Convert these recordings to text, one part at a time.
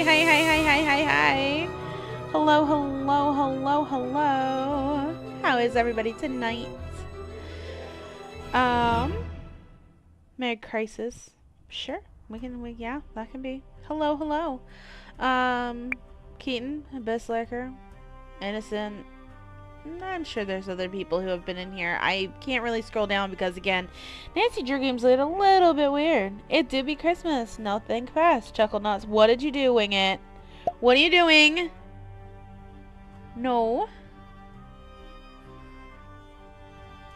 Hi. Hello. How is everybody tonight? Merry Crisis. Sure, yeah, that can be. Hello. Keaton, Abyss Lurker, Innocent. I'm sure there's other people who have been in here. I can't really scroll down because, again, Nancy Drew Game's a little bit weird. It do be Christmas. No, think fast. Chuckle Nuts. What did you do, Wing It? What are you doing? No.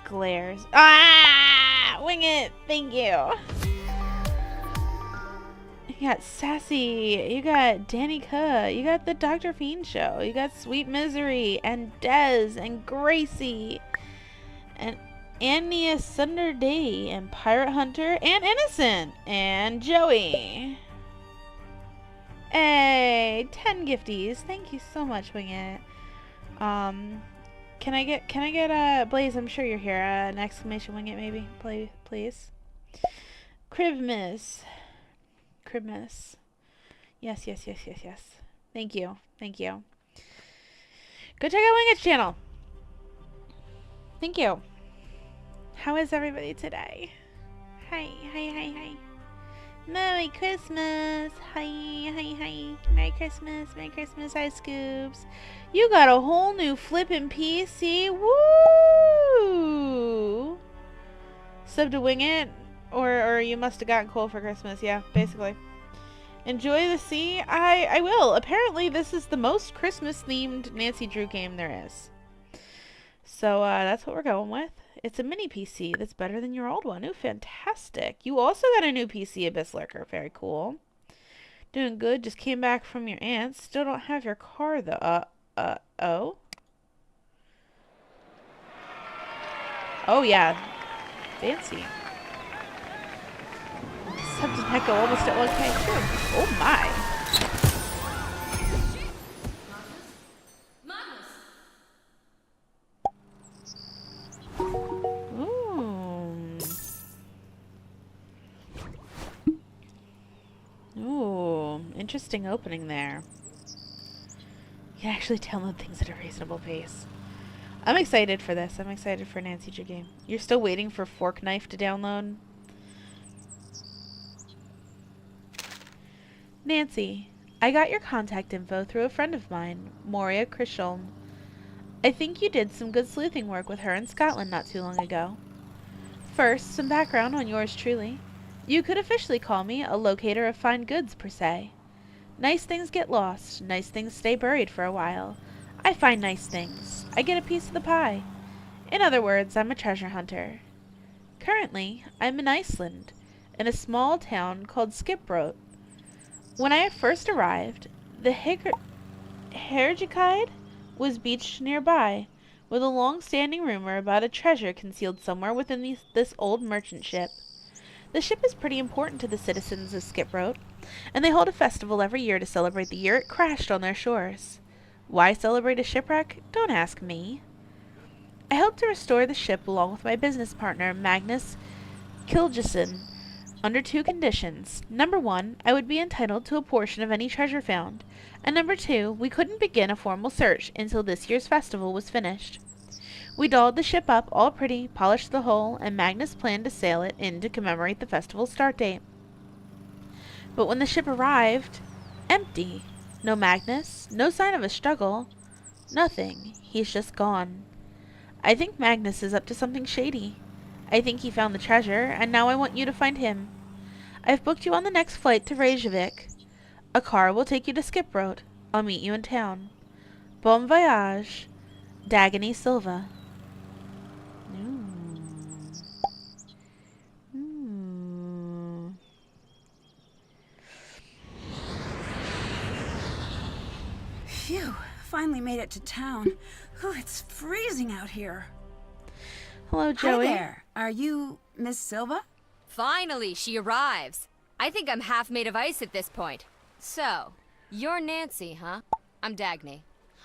Glares. Ah! Wing It. Thank you. You got Sassy. You got Danny Kuh. You got the Dr. Fiend Show. You got Sweet Misery and Dez and Gracie and Annie Sunder Day and Pirate Hunter and Innocent and Joey. Hey, 10 gifties. Thank you so much, Wing It. Can I get Blaze? I'm sure you're here. An exclamation Wing It, maybe, please. Cribmas. Yes. Thank you. Go check out Wing It's channel. Thank you. How is everybody today? Hi. Merry Christmas. Hi. Merry Christmas. Hi, Scoops. You got a whole new flippin' PC. Woo! Sub to Wing It, or you must have gotten cool for Christmas. Yeah, basically. Enjoy the sea. I will. Apparently, this is the most Christmas-themed Nancy Drew game there is. So, that's what we're going with. It's a mini PC that's better than your old one. Ooh, fantastic. You also got a new PC, Abyss Lurker. Very cool. Doing good. Just came back from your aunt's. Still don't have your car, though. Oh? Oh, yeah. Fancy. Subject Echo almost at 1K, too. Oh, my. Ooh, interesting opening there. You can actually download things at a reasonable pace. I'm excited for this. I'm excited for Nancy Drew Game. You're still waiting for Fork Knife to download? Nancy, I got your contact info through a friend of mine, Moria Krisholm. I think you did some good sleuthing work with her in Scotland not too long ago. First, some background on yours truly. You could officially call me a locator of fine goods, per se. Nice things get lost. Nice things stay buried for a while. I find nice things. I get a piece of the pie. In other words, I'm a treasure hunter. Currently, I'm in Iceland, in a small town called Skiproat. When I first arrived, the Herjikide was beached nearby, with a long-standing rumor about a treasure concealed somewhere within this old merchant ship. The ship is pretty important to the citizens of Skiproat, and they hold a festival every year to celebrate the year it crashed on their shores. Why celebrate a shipwreck? Don't ask me. I helped to restore the ship along with my business partner, Magnus Kilgeson, under two conditions. Number 1, I would be entitled to a portion of any treasure found, and number 2, we couldn't begin a formal search until this year's festival was finished. We dolled the ship up all pretty, polished the hull, and Magnus planned to sail it in to commemorate the festival's start date. But when the ship arrived, empty. No Magnus, no sign of a struggle. Nothing. He's just gone. I think Magnus is up to something shady. I think he found the treasure, and now I want you to find him. I've booked you on the next flight to Reykjavik. A car will take you to Skiproat. I'll meet you in town. Bon voyage. Dagony Silva. Phew, finally made it to town. Ooh, it's freezing out here. Hello, Joey. Hi there. Are you Miss Silva? Finally, she arrives. I think I'm half made of ice at this point. So, you're Nancy, huh? I'm Dagny.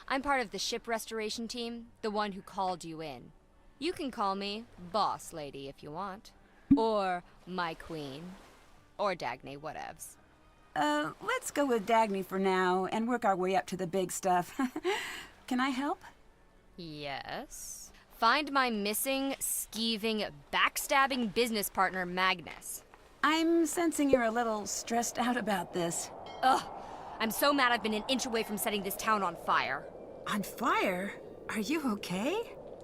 I'm part of the ship restoration team, the one who called you in. You can call me Boss Lady if you want. Or my queen. Or Dagny, whatevs. Let's go with Dagny for now and work our way up to the big stuff. Can I help? Yes. Find my missing, skeeving, backstabbing business partner, Magnus. I'm sensing you're a little stressed out about this. Ugh. I'm so mad I've been an inch away from setting this town on fire. On fire? Are you okay?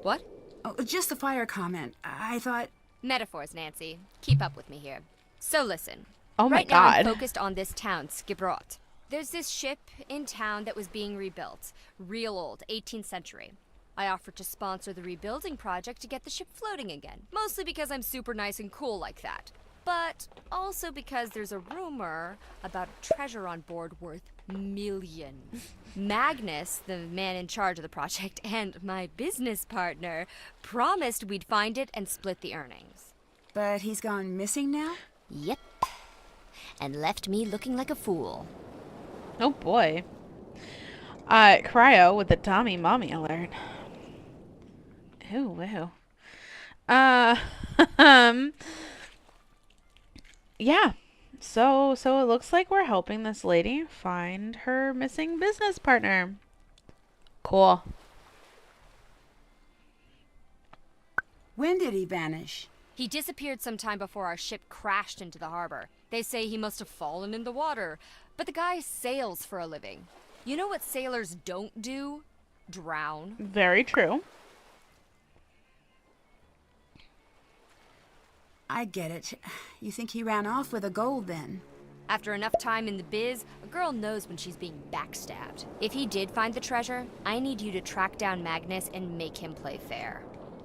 What? Oh, just the fire comment. I thought... Metaphors, Nancy. Keep up with me here. So listen. Oh my right now I'm God. focused on this town, Skibrot. There's this ship in town that was being rebuilt. Real old, 18th century. I offered to sponsor the rebuilding project to get the ship floating again. Mostly because I'm super nice and cool like that. But also because there's a rumor about a treasure on board worth millions. Magnus, the man in charge of the project, and my business partner promised we'd find it and split the earnings. But he's gone missing now? Yep. And left me looking like a fool. Oh boy. Cryo with the Tommy Mommy alert. Ooh, ew. Yeah. So it looks like we're helping this lady find her missing business partner. Cool. When did he vanish? He disappeared sometime before our ship crashed into the harbor. They say he must have fallen in the water. But the guy sails for a living. You know what sailors don't do? Drown. Very true. I get it. You think he ran off with the gold then? After enough time in the biz, a girl knows when she's being backstabbed. If he did find the treasure, I need you to track down Magnus and make him play fair.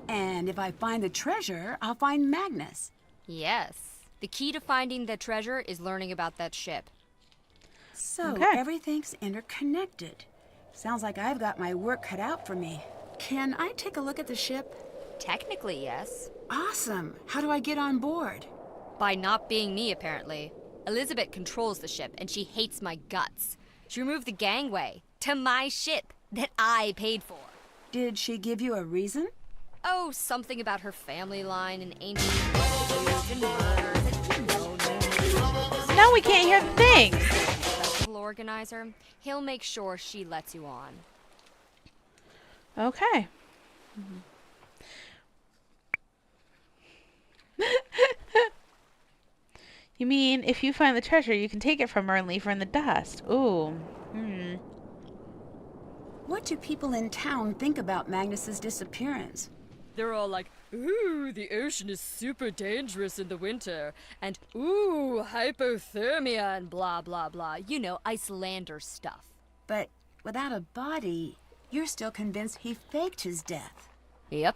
And if I find the treasure, I'll find Magnus. Yes. The key to finding the treasure is learning about that ship. So Okay. everything's interconnected. Sounds like I've got my work cut out for me. Can I take a look at the ship? Technically, yes. Awesome. How do I get on board? By not being me, apparently. Elizabeth controls the ship, and she hates my guts. She removed the gangway to my ship that I paid for. Did she give you a reason? Oh, something about her family line and ancient feuds and murders and Now we can't hear the thing. festival organizer. He'll make sure she lets you on. Okay. You mean if you find the treasure, you can take it from her and leave her in the dust? Ooh. Hmm. What do people in town think about Magnus's disappearance? They're all like, ooh, the ocean is super dangerous in the winter. And ooh, hypothermia and blah, blah, blah. You know, Icelander stuff. But without a body, you're still convinced he faked his death. Yep.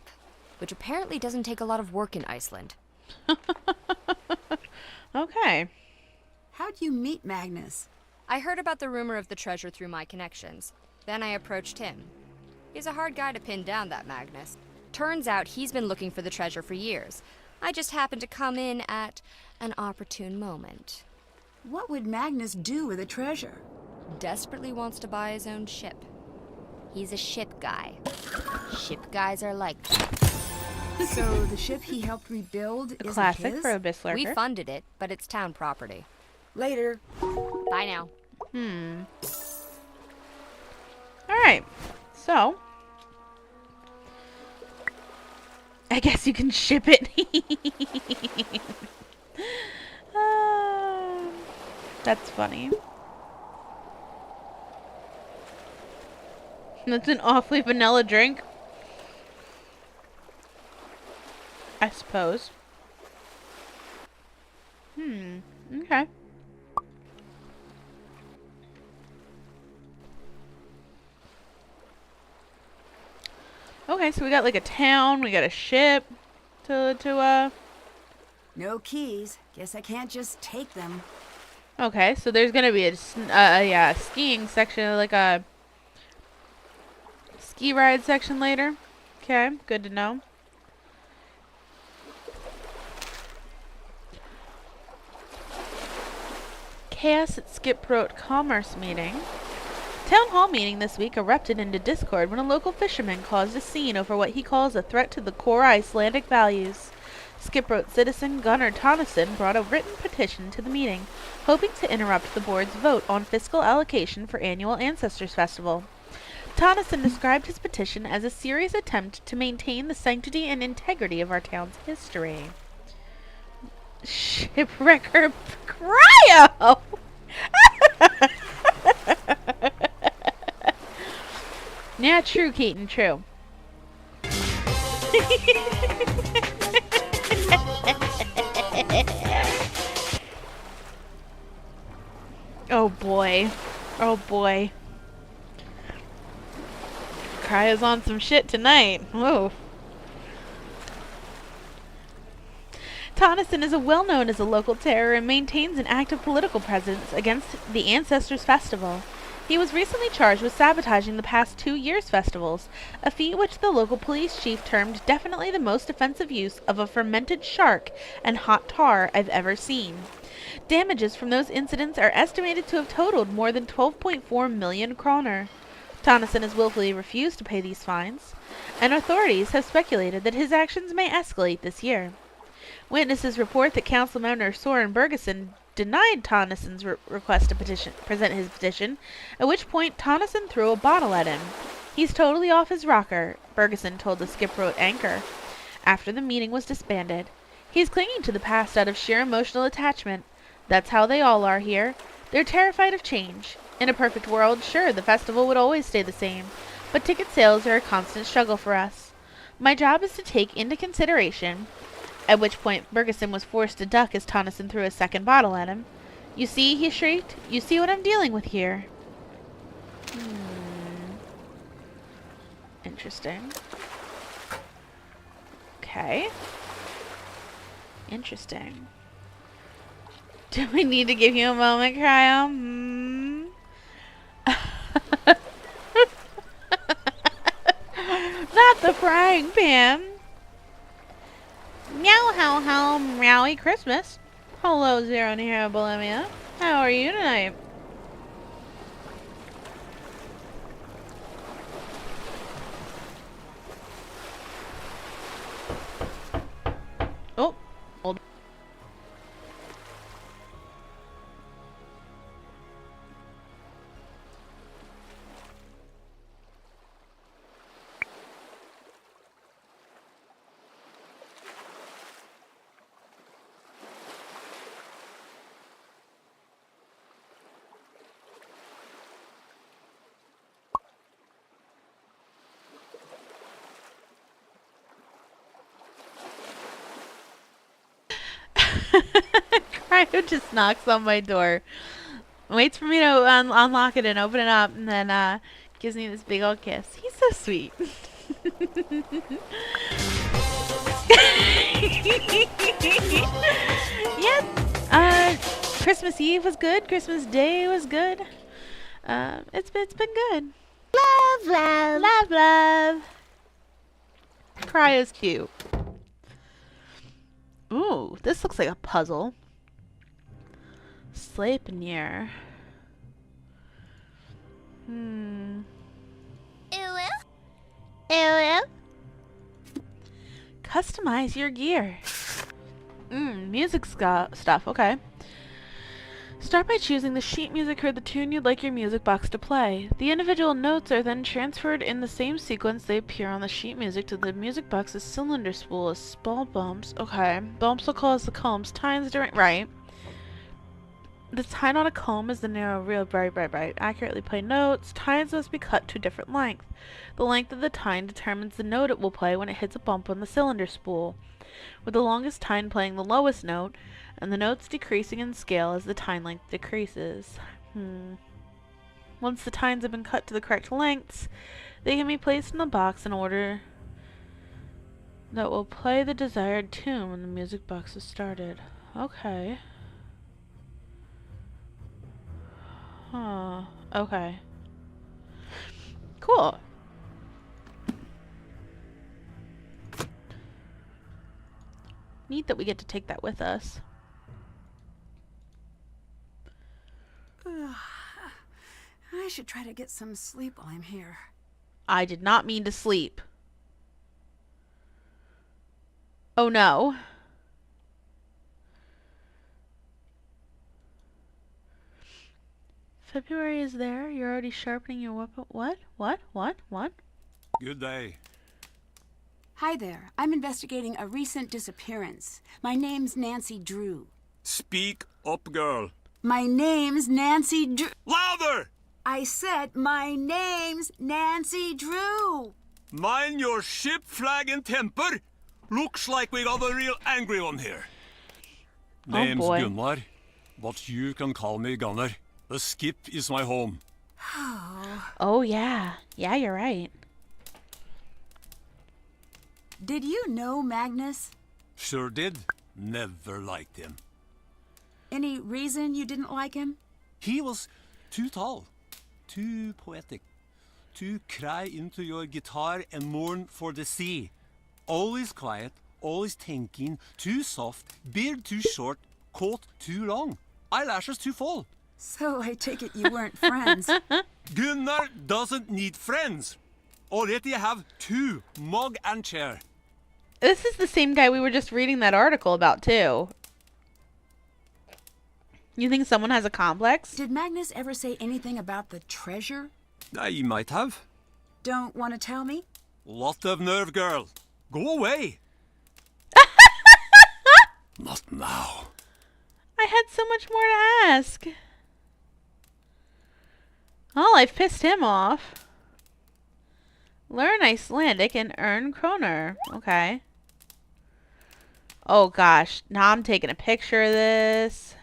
Which apparently doesn't take a lot of work in Iceland. Okay. How'd you meet Magnus? I heard about the rumor of the treasure through my connections. Then I approached him. He's a hard guy to pin down, that Magnus. Turns out he's been looking for the treasure for years. I just happened to come in at an opportune moment. What would Magnus do with the treasure? Desperately wants to buy his own ship. He's a ship guy. Ship guys are like that. So the ship he helped rebuild The isn't classic his? for Abyss Lurker. We funded it, but it's town property. Later. Bye now. Alright. So. I guess you can ship it. That's funny. That's an awfully vanilla drink. I suppose. Okay. Okay, so we got like a town, we got a ship to No keys. Guess I can't just take them. Okay, so there's gonna be a skiing section, like a ski ride section later. Okay, good to know. Chaos at Skiproat Commerce meeting. Town hall meeting this week erupted into discord when a local fisherman caused a scene over what he calls a threat to the core Icelandic values. Skiproat citizen Gunnar Tonneson brought a written petition to the meeting, hoping to interrupt the board's vote on fiscal allocation for annual Ancestors Festival. Tonneson described his petition as a serious attempt to maintain the sanctity and integrity of our town's history. Shipwrecker Cryo! Yeah, true, Keaton, true. Oh boy. Oh boy. Cryo's on some shit tonight. Whoa. Tonneson is well known as a local terror and maintains an active political presence against the Ancestors Festival. He was recently charged with sabotaging the past 2 years' festivals, a feat which the local police chief termed definitely the most offensive use of a fermented shark and hot tar I've ever seen. Damages from those incidents are estimated to have totaled more than 12.4 million kroner. Tonneson has willfully refused to pay these fines, and authorities have speculated that his actions may escalate this year. Witnesses report that Councilmember Soren Bergeson denied Tonneson's request to present his petition, at which point Tonneson threw a bottle at him. He's totally off his rocker, Bergeson told the Skiproat anchor after the meeting was disbanded. He's clinging to the past out of sheer emotional attachment. That's how they all are here. They're terrified of change. In a perfect world, sure, the festival would always stay the same, but ticket sales are a constant struggle for us. My job is to take into consideration, at which point Bergeson was forced to duck as Tonneson threw a second bottle at him. You see, he shrieked, you see what I'm dealing with here. Interesting. Okay. Interesting. Do we need to give you a moment, Cryo? Not the frying pan. Meow how how meowy Christmas. Hello, Zero Nero Bulimia. How are you tonight? Oh, hold. Cryo just knocks on my door, waits for me to unlock it and open it up, and then gives me this big old kiss. He's so sweet. Yep. Christmas Eve was good. Christmas Day was good. It's been good. Love, love. Love, love. Cryo's cute. Ooh, this looks like a puzzle. Sleipnir. Customize your gear. Music stuff, okay. Start by choosing the sheet music or the tune you'd like your music box to play. The individual notes are then transferred in the same sequence they appear on the sheet music to the music box's cylinder spool as small bumps. Okay. Bumps will cause the combs tines during... Right. The tine on a comb is the narrow reel bright. Accurately play notes. Tines must be cut to a different length. The length of the tine determines the note it will play when it hits a bump on the cylinder spool, with the longest tine playing the lowest note, and the notes decreasing in scale as the tine length decreases. Once the tines have been cut to the correct lengths, they can be placed in the box in order that will play the desired tune when the music box is started. Okay. Huh. Okay. Cool. Neat that we get to take that with us. I should try to get some sleep while I'm here. I did not mean to sleep. Oh no. February is there. You're already sharpening your weapon. What? What? Good day. Hi there. I'm investigating a recent disappearance. My name's Nancy Drew. Speak up, girl. My name's Nancy Drew. Louder! I said my name's Nancy Drew. Mind your ship, flag, and temper. Looks like we got a real angry one here. Name's boy. Gunnar, but you can call me Gunnar. The skip is my home. Oh, yeah. Yeah, you're right. Did you know Magnus? Sure did. Never liked him. Any reason you didn't like him? He was too tall, too poetic, to cry into your guitar and mourn for the sea. Always quiet, always thinking, too soft, beard too short, coat too long, eyelashes too full. So I take it you weren't friends. Gunnar doesn't need friends. Already have two, mug and chair. This is the same guy we were just reading that article about, too. You think someone has a complex? Did Magnus ever say anything about the treasure? I might have. Don't want to tell me? Lot of nerve, girl. Go away. Not now. I had so much more to ask. Well, I've pissed him off. Learn Icelandic and earn kroner. Okay. Oh gosh. Now I'm taking a picture of this.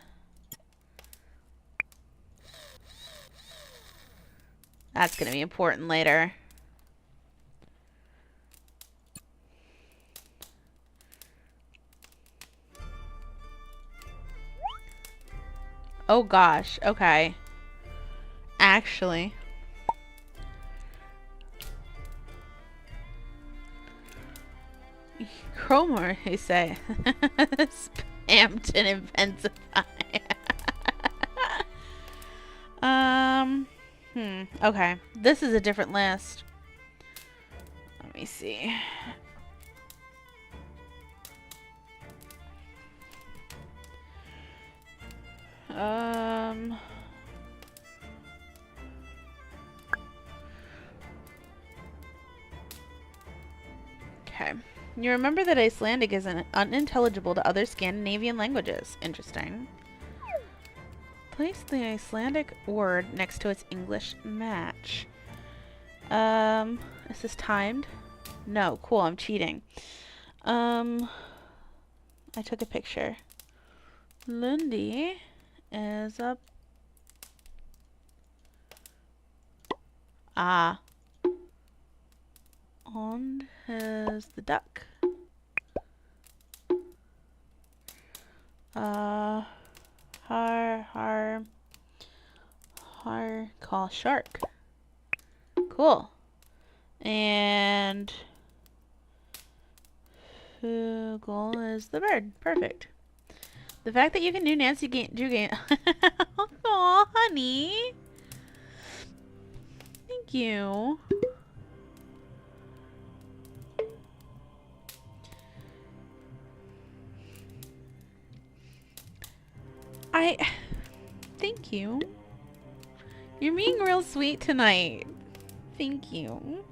That's going to be important later. Oh gosh. Okay. Actually. Cromer, you say. Spammed and intensify. Okay. This is a different list. Let me see. Okay. You remember that Icelandic is unintelligible to other Scandinavian languages. Interesting. Place the Icelandic word next to its English match. Is this timed? No. Cool, I'm cheating. I took a picture. Lundi is up. Und is the duck. Har call shark. Cool. And Google is the bird. Perfect. The fact that you can do Nancy Drew game. Aw, honey. Thank you. Thank you. You're being real sweet tonight. Thank you.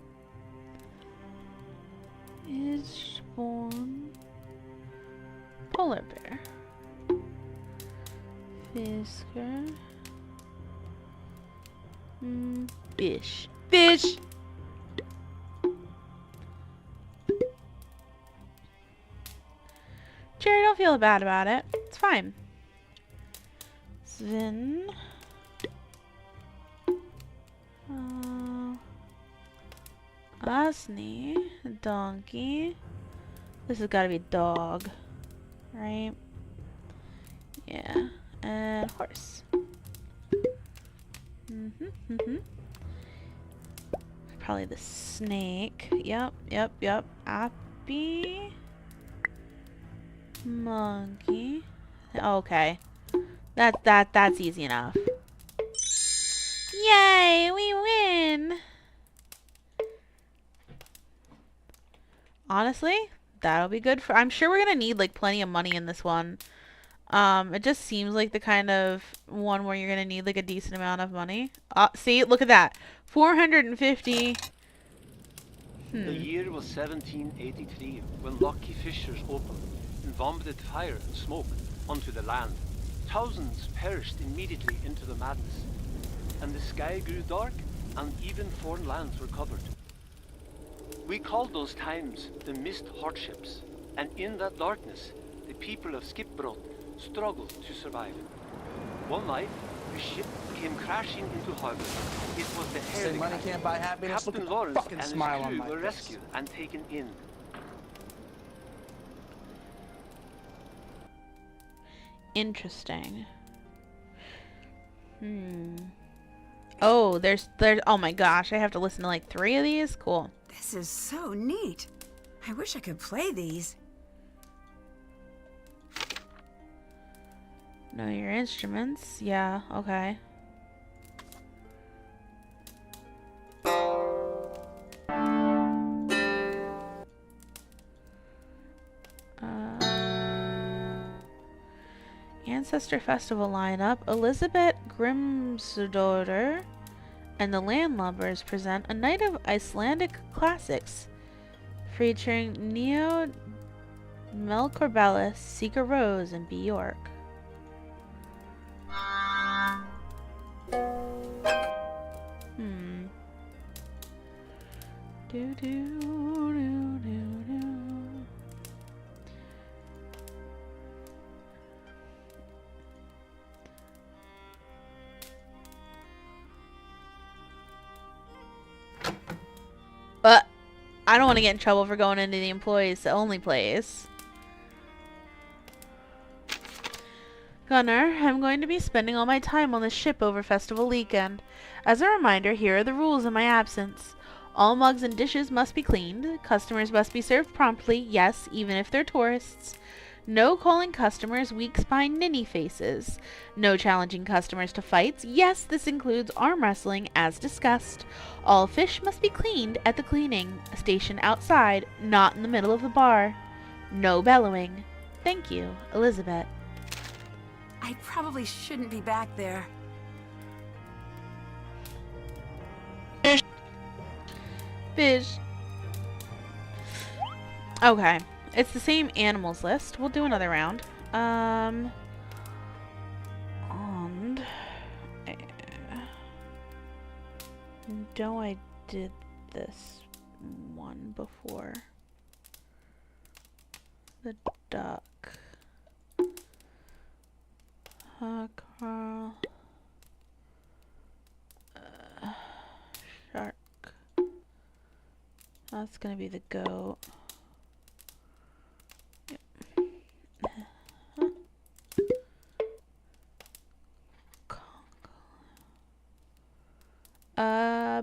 Is born polar bear. Fisker. Fish. Fish! Jerry, don't feel bad about it. It's fine. Sven. Asni. Donkey. This has got to be dog. Right? Yeah. And horse. Probably the snake. Yep. Appy. Monkey. Okay. That's easy enough. Yay, we win! Honestly, that'll be good for... I'm sure we're gonna need, like, plenty of money in this one. It just seems like the kind of one where you're gonna need like a decent amount of money. See, look at that. 450. The year was 1783 when Lucky Fissures opened and vomited fire and smoke onto the land. Thousands perished immediately into the madness, and the sky grew dark and even foreign lands were covered. We called those times the mist hardships, and in that darkness, the people of Skipbrot struggled to survive. One night, the ship came crashing into harbor. It was the Say money Herring. can't buy happiness. Look Captain at the Lawrence fucking and his smile on crew my were face. rescued and taken in. Interesting. Oh, there's oh my gosh, I have to listen to like 3 of these? Cool. This is so neat. I wish I could play these. Know your instruments. Yeah, okay. Ancestor Festival lineup. Elizabeth Grimsdottir and the Landlubbers present a night of Icelandic classics featuring Neo Melkorbelis, Seeker Rose, and Bjork. Do do do do do. But I don't want to get in trouble for going into the employees only place. Gunnar, I'm going to be spending all my time on the ship over festival weekend. As a reminder, here are the rules in my absence. All mugs and dishes must be cleaned. Customers must be served promptly, yes, even if they're tourists. No calling customers weak-spine ninny faces. No challenging customers to fights. Yes, this includes arm wrestling, as discussed. All fish must be cleaned at the cleaning station outside, not in the middle of the bar. No bellowing. Thank you, Elizabeth. I probably shouldn't be back there. Fish. Okay. It's the same animals list. We'll do another round. And no, I did this one before. The duck. Carl. Shark. That's gonna be the goat.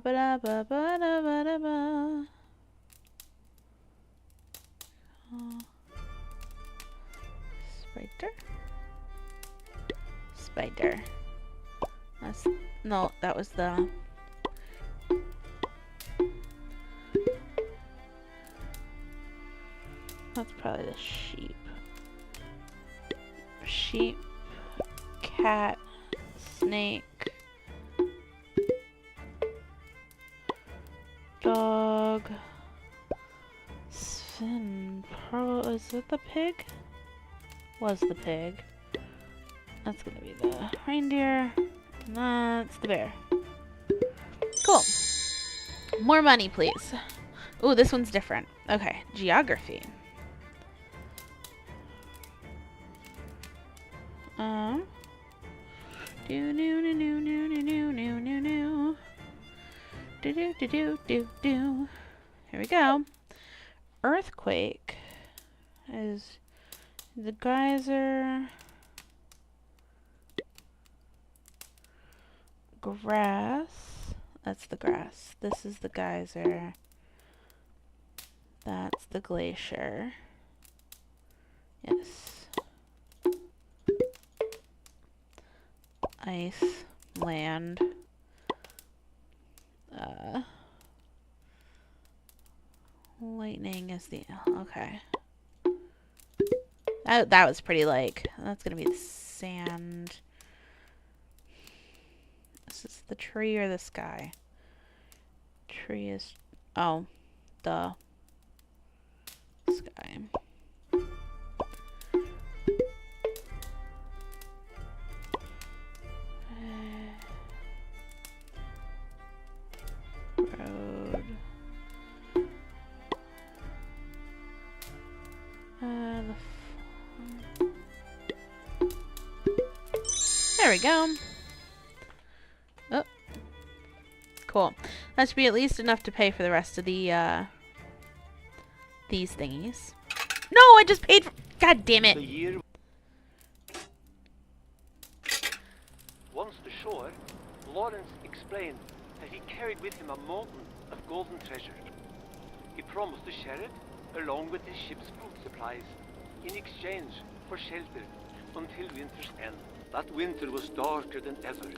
Ba-da-ba-ba-da-ba-da-ba. Spider? Spider. That's, no, that was the... That's probably the sheep. Sheep, cat, snake, dog, Sven, Pearl, is it the pig? Was the pig. That's gonna be the reindeer, and that's the bear. Cool. More money, please. Ooh, this one's different. Okay, geography. Do do do do do do do do do do do do do do. Here we go. Earthquake is the geyser. Grass. That's the grass. This is the geyser. That's the glacier. Yes. Ice, land, lightning is the, okay. That was pretty like. That's gonna be the sand. Is this the tree or the sky? Tree is. Oh, the sky. Road. There we go. Oh. Cool. That should be at least enough to pay for the rest of the, these thingies. No, I just paid for... God damn it. The year once ashore, Lawrence explained that he carried with him a mountain of golden treasure. He promised to share it along with his ship's food supplies in exchange for shelter until winter's end. That winter was darker than ever.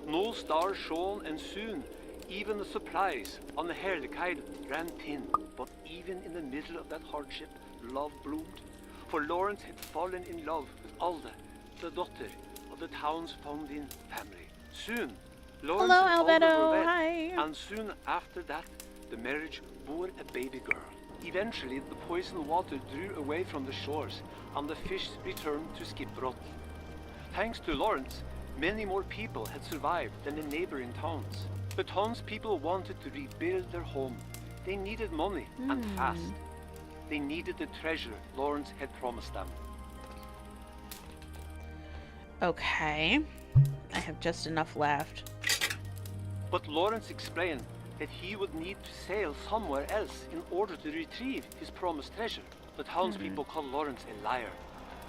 No stars shone, and soon even the supplies on the Herlikheid ran thin. But even in the middle of that hardship, love bloomed. For Lawrence had fallen in love with Alda, the daughter of the town's founding family. Soon, Lawrence Hello, and Alda Albedo. were wed, Hi. and soon after that, the marriage bore a baby girl. Eventually, the poisoned water drew away from the shores, and the fish returned to Skipbrot. Thanks to Lawrence, many more people had survived than the neighboring towns. The townspeople wanted to rebuild their home. They needed money, and fast. They needed the treasure Lawrence had promised them. Okay. I have just enough left. But Lawrence explained that he would need to sail somewhere else in order to retrieve his promised treasure. The townspeople called Lawrence a liar.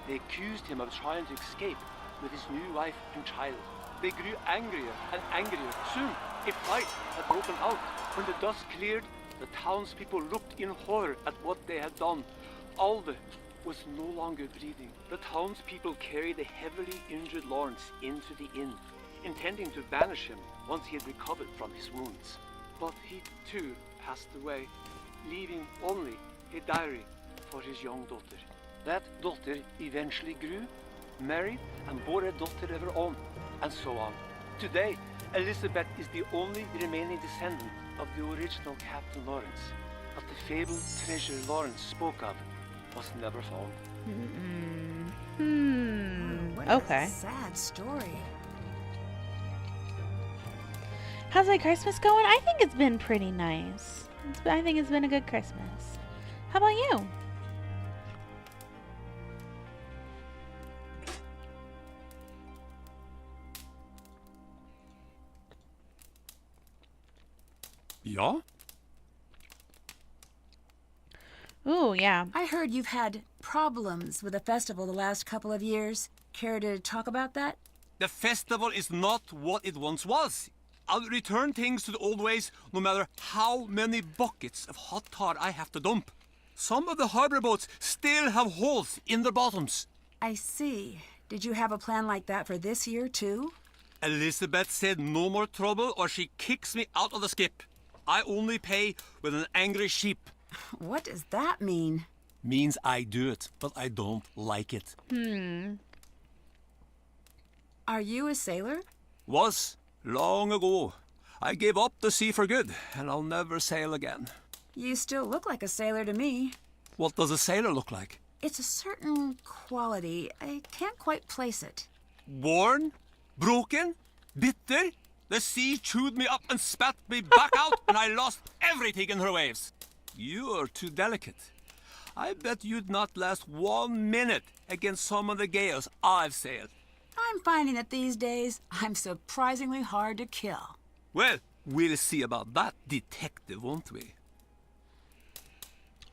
They accused him of trying to escape with his new wife and child. They grew angrier and angrier. Soon, a fight had broken out. When the dust cleared, the townspeople looked in horror at what they had done. Alda was no longer breathing. The townspeople carried the heavily injured Lawrence into the inn, intending to banish him once he had recovered from his wounds. But he too passed away, leaving only a diary for his young daughter. That daughter eventually grew, married, and bore a daughter of her own, and so on. Today, Elizabeth is the only remaining descendant of the original Captain Lawrence. But the fabled treasure Lawrence spoke of was never found. What Okay. a sad story. How's my Christmas going? I think it's been pretty nice. I think it's been a good Christmas. How about you? Ja? Ooh, yeah. I heard you've had problems with the festival the last couple of years. Care to talk about that? The festival is not what it once was. I'll return things to the old ways no matter how many buckets of hot tar I have to dump. Some of the harbor boats still have holes in their bottoms. I see. Did you have a plan like that for this year, too? Elizabeth said no more trouble or she kicks me out of the skip. I only pay with an angry sheep. What does that mean? Means I do it, but I don't like it. Are you a sailor? Was long ago. I gave up the sea for good, and I'll never sail again. You still look like a sailor to me. What does a sailor look like? It's a certain quality. I can't quite place it. Worn? Broken? Bitter? The sea chewed me up and spat me back out, and I lost everything in her waves. You're too delicate. I bet you'd not last 1 minute against some of the gales I've sailed. I'm finding that these days I'm surprisingly hard to kill. Well, we'll see about that, detective, won't we?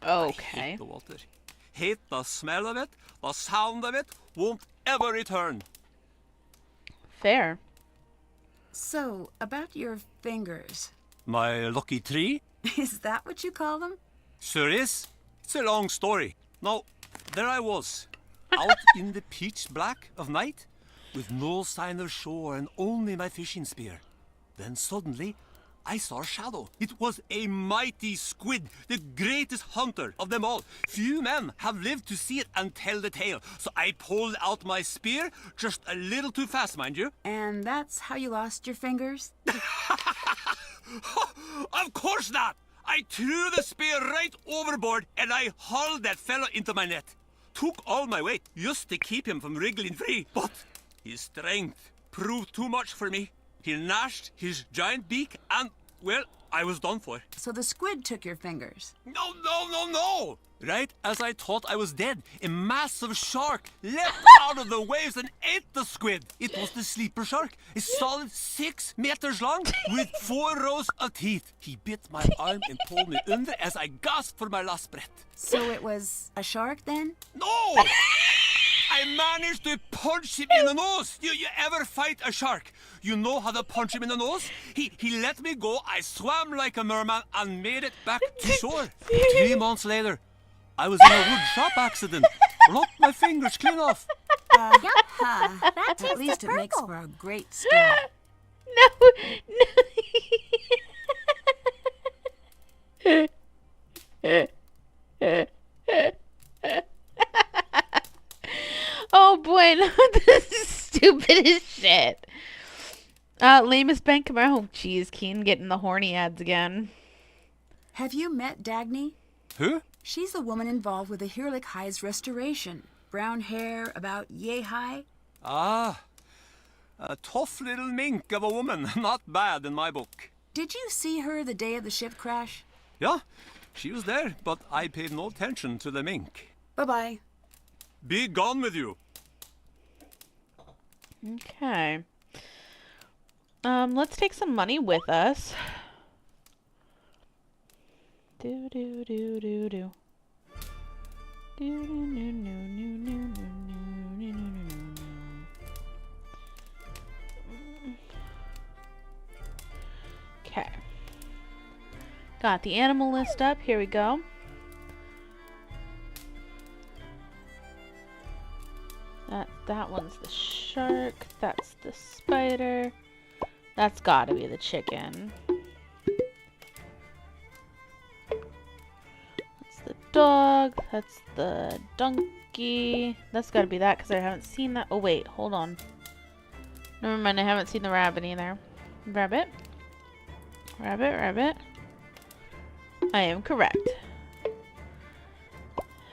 I Okay. hate the water. Hate the smell of it, the sound of it, won't ever return. Fair. So, about your fingers. My lucky tree? Is that what you call them? Sure is. It's a long story. Now, there I was, out in the pitch black of night, with no sign of shore and only my fishing spear. Then suddenly, I saw a shadow. It was a mighty squid, the greatest hunter of them all. Few men have lived to see it and tell the tale. So I pulled out my spear, just a little too fast, mind you. And that's how you lost your fingers? Of course not! I threw the spear right overboard and I hauled that fellow into my net. Took all my weight just to keep him from wriggling free. But his strength proved too much for me. He gnashed his giant beak and, well, I was done for. So the squid took your fingers. No! Right as I thought I was dead, a massive shark leapt out of the waves and ate the squid. It was the sleeper shark, a solid 6 meters long with 4 rows of teeth. He bit my arm and pulled me under as I gasped for my last breath. So it was a shark then? No! I managed to punch him in the nose. You ever fight a shark? You know how to punch him in the nose? He let me go. I swam like a merman and made it back to shore. 3 months later, I was in a wood shop accident. Lopped my fingers clean off. At least it makes for a great story. No. Oh boy, no, this is stupid as shit. Lamest bank of my home. Jeez, Keen getting the horny ads again. Have you met Dagny? Who? She's the woman involved with the Hirlik High's restoration. Brown hair, about yay high. Ah, a tough little mink of a woman. Not bad in my book. Did you see her the day of the ship crash? Yeah, she was there, but I paid no attention to the mink. Bye-bye. Be gone with you. Okay. Let's take some money with us. Do do do do do. Do do do do do do do do. Okay. Got the animal list up. Here we go. That one's the shark. That's the spider. That's gotta be the chicken. That's the dog. That's the donkey. That's gotta be that because I haven't seen that. Oh wait, hold on. Never mind, I haven't seen the rabbit either. Rabbit. Rabbit, rabbit. I am correct.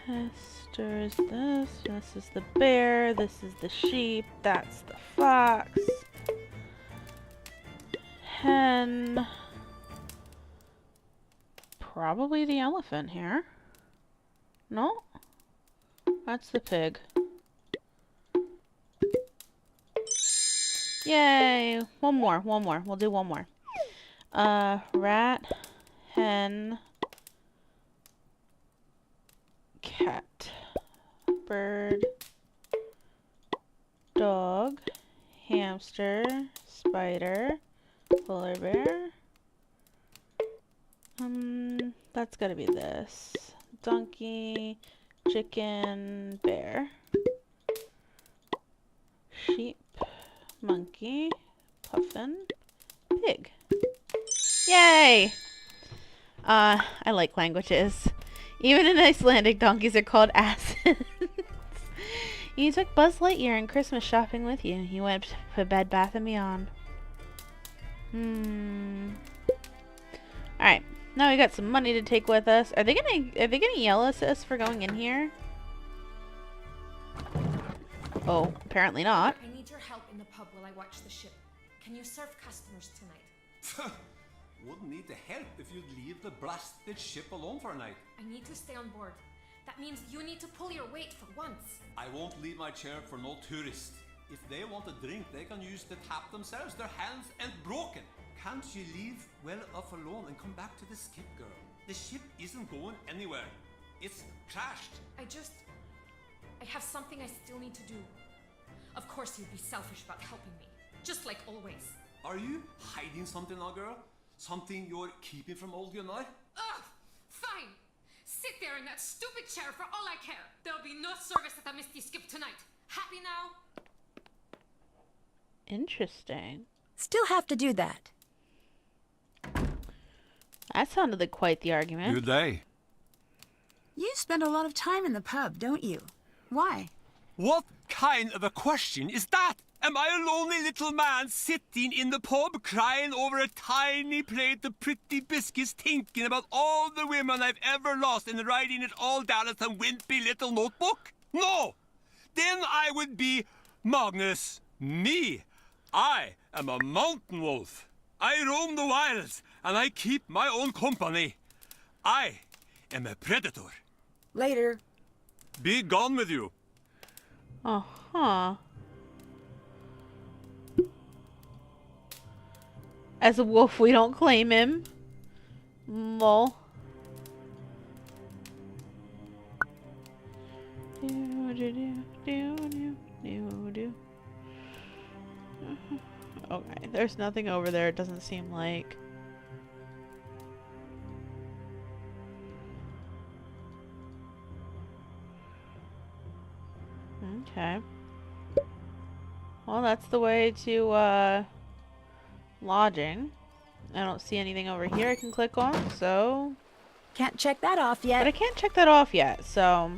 Hester's this. This is the bear. This is the sheep. That's the fox. Hen. Probably the elephant here. No? That's the pig. Yay! One more. We'll do one more. Rat, hen, cat, bird, dog, hamster, spider, polar bear. That's gotta be this. Donkey, chicken, bear, sheep, monkey, puffin, pig. Yay! I like languages. Even in Icelandic, donkeys are called asses. You took Buzz Lightyear and Christmas shopping with you. You went to Bed Bath & Beyond. Alright. Now we got some money to take with us. Are they gonna yell at us for going in here? Oh, apparently not. I need your help in the pub while I watch the ship. Can you serve customers tonight? Wouldn't need the help if you'd leave the blasted ship alone for a night. I need to stay on board. That means you need to pull your weight for once. I won't leave my chair for no tourist. If they want a drink, they can use the tap themselves. Their hands ain't broken. Can't you leave well off alone and come back to the skip, girl? The ship isn't going anywhere. It's trashed. I have something I still need to do. Of course you'd be selfish about helping me. Just like always. Are you hiding something now, girl? Something you're keeping from old Gunnar? Ugh! Fine! Sit there in that stupid chair for all I care. There'll be no service at the Misty Skip tonight. Happy now? Interesting. Still have to do that. That sounded like quite the argument. Good day. You spend a lot of time in the pub, don't you? Why? What kind of a question is that? Am I a lonely little man sitting in the pub crying over a tiny plate of pretty biscuits thinking about all the women I've ever lost and writing it all down in some wimpy little notebook? No! Then I would be Magnus. Me. I am a mountain wolf. I roam the wilds and I keep my own company. I am a predator. Later. Be gone with you. Uh-huh. As a wolf, we don't claim him. Lol. Okay, there's nothing over there, it doesn't seem like. Okay. Well, that's the way to, lodging. I don't see anything over here I can click on, so... Can't check that off But yet. I can't check that off yet, so...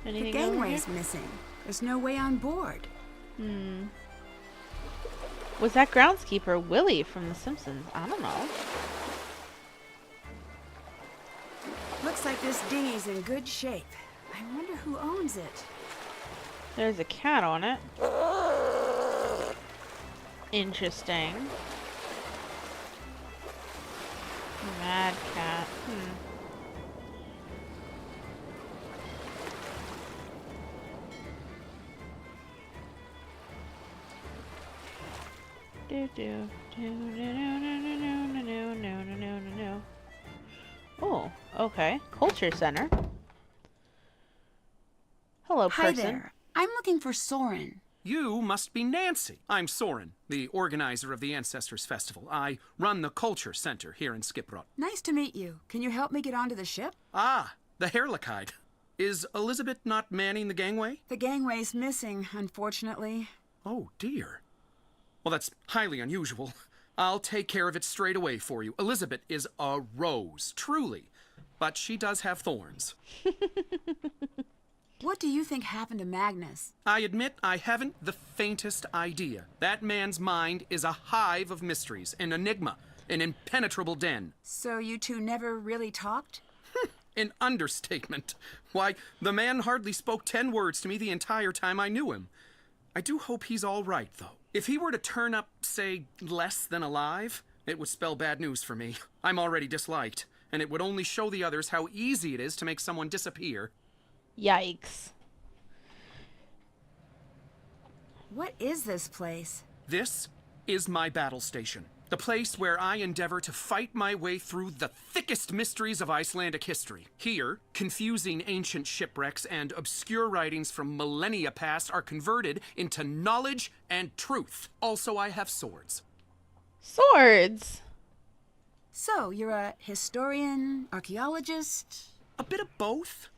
The Anything over here? gangway's missing. There's no way on board. Was that groundskeeper Willie from The Simpsons? I don't know. Looks like this dinghy's in good shape. I wonder who owns it. There's a cat on it. Interesting. Mad cat. Do do do no no no no no no no no no no no. Oh, okay. Culture Center. Hello, Hi person. there. I'm looking for Soren. You must be Nancy. I'm Soren, the organizer of the Ancestors Festival. I run the Culture Center here in Skiprot. Nice to meet you. Can you help me get onto the ship? Ah, the Herlichide. Is Elizabeth not manning the gangway? The gangway's missing, unfortunately. Oh, dear. Well, that's highly unusual. I'll take care of it straight away for you. Elizabeth is a rose, truly. But she does have thorns. What do you think happened to Magnus? I admit I haven't the faintest idea. That man's mind is a hive of mysteries, an enigma, an impenetrable den. So you two never really talked? An understatement. Why, the man hardly spoke 10 words to me the entire time I knew him. I do hope he's all right, though. If he were to turn up, say, less than alive, it would spell bad news for me. I'm already disliked, and it would only show the others how easy it is to make someone disappear. Yikes. What is this place? This is my battle station. The place where I endeavor to fight my way through the thickest mysteries of Icelandic history. Here, confusing ancient shipwrecks and obscure writings from millennia past are converted into knowledge and truth. Also, I have swords. Swords! So, you're a historian, archaeologist? A bit of both.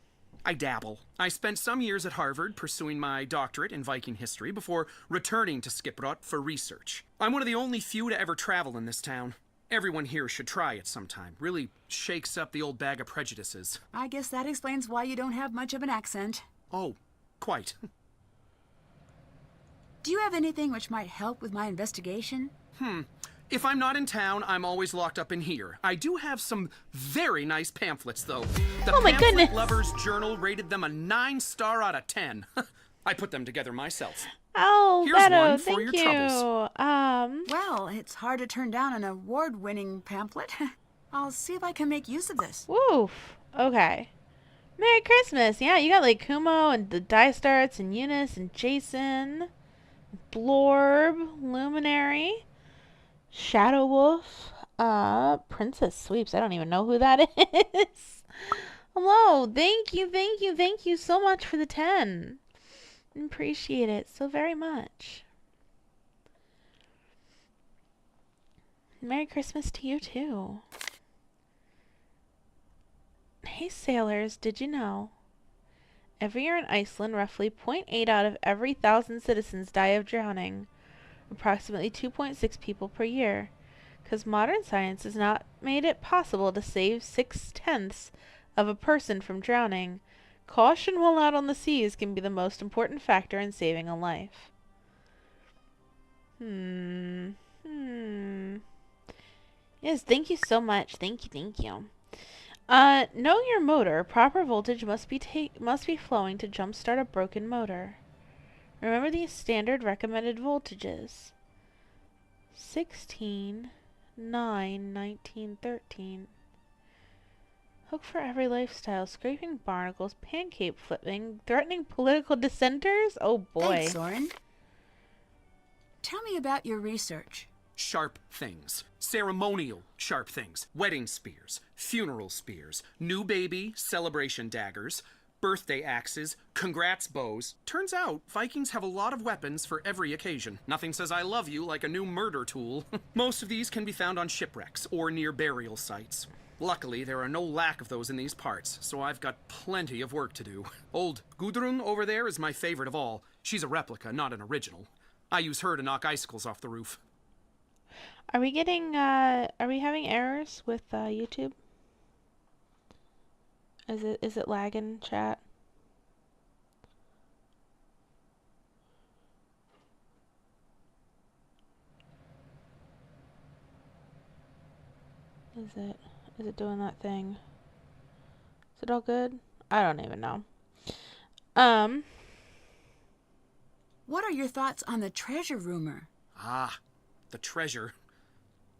I dabble. I spent some years at Harvard pursuing my doctorate in Viking history before returning to Skiprot for research. I'm one of the only few to ever travel in this town. Everyone here should try it sometime. Really shakes up the old bag of prejudices. I guess that explains why you don't have much of an accent. Oh, quite. Do you have anything which might help with my investigation? If I'm not in town, I'm always locked up in here. I do have some very nice pamphlets, though. The Oh my Pamphlet goodness. Lovers Journal rated them a 9-star out of 10. I put them together myself. Oh, Here's Beto, one for thank your you. troubles. Well, it's hard to turn down an award-winning pamphlet. I'll see if I can make use of this. Woof. Okay. Merry Christmas. Yeah, you got like Kumo and the Dystarts and Eunice and Jason, Blorb, Luminary, Shadow Wolf, Princess Sweeps. I don't even know who that is. Hello. Thank you so much for the 10. Appreciate it so very much. Merry Christmas to you too. Hey sailors, did you know? Every year in Iceland, roughly 0.8 out of every 1,000 citizens die of drowning, approximately 2.6 people per year. Because modern science has not made it possible to save 6/10 of a person from drowning, caution while out on the seas can be the most important factor in saving a life. Yes, thank you so much. Thank you. Know your motor. Proper voltage must be flowing to jumpstart a broken motor. Remember these standard recommended voltages. 16, 9, 19, 13. Hook for every lifestyle. Scraping barnacles. Pancake flipping. Threatening political dissenters? Oh boy. Thanks, Soren. Tell me about your research. Sharp things. Ceremonial sharp things. Wedding spears. Funeral spears. New baby celebration daggers. Birthday axes. Congrats bows. Turns out, Vikings have a lot of weapons for every occasion. Nothing says I love you like a new murder tool. Most of these can be found on shipwrecks or near burial sites. Luckily, there are no lack of those in these parts, so I've got plenty of work to do. Old Gudrun over there is my favorite of all. She's a replica, not an original. I use her to knock icicles off the roof. Are we having errors with YouTube? Is it lagging, chat? Is it doing that thing? Is it all good? I don't even know. What are your thoughts on the treasure rumor? Ah, the treasure.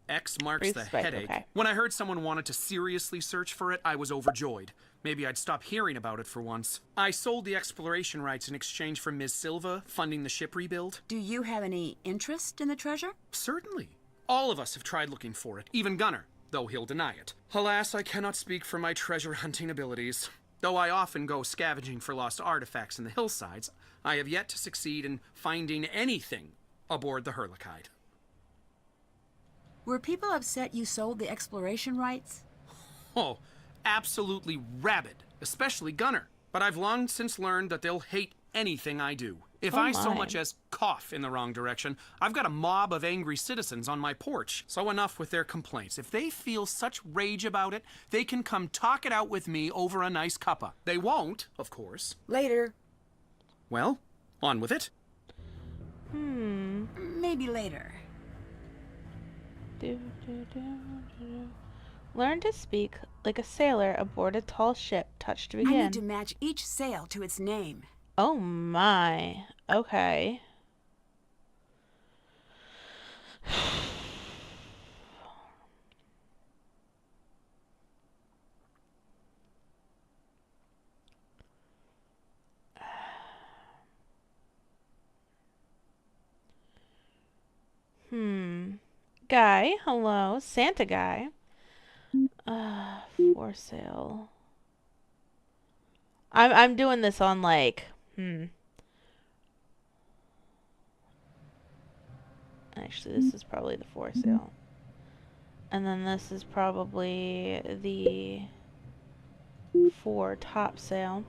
X marks Brief the spike, headache. okay. When I heard someone wanted to seriously search for it, I was overjoyed. Maybe I'd stop hearing about it for once. I sold the exploration rights in exchange for Ms. Silva funding the ship rebuild. Do you have any interest in the treasure? Certainly. All of us have tried looking for it, even Gunnar, though he'll deny it. Alas, I cannot speak for my treasure hunting abilities. Though I often go scavenging for lost artifacts in the hillsides, I have yet to succeed in finding anything aboard the Hurlokide. Were people upset you sold the exploration rights? Oh, absolutely rabid, especially Gunnar. But I've long since learned that they'll hate anything I do. If Oh I so my. much as cough in the wrong direction, I've got a mob of angry citizens on my porch. So enough with their complaints. If they feel such rage about it, they can come talk it out with me over a nice cuppa. They won't, of course. Later. Well, on with it. Maybe later. Learn to speak like a sailor aboard a tall ship. Touch to I begin. need to match each sail to its name. Oh my. Okay. Guy, hello. Santa guy. For sale. I'm doing this on like, Actually, this is probably the for sale. And then this is probably the for top sale.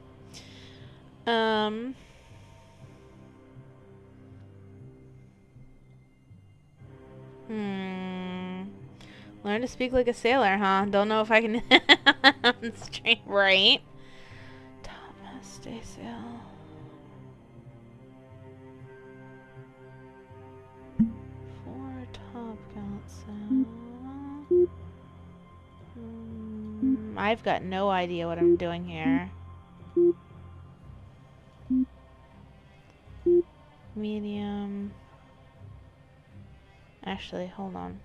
Learn to speak like a sailor, huh? Don't know if I can straight right. Top stay sail. For top got sail. I've got no idea what I'm doing here. Medium. Actually, hold on.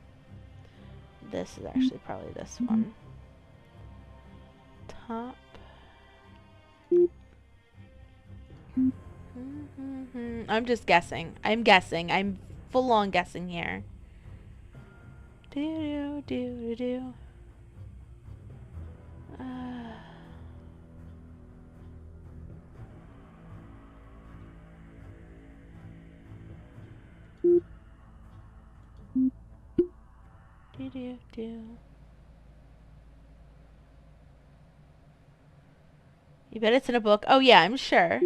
This is actually probably this one. Top. I'm just guessing. I'm guessing. I'm full on guessing here. Do do do do. Do do do. You bet it's in a book. Oh yeah, I'm sure.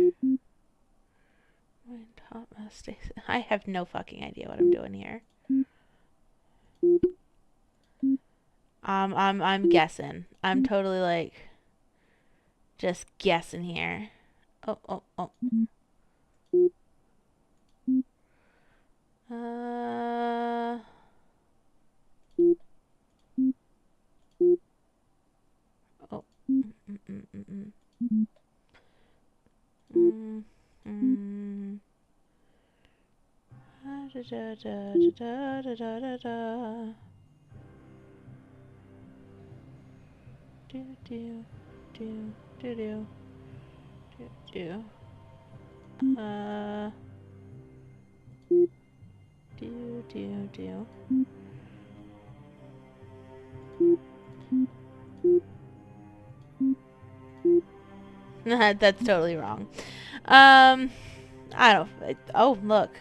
I have no fucking idea what I'm doing here. I'm guessing. I'm totally like just guessing here. Oh. Uh. Oh. Do do do do do do do. Do. That's totally wrong. I don't. Oh, look.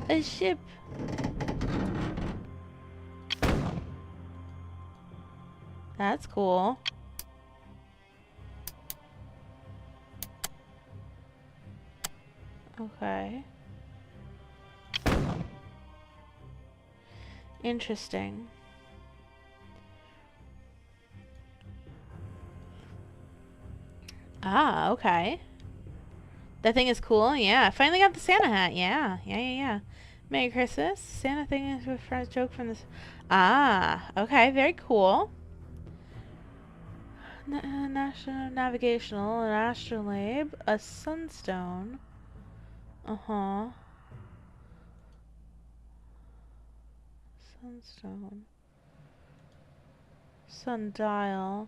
A ship. That's cool. Okay. Interesting. Ah, okay. That thing is cool. Yeah, I finally got the Santa hat. Yeah. Merry Christmas. Santa thing is a first joke from this. Ah, okay. Very cool. National Navigational, an astrolabe, a sunstone. Sunstone. Sundial.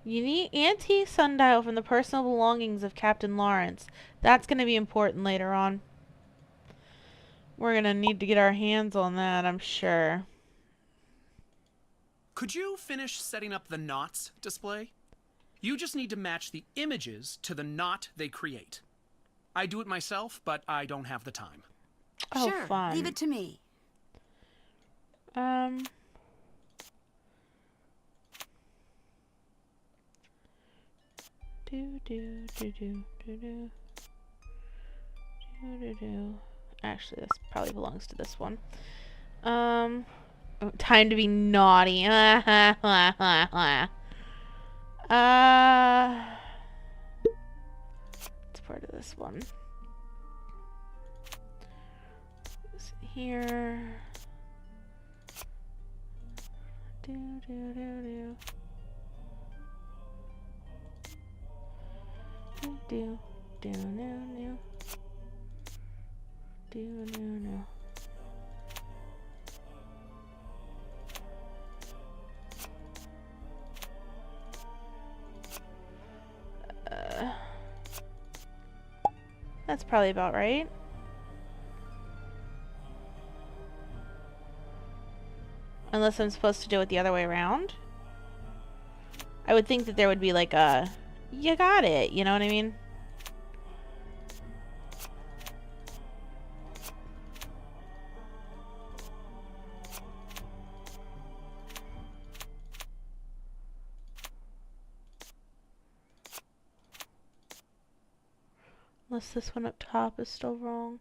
Unique antique sundial from the personal belongings of Captain Lawrence. That's going to be important later on. We're going to need to get our hands on that, I'm sure. Could you finish setting up the knots display? You just need to match the images to the knot they create. I do it myself, but I don't have the time. Oh, Sure, fun. leave it to me. Actually, this probably belongs to this one. Time to be naughty. It's part of this one. Here. No. That's probably about right. Unless I'm supposed to do it the other way around. I would think that there would be like a, you got it, you know what I mean? Unless this one up top is still wrong.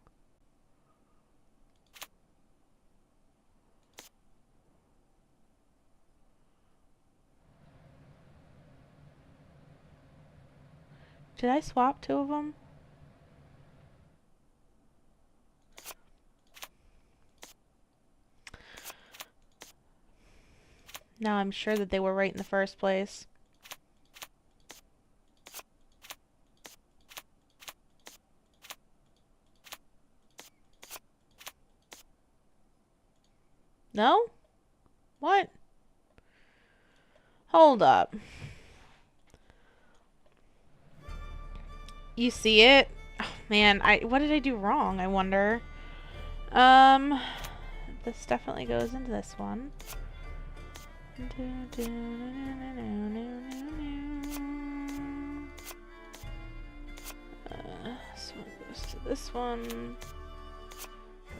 Did I swap two of them? No, I'm sure that they were right in the first place. No? What? Hold up. You see it? Oh, man, what did I do wrong, I wonder? This definitely goes into this one. This one goes to this one.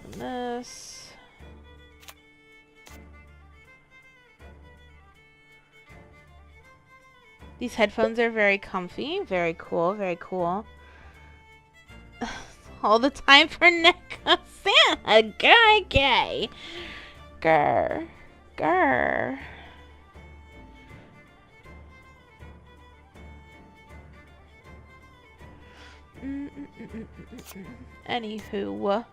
And this. These headphones are very comfy. Very cool. Very cool. All the time for neck of Santa. Guy gay. Grr. Grr. Anywho.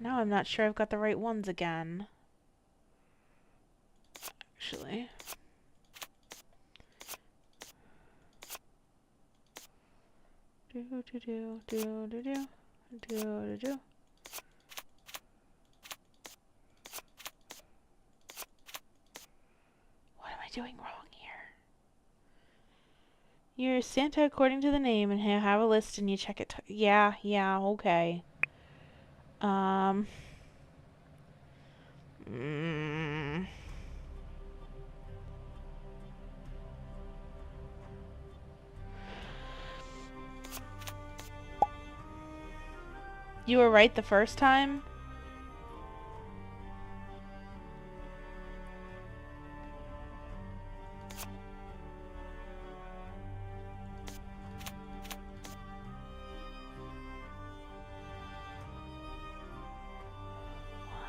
Now I'm not sure I've got the right ones again. Actually. What am I doing wrong here? You're Santa according to the name, and you have a list and you check it. Yeah, okay. You were right the first time?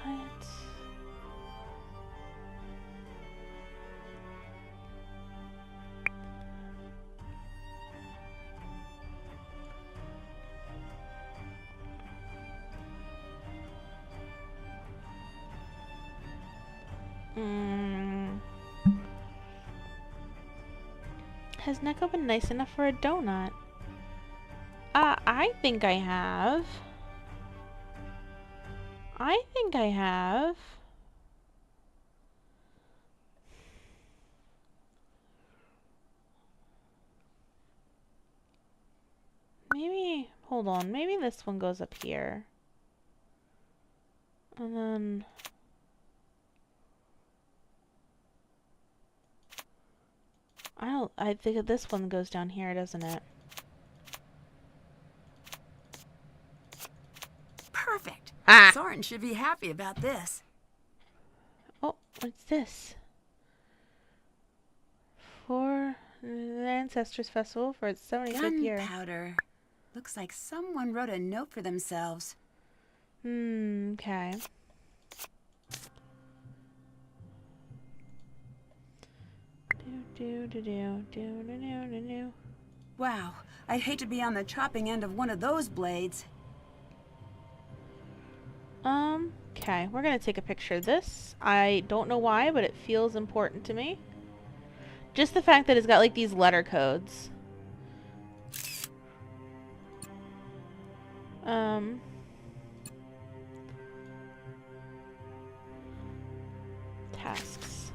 What? Has Neko been nice enough for a donut? I think I have. I think I have. Maybe, hold on, maybe this one goes up here. And then... I think this one goes down here, doesn't it? Perfect. Ah! Soren should be happy about this. Oh, what's this? For the Ancestors Festival for its 75th year. Gunpowder. Looks like someone wrote a note for themselves. Okay. Wow, I'd hate to be on the chopping end of one of those blades. Okay, we're gonna take a picture of this. I don't know why, but it feels important to me. Just the fact that it's got like these letter codes. Tasks.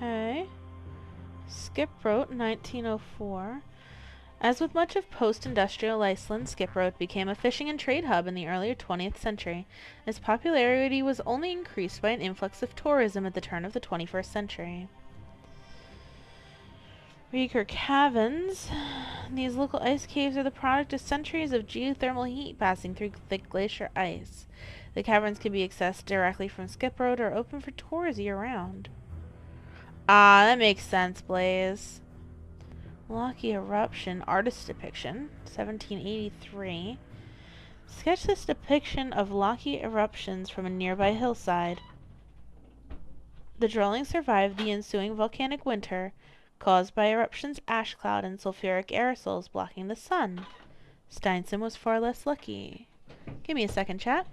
Okay. Skip wrote 1904. As with much of post-industrial Iceland, Skip Road became a fishing and trade hub in the early 20th century. Its popularity was only increased by an influx of tourism at the turn of the 21st century. Reeker caverns. These local ice caves are the product of centuries of geothermal heat passing through thick glacier ice. The caverns can be accessed directly from Skip Road or open for tours year-round. Ah, that makes sense, Blaze. Locky Eruption Artist Depiction, 1783. Sketch this depiction of Locky eruptions from a nearby hillside. The drawing survived the ensuing volcanic winter, caused by eruptions, ash cloud, and sulfuric aerosols blocking the sun. Steinson was far less lucky. Give me a second, chat.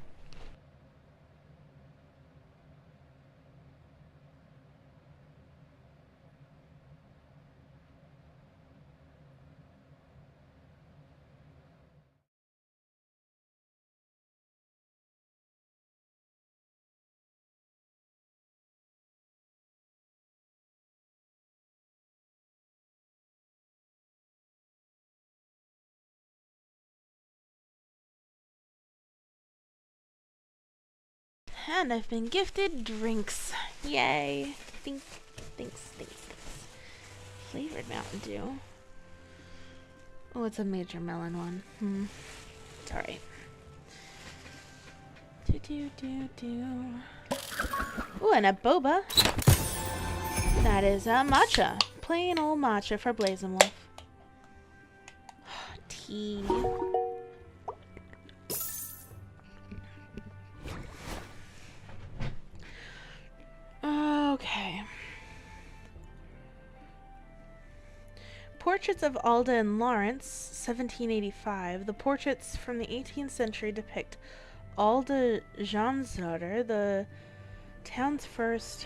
And I've been gifted drinks. Yay. Thanks. flavored Mountain Dew. Oh, it's a Major Melon one. It's alright. Ooh, and a boba. That is a matcha. Plain old matcha for Blazing Wolf. Tea. Okay. Portraits of Alda and Lawrence, 1785. The portraits from the 18th century depict Alda Jansdotter, the town's first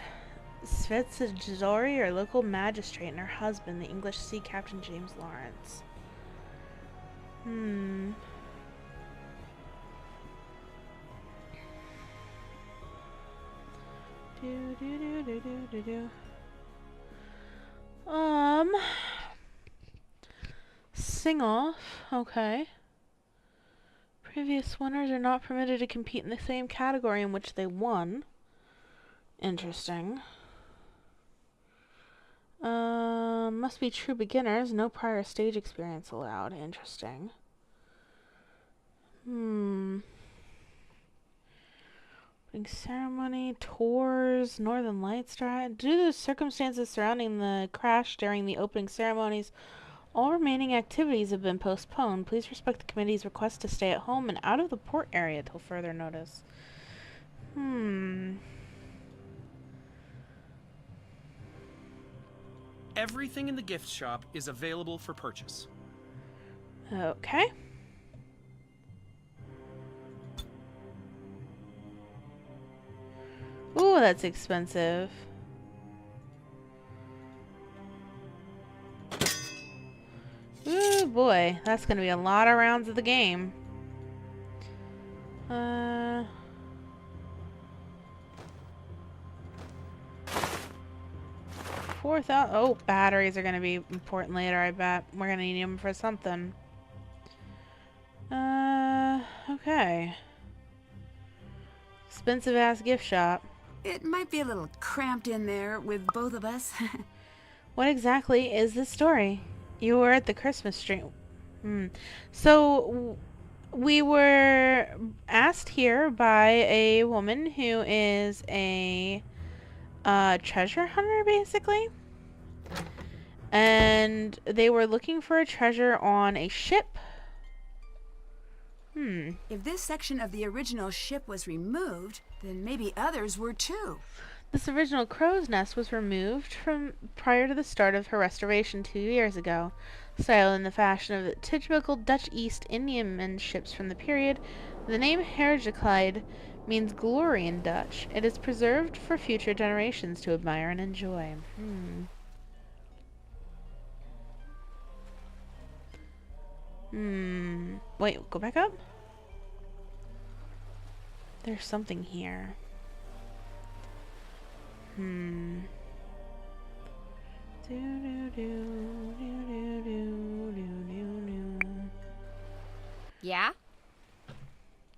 Svetsadori, or local magistrate, and her husband, the English sea captain James Lawrence. Sing off. Okay. Previous winners are not permitted to compete in the same category in which they won. Interesting. Must be true beginners. No prior stage experience allowed. Interesting. Opening ceremony, tours, Northern Lights drive. Due to the circumstances surrounding the crash during the opening ceremonies, all remaining activities have been postponed. Please respect the committee's request to stay at home and out of the port area till further notice. Everything in the gift shop is available for purchase. Okay. Ooh, that's expensive. Ooh, boy. That's gonna be a lot of rounds of the game. 4,000. Oh, batteries are gonna be important later, I bet. We're gonna need them for something. Okay. Expensive ass gift shop. It might be a little cramped in there with both of us. What exactly is the story? You were at the Christmas tree. So, we were asked here by a woman who is a treasure hunter, basically. And they were looking for a treasure on a ship. If this section of the original ship was removed, then maybe others were too. This original crow's nest was removed from prior to the start of her restoration 2 years ago. Styled in the fashion of the typical Dutch East Indiaman ships from the period, the name Herjekleid means glory in Dutch. It is preserved for future generations to admire and enjoy. Wait, go back up? There's something here. Yeah?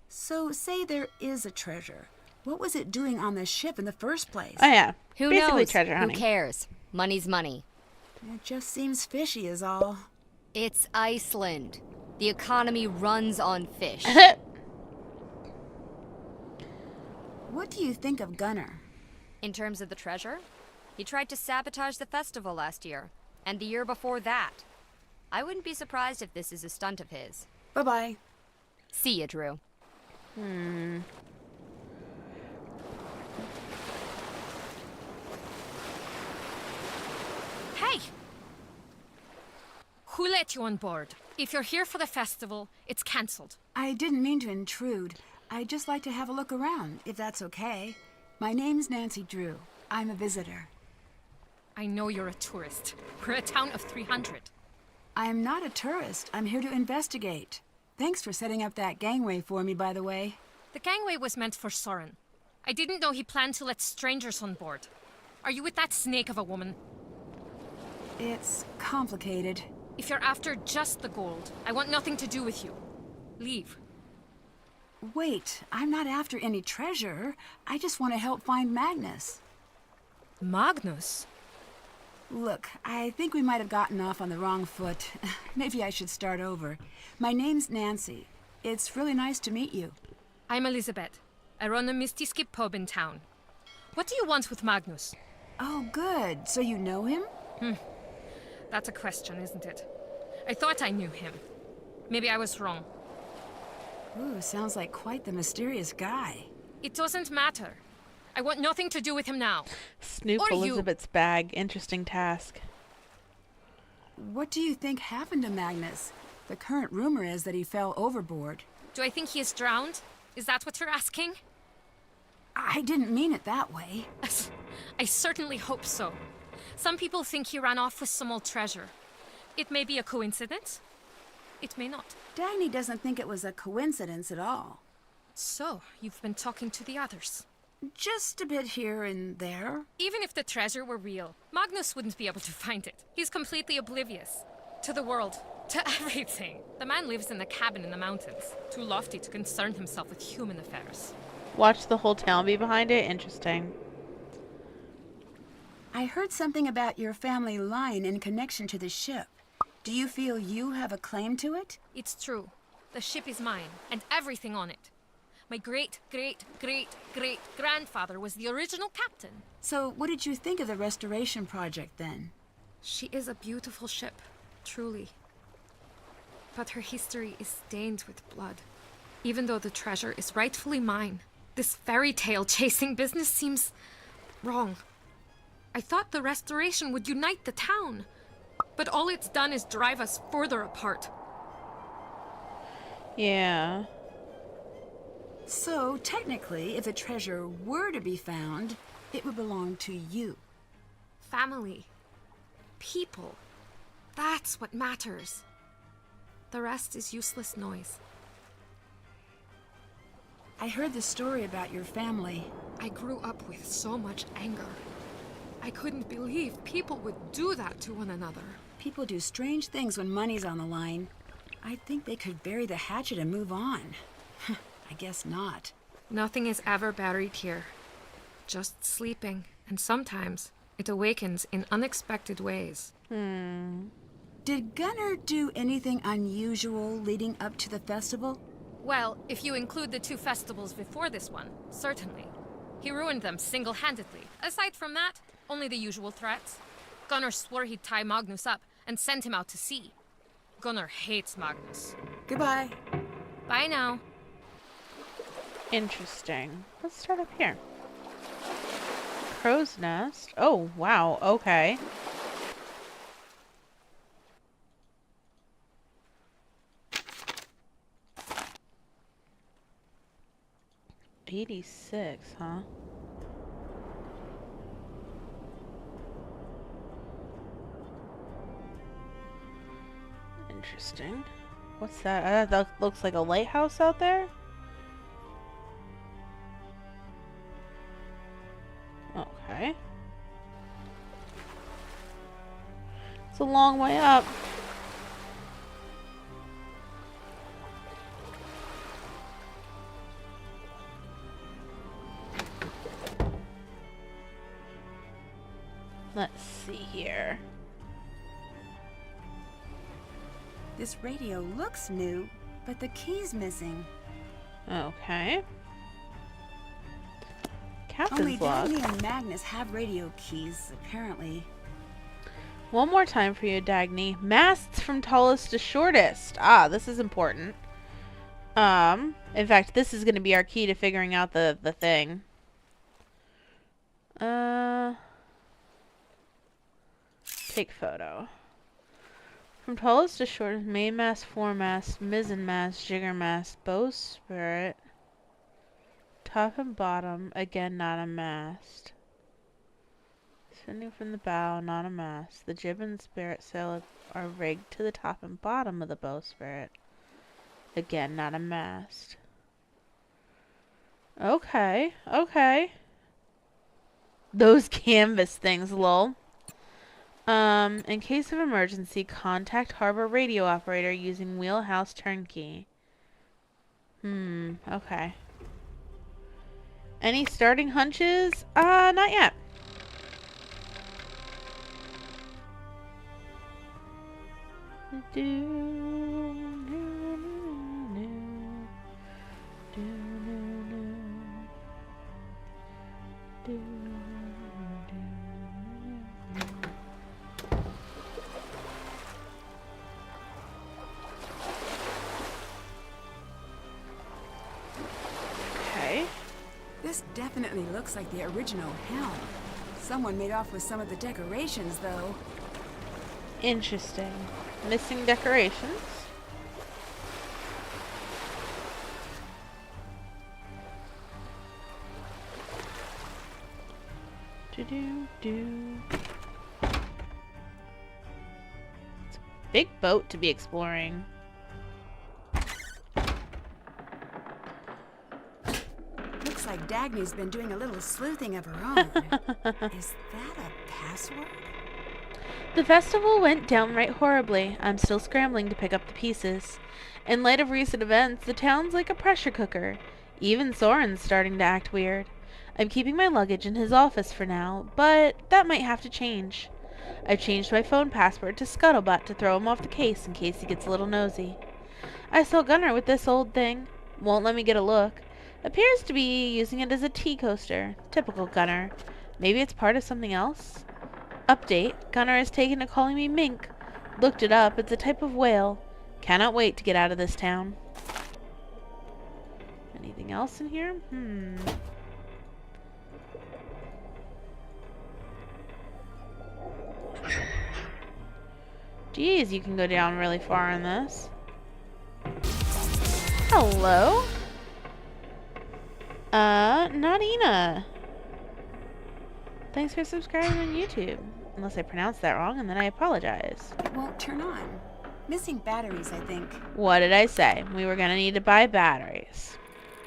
So, say there is a treasure. What was it doing on the ship in the first place? Oh yeah. Who Basically knows? treasure Who hunting. cares? Money's money. It just seems fishy is all. It's Iceland. The economy runs on fish. What do you think of Gunnar? In terms of the treasure, he tried to sabotage the festival last year, and the year before that. I wouldn't be surprised if this is a stunt of his. Bye-bye. See ya, Drew. Hey! Who let you on board? If you're here for the festival, it's cancelled. I didn't mean to intrude. I'd just like to have a look around, if that's okay. My name's Nancy Drew. I'm a visitor. I know you're a tourist. We're a town of 300. I'm not a tourist. I'm here to investigate. Thanks for setting up that gangway for me, by the way. The gangway was meant for Soren. I didn't know he planned to let strangers on board. Are you with that snake of a woman? It's complicated. If you're after just the gold, I want nothing to do with you. Leave. Wait, I'm not after any treasure. I just want to help find Magnus. Magnus? Look, I think we might have gotten off on the wrong foot. Maybe I should start over. My name's Nancy. It's really nice to meet you. I'm Elizabeth. I run a Misty Skip pub in town. What do you want with Magnus? Oh, good. So you know him? That's a question, isn't it? I thought I knew him. Maybe I was wrong. Ooh, sounds like quite the mysterious guy. It doesn't matter. I want nothing to do with him now. Snoop Or you. Elizabeth's bag. Interesting task. What do you think happened to Magnus? The current rumor is that he fell overboard. Do I think he is drowned? Is that what you're asking? I didn't mean it that way. I certainly hope so. Some people think he ran off with some old treasure. It may be a coincidence. It may not. Dagny doesn't think it was a coincidence at all. So, you've been talking to the others. Just a bit here and there. Even if the treasure were real, Magnus wouldn't be able to find it. He's completely oblivious. To the world. To everything. The man lives in a cabin in the mountains. Too lofty to concern himself with human affairs. Watch the whole town be behind it. Interesting. I heard something about your family line in connection to the ship. Do you feel you have a claim to it? It's true. The ship is mine, and everything on it. My great-great-great-great-grandfather was the original captain. So what did you think of the restoration project then? She is a beautiful ship, truly. But her history is stained with blood. Even though the treasure is rightfully mine, this fairy tale chasing business seems wrong. I thought the restoration would unite the town, but all it's done is drive us further apart. Yeah. So, technically, if the treasure were to be found, it would belong to you. Family. People. That's what matters. The rest is useless noise. I heard the story about your family. I grew up with so much anger. I couldn't believe people would do that to one another. People do strange things when money's on the line. I think they could bury the hatchet and move on. I guess not. Nothing is ever buried here. Just sleeping, and sometimes it awakens in unexpected ways. Did Gunnar do anything unusual leading up to the festival? Well, if you include the 2 festivals before this one, certainly. He ruined them single-handedly. Aside from that, only the usual threats. Gunnar swore he'd tie Magnus up and send him out to sea. Gunnar hates Magnus. Goodbye. Bye now. Interesting. Let's start up here. Crow's nest. Oh, wow. Okay. $86, huh? Interesting. What's that? That looks like a lighthouse out there? Okay. It's a long way up. Let's see here. This radio looks new, but the key's missing. Okay. Only Captain's log. Dagny and Magnus have radio keys, apparently. One more time for you, Dagny. Masts from tallest to shortest. Ah, this is important. In fact, this is going to be our key to figuring out the thing. Take photo. From tallest to shortest, mainmast, foremast, mizzenmast, jiggermast, bowsprit, top and bottom, again not a mast. Spinning from the bow, not a mast. The jib and spirit sail are rigged to the top and bottom of the bowsprit. Again, not a mast. Okay, okay. Those canvas things, lol. In case of emergency, contact harbor radio operator using wheelhouse turnkey. Okay. Any starting hunches? Not yet. Okay. This definitely looks like the original helm. Someone made off with some of the decorations, though. Interesting. Missing decorations. Do-do-do. It's a big boat to be exploring. Looks like Dagny's been doing a little sleuthing of her own. Is that a password? The festival went downright horribly. I'm still scrambling to pick up the pieces. In light of recent events, the town's like a pressure cooker. Even Soren's starting to act weird. I'm keeping my luggage in his office for now, but that might have to change. I've changed my phone password to Scuttlebutt to throw him off the case in case he gets a little nosy. I saw Gunnar with this old thing. Won't let me get a look. Appears to be using it as a tea coaster. Typical Gunnar. Maybe it's part of something else? Update. Gunnar has taken to calling me Mink. Looked it up. It's a type of whale. Cannot wait to get out of this town. Anything else in here? Geez, you can go down really far in this. Hello? Nadina. Thanks for subscribing on YouTube. Unless I pronounced that wrong, and then I apologize. It won't turn on. Missing batteries, I think. What did I say? We were gonna need to buy batteries.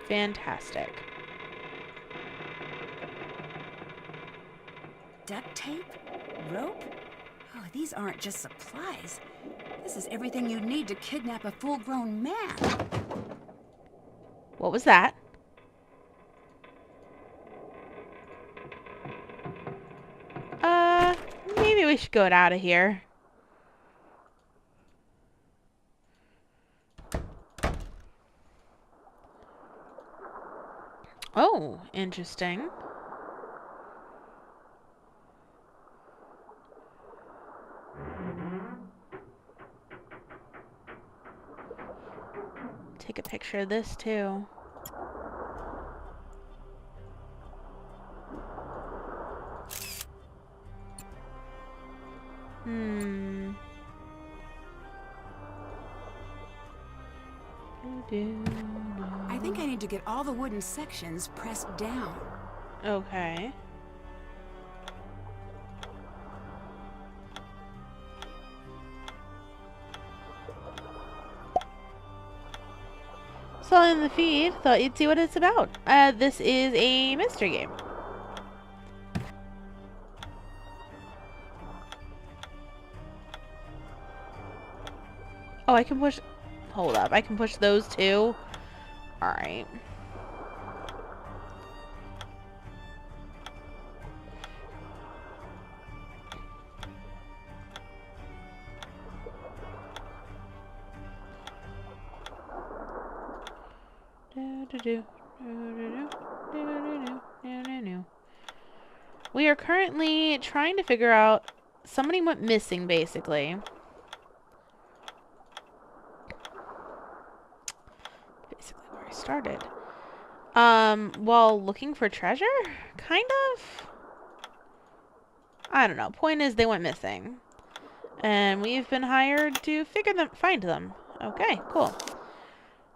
Fantastic. Duct tape? Rope? Oh, these aren't just supplies. This is everything you'd need to kidnap a full-grown man. What was that? Maybe we should go out of here. Oh, interesting. Take a picture of this too. I think I need to get all the wooden sections pressed down. Okay. Saw in the feed, thought you'd see what it's about. This is a mystery game. Oh, I can push... Hold up, I can push those too? Alright. We are currently trying to figure out... Somebody went missing, basically. Started. While looking for treasure? Kind of? I don't know. Point is, they went missing. And we've been hired to find them. Okay, cool.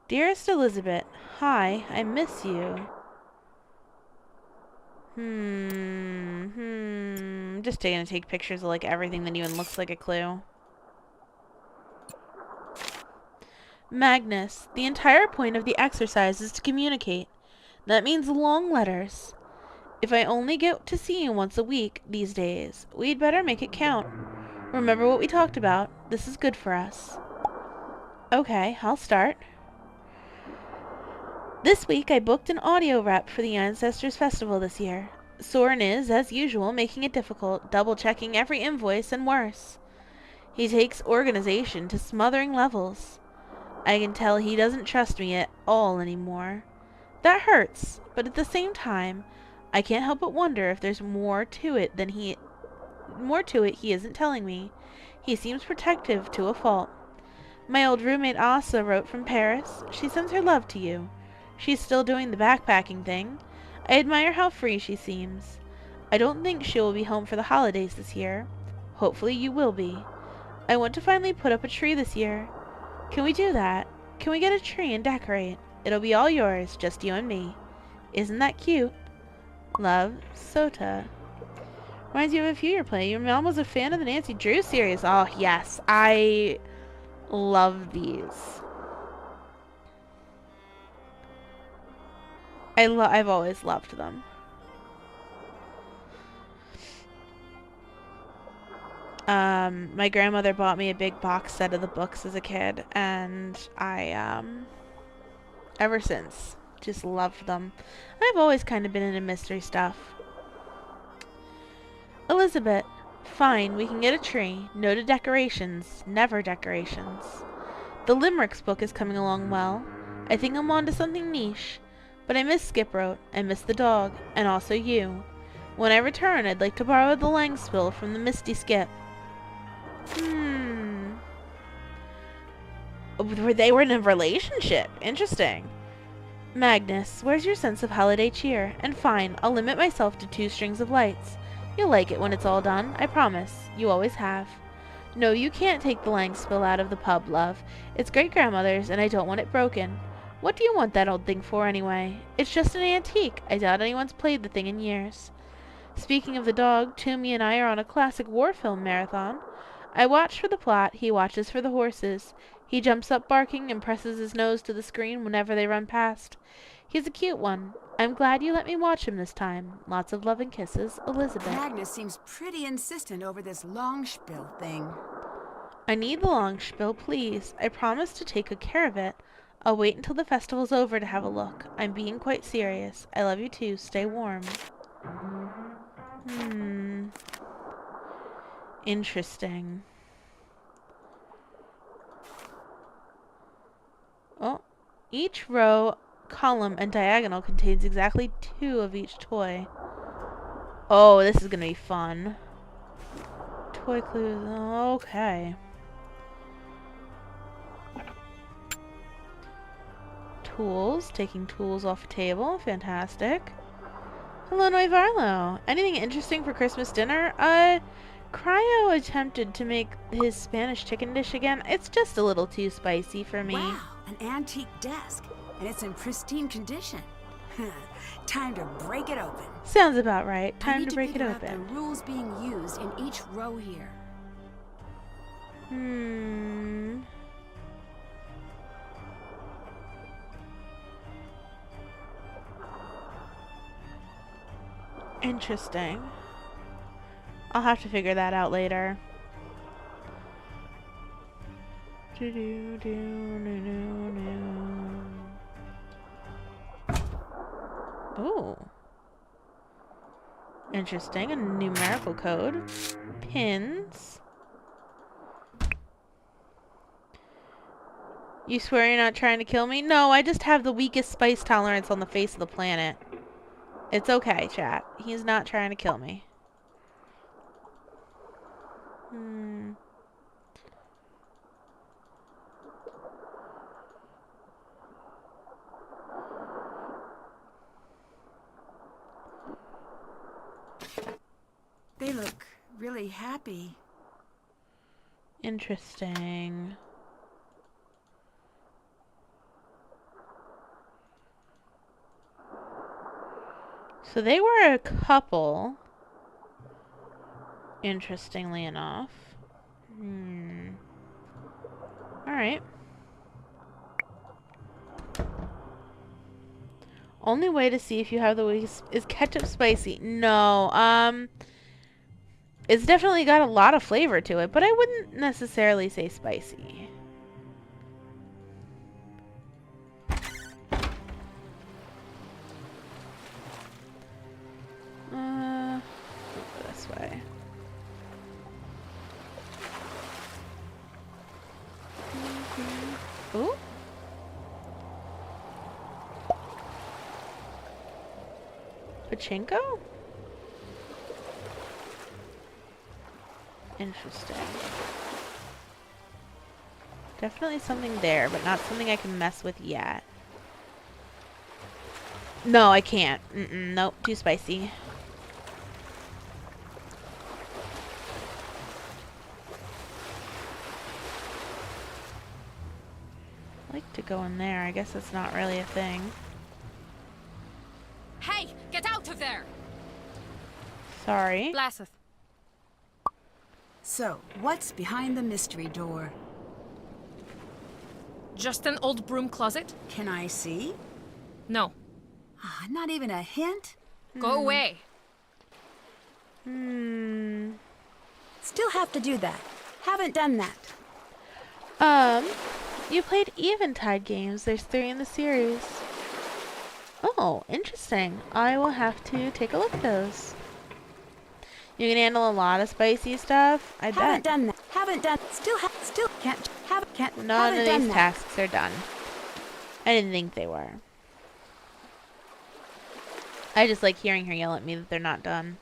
Dearest Elizabeth, hi, I miss you. Just gonna take pictures of, like, everything that even looks like a clue. Magnus, the entire point of the exercise is to communicate. That means long letters. If I only get to see you once a week these days, we'd better make it count. Remember what we talked about. This is good for us. Okay, I'll start. This week I booked an audio rep for the Ancestors Festival this year. Soren is, as usual, making it difficult, double-checking every invoice and worse. He takes organization to smothering levels. I can tell he doesn't trust me at all anymore. That hurts, but at the same time, I can't help but wonder if there's more to it he isn't telling me. He seems protective to a fault. My old roommate Asa wrote from Paris. She sends her love to you. She's still doing the backpacking thing. I admire how free she seems. I don't think she will be home for the holidays this year. Hopefully you will be. I want to finally put up a tree this year. Can we do that? Can we get a tree and decorate? It'll be all yours, just you and me. Isn't that cute? Love, Sota. Reminds you of a few you're playing. Your mom was a fan of the Nancy Drew series. Oh, yes. I love these. I've always loved them. My grandmother bought me a big box set of the books as a kid, and I, ever since, just loved them. I've always kind of been into mystery stuff. Elizabeth, fine, we can get a tree. No to decorations, never decorations. The Limericks book is coming along well. I think I'm on to something niche. But I miss Skiproat, I miss the dog, and also you. When I return, I'd like to borrow the Langspill from the Misty Skip. They were in a relationship. Interesting. Magnus, where's your sense of holiday cheer? And fine, I'll limit myself to 2 strings of lights. You'll like it when it's all done, I promise. You always have. No, you can't take the Langspill out of the pub, love. It's great-grandmother's, and I don't want it broken. What do you want that old thing for, anyway? It's just an antique. I doubt anyone's played the thing in years. Speaking of the dog, Toomey and I are on a classic war film marathon. I watch for the plot, he watches for the horses. He jumps up barking and presses his nose to the screen whenever they run past. He's a cute one. I'm glad you let me watch him this time. Lots of love and kisses, Elizabeth. Magnus seems pretty insistent over this long spiel thing. I need the long spiel, please. I promise to take good care of it. I'll wait until the festival's over to have a look. I'm being quite serious. I love you too. Stay warm. Interesting. Oh, each row, column, and diagonal contains exactly 2 of each toy. Oh, this is gonna be fun. Toy clues. Okay. Tools. Taking tools off a table. Fantastic. Hello, Noivarlo. Anything interesting for Christmas dinner? Cryo attempted to make his Spanish chicken dish again. It's just a little too spicy for me. Wow, an antique desk, and it's in pristine condition. Time to break it open. Sounds about right. I Time need to break it figure out open. the rules being used in each row here. Interesting. I'll have to figure that out later. Ooh. Interesting. A numerical code. Pins. You swear you're not trying to kill me? No, I just have the weakest spice tolerance on the face of the planet. It's okay, chat. He's not trying to kill me. They look really happy. Interesting. So they were a couple. Interestingly enough. Alright. Only way to see if you have the weakest is ketchup spicy. No, it's definitely got a lot of flavor to it, but I wouldn't necessarily say spicy. Go this way. Ooh. Pachinko? Interesting. Definitely something there, but not something I can mess with yet. No, I can't. Nope, too spicy. I like to go in there. I guess that's not really a thing. Hey, get out of there! Sorry. Blaseth. So, what's behind the mystery door? Just an old broom closet? Can I see? No. Ah, not even a hint? Go away. Still have to do that. Haven't done that. You played Eventide games. There's 3 in the series. Oh, interesting. I will have to take a look at those. You can handle a lot of spicy stuff. I Haven't bet. done that. Haven't done. Still can't. Can't. None haven't of done these that. tasks are done. I didn't think they were. I just like hearing her yell at me that they're not done.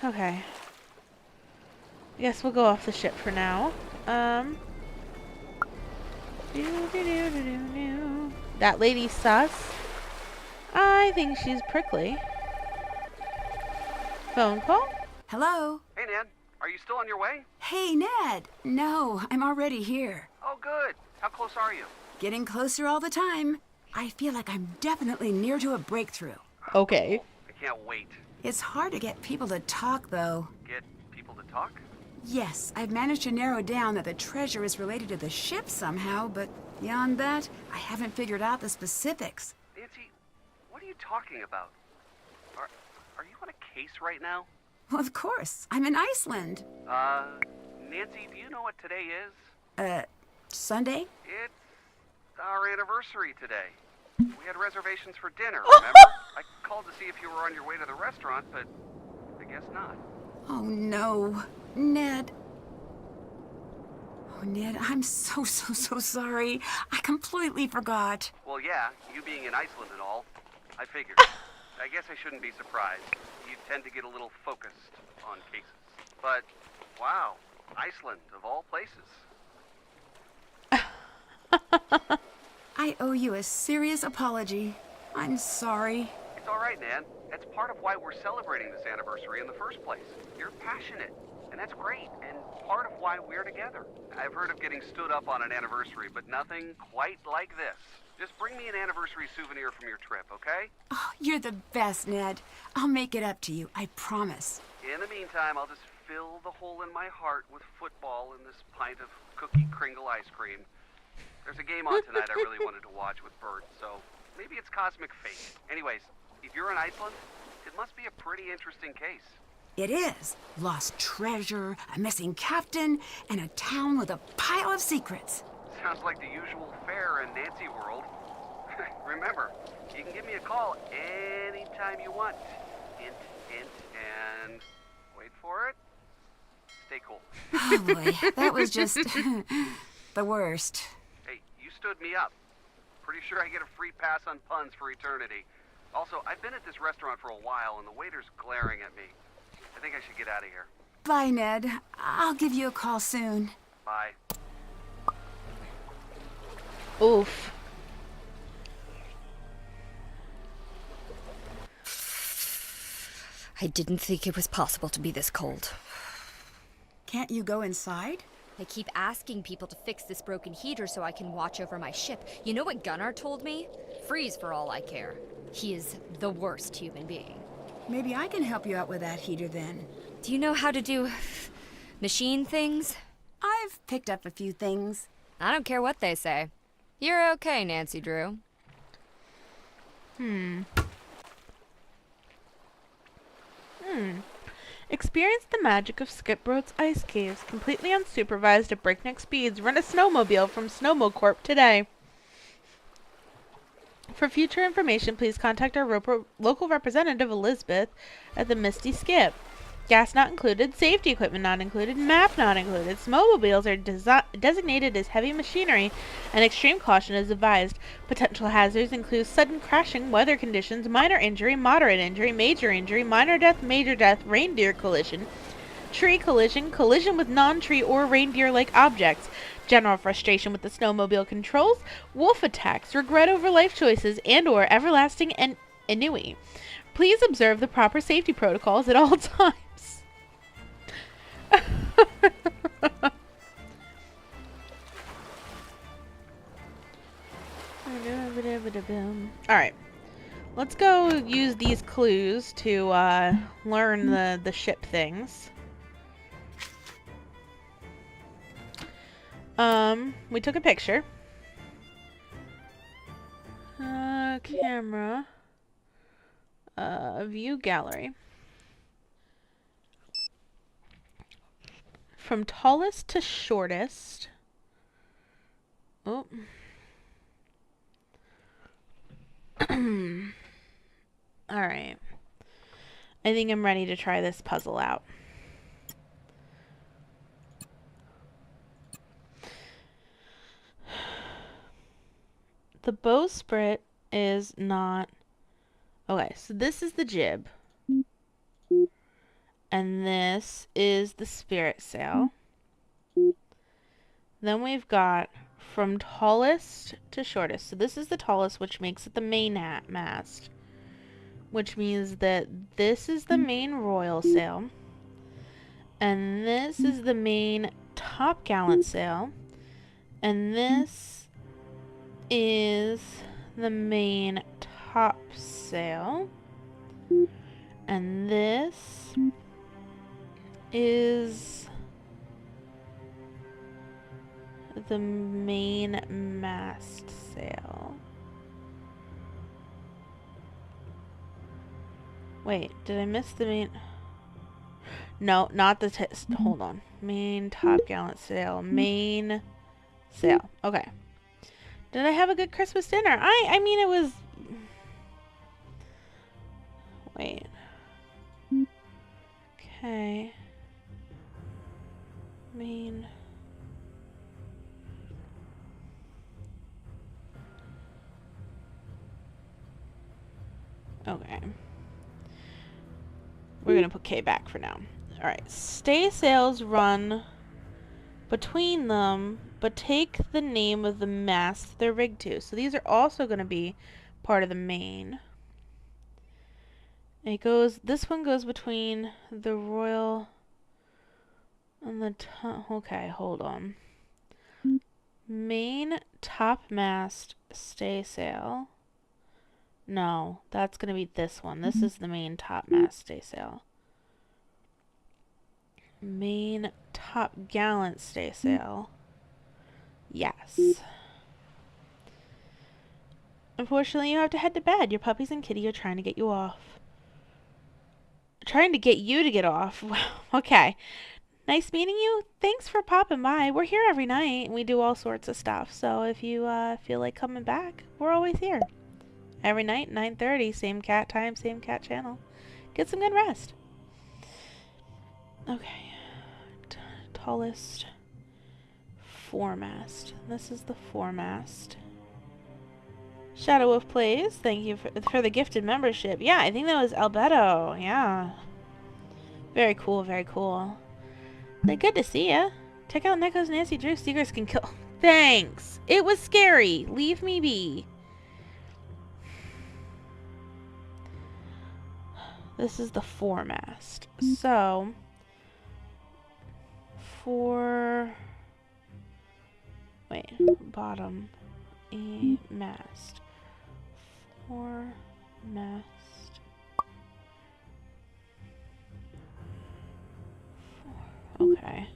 Okay. I guess we'll go off the ship for now. That lady's sus. I think she's prickly. Phone call? Hello? Hey, Nan. Are you still on your way? Hey, Ned. No, I'm already here. Oh, good. How close are you? Getting closer all the time. I feel like I'm definitely near to a breakthrough. Okay. I can't wait. It's hard to get people to talk, though. Get people to talk? Yes, I've managed to narrow down that the treasure is related to the ship somehow, but beyond that, I haven't figured out the specifics. Nancy, what are you talking about? Are you on a case right now? Well, of course. I'm in Iceland. Nancy, do you know what today is? Sunday? It's our anniversary today. We had reservations for dinner, remember? I called to see if you were on your way to the restaurant, but I guess not. Oh, no. Ned. Oh, Ned, I'm so sorry. I completely forgot. Well, yeah, you being in Iceland and all, I figured. I guess I shouldn't be surprised. You tend to get a little focused on cases. But, wow, Iceland, of all places. I owe you a serious apology. I'm sorry. It's all right, Nan. That's part of why we're celebrating this anniversary in the first place. You're passionate, and that's great, and part of why we're together. I've heard of getting stood up on an anniversary, but nothing quite like this. Just bring me an anniversary souvenir from your trip, okay? Oh, you're the best, Ned. I'll make it up to you, I promise. In the meantime, I'll just fill the hole in my heart with football and this pint of cookie Kringle ice cream. There's a game on tonight I really wanted to watch with Bert, so maybe it's cosmic fate. Anyways, if you're in Iceland, it must be a pretty interesting case. It is. Lost treasure, a missing captain, and a town with a pile of secrets. Sounds like the usual fare in Nancy world. Remember, you can give me a call anytime you want. Hint, hint, and wait for it. Stay cool. Oh boy, that was just the worst. Hey, you stood me up. Pretty sure I get a free pass on puns for eternity. Also, I've been at this restaurant for a while and the waiter's glaring at me. I think I should get out of here. Bye, Ned. I'll give you a call soon. Bye. Oof. I didn't think it was possible to be this cold. Can't you go inside? I keep asking people to fix this broken heater so I can watch over my ship. You know what Gunnar told me? Freeze for all I care. He is the worst human being. Maybe I can help you out with that heater then. Do you know how to do machine things? I've picked up a few things. I don't care what they say. You're okay, Nancy Drew. Experience the magic of Skip Road's ice caves, completely unsupervised at breakneck speeds. Rent a snowmobile from Snowmo Corp today. For future information, please contact our local representative, Elizabeth, at the Misty Skip. Gas not included, safety equipment not included, map not included. Snowmobiles are designated as heavy machinery and extreme caution is advised. Potential hazards include sudden crashing, weather conditions, minor injury, moderate injury, minor death, major death, reindeer collision, tree collision, collision with non-tree or reindeer-like objects, general frustration with the snowmobile controls, wolf attacks, regret over life choices, and or everlasting ennui. Please observe the proper safety protocols at all times. Alright. Let's go use these clues to learn the ship things. We took a picture. Camera. View gallery. From tallest to shortest. Oh. Alright. I think I'm ready to try this puzzle out. The bowsprit is not... Okay, so this is the jib. And this is the spirit sail. Then we've got from tallest to shortest. So this is the tallest, which makes it the main mast. Which means that this is the main royal sail. And this is the main top gallant sail. And this is the main topsail. And this is the main mast sail. Wait, did I miss the main? No, not the hold on. Main top gallant sail. Main sail. Okay. Did I have a good Christmas dinner? I mean, it was... Wait. Okay. Main... Okay. We're going to put K back for now. Alright. Stay sails run between them, but take the name of the mast they're rigged to. So these are also going to be part of the main. It goes, this one goes between the royal and the top. Okay, hold on. Main topmast stay sail. No, that's going to be this one. This is the main topmast staysail. Main top gallant staysail. Yes. Unfortunately, you have to head to bed. Your puppies and kitty are trying to get you off. Trying to get you to get off. Okay. Nice meeting you. Thanks for popping by. We're here every night, and we do all sorts of stuff. So if you feel like coming back, we're always here. Every night, 9:30, same cat time, same cat channel. Get some good rest. Okay. Tallest foremast. This is the foremast. Shadow Wolf Plays, thank you for the gifted membership. Yeah, I think that was Albedo. Yeah. Very cool, very cool. Good to see ya. Check out Neko's Nancy Drew. Seekers can kill. Thanks. It was scary. Leave me be. This is the foremast. So, bottom, mast. Foremast. Okay.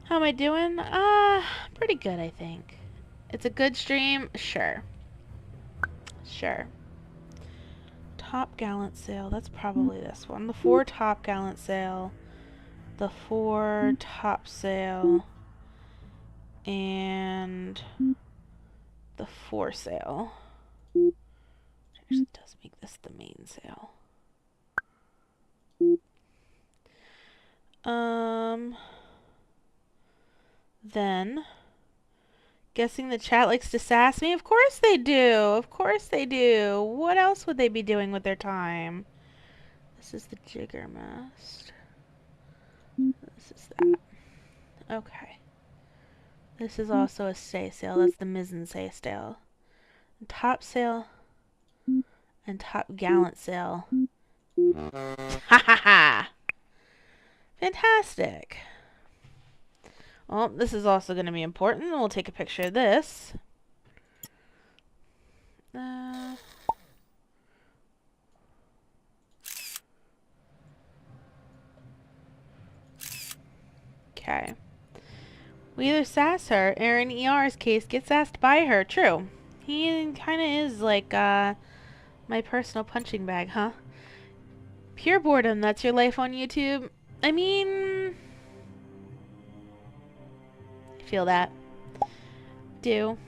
How am I doing? Pretty good, I think. It's a good stream? Sure. Sure. Top gallant sail. That's probably this one. The fore top gallant sail. The fore top sail. And the foresail. Which actually does make this the main sail. Then, guessing the chat likes to sass me? Of course they do. Of course they do. What else would they be doing with their time? This is the jigger mast. This is that. Okay. This is also a staysail. That's the mizzen staysail. Topsail and top gallant sail. Ha ha ha! Fantastic. Well, this is also going to be important. We'll take a picture of this. Okay. We either sass her, or in ER's case, get sassed by her. True. He kind of is like, my personal punching bag, huh? Pure boredom, that's your life on YouTube? I mean... I feel that. Do.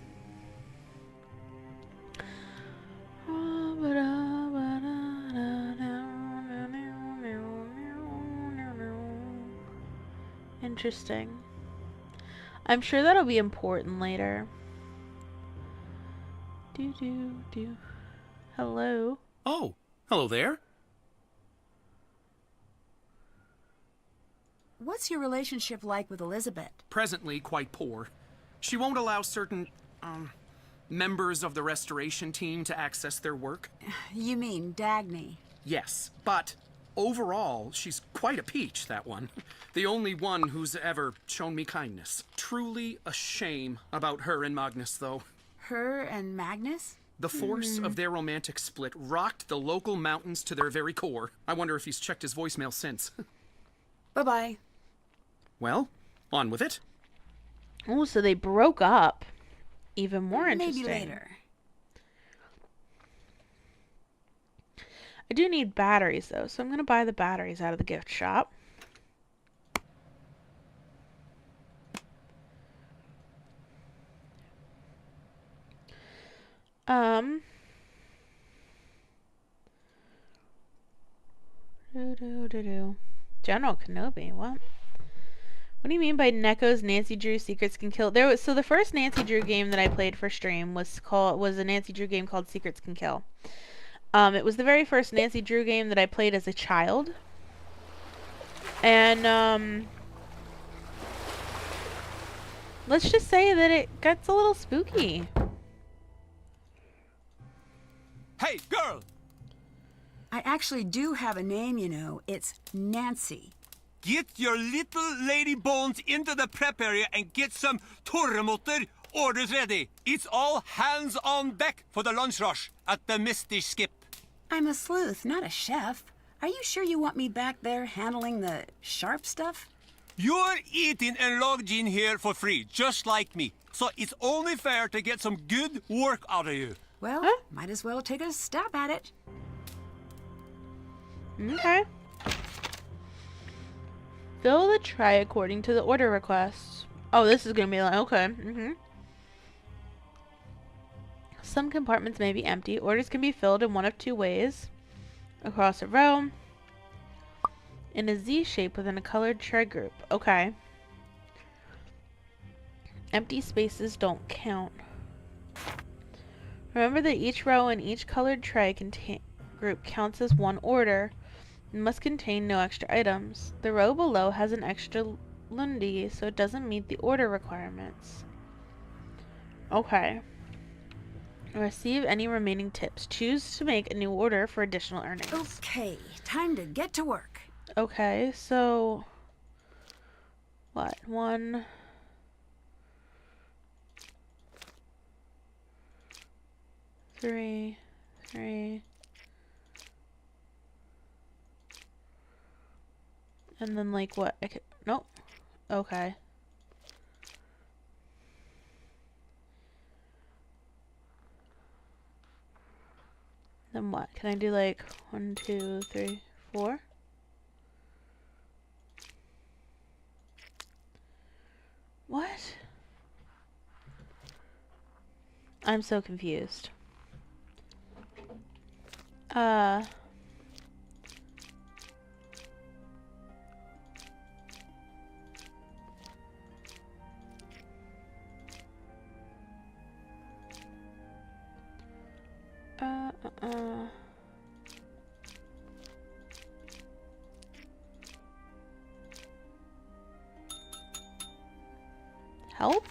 Interesting. I'm sure that'll be important later. Do. Hello. Oh, hello there. What's your relationship like with Elizabeth? Presently quite poor. She won't allow certain, members of the restoration team to access their work. You mean Dagny? Yes, but overall, she's quite a peach, that one. The only one who's ever shown me kindness. Truly a shame about her and Magnus, though. Her and Magnus? The force of their romantic split rocked the local mountains to their very core. I wonder if he's checked his voicemail since. Bye-bye. Well, on with it. Oh, so they broke up. Even more interesting. Maybe later. I do need batteries, though, so I'm going to buy the batteries out of the gift shop. General Kenobi, what? What do you mean by Neko's Nancy Drew Secrets Can Kill? So the first Nancy Drew game that I played for stream was a Nancy Drew game called Secrets Can Kill. It was the very first Nancy Drew game that I played as a child. And let's just say that it gets a little spooky. Hey, girl! I actually do have a name, you know. It's Nancy. Get your little lady bones into the prep area and get some torremotter orders ready. It's all hands on deck for the lunch rush at the Misty Skip. I'm a sleuth, not a chef. Are you sure you want me back there handling the sharp stuff? You're eating and logging here for free, just like me. So it's only fair to get some good work out of you. Well, might as well take a stab at it. Okay. Fill the tray according to the order requests. Oh, this is gonna be like, okay. Some compartments may be empty. Orders can be filled in one of two ways. Across a row. In a Z shape within a colored tray group. Okay. Empty spaces don't count. Remember that each row in each colored tray group counts as one order. It must contain no extra items. The row below has an extra lundi, so it doesn't meet the order requirements. Okay. Receive any remaining tips. Choose to make a new order for additional earnings. Okay, time to get to work. Okay, so... What? 1... 3... And then, like, what? Nope. Okay. Then what? Can I do, like, 1, 2, 3, 4? What? I'm so confused. Help?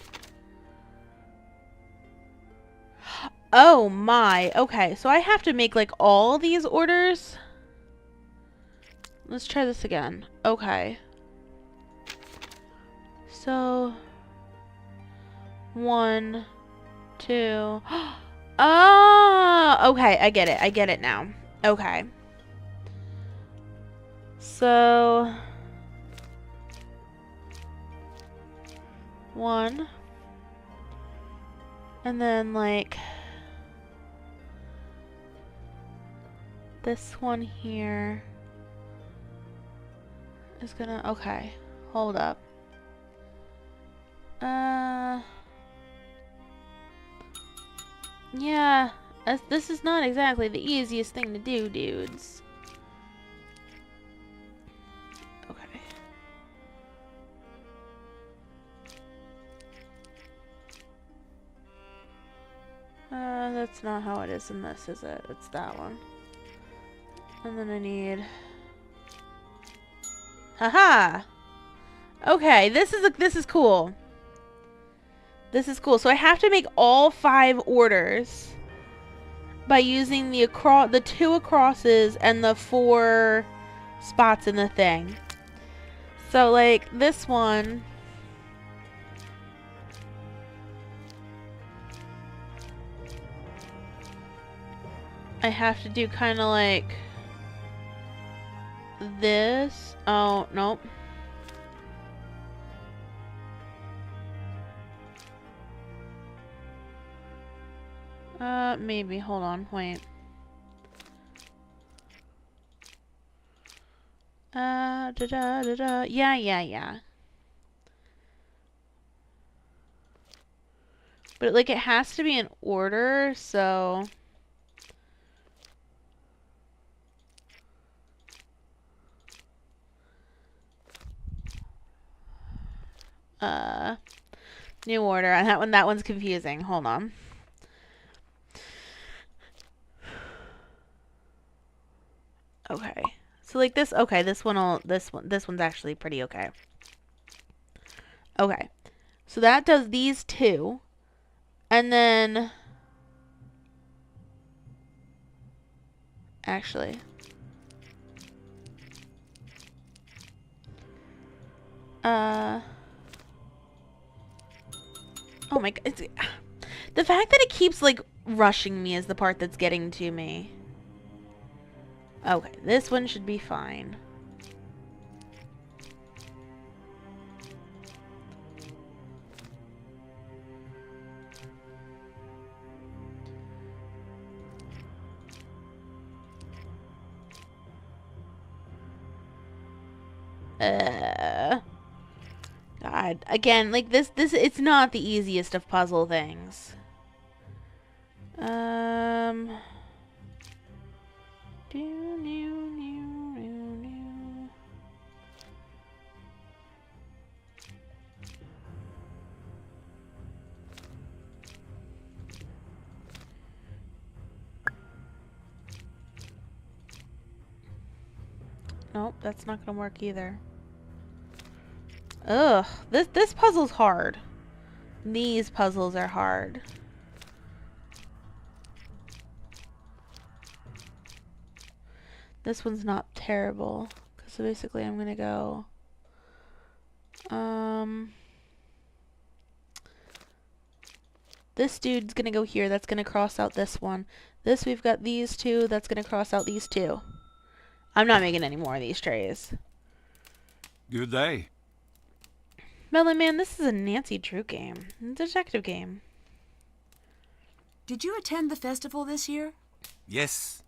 Oh my. Okay, so I have to make like all these orders. Let's try this again. Okay. So 1, 2. Oh, okay, I get it. I get it now. Okay. So 1, and then like this one here is gonna, okay, hold up. Yeah, this is not exactly the easiest thing to do, dudes. Okay. That's not how it is in this, is it? It's that one. And then I need... Haha! Okay, this is cool. This is cool. So I have to make all 5 orders by using the 2 acrosses and the 4 spots in the thing. So like this one, I have to do kind of like this. Oh, nope. Maybe. Hold on. Wait. Yeah. But like it has to be in order, so new order. And that one's confusing. Hold on. Okay. So like this, okay, this one's actually pretty okay. Okay. So that does these 2. And then actually oh my god, the fact that it keeps like rushing me is the part that's getting to me. Okay, this one should be fine. God, again, like this, it's not the easiest of puzzle things. Nope, that's not gonna work either. Ugh, this puzzle's hard. These puzzles are hard. This one's not terrible, because basically I'm gonna go this dude's gonna go here, that's gonna cross out this one. This, we've got these 2, that's gonna cross out these 2. I'm not making any more of these trays. Good day. Melon Man, this is a Nancy Drew game. A detective game. Did you attend the festival this year? Yes.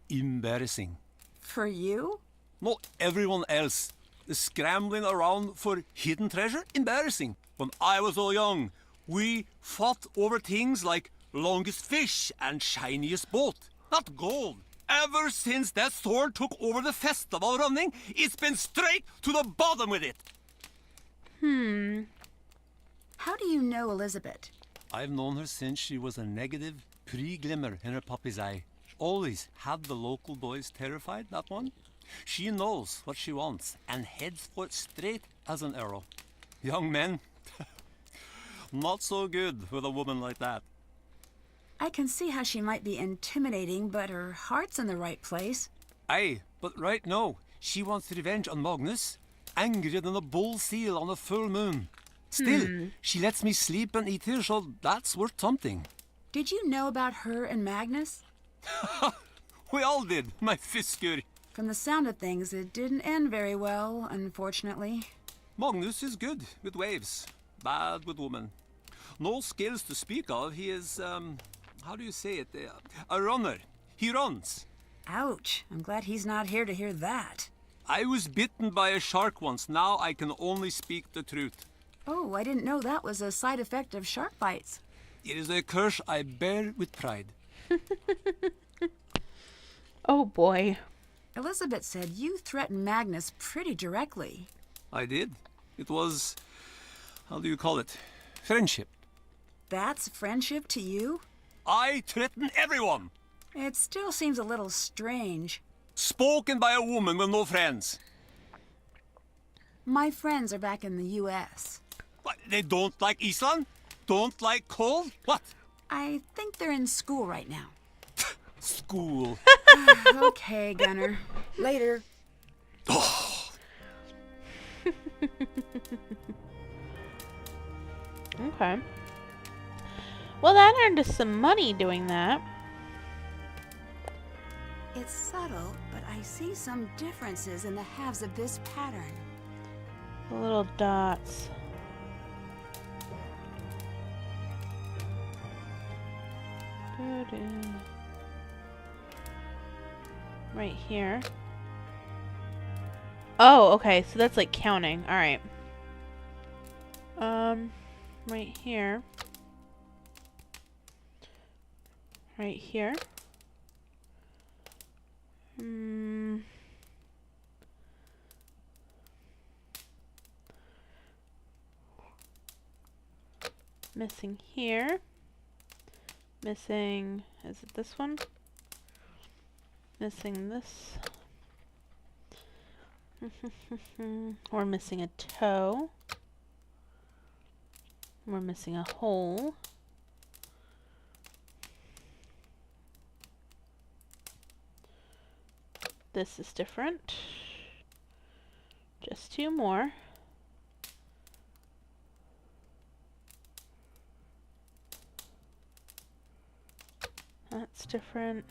Embarrassing. For you? Not everyone else. The scrambling around for hidden treasure? Embarrassing. When I was all young, we fought over things like longest fish and shiniest boat. Not gold. Ever since that sword took over the festival running, it's been straight to the bottom with it. How do you know Elizabeth? I've known her since she was a negative pre-glimmer in her puppy's eye. always had the local boys terrified, that one. She knows what she wants and heads for it straight as an arrow. Young men, not so good with a woman like that. I can see how she might be intimidating, but her heart's in the right place. Aye, but right now, she wants revenge on Magnus, angrier than a bull seal on a full moon. Still, she lets me sleep and eat her, so that's worth something. Did you know about her and Magnus? We all did, my Fisker. From the sound of things, it didn't end very well, unfortunately. Magnus is good with waves, bad with women. No skills to speak of. He is, how do you say it? A runner. He runs. Ouch. I'm glad he's not here to hear that. I was bitten by a shark once. Now I can only speak the truth. Oh, I didn't know that was a side effect of shark bites. It is a curse I bear with pride. Oh boy. Elizabeth said you threatened Magnus pretty directly. I did. It was, how do you call it? Friendship. That's friendship to you? I threaten everyone. It still seems a little strange. Spoken by a woman with no friends. My friends are back in the U.S. What, they don't like Iceland? Don't like cold? What? I think they're in school right now. School. Okay, Gunner. Later. Okay. Well, that earned us some money doing that. It's subtle, but I see some differences in the halves of this pattern. The little dots. Doo-doo. Right here. Oh, okay, so that's like counting. Alright. Right here. Right here. Missing here. Missing, is it this one? Missing this. We're missing a toe. We're missing a hole. This is different. Just two more. That's different.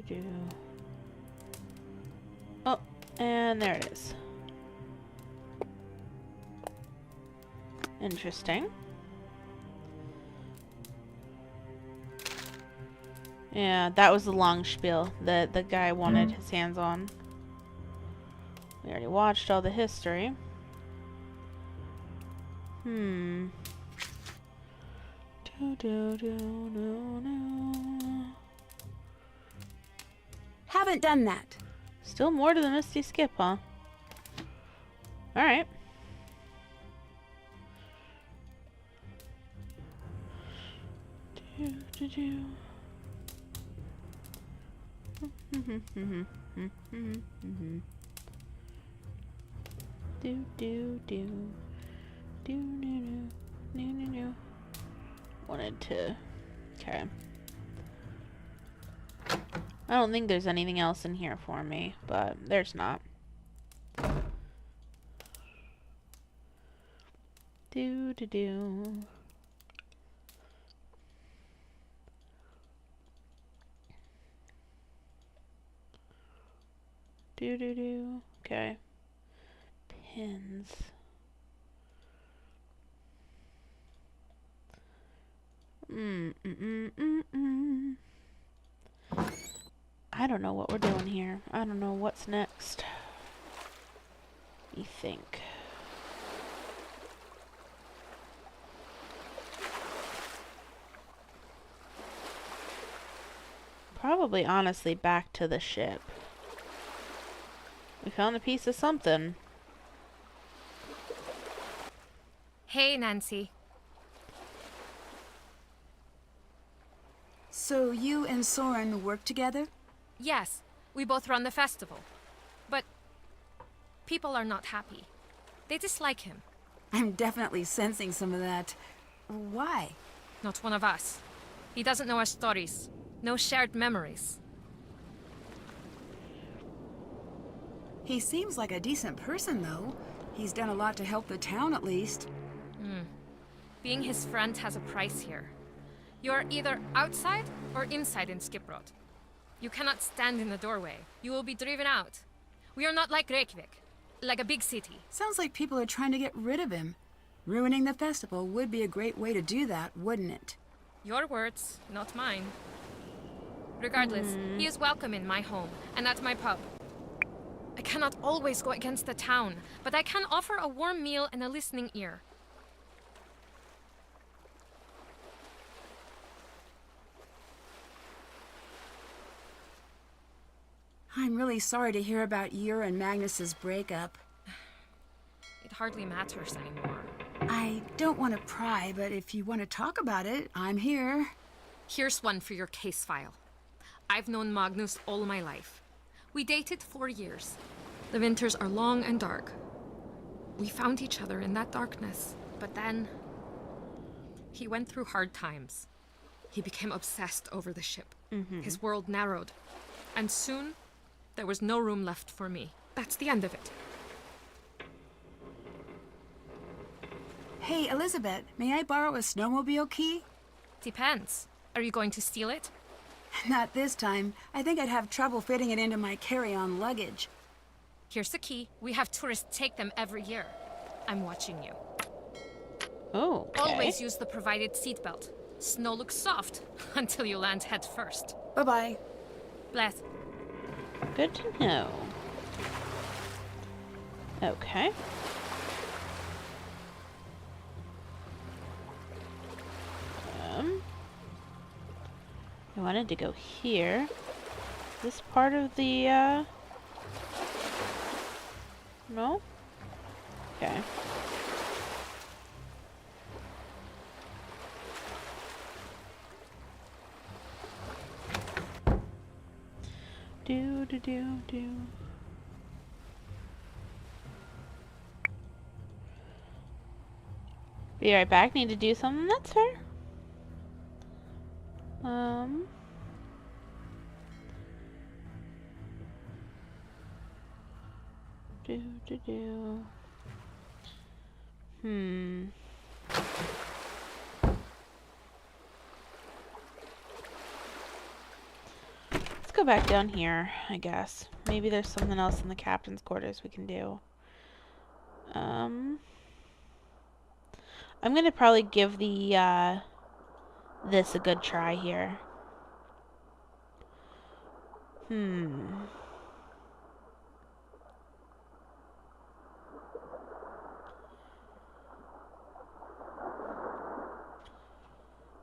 Do. Oh, and there it is. Interesting. Yeah, that was the long spiel that the guy wanted his hands on. We already watched all the history. Do. Haven't done that. Still more to the Misty Skip, huh? Alright. Wanted to. Okay. I don't think there's anything else in here for me, but there's not. Do. Okay. Pins. I don't know what we're doing here. I don't know what's next. You think. probably honestly back to the ship. We found a piece of something. Hey, Nancy. So you and Soren work together? Yes, we both run the festival. But people are not happy. They dislike him. I'm definitely sensing some of that. Why? Not one of us. He doesn't know our stories. No shared memories. He seems like a decent person, though. He's done a lot to help the town, at least. Being his friend has a price here. You're either outside or inside in Skiprot. You cannot stand in the doorway. You will be driven out. We are not like Reykjavik, like a big city. Sounds like people are trying to get rid of him. Ruining the festival would be a great way to do that, wouldn't it? Your words, not mine. Regardless, he is welcome in my home and at my pub. I cannot always go against the town, but I can offer a warm meal and a listening ear. I'm really sorry to hear about your and Magnus's breakup. It hardly matters anymore. I don't want to pry, but if you want to talk about it, I'm here. Here's one for your case file. I've known Magnus all my life. We dated 4 years. The winters are long and dark. We found each other in that darkness, but then he went through hard times. He became obsessed over the ship. His world narrowed, and soon there was no room left for me. That's the end of it. Hey, Elizabeth, may I borrow a snowmobile key? Depends. Are you going to steal it? Not this time. I think I'd have trouble fitting it into my carry-on luggage. Here's the key. We have tourists take them every year. I'm watching you. Oh, okay. Always use the provided seatbelt. Snow looks soft until you land head first. Bye-bye. Bless. Good to know. Okay. I wanted to go here. This part of the, no? Okay. Do. Be right back. Need to do something. That's fair. Do. Let's go back down here, I guess. Maybe there's something else in the captain's quarters we can do. I'm gonna probably give the, this a good try here.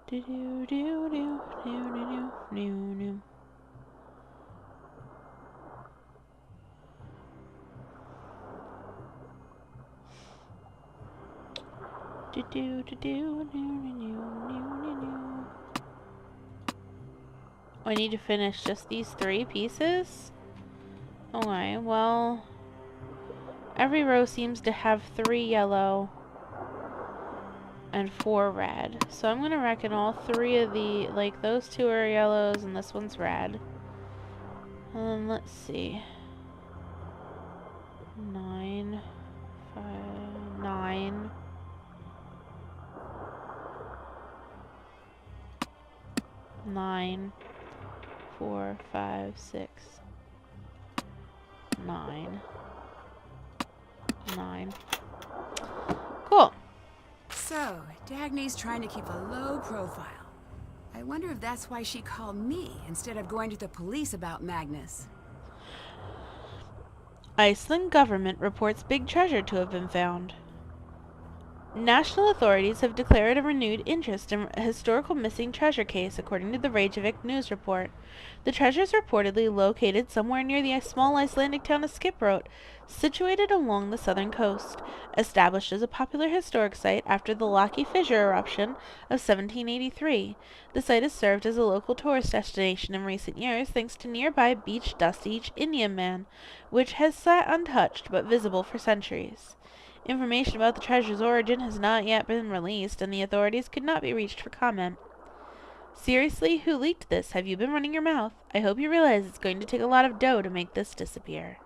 Do. I need to finish just these 3 pieces? Okay, well, every row seems to have 3 yellow and 4 red. So I'm gonna reckon all 3 of the, like, those 2 are yellows and this one's red. Let's see. 9, 5, 9. 9, 4, 5, 6, 9, 9. Cool. So, Dagny's trying to keep a low profile. I wonder if that's why she called me instead of going to the police about Magnus. Iceland government reports big treasure to have been found. National authorities have declared a renewed interest in a historical missing treasure case, according to the Reykjavik news report. The treasure is reportedly located somewhere near the small Icelandic town of Skipbrot, situated along the southern coast. Established as a popular historic site after the Laki fissure eruption of 1783, the site has served as a local tourist destination in recent years thanks to nearby beach Dusty Indian Man, which has sat untouched but visible for centuries. Information about the treasure's origin has not yet been released, and the authorities could not be reached for comment. Seriously, who leaked this? Have you been running your mouth? I hope you realize it's going to take a lot of dough to make this disappear.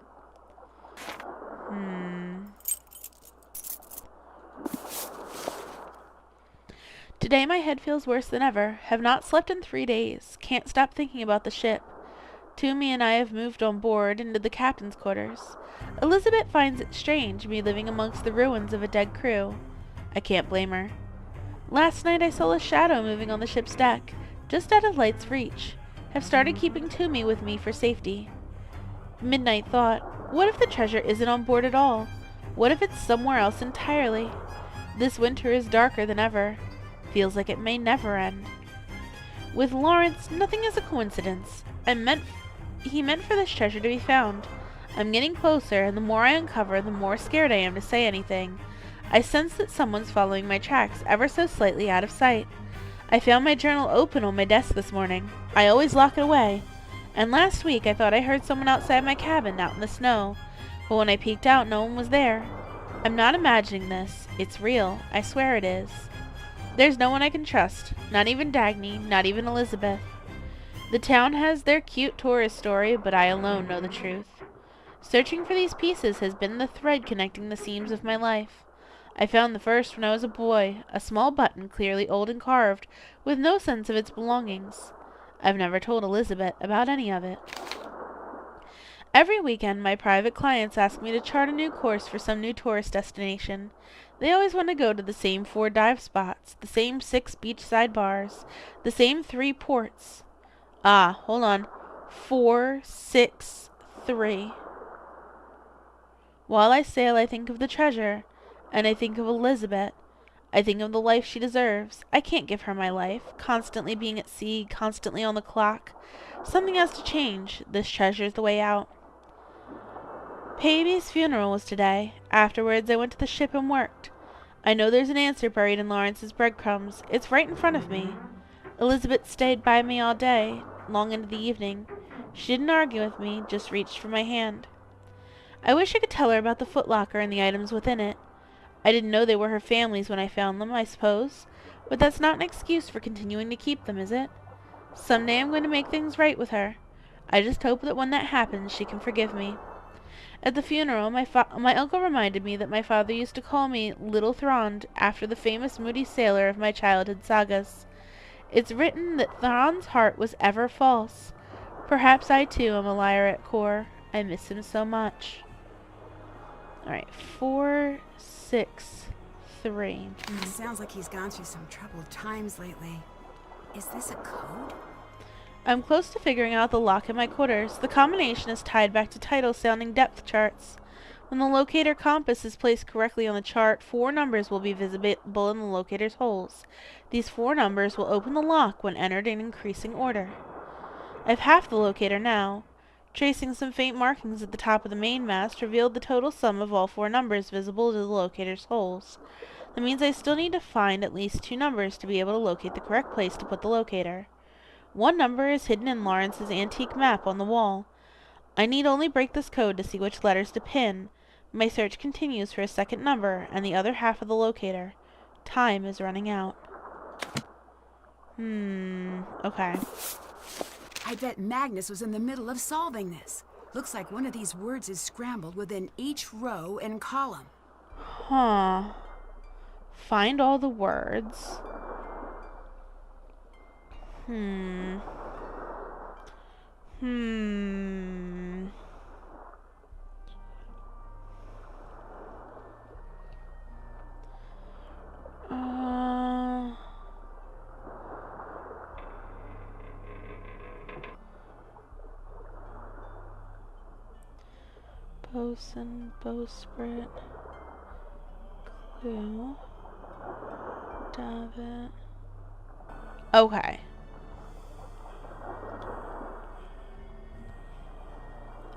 Today my head feels worse than ever. Have not slept in 3 days. Can't stop thinking about the ship. Toomey and I have moved on board into the captain's quarters. Elizabeth finds it strange, me living amongst the ruins of a dead crew. I can't blame her. Last night I saw a shadow moving on the ship's deck, just out of light's reach. Have started keeping Toomey with me for safety. Midnight thought, what if the treasure isn't on board at all? What if it's somewhere else entirely? This winter is darker than ever. Feels like it may never end. With Lawrence, nothing is a coincidence. He meant for this treasure to be found. I'm getting closer, and the more I uncover, the more scared I am to say anything. I sense that someone's following my tracks ever so slightly out of sight. I found my journal open on my desk this morning. I always lock it away. And last week I thought I heard someone outside my cabin out in the snow, but when I peeked out no one was there. I'm not imagining this. It's real. I swear it is. There's no one I can trust. Not even Dagny, not even Elizabeth. The town has their cute tourist story, but I alone know the truth. Searching for these pieces has been the thread connecting the seams of my life. I found the first when I was a boy, a small button clearly old and carved, with no sense of its belongings. I've never told Elizabeth about any of it. Every weekend, my private clients ask me to chart a new course for some new tourist destination. They always want to go to the same 4 dive spots, the same 6 beachside bars, the same 3 ports. Ah, hold on. 4, 6, 3. While I sail, I think of the treasure, and I think of Elizabeth. I think of the life she deserves. I can't give her my life, constantly being at sea, constantly on the clock. Something has to change. This treasure's the way out. Baby's funeral was today. Afterwards, I went to the ship and worked. I know there's an answer buried in Lawrence's breadcrumbs. It's right in front of me. Elizabeth stayed by me all day, long into the evening. She didn't argue with me, just reached for my hand. I wish I could tell her about the footlocker and the items within it. I didn't know they were her family's when I found them, I suppose. But that's not an excuse for continuing to keep them, is it? Someday I'm going to make things right with her. I just hope that when that happens, she can forgive me. At the funeral, my uncle reminded me that my father used to call me Little Thrond after the famous moody sailor of my childhood sagas. It's written that Thrond's heart was ever false. Perhaps I too am a liar at core. I miss him so much. Alright, 4, 6, 3. Sounds like he's gone through some troubled times lately. Is this a code? I'm close to figuring out the lock in my quarters. The combination is tied back to title-sounding depth charts. When the locator compass is placed correctly on the chart, 4 numbers will be visible in the locator's holes. These 4 numbers will open the lock when entered in increasing order. I've half the locator now. Tracing some faint markings at the top of the mainmast revealed the total sum of all 4 numbers visible to the locator's holes. That means I still need to find at least 2 numbers to be able to locate the correct place to put the locator. 1 number is hidden in Lawrence's antique map on the wall. I need only break this code to see which letters to pin. My search continues for a second number and the other half of the locator. Time is running out. Okay. I bet Magnus was in the middle of solving this. Looks like one of these words is scrambled within each row and column. Huh. Find all the words. Bosun, bowsprit, clue. David. Okay.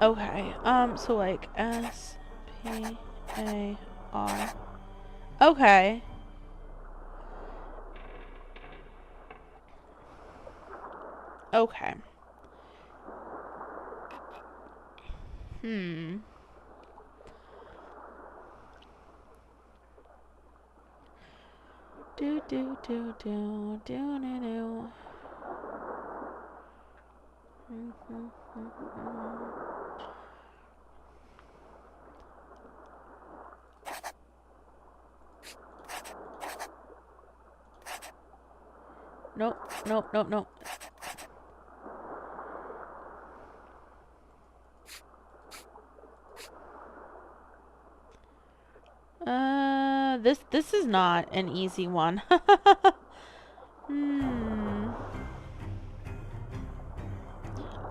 Okay. So like S-P-A-R. Okay. Okay. Do do do do do do do. Nope, nope, nope, nope. This is not an easy one.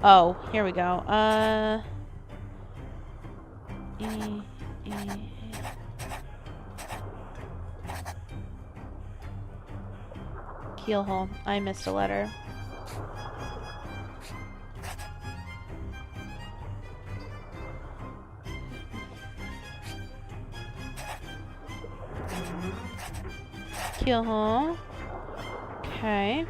Oh, here we go. Keelhole. I missed a letter. Keelhole. Okay.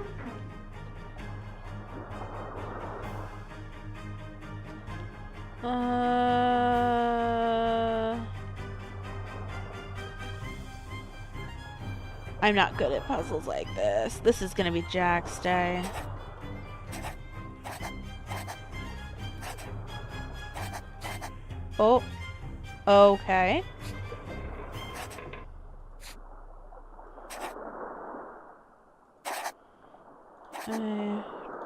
I'm not good at puzzles like this. This is gonna be Jack's day. Oh. Okay.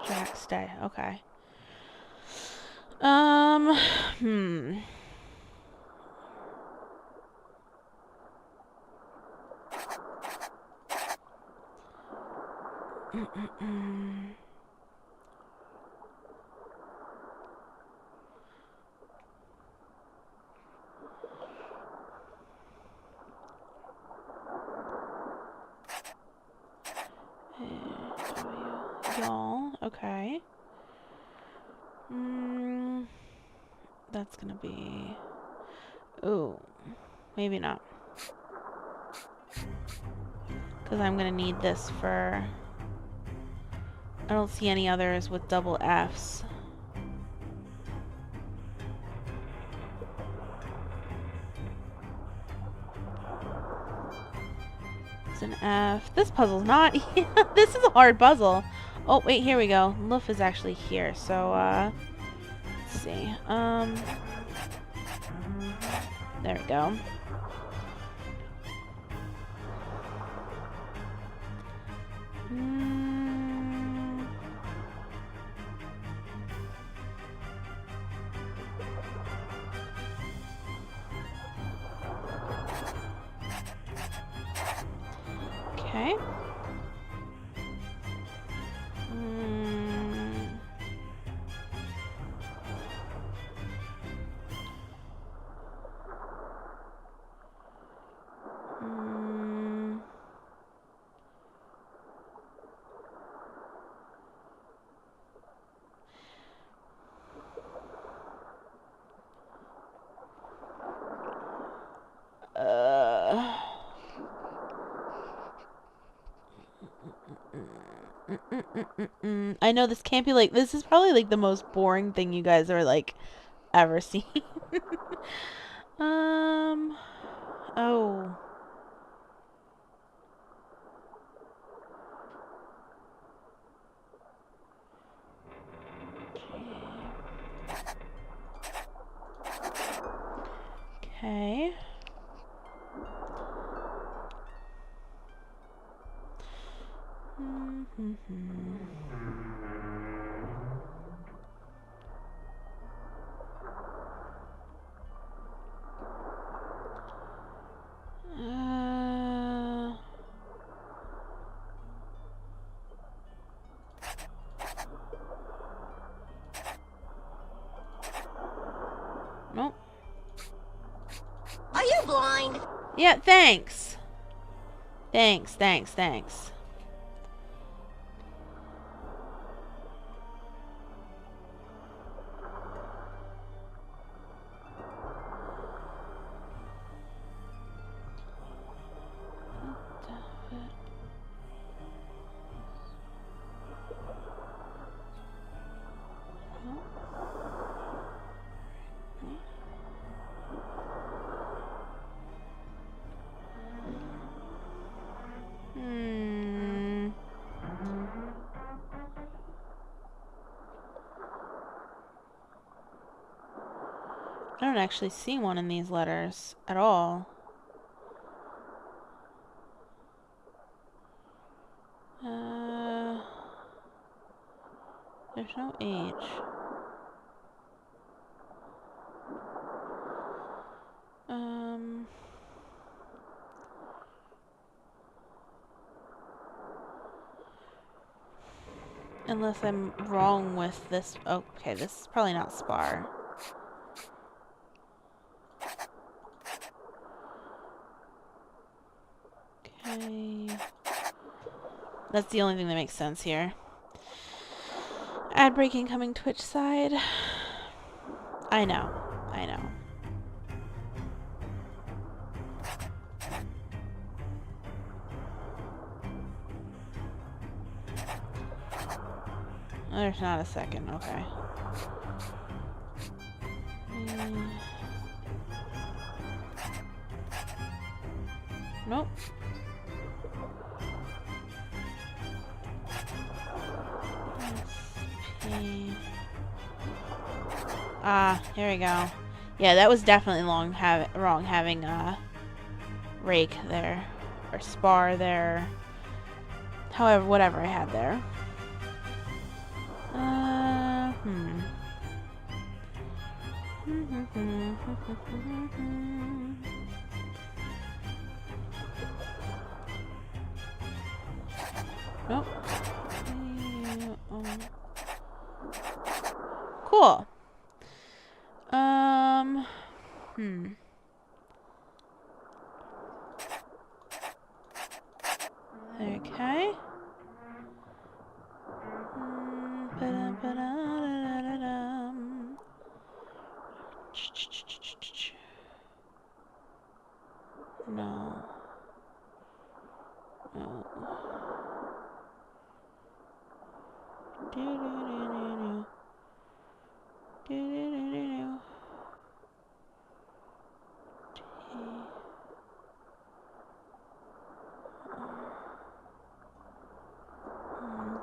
Jack's day. Okay. Y'all. Okay. That's gonna be... Ooh. Maybe not. Because I'm gonna need this for... I don't see any others with double Fs. It's an F. This puzzle's not... This is a hard puzzle. Oh, wait, here we go. Loof is actually here, so, let's see. There we go. Okay. I know this can't be like, this is probably like the most boring thing you guys are like ever seen. Oh. Okay. Nope. Are you blind? Yeah, thanks. Thanks, thanks, thanks. I don't actually see one in these letters at all. There's no H. Unless I'm wrong with this. Okay, this is probably not Spar. Okay. That's the only thing that makes sense here. Ad breaking coming Twitch side. I know. I know. There's not a second. Okay. Nope. Ah, here we go. Yeah, that was definitely wrong having rake there or spar there. However, whatever I had there. Nope. Cool. Okay. No. No.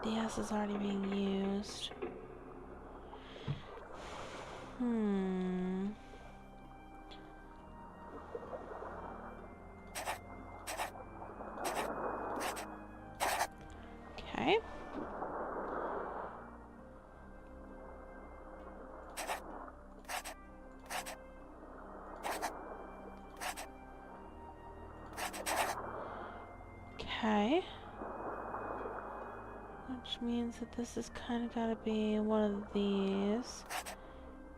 The S is already being used. Okay. Okay. Which means that this has kind of got to be one of these.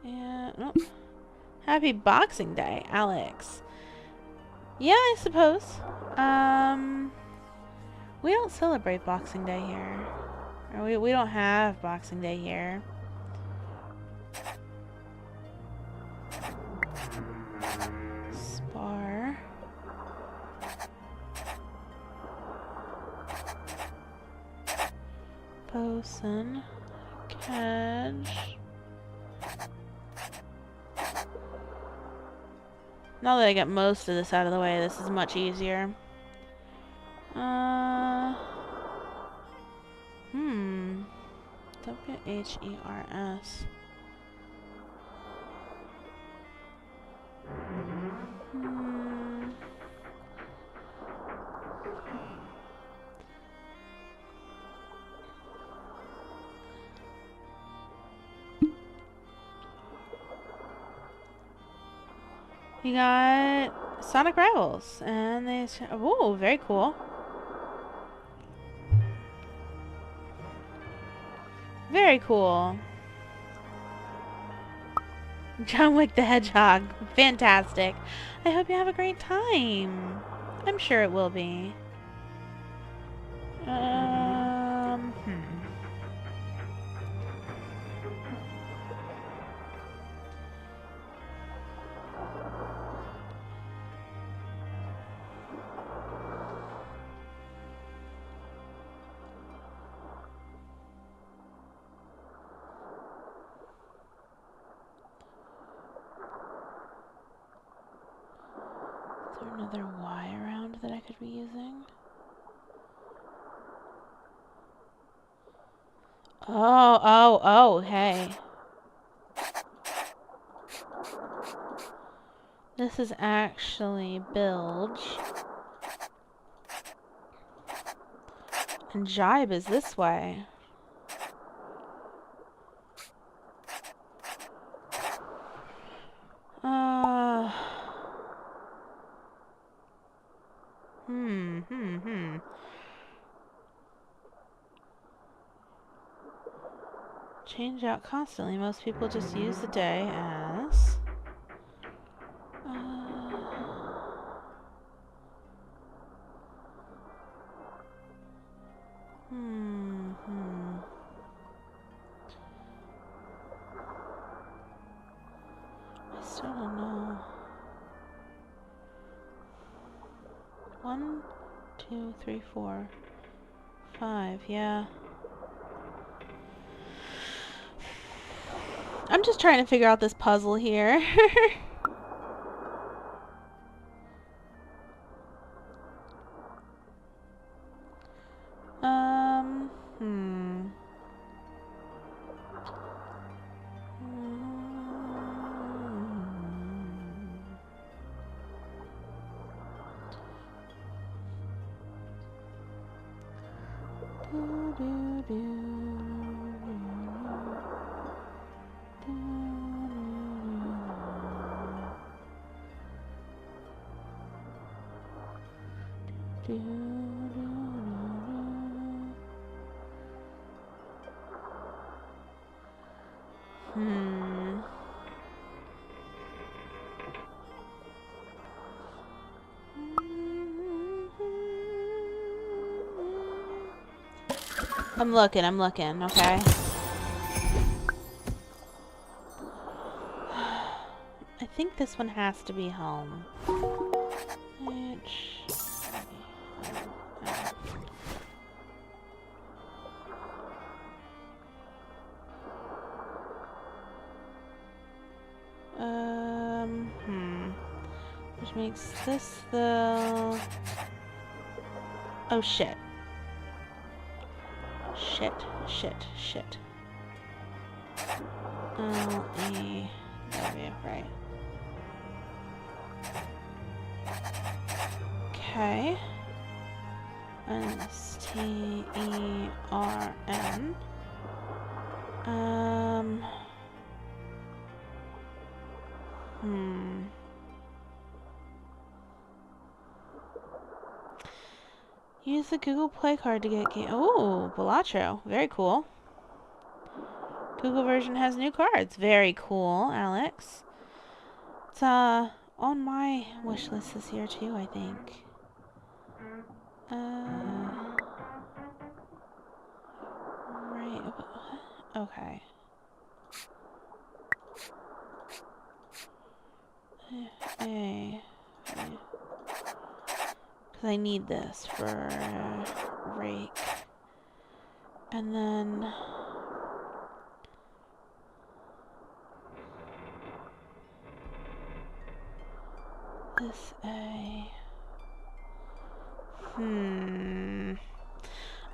And, nope. Happy Boxing Day, Alex. Yeah, I suppose. We don't celebrate Boxing Day here. Or we don't have Boxing Day here. Spar. Bosun. Kedge. Now that I got most of this out of the way, this is much easier. W-H-E-R-S. You got Sonic Rivals, and they... Oh, very cool. Very cool. John Wick the Hedgehog. Fantastic. I hope you have a great time. I'm sure it will be. Another Y around that I could be using. Oh, hey. This is actually bilge. And jibe is this way. Change out constantly. Most people just use the day as... I still don't know. 1, 2, 3, 4, 5, yeah. I'm just trying to figure out this puzzle here. I'm looking, okay? I think this one has to be home. Which makes this the... Oh, shit. Shit. L-E-W, right. Okay. And S-T-E-R-N. Use the Google Play card to get game. Oh, Bellaccio. Very cool. Google version has new cards. Very cool, Alex. It's on my wish list this year too, I think. Right. Okay. Because I need this for rake. And then... this A... I'm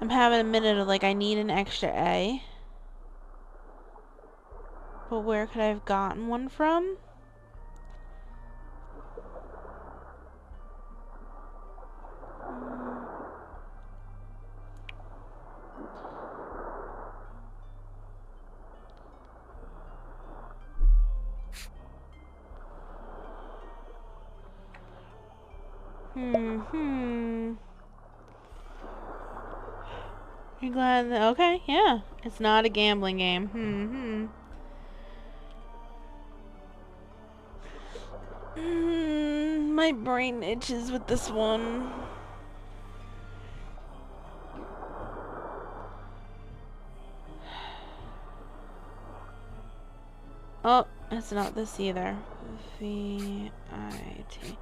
having a minute of like, I need an extra A. But where could I have gotten one from? You're glad that, okay, yeah. It's not a gambling game. My brain itches with this one. Oh, it's not this either. V-I-T.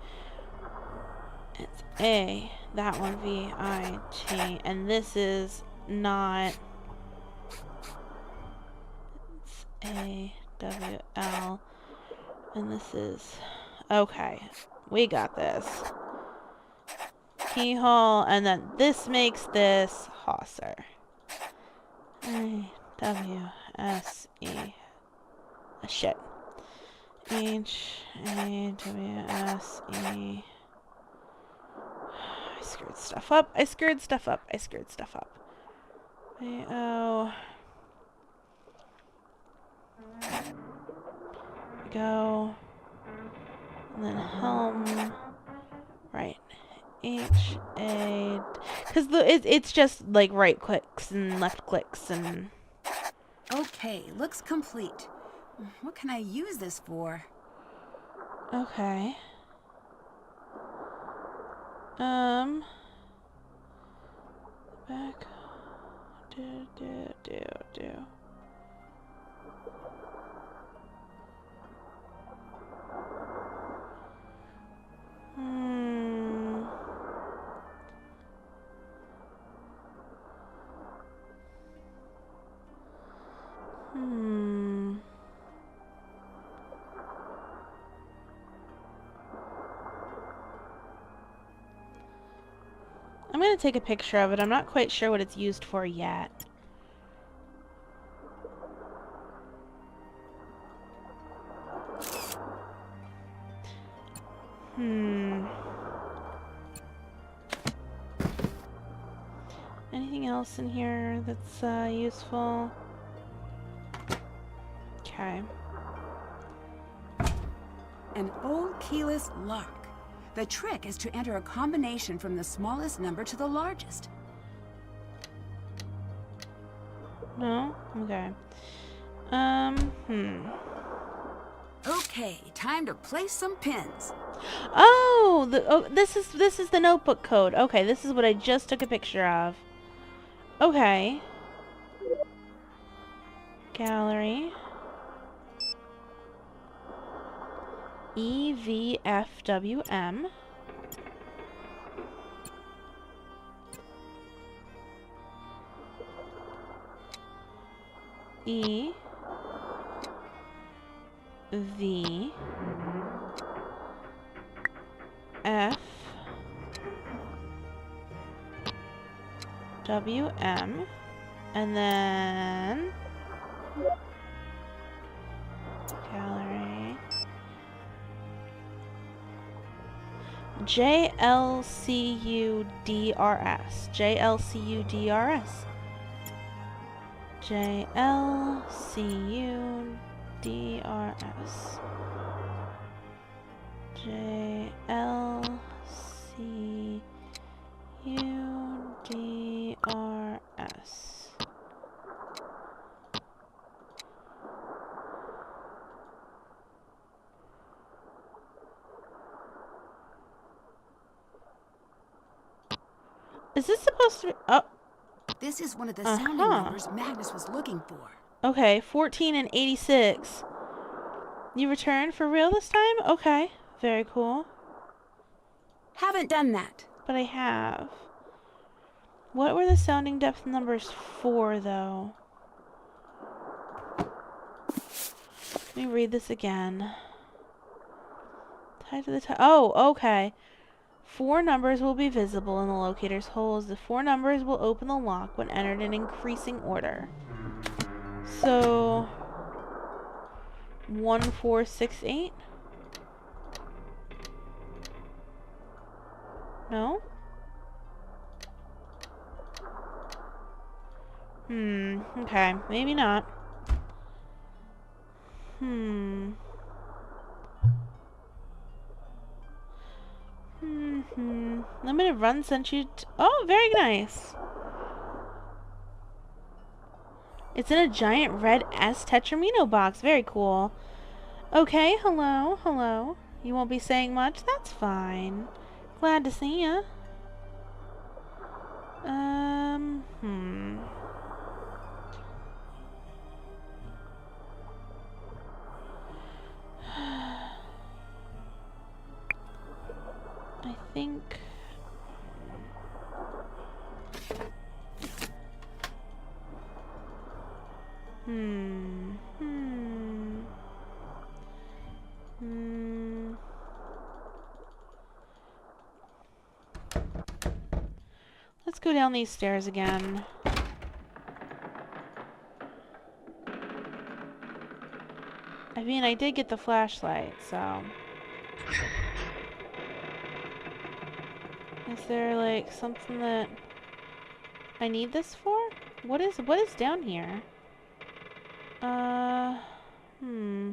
It's A. That one, V-I-T. And this is not... It's A-W-L. And this is... Okay. We got this. keyhole, and then this makes this Hauser. A-W-S-E. Shit. H-A-W-S-E. I screwed stuff up. I screwed stuff up. I screwed stuff up. A-O. Go. And then helm. Right. H-A. Because it's just like right clicks and left clicks and... Okay, looks complete. What can I use this for? Okay. Back. Do. I'm gonna take a picture of it. I'm not quite sure what it's used for yet. Anything else in here that's useful? Okay. An old keyless lock. The trick is to enter a combination from the smallest number to the largest. No? Okay. Okay, time to place some pins. Oh, this is the notebook code. Okay, this is what I just took a picture of. Okay. Gallery. EVFWM. E V F W M, and then gallery JLCUDRS. JLCUDRS. JLCUDRS. JLCUDRS. Is this supposed to be... Oh. This is one of the sounding numbers Magnus was looking for. Okay, 14 and 86. You returned for real this time? Okay, very cool. Haven't done that. But I have. What were the sounding depth numbers for, though? Let me read this again. Tied to the oh, okay. 4 numbers will be visible in the locator's holes. The 4 numbers will open the lock when entered in increasing order. So 1468? No? Okay. Maybe not. Limited run sent you oh, very nice. It's in a giant red S Tetramino box. Very cool. Okay, hello. You won't be saying much? That's fine. Glad to see ya. I think... go down these stairs again. I mean, I did get the flashlight, so... Is there, like, something that I need this for? What is down here? Hmm.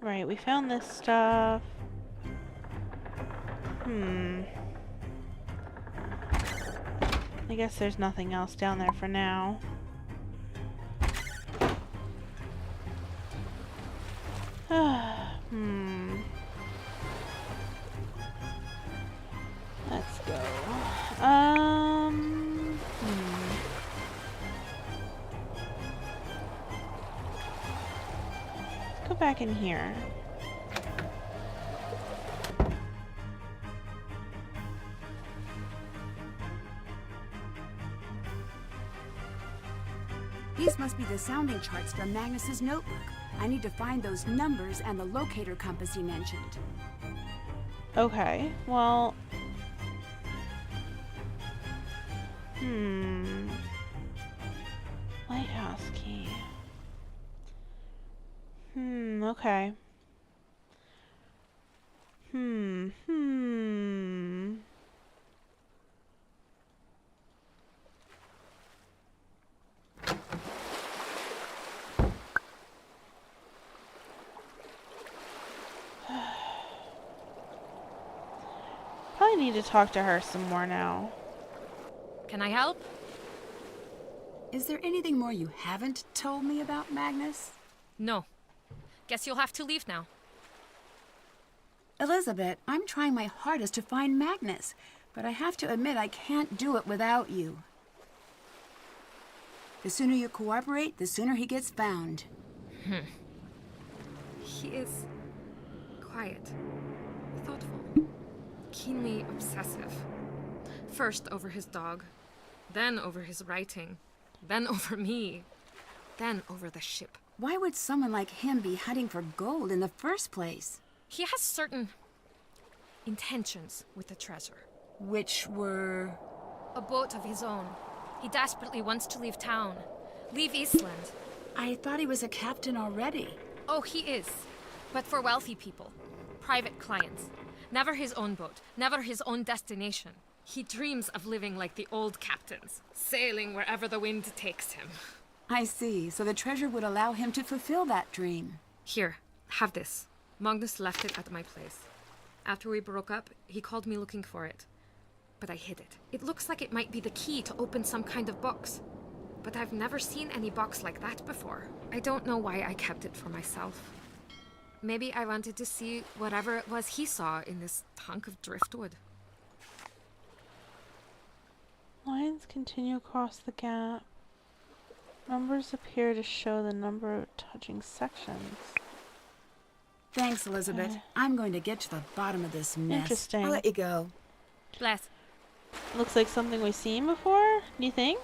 Right, we found this stuff. I guess there's nothing else down there for now. Let's go. Let's go back in here. These must be the sounding charts from Magnus's notebook. I need to find those numbers and the locator compass he mentioned. Okay, well... Lighthouse key. Okay. Probably need to talk to her some more now. Can I help? Is there anything more you haven't told me about Magnus? No. Guess you'll have to leave now. Elizabeth, I'm trying my hardest to find Magnus, but I have to admit I can't do it without you. The sooner you cooperate, the sooner he gets found. He is quiet, thoughtful, keenly obsessive. First over his dog, then over his writing, then over me, then over the ship. Why would someone like him be hunting for gold in the first place? He has certain intentions with the treasure. Which were... A boat of his own. He desperately wants to leave town. Leave Eastland. I thought he was a captain already. Oh, he is. But for wealthy people. Private clients. Never his own boat. Never his own destination. He dreams of living like the old captains. Sailing wherever the wind takes him. I see. So the treasure would allow him to fulfill that dream. Here, have this. Magnus left it at my place. After we broke up, he called me looking for it. But I hid it. It looks like it might be the key to open some kind of box. But I've never seen any box like that before. I don't know why I kept it for myself. Maybe I wanted to see whatever it was he saw in this hunk of driftwood. Lines continue across the gap. Numbers appear to show the number of touching sections. Thanks, Elizabeth. Okay. I'm going to get to the bottom of this mess. Interesting. I'll let you go. Bless. Looks like something we've seen before, do you think?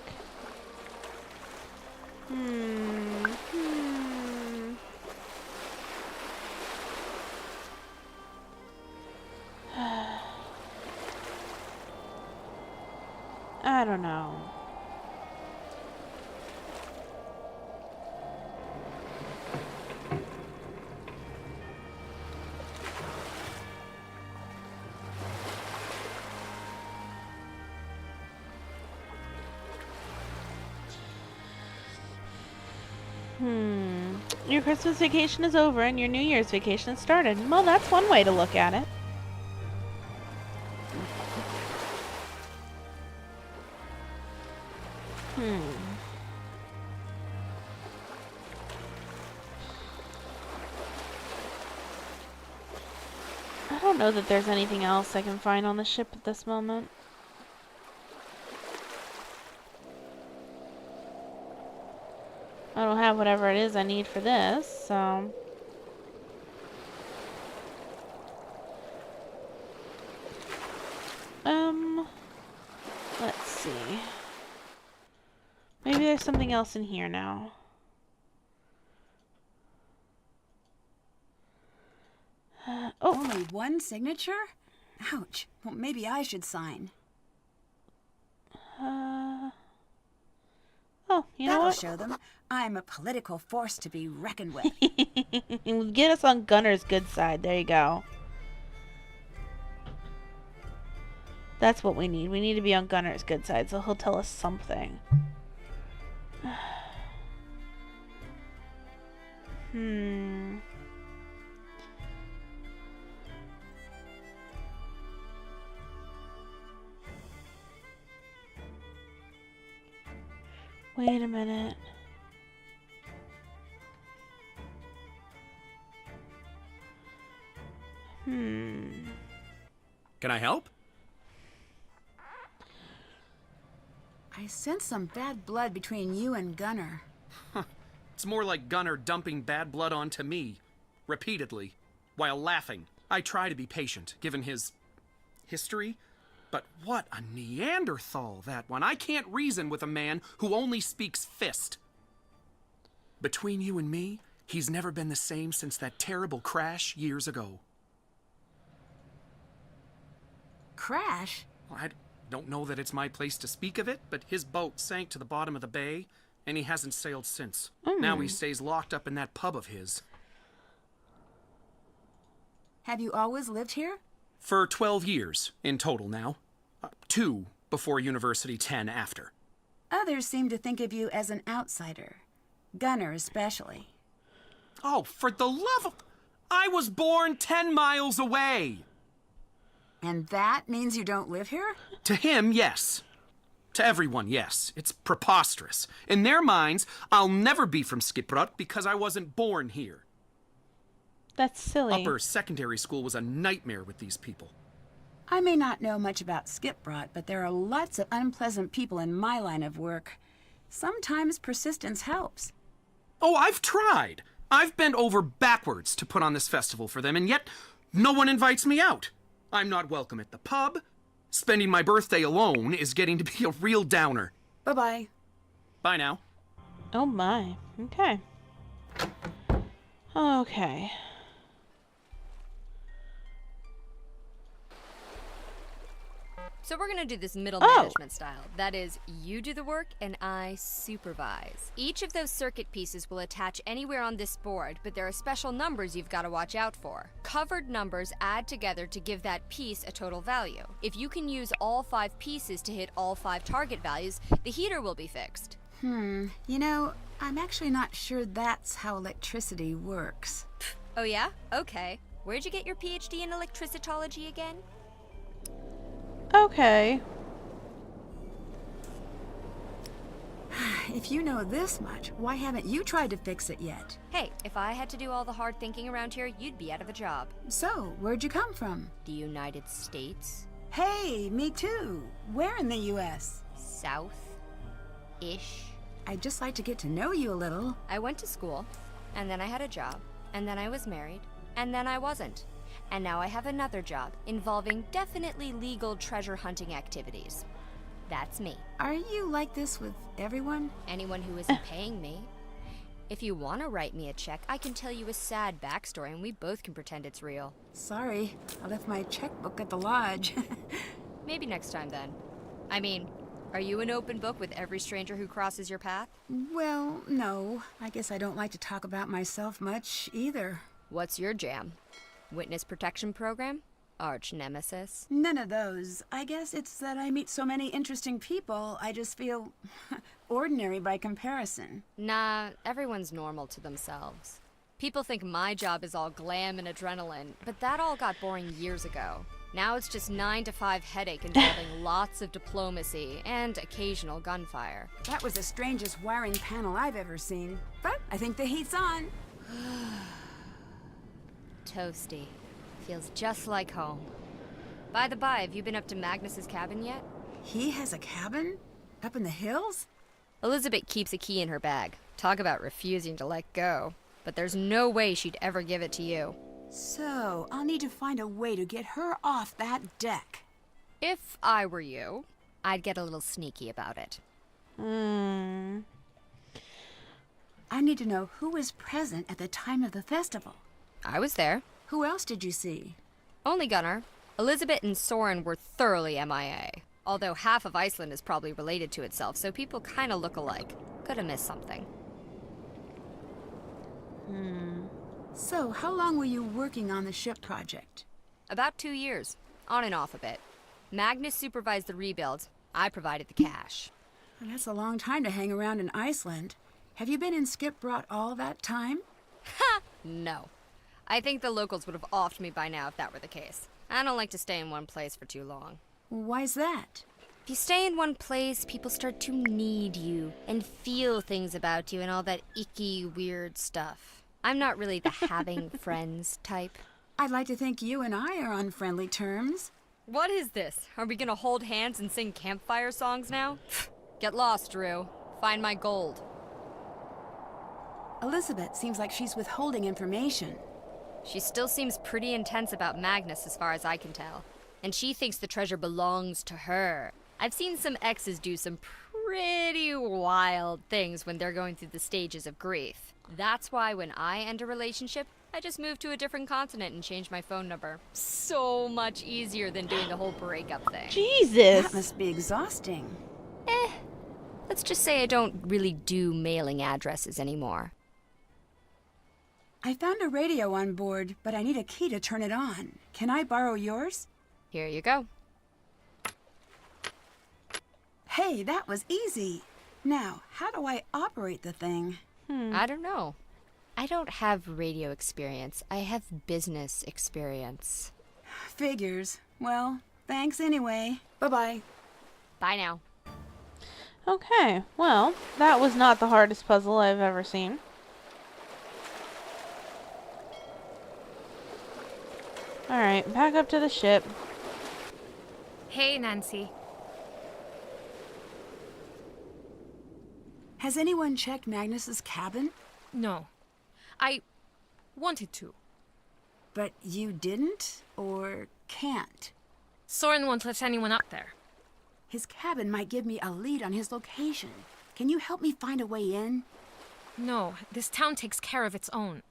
I don't know. Your Christmas vacation is over and your New Year's vacation has started. Well, that's one way to look at it. I don't know that there's anything else I can find on the ship at this moment. I don't have whatever it is I need for this, so... Let's see. something else in here now. Oh, Only one signature? Ouch. Well, maybe I should sign. oh, you know That'll what? show them I'm a political force to be reckoned with. Get us on Gunner's good side. There you go. That's what we need. We need to be on Gunner's good side, so he'll tell us something. Wait a minute. Can I help? I sense some bad blood between you and Gunner. It's more like Gunner dumping bad blood onto me, repeatedly, while laughing. I try to be patient, given his history, but what a Neanderthal, that one. I can't reason with a man who only speaks fist. Between you and me, he's never been the same since that terrible crash years ago. Crash? Well, I don't know that it's my place to speak of it, but his boat sank to the bottom of the bay, and he hasn't sailed since. Now he stays locked up in that pub of his. Have you always lived here? For 12 years in total now. 2 before university, 10 after. Others seem to think of you as an outsider. Gunner especially. Oh, for the love of... I was born 10 miles away! And that means you don't live here? To him, yes. To everyone, yes. It's preposterous. In their minds, I'll never be from Skiprot because I wasn't born here. That's silly. Upper secondary school was a nightmare with these people. I may not know much about Skiprot, but there are lots of unpleasant people in my line of work. Sometimes persistence helps. Oh, I've tried. I've bent over backwards to put on this festival for them, and yet no one invites me out. I'm not welcome at the pub. Spending my birthday alone is getting to be a real downer. Bye-bye. Bye now. Oh my. Okay. Okay. So we're gonna do this middle management style. That is, you do the work and I supervise. Each of those circuit pieces will attach anywhere on this board, but there are special numbers you've got to watch out for. Covered numbers add together to give that piece a total value. If you can use all 5 pieces to hit all 5 target values, the heater will be fixed. You know, I'm actually not sure that's how electricity works. Oh yeah? Okay. Where'd you get your PhD in electricitology again? Okay. If you know this much, why haven't you tried to fix it yet? Hey, if I had to do all the hard thinking around here, you'd be out of a job. So, where'd you come from? The United States? Hey, me too. Where in the U.S.? South-ish. I'd just like to get to know you a little. I went to school, and then I had a job, and then I was married, and then I wasn't. And now I have another job involving definitely legal treasure hunting activities. That's me. Are you like this with everyone? Anyone who isn't paying me. If you want to write me a check, I can tell you a sad backstory and we both can pretend it's real. Sorry, I left my checkbook at the lodge. Maybe next time then. I mean, are you an open book with every stranger who crosses your path? Well, no. I guess I don't like to talk about myself much either. What's your jam? Witness protection program? Arch nemesis? None of those. I guess it's that I meet so many interesting people, I just feel ordinary by comparison. Nah, everyone's normal to themselves. People think my job is all glam and adrenaline, but that all got boring years ago. Now it's just 9 to 5 headache involving lots of diplomacy and occasional gunfire. That was the strangest wiring panel I've ever seen. But I think the heat's on. Toasty. Feels just like home. By the by, have you been up to Magnus's cabin yet? He has a cabin? Up in the hills? Elizabeth keeps a key in her bag. Talk about refusing to let go. But there's no way she'd ever give it to you. So, I'll need to find a way to get her off that deck. If I were you, I'd get a little sneaky about it. I need to know who was present at the time of the festival. I was there. Who else did you see? Only Gunnar. Elizabeth and Soren were thoroughly MIA. Although half of Iceland is probably related to itself, so people kinda look alike. Could have missed something. So, how long were you working on the ship project? About 2 years. On and off a bit. Magnus supervised the rebuild. I provided the cash. Well, that's a long time to hang around in Iceland. Have you been in Skipbrot all that time? No. I think the locals would have offed me by now if that were the case. I don't like to stay in one place for too long. Why's that? If you stay in one place, people start to need you and feel things about you and all that icky, weird stuff. I'm not really the having friends type. I'd like to think you and I are on friendly terms. What is this? Are we gonna hold hands and sing campfire songs now? Get lost, Drew. Find my gold. Elizabeth seems like she's withholding information. She still seems pretty intense about Magnus as far as I can tell. And she thinks the treasure belongs to her. I've seen some exes do some pretty wild things when they're going through the stages of grief. That's why when I end a relationship, I just move to a different continent and change my phone number. So much easier than doing the whole breakup thing. Jesus. That must be exhausting. Let's just say I don't really do mailing addresses anymore. I found a radio on board, but I need a key to turn it on. Can I borrow yours? Here you go. Hey, that was easy. Now, how do I operate the thing? I don't know. I don't have radio experience. I have business experience. Figures. Well, thanks anyway. Bye-bye. Bye now. Okay, well, that was not the hardest puzzle I've ever seen. Alright, back up to the ship. Hey, Nancy. Has anyone checked Magnus's cabin? No. I wanted to. But you didn't? Or can't? Soren won't let anyone up there. His cabin might give me a lead on his location. Can you help me find a way in? No, this town takes care of its own.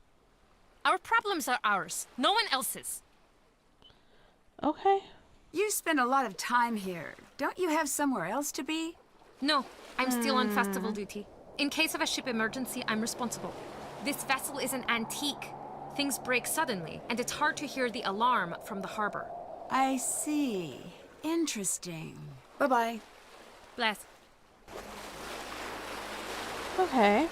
Our problems are ours, no one else's. Okay. You spend a lot of time here. Don't you have somewhere else to be? No, I'm still on festival duty. In case of a ship emergency, I'm responsible. This vessel is an antique. Things break suddenly, and it's hard to hear the alarm from the harbor. I see. Interesting. Bye-bye. Bless. Okay.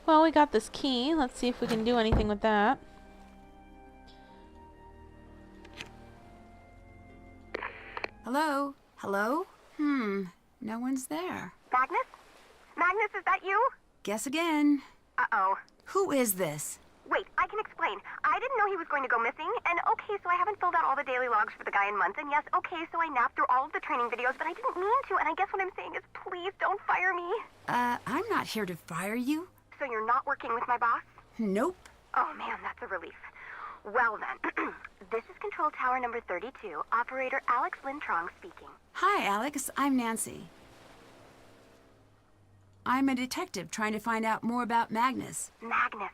Well, we got this key. Let's see if we can do anything with that. Hello? Hello? No one's there. Magnus? Magnus, is that you? Guess again. Uh-oh. Who is this? Wait, I can explain. I didn't know he was going to go missing, and okay, so I haven't filled out all the daily logs for the guy in months, and yes, okay, so I napped through all of the training videos, but I didn't mean to, and I guess what I'm saying is please don't fire me. I'm not here to fire you. So you're not working with my boss? Nope. Oh man, that's a relief. Well then, this is Control Tower number 32, Operator Alex Lintrong speaking. Hi, Alex. I'm Nancy. I'm a detective trying to find out more about Magnus. Magnus.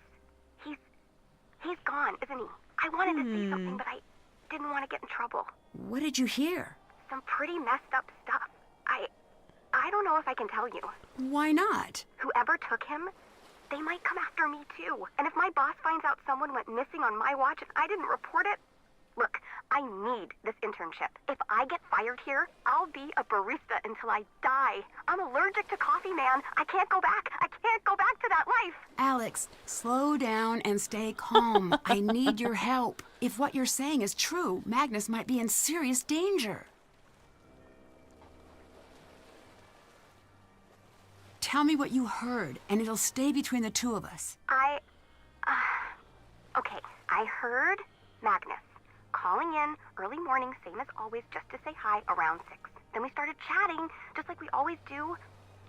He's gone, isn't he? I wanted to say something, but I didn't want to get in trouble. What did you hear? Some pretty messed up stuff. I don't know if I can tell you. Why not? Whoever took him, they might come after me too. And if my boss finds out someone went missing on my watch and I didn't report it, look, I need this internship. If I get fired here, I'll be a barista until I die. I'm allergic to coffee, man. I can't go back. I can't go back to that life. Alex, slow down and stay calm. I need your help. If what you're saying is true, Magnus might be in serious danger. Tell me what you heard, and it'll stay between the two of us. Okay, I heard Magnus calling in early morning, same as always, just to say hi around 6. Then we started chatting, just like we always do.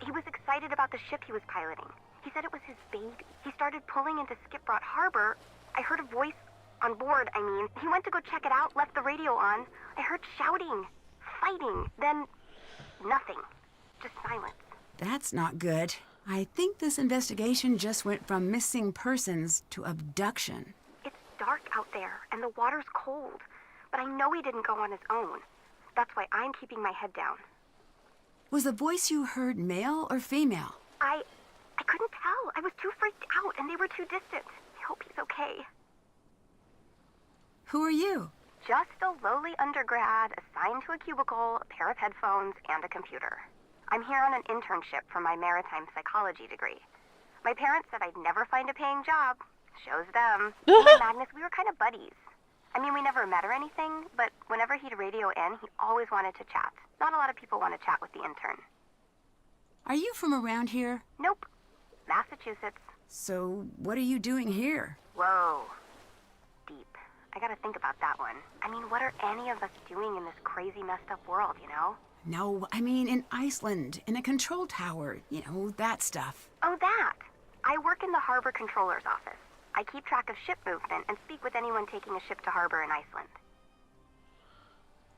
He was excited about the ship he was piloting. He said it was his baby. He started pulling into Skipbrot Harbor. I heard a voice on board, I mean. He went to go check it out, left the radio on. I heard shouting, fighting. Then Nothing. Just silence. That's not good. I think this investigation just went from missing persons to abduction. It's dark out there, and the water's cold. But I know he didn't go on his own. That's why I'm keeping my head down. Was the voice you heard male or female? I couldn't tell. I was too freaked out, and they were too distant. I hope he's okay. Who are you? Just a lowly undergrad assigned to a cubicle, a pair of headphones, and a computer. I'm here on an internship for my maritime psychology degree. My parents said I'd never find a paying job. Shows them. Me and Magnus, we were kind of buddies. I mean, we never met or anything, but whenever he'd radio in, he always wanted to chat. Not a lot of people want to chat with the intern. Are you from around here? Nope. Massachusetts. So, what are you doing here? Whoa. Deep. I gotta think about that one. I mean, what are any of us doing in this crazy, messed up world, you know? No, I mean in Iceland, in a control tower, you know, that stuff. Oh, that. I work in the harbor controller's office. I keep track of ship movement and speak with anyone taking a ship to harbor in Iceland.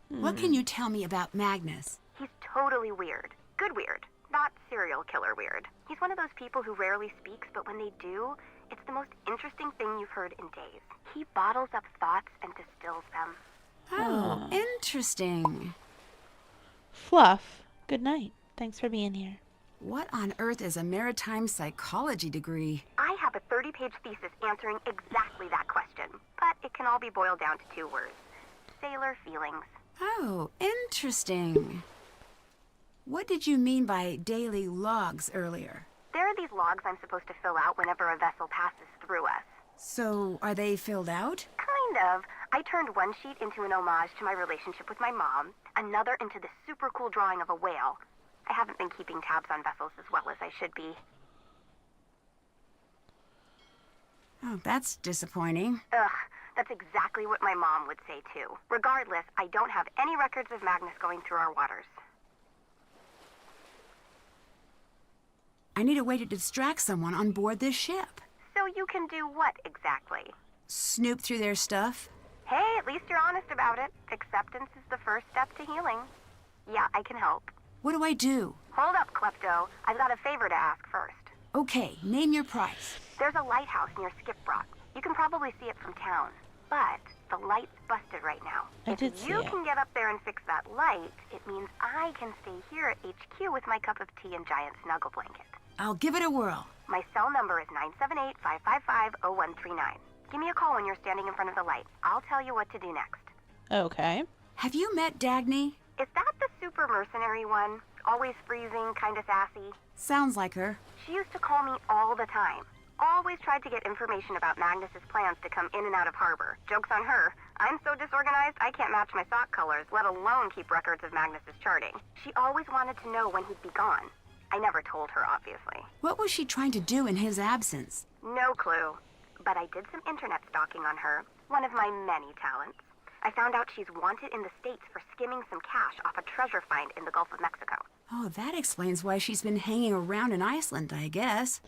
What can you tell me about Magnus? He's totally weird. Good weird. Not serial killer weird. He's one of those people who rarely speaks, but when they do, it's the most interesting thing you've heard in days. He bottles up thoughts and distills them. Oh, interesting. Fluff, good night. Thanks for being here. What on earth is a maritime psychology degree? I have a 30-page thesis answering exactly that question, but it can all be boiled down to 2 words. Sailor feelings. Oh, interesting. What did you mean by daily logs earlier? There are these logs I'm supposed to fill out whenever a vessel passes through us. So, are they filled out? Kind of. I turned one sheet into an homage to my relationship with my mom, another into this super cool drawing of a whale. I haven't been keeping tabs on vessels as well as I should be. Oh, that's disappointing. Ugh, that's exactly what my mom would say too. Regardless, I don't have any records of Magnus going through our waters. I need a way to distract someone on board this ship. So you can do what exactly? Snoop through their stuff? Hey, at least you're honest about it. Acceptance is the first step to healing. Yeah, I can help. What do I do? Hold up, Klepto. I've got a favor to ask first. Okay, name your price. There's a lighthouse near Skip Rock. You can probably see it from town. But the light's busted right now. I did If see you it. can get up there and fix that light, it means I can stay here at HQ with my cup of tea and giant snuggle blanket. I'll give it a whirl. My cell number is 978-555-0139. Give me a call when you're standing in front of the light. I'll tell you what to do next. Okay. Have you met Dagny? Is that the super mercenary one? Always freezing, kinda sassy? Sounds like her. She used to call me all the time. Always tried to get information about Magnus's plans to come in and out of harbor. Joke's on her. I'm so disorganized I can't match my sock colors, let alone keep records of Magnus's charting. She always wanted to know when he'd be gone. I never told her, obviously. What was she trying to do in his absence? No clue. But I did some internet stalking on her, one of my many talents. I found out she's wanted in the States for skimming some cash off a treasure find in the Gulf of Mexico. Oh, that explains why she's been hanging around in Iceland, I guess.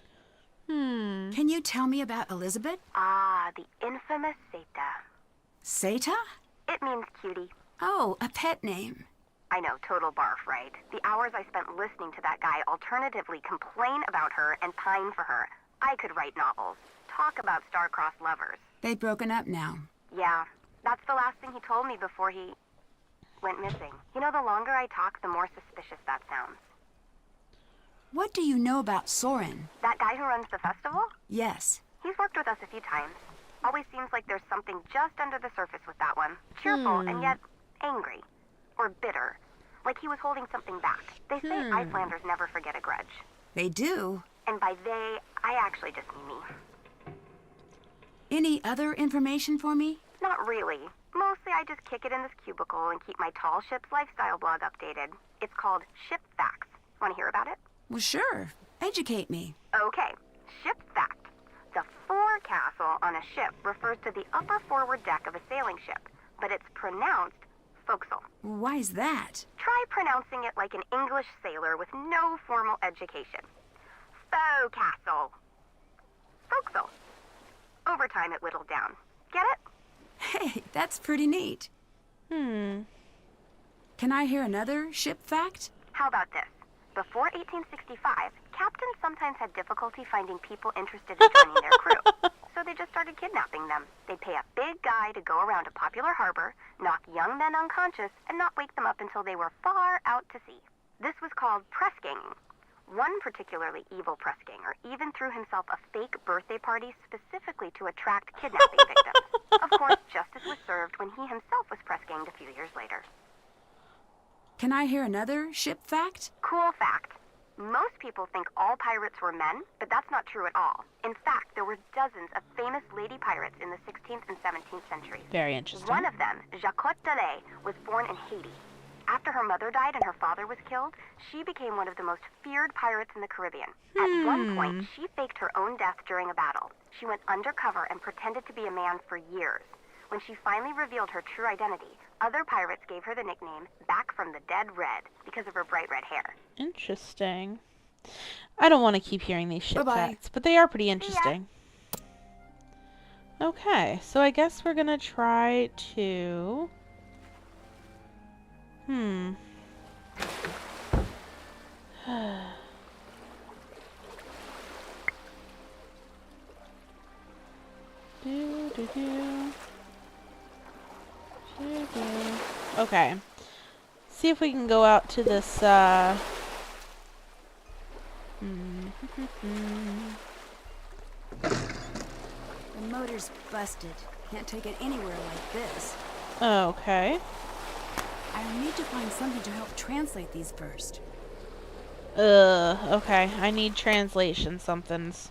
Can you tell me about Elizabeth? Ah, the infamous Seta. Seta? It means cutie. Oh, a pet name. I know, total barf, right? The hours I spent listening to that guy alternatively complain about her and pine for her. I could write novels. Talk about star-crossed lovers. They've broken up now. Yeah, that's the last thing he told me before he went missing. You know, the longer I talk, the more suspicious that sounds. What do you know about Soren? That guy who runs the festival? Yes. He's worked with us a few times. Always seems like there's something just under the surface with that one. Cheerful and yet angry. Or bitter. Like he was holding something back. They say Icelanders never forget a grudge. They do. And by they, I actually just mean me. Any other information for me? Not really. Mostly I just kick it in this cubicle and keep my tall ship's lifestyle blog updated. It's called Ship Facts. Want to hear about it? Well, sure. Educate me. Okay. Ship Fact. The forecastle on a ship refers to the upper forward deck of a sailing ship, but it's pronounced forecastle. Why's that? Try pronouncing it like an English sailor with no formal education. Forecastle. Forecastle. Over time it whittled down. Get it? Hey, that's pretty neat. Can I hear another ship fact? How about this? Before 1865, captains sometimes had difficulty finding people interested in joining their crew. So they just started kidnapping them. They'd pay a big guy to go around a popular harbor, knock young men unconscious, and not wake them up until they were far out to sea. This was called press ganging. One particularly evil press ganger even threw himself a fake birthday party specifically to attract kidnapping victims. Of course, justice was served when he himself was press ganged a few years later. Can I hear another ship fact? Cool fact. Most people think all pirates were men, but that's not true at all. In fact, there were dozens of famous lady pirates in the 16th and 17th centuries. Very interesting. One of them, Jacquot Delay, was born in Haiti. After her mother died and her father was killed, she became one of the most feared pirates in the Caribbean. At one point, she faked her own death during a battle. She went undercover and pretended to be a man for years. When she finally revealed her true identity, other pirates gave her the nickname Back from the Dead Red because of her bright red hair. Interesting. I don't want to keep hearing these ship Bye-bye. facts, but they are pretty interesting. Okay, so I guess we're gonna try to... Okay. See if we can go out to this, The motor's busted. Can't take it anywhere like this. Okay. I'll need to find something to help translate these first. Okay. I need translation somethings.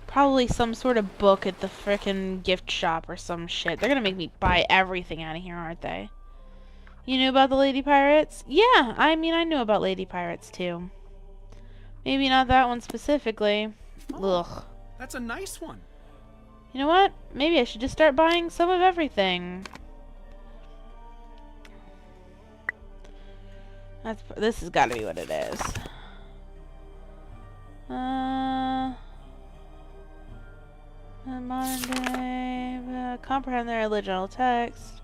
Probably some sort of book at the frickin' gift shop or some shit. They're gonna make me buy everything out of here, aren't they? You knew about the Lady Pirates? Yeah, I mean, I knew about Lady Pirates, too. Maybe not that one specifically. Ugh. That's a nice one. You know what? Maybe I should just start buying some of everything. This has got to be what it is. Modern day, comprehend their original text.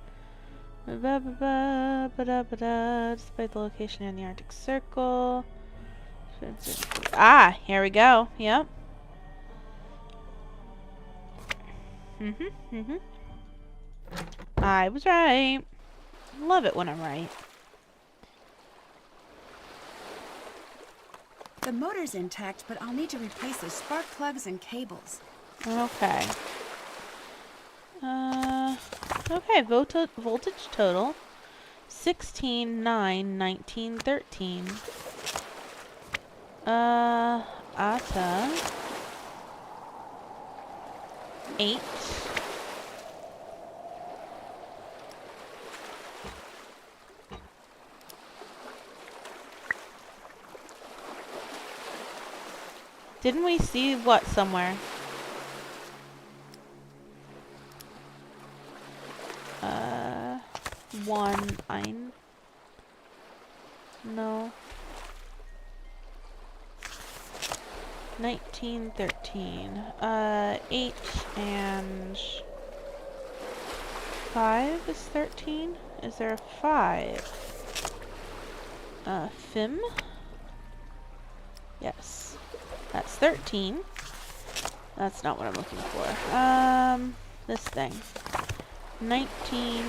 Despite the location in the Arctic Circle. Ah, here we go. Yep. I was right. Love it when I'm right. The motor's intact, but I'll need to replace the spark plugs and cables. Okay. Okay, voltage total 16, 9, 19, 13. ATA 8. Didn't we see what somewhere? One ein. No. 19, 13. 8 and 5 is 13. Is there a 5? Fim? Yes. That's 13. That's not what I'm looking for. This thing. 19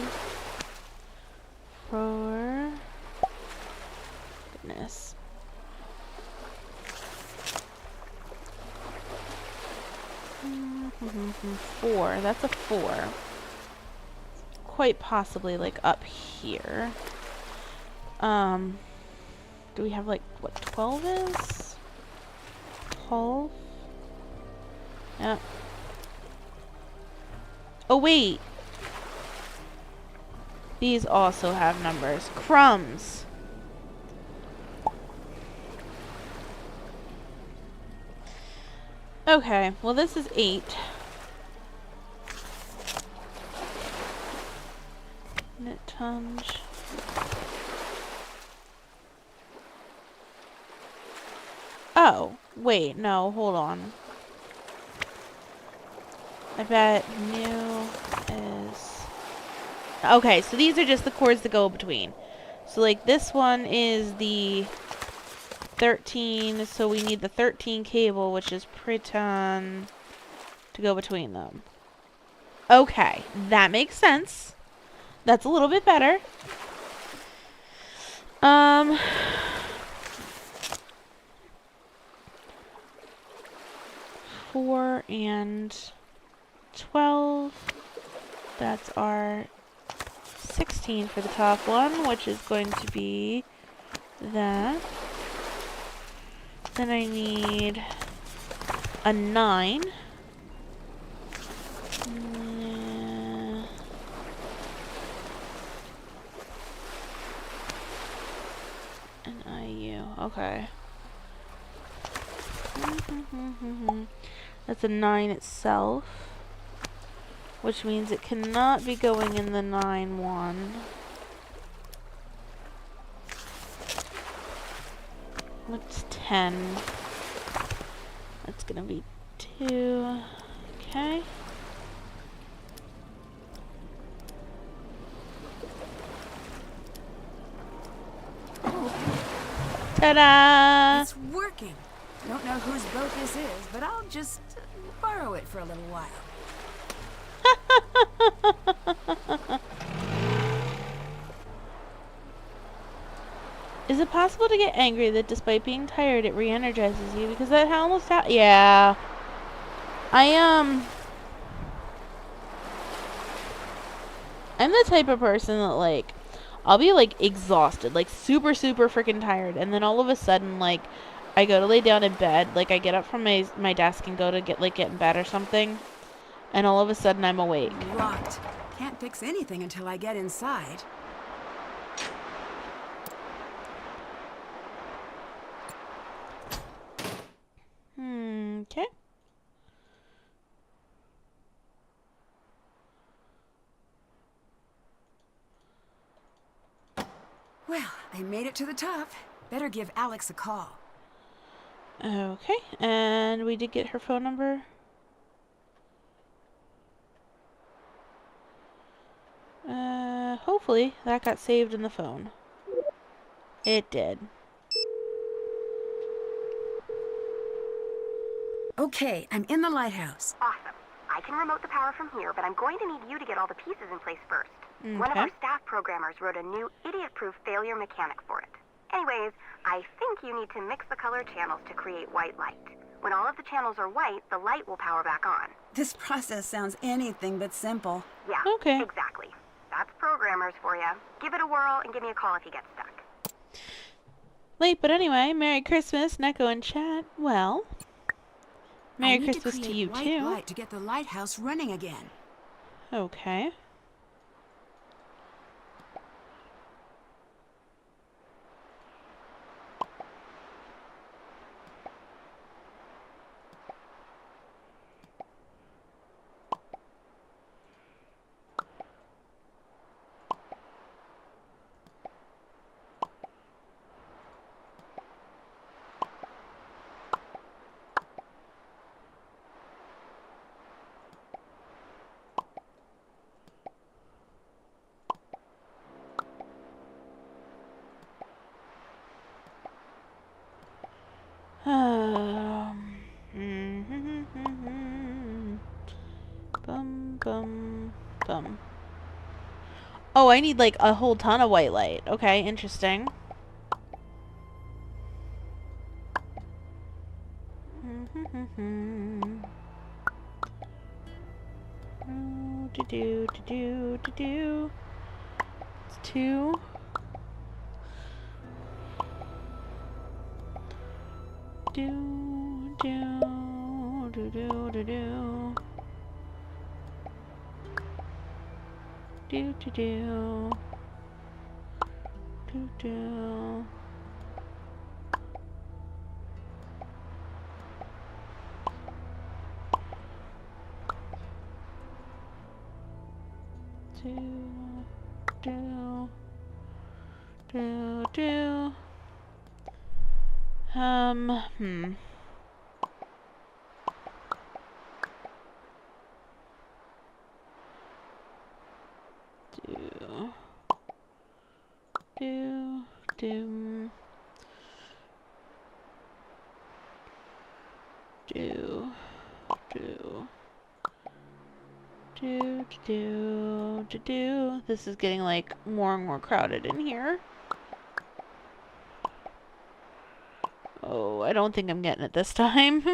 for... Goodness. Four. That's a 4. Quite possibly, like, up here. Do we have, like, what 12 is? 12? Yeah. Oh, wait. These also have numbers. Crumbs. Okay, well this is 8. Knit tunge. Oh, wait, no, hold on. I bet new is... Okay, so these are just the chords that go between. So like this one is the 13, so we need the 13 cable, which is Priton, to go between them. Okay, that makes sense. That's a little bit better. 4 and 12. That's our 16 for the top one, which is going to be that. Then I need a 9. An IU. Okay. That's a 9 itself, which means it cannot be going in the 9-1. What's 10? That's gonna be 2. Okay. Ta-da! It's working. Don't know whose boat this is, but I'll just borrow it for a little while. Is it possible to get angry that despite being tired, it re-energizes you? Because that almost yeah. I'm the type of person that, like, I'll be, like, exhausted, like, super, super freaking tired, and then all of a sudden, like, I go to lay down in bed, like, I get up from my desk and go to get in bed or something, and all of a sudden I'm awake. Locked. Can't fix anything until I get inside. Okay. Well, I made it to the top. Better give Alex a call. Okay, and we did get her phone number. Hopefully that got saved in the phone. It did. Okay, I'm in the lighthouse. Awesome. I can remote the power from here, but I'm going to need you to get all the pieces in place first. Okay. One of our staff programmers wrote a new idiot-proof failure mechanic for it. Anyways, I think you need to mix the color channels to create white light. When all of the channels are white, the light will power back on. This process sounds anything but simple. Yeah, Okay. exactly. That's programmers for you. Give it a whirl and give me a call if you get stuck. Late, but anyway, Merry Christmas, Neko and chat. Well, Merry Christmas to you white too. light to get the lighthouse running again. Okay. Bum, bum, bum. Oh, I need like a whole ton of white light. Okay, interesting. Do. It's 2. Do. Hmm. Do, do. Do, do. Do. This is getting like more and more crowded in here. Oh, I don't think I'm getting it this time.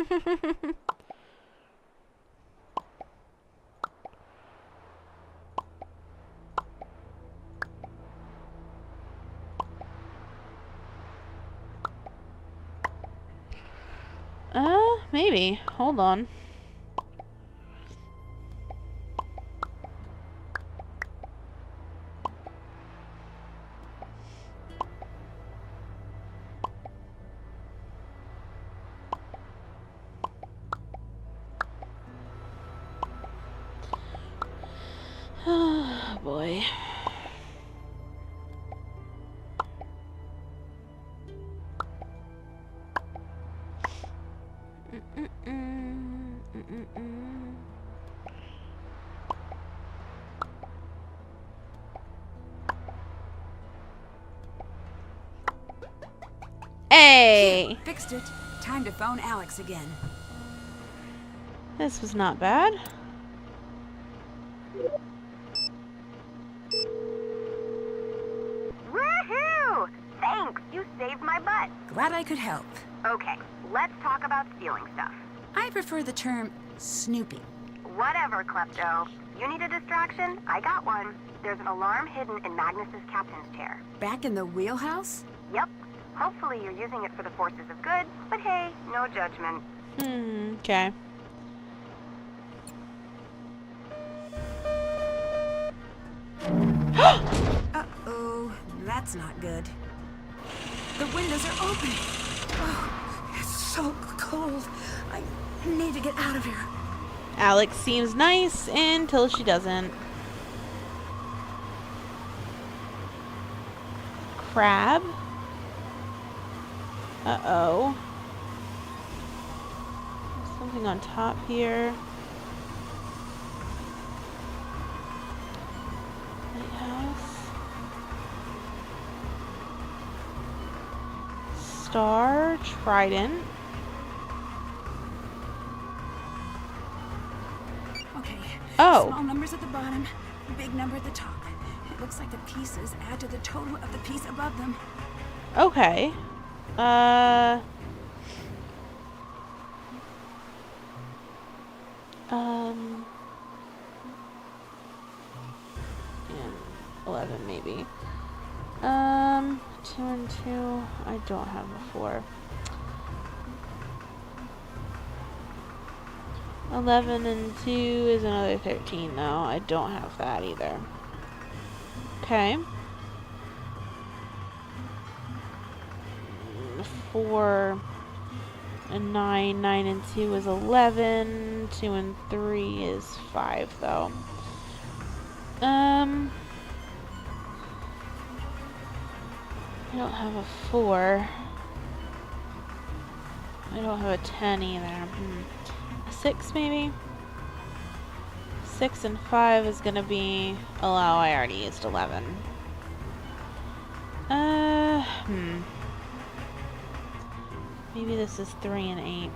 Maybe. Hold on. Oh, boy. Hey! Fixed it. Time to phone Alex again. This was not bad. Woohoo! Thanks, you saved my butt. Glad I could help. Okay, let's talk about stealing stuff. I prefer the term snooping. Whatever, Klepto. You need a distraction? I got one. There's an alarm hidden in Magnus's captain's chair. Back in the wheelhouse? Yep. Hopefully you're using it for the forces of good, but hey, no judgment. Okay. Uh-oh, that's not good. The windows are open. Oh, it's so cold. I need to get out of here. Alex seems nice until she doesn't. Crab? Uh-oh. There's something on top here. Lighthouse. Star. Trident. Okay. Oh. Small numbers at the bottom, big number at the top. It looks like the pieces add to the total of the piece above them. Okay. And 11 maybe. 2 and 2. I don't have a 4. 11 and 2 is another 13 though. I don't have that either. Okay. 4 and 9. 9 and 2 is 11. 2 and 3 is 5 though. I don't have a 4. I don't have a 10 either. A 6 maybe? 6 and 5 is gonna be... Oh, I already used 11. Maybe this is 3 and 8.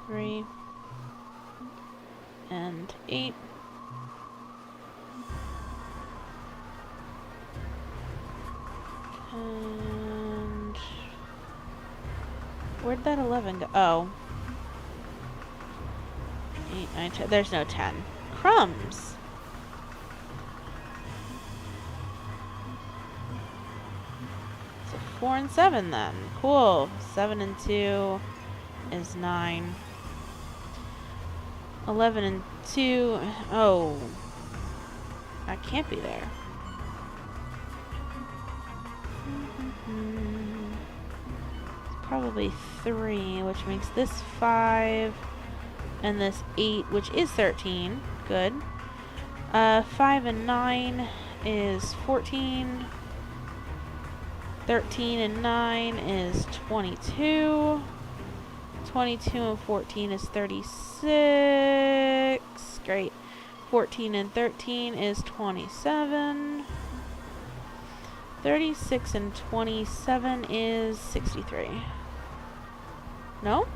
3 and 8. And where'd that 11 go? Oh. 8, 9, 10. There's no 10. Crumbs. So 4 and 7 then. Cool. 7 and 2 is 9. 11 and 2. Oh. That can't be there. Probably 3, which makes this 5, and this 8, which is 13. Good. 5 and 9 is 14. 13 and 9 is 22. 22 and 14 is 36. Great. 14 and 13 is 27. 36 and 27 is 63. No?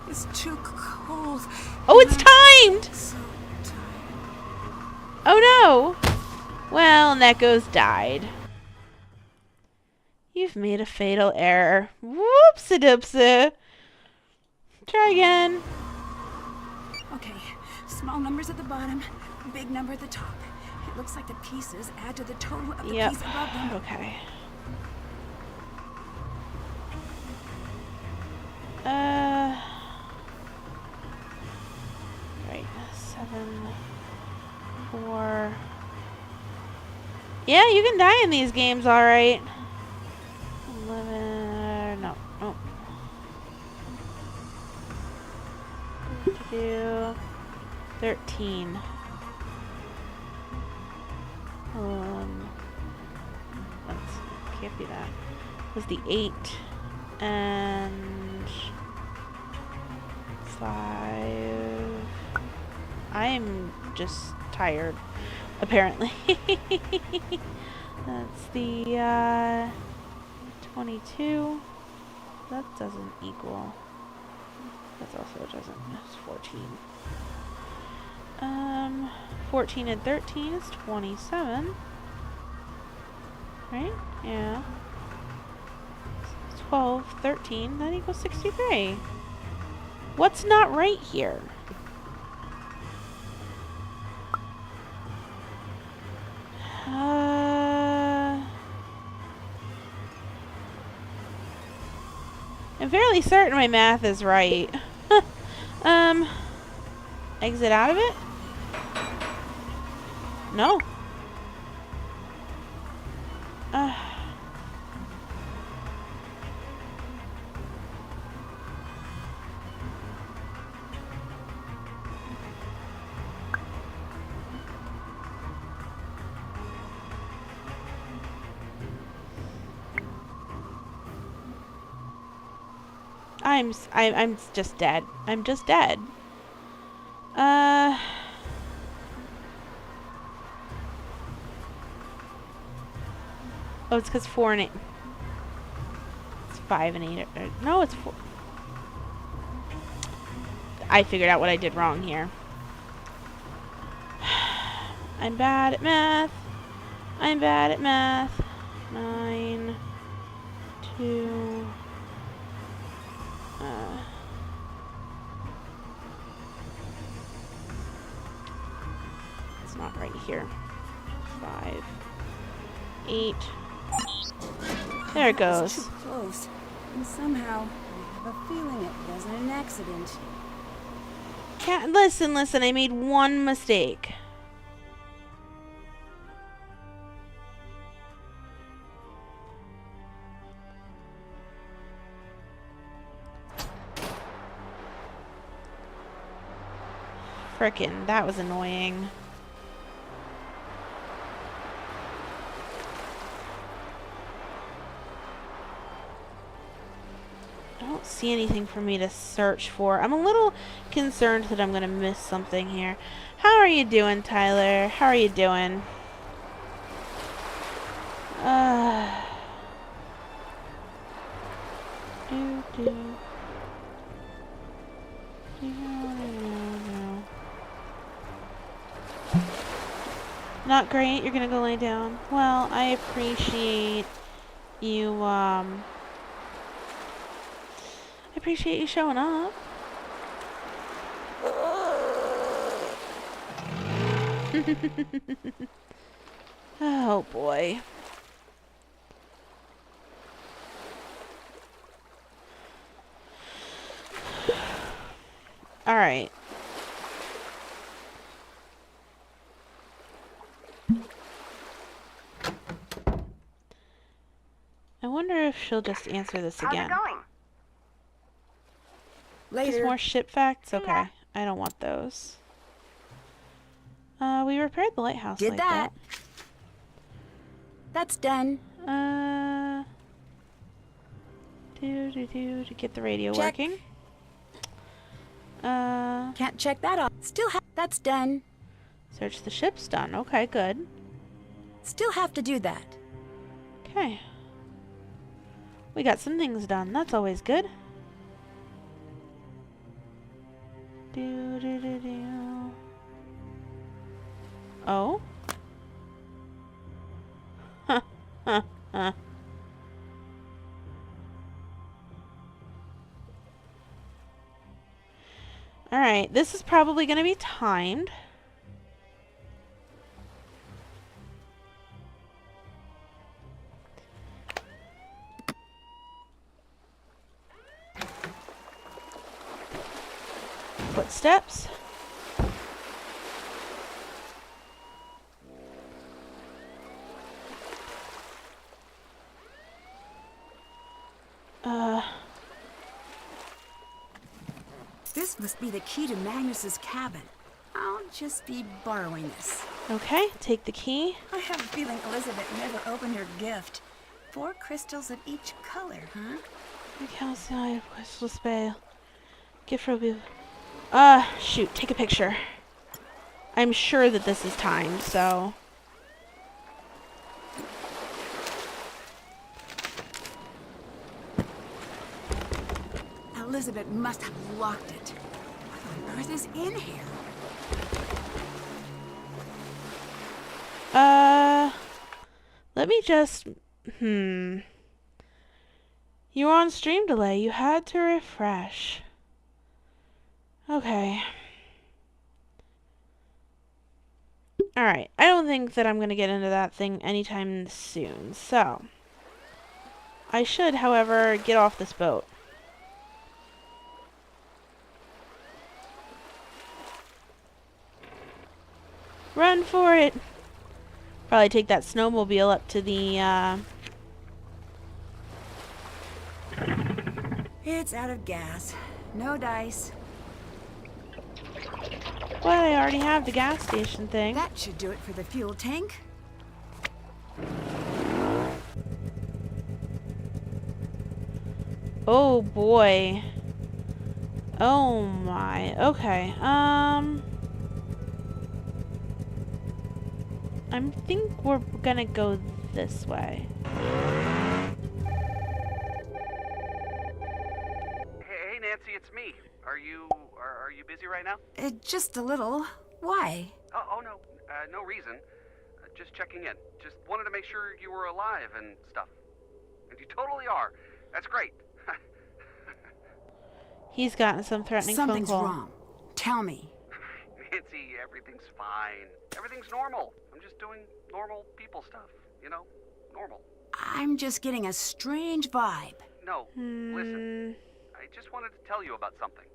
It's too cold. Oh, it's timed! So tired. Oh no! Well, Neko's died. You've made a fatal error. Whoopsie-doopsie. Try again. Okay, small numbers at the bottom, big number at the top. It looks like the pieces add to the total of the Yep. piece above them. Okay. Right. 7, 4. Yeah, you can die in these games, alright. 11. No. Oh. 52. 13. Can't be that. It was the 8 and 5. I'm just tired, apparently. That's the 22. That doesn't equal. That also doesn't. It's 14. 14 and 13 is 27. Right? Yeah. 12, 13, that equals 63. What's not right here? I'm fairly certain my math is right. Exit out of it? No. I'm just dead. I'm just dead. Oh, it's because 4 and 8. It's 5 and 8. No, it's 4. I figured out what I did wrong here. I'm bad at math. I'm bad at math. 9, 2. It's not right here. 5, 8. There it That was goes. too close. And somehow, I have a feeling it wasn't an accident. Can't listen. I made one mistake. Frickin', that was annoying. I don't see anything for me to search for. I'm a little concerned that I'm gonna miss something here. How are you doing, Tyler? How are you doing? Not great. You're gonna go lay down. Well, I appreciate you, I appreciate you showing up. Oh boy. All right. I wonder if she'll just answer this again. How's it going? Later. Just more ship facts? Okay. I don't want those. We repaired the lighthouse Did light, that. That's done. To get the radio Check. working. Can't check that off. Still that's done. Search the ship's done. Okay, good. Still have to do that. Okay. We got some things done. That's always good. Do do do do. Oh? Huh. Huh. Huh. Alright, this is probably going to be timed. Footsteps. This must be the key to Magnus's cabin. I'll just be borrowing this. Okay, take the key. I have a feeling Elizabeth never opened her gift. 4 crystals of each color, huh? The calcium crystal spell. Gift for you. Shoot, take a picture. I'm sure that this is timed, so. Elizabeth must have locked it. What on earth is in here? Let me just. You were on stream delay. You had to refresh. Okay. Alright, I don't think that I'm going to get into that thing anytime soon, so. I should, however, get off this boat. Run for it! Probably take that snowmobile up to the, It's out of gas. No dice. Well, I already have the gas station thing. That should do it for the fuel tank. Oh boy. Oh my. Okay. I think we're gonna go this way. Hey, Nancy, it's me. Are you busy right now? Just a little. Why? Oh no, no reason. Just checking in. Just wanted to make sure you were alive and stuff. And you totally are. That's great. He's gotten some threatening phone Something's call. wrong. Tell me. Nancy, everything's fine. Everything's normal. I'm just doing normal people stuff. You know? Normal. I'm just getting a strange vibe. No, listen. I just wanted to tell you about something.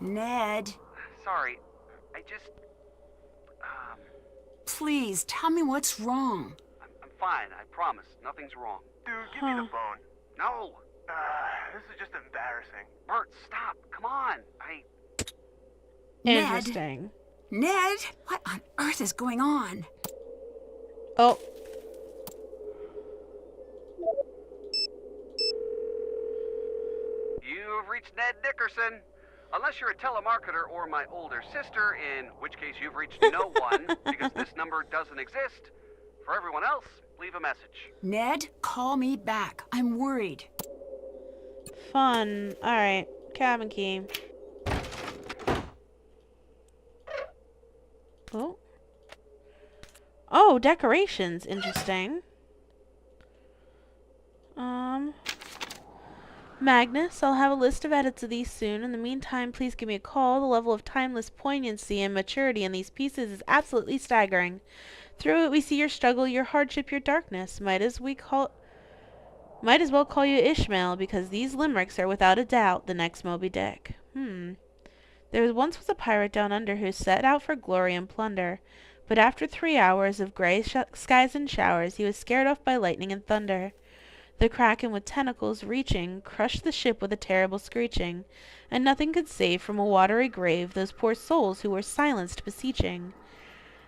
Ned, Sorry. I just... please tell me what's wrong. I'm fine. I promise. Nothing's wrong. Dude, give me the phone. No! This is just embarrassing. Bert, stop. Come on. Interesting. Ned, what on earth is going on? Oh. You've reached Ned Dickerson. Unless you're a telemarketer or my older sister, in which case you've reached no one, because this number doesn't exist. For everyone else, leave a message. Ned, call me back. I'm worried. Fun. Alright. Cabin key. Oh. Oh, decorations. Interesting. Magnus, I'll have a list of edits of these soon. In the meantime, please give me a call. The level of timeless poignancy and maturity in these pieces is absolutely staggering. Through it we see your struggle, your hardship, your darkness. Might as well call you Ishmael, because these limericks are without a doubt the next Moby Dick. There once was a pirate down under who set out for glory and plunder, but after 3 hours of grey skies and showers, he was scared off by lightning and thunder. The kraken with tentacles reaching crushed the ship with a terrible screeching, and nothing could save from a watery grave those poor souls who were silenced beseeching.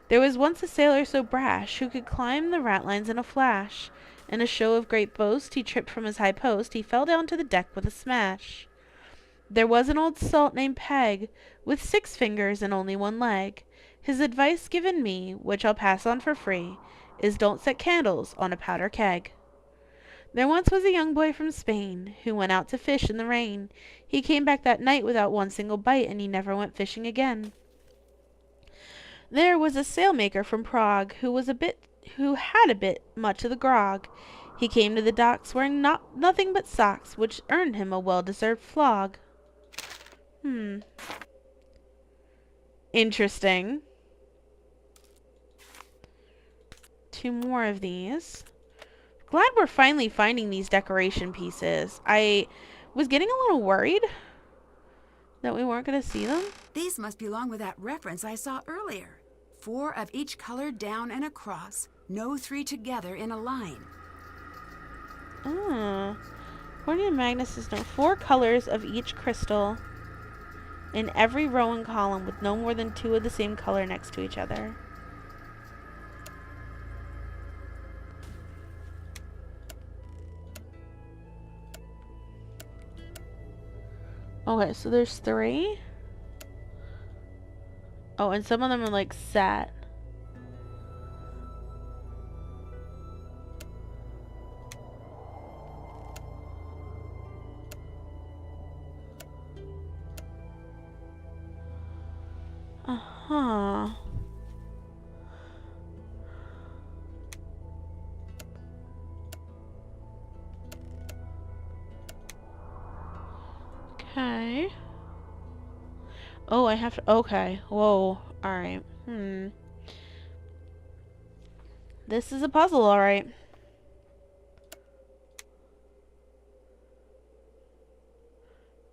There was once a sailor so brash, who could climb the ratlines in a flash. In a show of great boast, he tripped from his high post, he fell down to the deck with a smash. There was an old salt named Peg, with 6 fingers and only 1 leg. His advice given me, which I'll pass on for free, is don't set candles on a powder keg. There once was a young boy from Spain who went out to fish in the rain. He came back that night without one single bite, and he never went fishing again. There was a sailmaker from Prague who had a bit much of the grog. He came to the docks wearing nothing but socks, which earned him a well-deserved flog. Interesting. 2 more of these. Glad we're finally finding these decoration pieces. I was getting a little worried that we weren't going to see them. These must belong with that reference I saw earlier. 4 of each color down and across. No 3 together in a line. According to Magnus's note, 4 colors of each crystal in every row and column with no more than 2 of the same color next to each other. Okay, so there's 3. Oh, and some of them are like set. Uh-huh. Okay. Oh, I have to... Okay. Whoa. Alright. This is a puzzle, alright.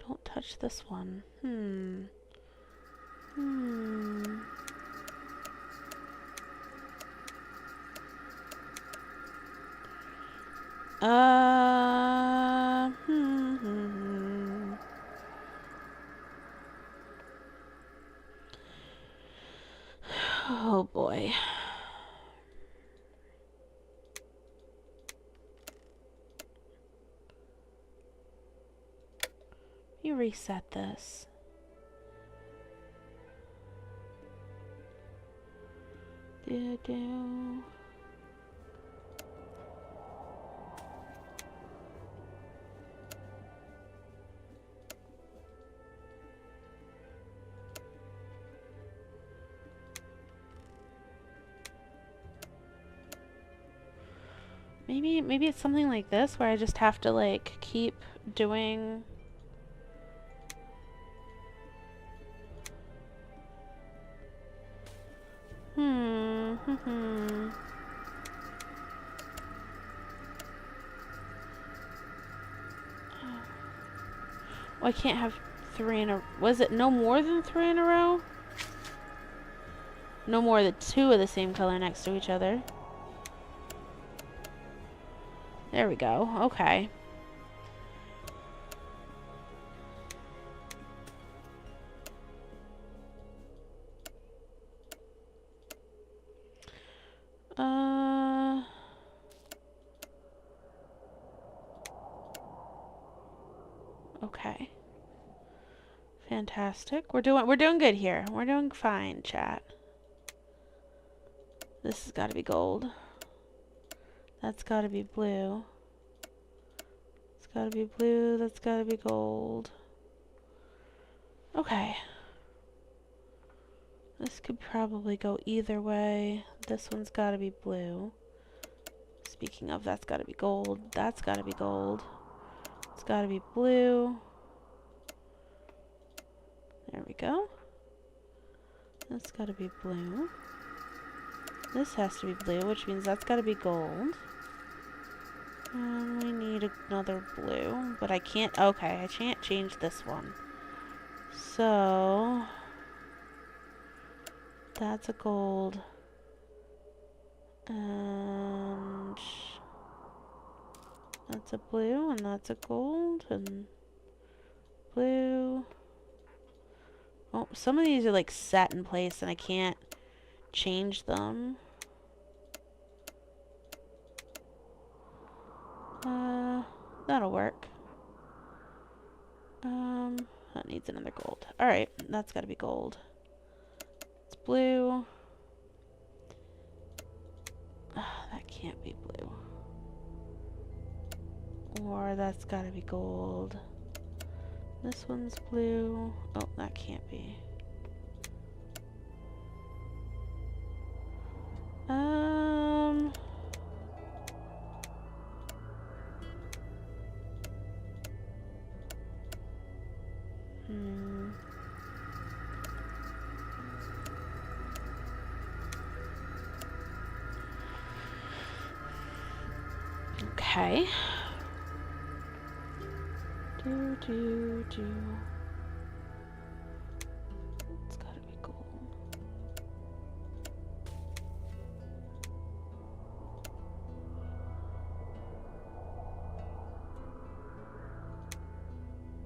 Don't touch this one. Oh boy. You reset this. Do. Maybe it's something like this where I just have to like keep doing Oh, I can't have 3 in a... Was it no more than 3 in a row? No more than 2 of the same color next to each other. There we go. Okay. Okay. Fantastic. We're doing good here. We're doing fine, chat. This has got to be gold. That's got to be blue. It's got to be blue. That's got to be gold. Okay. This could probably go either way. This one's got to be blue. Speaking of, that's got to be gold. That's got to be gold. It's got to be blue. There we go. That's got to be blue. This has to be blue, which means that's got to be gold. And we need another blue, but I can't... Okay, I can't change this one. So... That's a gold. And... That's a blue, and that's a gold, and... Blue... Oh, some of these are like set in place and I can't change them. That'll work. That needs another gold. Alright, that's gotta be gold. It's blue. That can't be blue. Or that's gotta be gold. This one's blue. Oh, that can't be. Um... Hmm. Okay. Do. It's gotta be gold.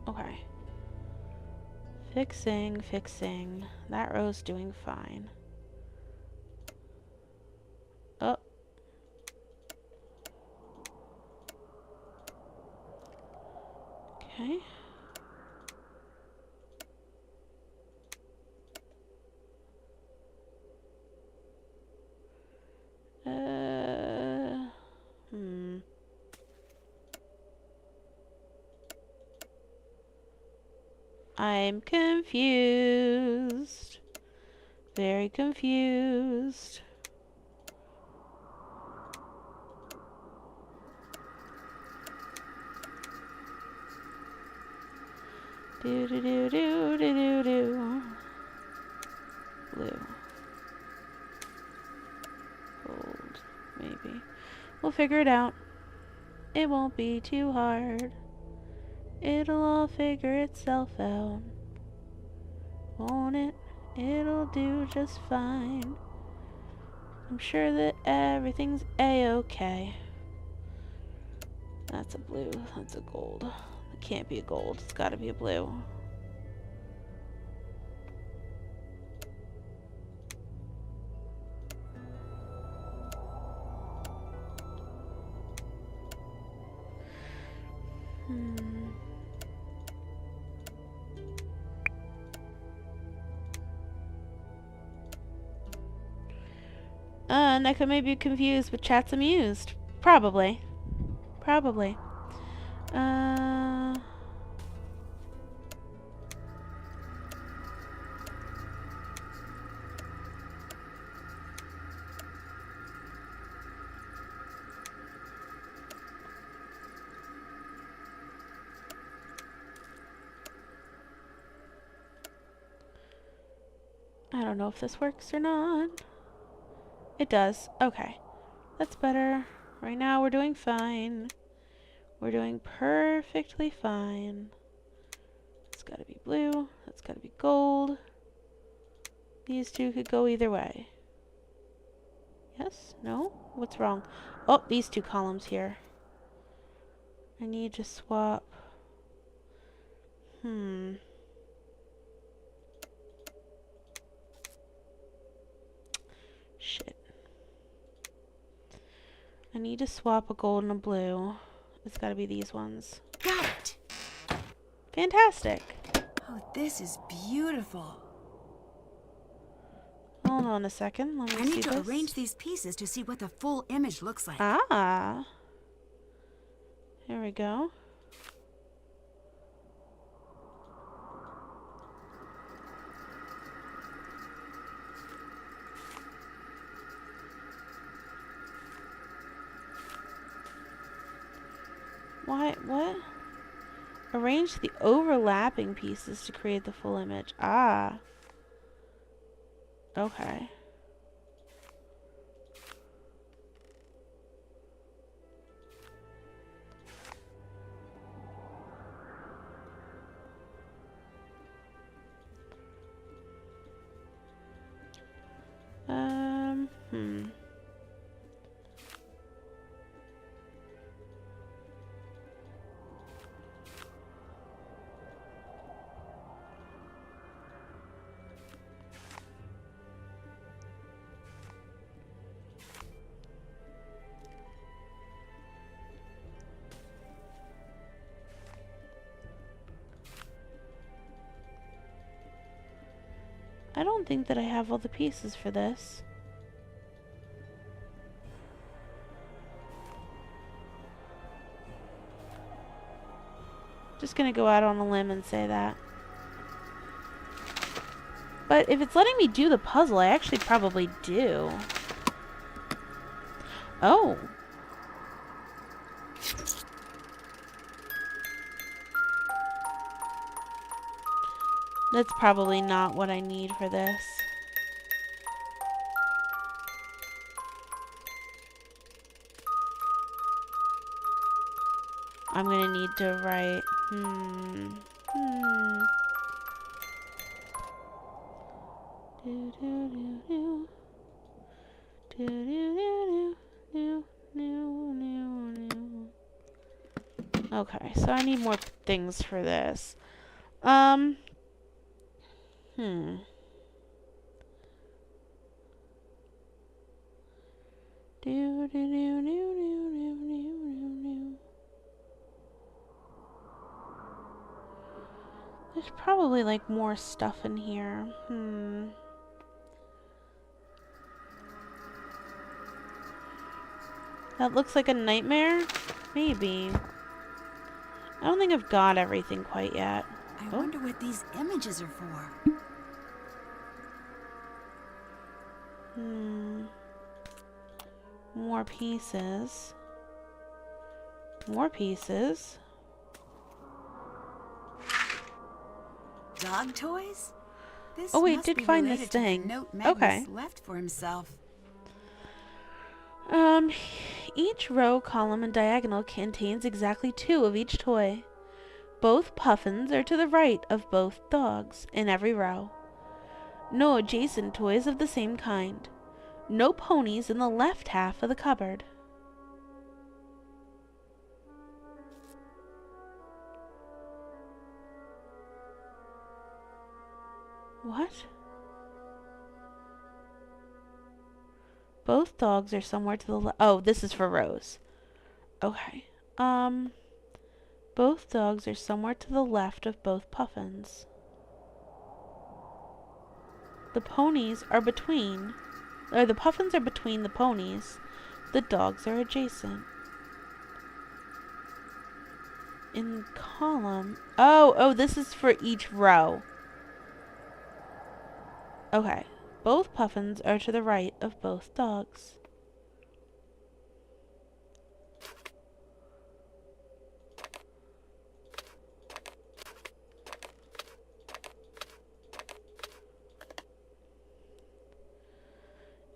Okay. Fixing. That row's doing fine. Oh. Okay. Hmm. I'm confused. Very confused. Do. Blue. Gold. Maybe. We'll figure it out. It won't be too hard. It'll all figure itself out. Won't it? It'll do just fine. I'm sure that everything's a-okay. That's a blue. That's a gold. It can't be a gold. It's gotta be a blue. Neko may be confused, but chat's amused. Probably. I don't know if this works or not. It does. Okay. That's better. Right now we're doing fine. We're doing perfectly fine. It's gotta be blue. That's gotta be gold. These two could go either way. Yes? No? What's wrong? Oh, these two columns here. I need to swap. Shit. I need to swap a gold and a blue. It's gotta be these ones. Got it! Fantastic! Oh, this is beautiful. Hold on a second. Let me I see need to this. arrange these pieces to see what the full image looks like. Ah! Here we go. What? Arrange the overlapping pieces to create the full image. Ah. Okay. Hmm. I don't think that I have all the pieces for this. Just gonna go out on a limb and say that. But if it's letting me do the puzzle, I actually probably do. Oh. That's probably not what I need for this. I'm gonna need to write, Okay, so I need more things for this. There's probably like more stuff in here. That looks like a nightmare? Maybe. I don't think I've got everything quite yet. I wonder what these images are for. More pieces. More pieces. Dog toys? This Oh wait, must did be find this related to the thing. note Magnus Okay. left for himself. Each row, column, and diagonal contains exactly 2 of each toy. Both puffins are to the right of both dogs in every row. No adjacent toys of the same kind. No ponies in the left half of the cupboard. What? Both dogs are somewhere to the left. Oh, this is for Rose. Okay. Both dogs are somewhere to the left of both puffins. The puffins are between the ponies. The dogs are adjacent. In column. Oh, this is for each row. Okay. Both puffins are to the right of both dogs.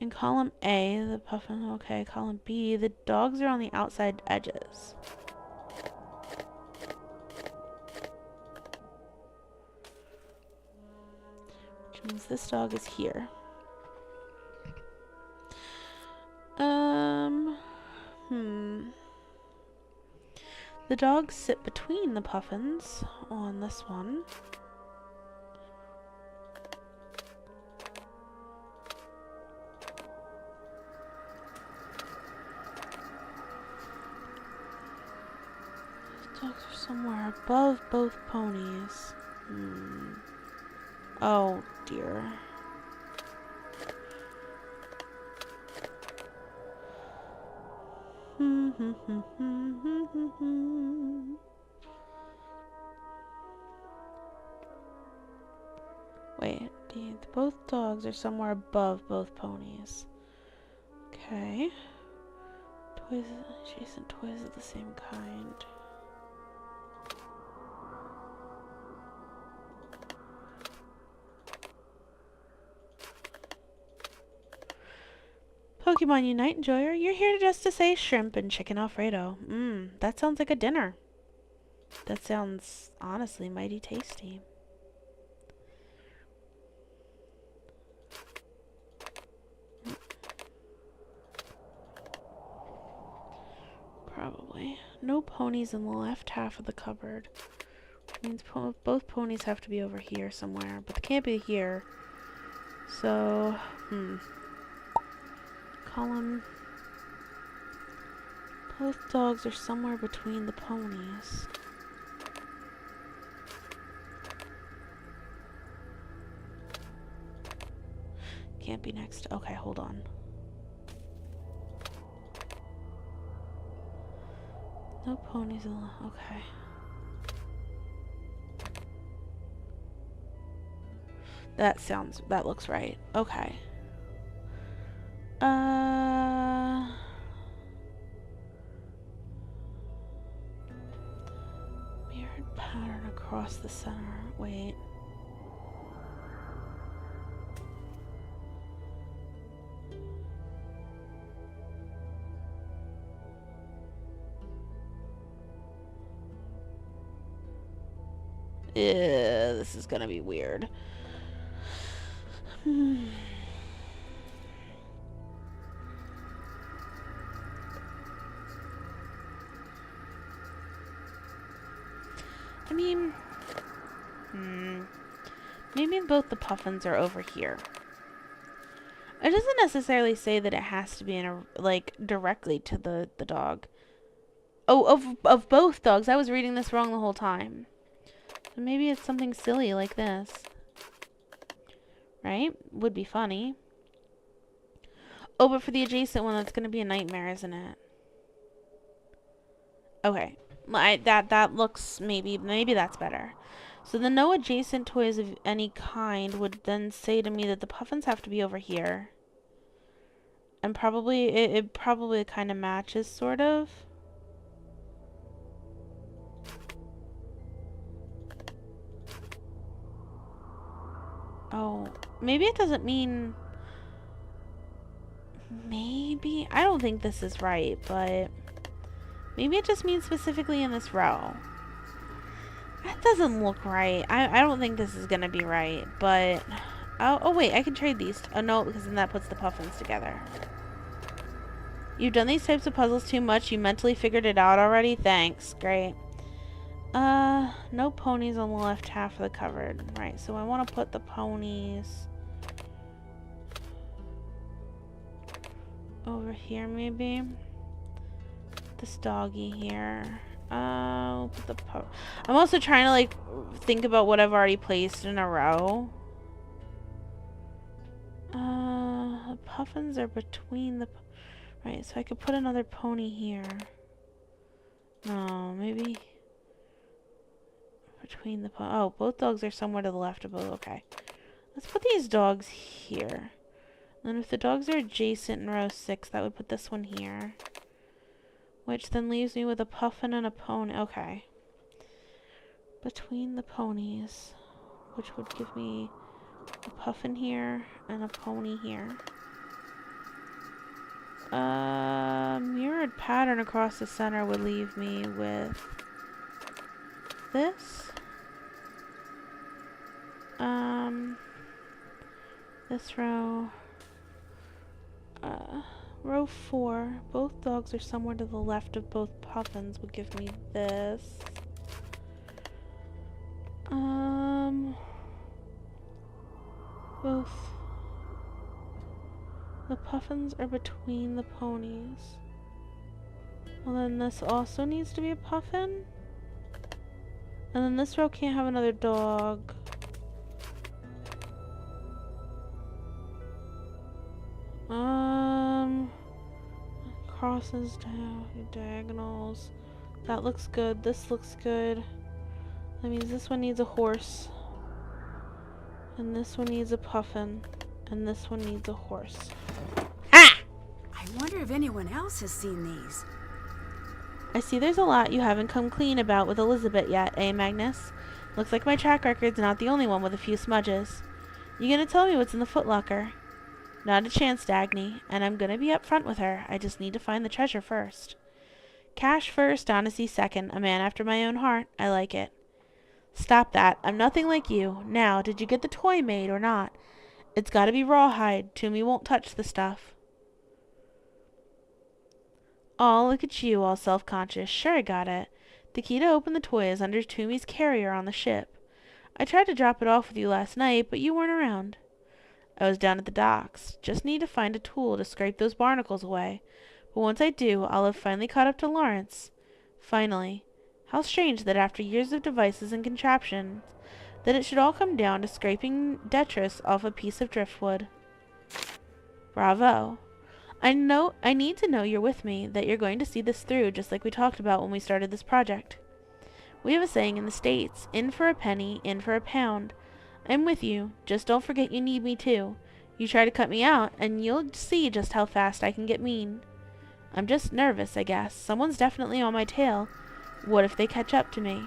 In column A, the puffin, okay, column B, the dogs are on the outside edges. Which means this dog is here. The dogs sit between the puffins on this one. Dogs are somewhere above both ponies. Oh dear. Wait, both dogs are somewhere above both ponies. Okay. Toys, adjacent toys of the same kind. Pokemon Unite enjoyer, you're here just to say shrimp and chicken Alfredo. That sounds like a dinner. That sounds honestly mighty tasty. Probably. No ponies in the left half of the cupboard. Which means both ponies have to be over here somewhere. But they can't be here. So, column. Both dogs are somewhere between the ponies. can't be next. Okay, hold on. No ponies in the... Okay. That looks right. Okay. Mirrored pattern across the center. Wait. This is gonna be weird. I mean, maybe both the puffins are over here. It doesn't necessarily say that it has to be in a, like, directly to the dog. Oh, of both dogs. I was reading this wrong the whole time. So maybe it's something silly like this. Right? Would be funny. Oh, but for the adjacent one, that's going to be a nightmare, isn't it? Okay. That looks, maybe that's better. So the no adjacent toys of any kind would then say to me that the puffins have to be over here. And probably, it probably kind of matches, sort of. Oh, maybe it doesn't mean... Maybe? I don't think this is right, but... Maybe it just means specifically in this row. That doesn't look right. I don't think this is gonna be right, but... Oh, wait, I can trade these. Oh, no, because then that puts the puffins together. You've done these types of puzzles too much. You mentally figured it out already? Thanks. Great. No ponies on the left half of the cupboard. Right, so I want to put the ponies... over here, maybe? This doggy here. I'll put the I'm also trying to, like, think about what I've already placed in a row. The puffins are between the... Right, so I could put another pony here. No, maybe... Between the... Oh, both dogs are somewhere to the left of both. Okay. Let's put these dogs here. And if the dogs are adjacent in row 6, that would put this one here. Which then leaves me with a puffin and a pony. Okay. Between the ponies. Which would give me a puffin here and a pony here. Mirrored pattern across the center would leave me with this. This row. Row 4. Both dogs are somewhere to the left of both puffins would give me this. Both. The puffins are between the ponies. Well, then this also needs to be a puffin. And then this row can't have another dog. Crosses down, diagonals. That looks good. This looks good. That means this one needs a horse. And this one needs a puffin. And this one needs a horse. Ha! I wonder if anyone else has seen these. I see there's a lot you haven't come clean about with Elizabeth yet, eh, Magnus? Looks like my track record's not the only one with a few smudges. You gonna tell me what's in the footlocker? Not a chance, Dagny, and I'm gonna be up front with her. I just need to find the treasure first. Cash first, honesty second. A man after my own heart. I like it. Stop that. I'm nothing like you. Now, did you get the toy made or not? It's gotta be rawhide. Toomey won't touch the stuff. Oh, look at you, all self-conscious. Sure, I got it. The key to open the toy is under Toomey's carrier on the ship. I tried to drop it off with you last night, but you weren't around. I was down at the docks. Just need to find a tool to scrape those barnacles away. But once I do, I'll have finally caught up to Lawrence. Finally. How strange that after years of devices and contraptions, that it should all come down to scraping detritus off a piece of driftwood. Bravo. I need to know you're with me, that you're going to see this through just like we talked about when we started this project. We have a saying in the States, in for a penny, in for a pound. I'm with you, just don't forget you need me too. You try to cut me out, and you'll see just how fast I can get mean. I'm just nervous, I guess. Someone's definitely on my tail. What if they catch up to me?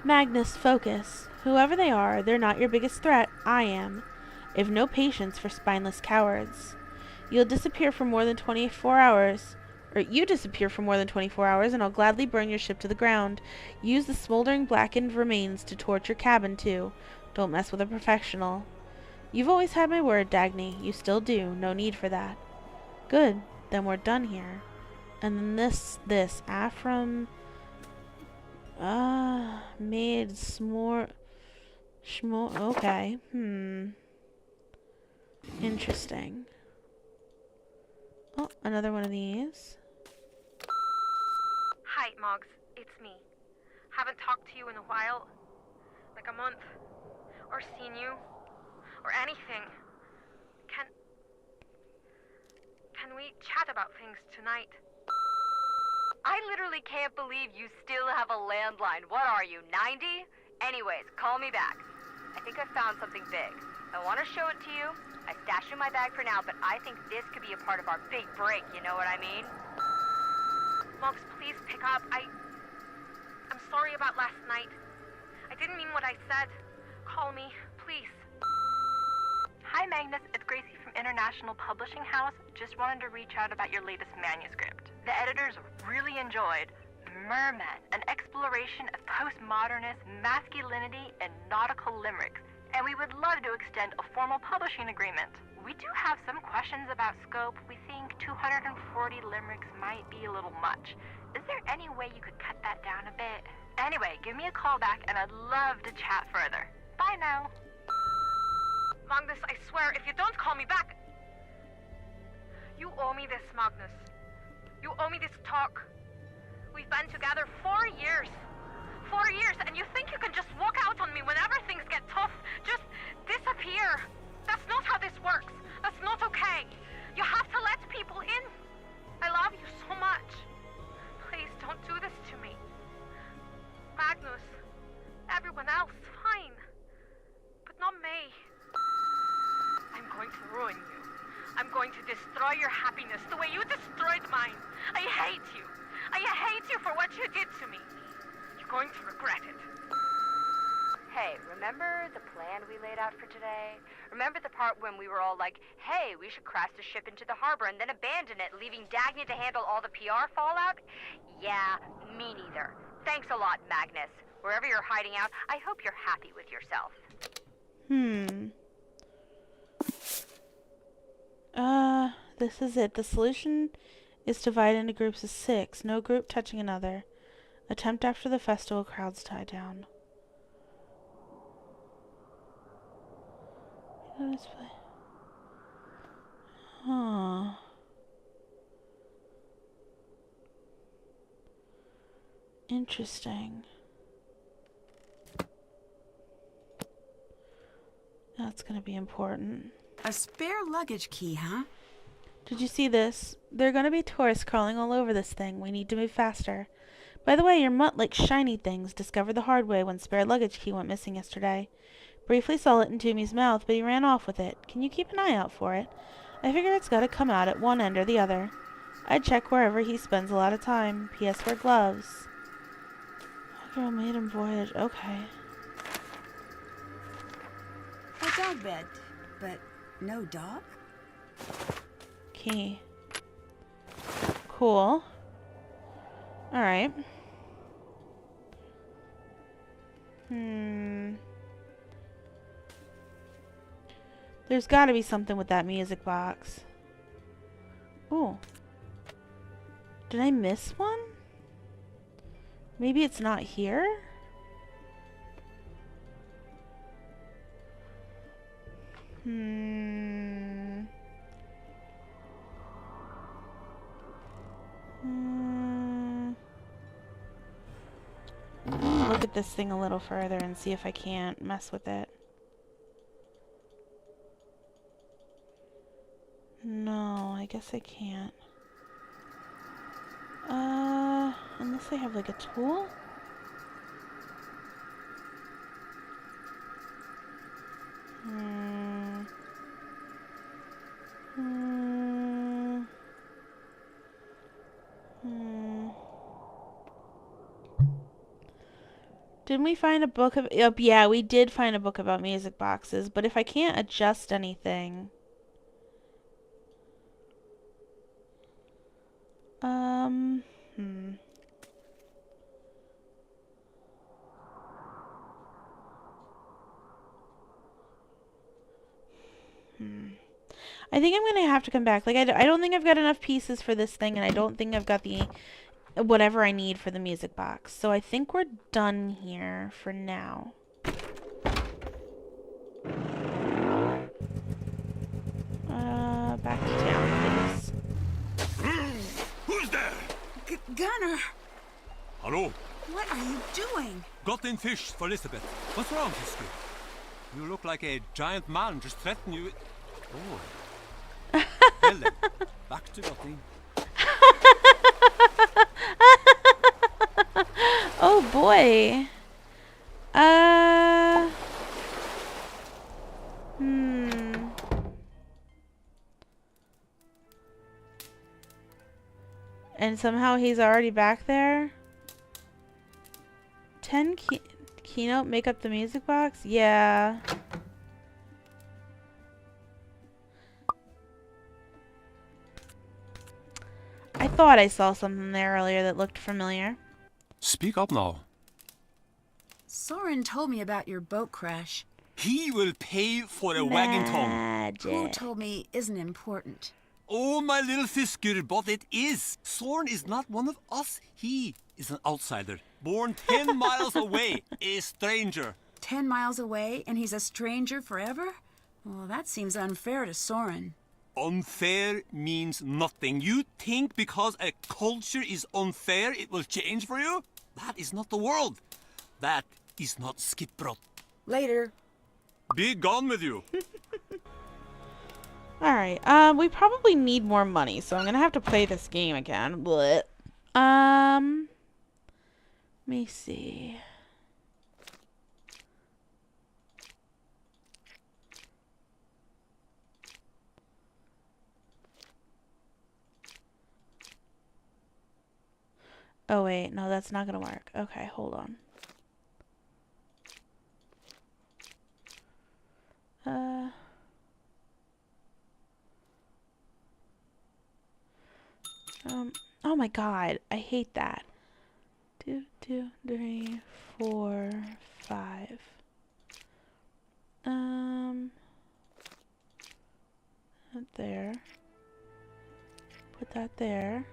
Magnus, focus. Whoever they are, they're not your biggest threat. I am. I've no patience for spineless cowards. You'll disappear for more than 24 hours. Or you disappear for more than 24 hours, and I'll gladly burn your ship to the ground. Use the smoldering blackened remains to torch your cabin, too. Don't mess with a professional. You've always had my word, Dagny. You still do. No need for that. Good. Then we're done here. And then this, Afram, made okay. Interesting. Oh, another one of these. Hi, Moggs. It's me. Haven't talked to you in a while. Like a month. Or seen you. Or anything. Can we chat about things tonight? I literally can't believe you still have a landline. What are you, 90? Anyways, call me back. I think I found something big. I want to show it to you. I stashed it in my bag for now, but I think this could be a part of our big break, you know what I mean? Moggs, please pick up. I'm sorry about last night. I didn't mean what I said. Call me, please. Hi, Magnus. It's Gracie from International Publishing House. Just wanted to reach out about your latest manuscript. The editors really enjoyed Merman, an exploration of postmodernist masculinity and nautical limericks. And we would love to extend a formal publishing agreement. We do have some questions about scope. We think 240 limericks might be a little much. Is there any way you could cut that down a bit? Anyway, give me a call back and I'd love to chat further. Bye now. Magnus, I swear, if you don't call me back... You owe me this, Magnus. You owe me this talk. We've been together 4 years. 4 years, and you think you can just walk out on me whenever things get tough? Just disappear. That's not how this works. That's not okay. You have to let people in. I love you so much. Please don't do this to me. Magnus, everyone else, fine. But not me. I'm going to ruin you. I'm going to destroy your happiness the way you destroyed mine. I hate you. I hate you for what you did to me. You're going to regret it. Hey, remember the plan we laid out for today? Remember the part when we were all like, hey, we should crash the ship into the harbor and then abandon it, leaving Dagny to handle all the PR fallout? Yeah, me neither. Thanks a lot, Magnus. Wherever you're hiding out, I hope you're happy with yourself. This is it. The solution is to divide into groups of 6. No group touching another. Attempt after the festival crowds die down. Huh. Interesting. That's gonna be important. A spare luggage key, huh? Did you see this? There are gonna be tourists crawling all over this thing. We need to move faster. By the way, your mutt-like shiny things discovered the hard way when spare luggage key went missing yesterday. Briefly saw it in Toomey's mouth, but he ran off with it. Can you keep an eye out for it? I figure it's gotta come out at one end or the other. I'd check wherever he spends a lot of time. P.S. Wear gloves. Girl maiden voyage. Okay. A dog bed, but no dog? Key. Cool. Alright. There's gotta be something with that music box. Ooh. Did I miss one? Maybe it's not here? Look at this thing a little further and see if I can't mess with it. guess I can't. Unless I have like a tool? Didn't we find a book of... yeah, we did find a book about music boxes, but if I can't adjust anything... I think I'm gonna have to come back. Like, I don't think I've got enough pieces for this thing, and I don't think I've got the... whatever I need for the music box. So I think we're done here for now. Back to town, please. Who's there? Gunner, Hello. what are you doing? Got in fish for Elizabeth. What's wrong, Fisker? You look like a giant man just threatened you. Oh. Well then, back to Gotting. Oh boy. And somehow he's already back there? 10 keynote, make up the music box? Yeah. I thought I saw something there earlier that looked familiar. Speak up now. Soren told me about your boat crash. He will pay for a wagon tongue. Magic. Who told me isn't important? Oh, my little Fisker, but it is. Soren is not one of us. He is an outsider, born 10 miles away, a stranger. 10 miles away and he's a stranger forever? Well, that seems unfair to Soren. Unfair means nothing. You think because a culture is unfair, it will change for you? That is not the world. That is not Skipbrot. Later. Be gone with you. Alright, we probably need more money, so I'm gonna have to play this game again. But, let me see. Oh wait, no, that's not gonna work. Okay, hold on. Oh my god, I hate that. 2, 2, 3, 4, 5. That there. Put that there.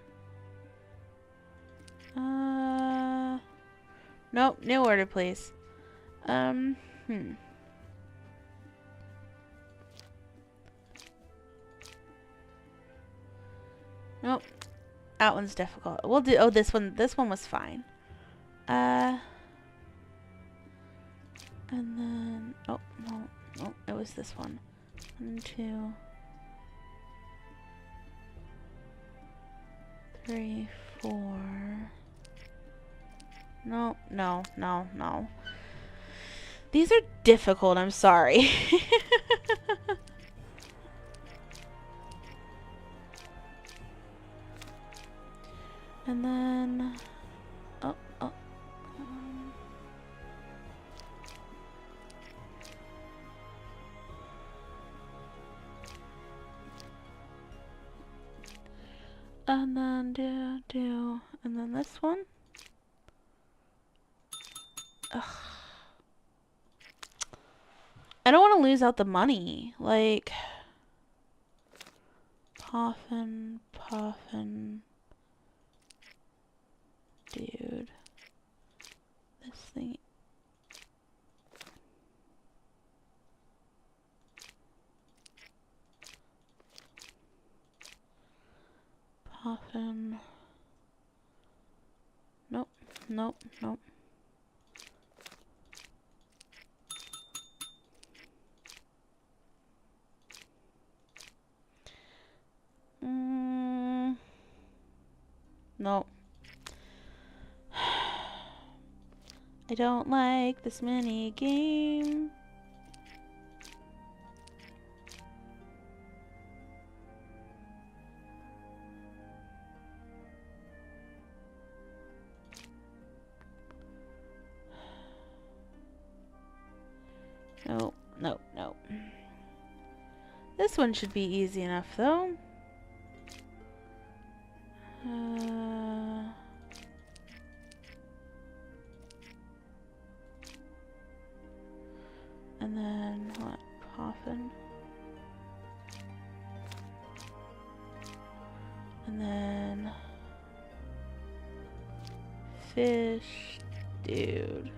Nope, new order, please. Nope. That one's difficult. We'll do... oh, this one was fine. And then... oh, no. Oh, it was this one. 1, 2... 3, 4... No, no, no, no. These are difficult, I'm sorry. And then... oh. And then do, and then this one. Ugh. I don't want to lose out the money. Like, puffin. Dude. This thing. Puffin. Nope. No. I don't like this mini game. No, no, no. This one should be easy enough, though. And then, what? Coffin. And then... Fish. Dude.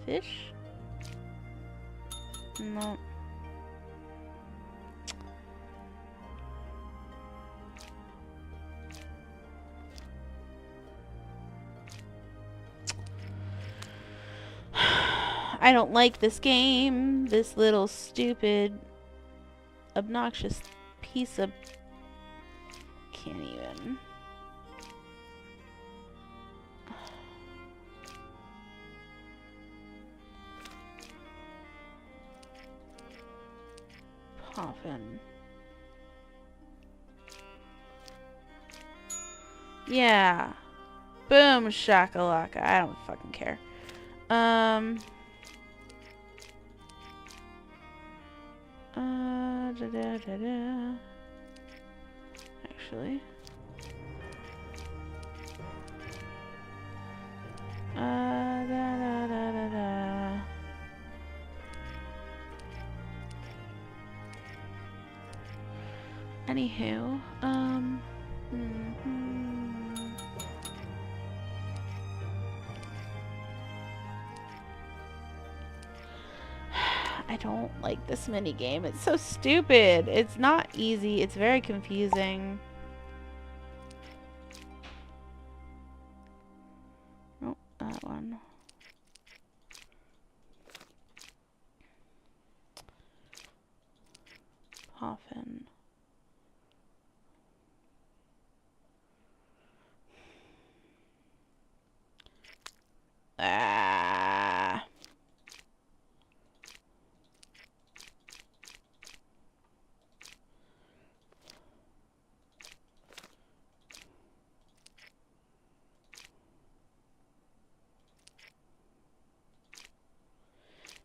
Fish? No. I don't like this game. This little stupid, obnoxious piece of... Can't even. Coffin. Yeah. Boom shakalaka. I don't fucking care. Actually. Anywho, I don't like this mini game. It's so stupid. It's not easy. It's very confusing. Oh, that one. Coffin. Ah.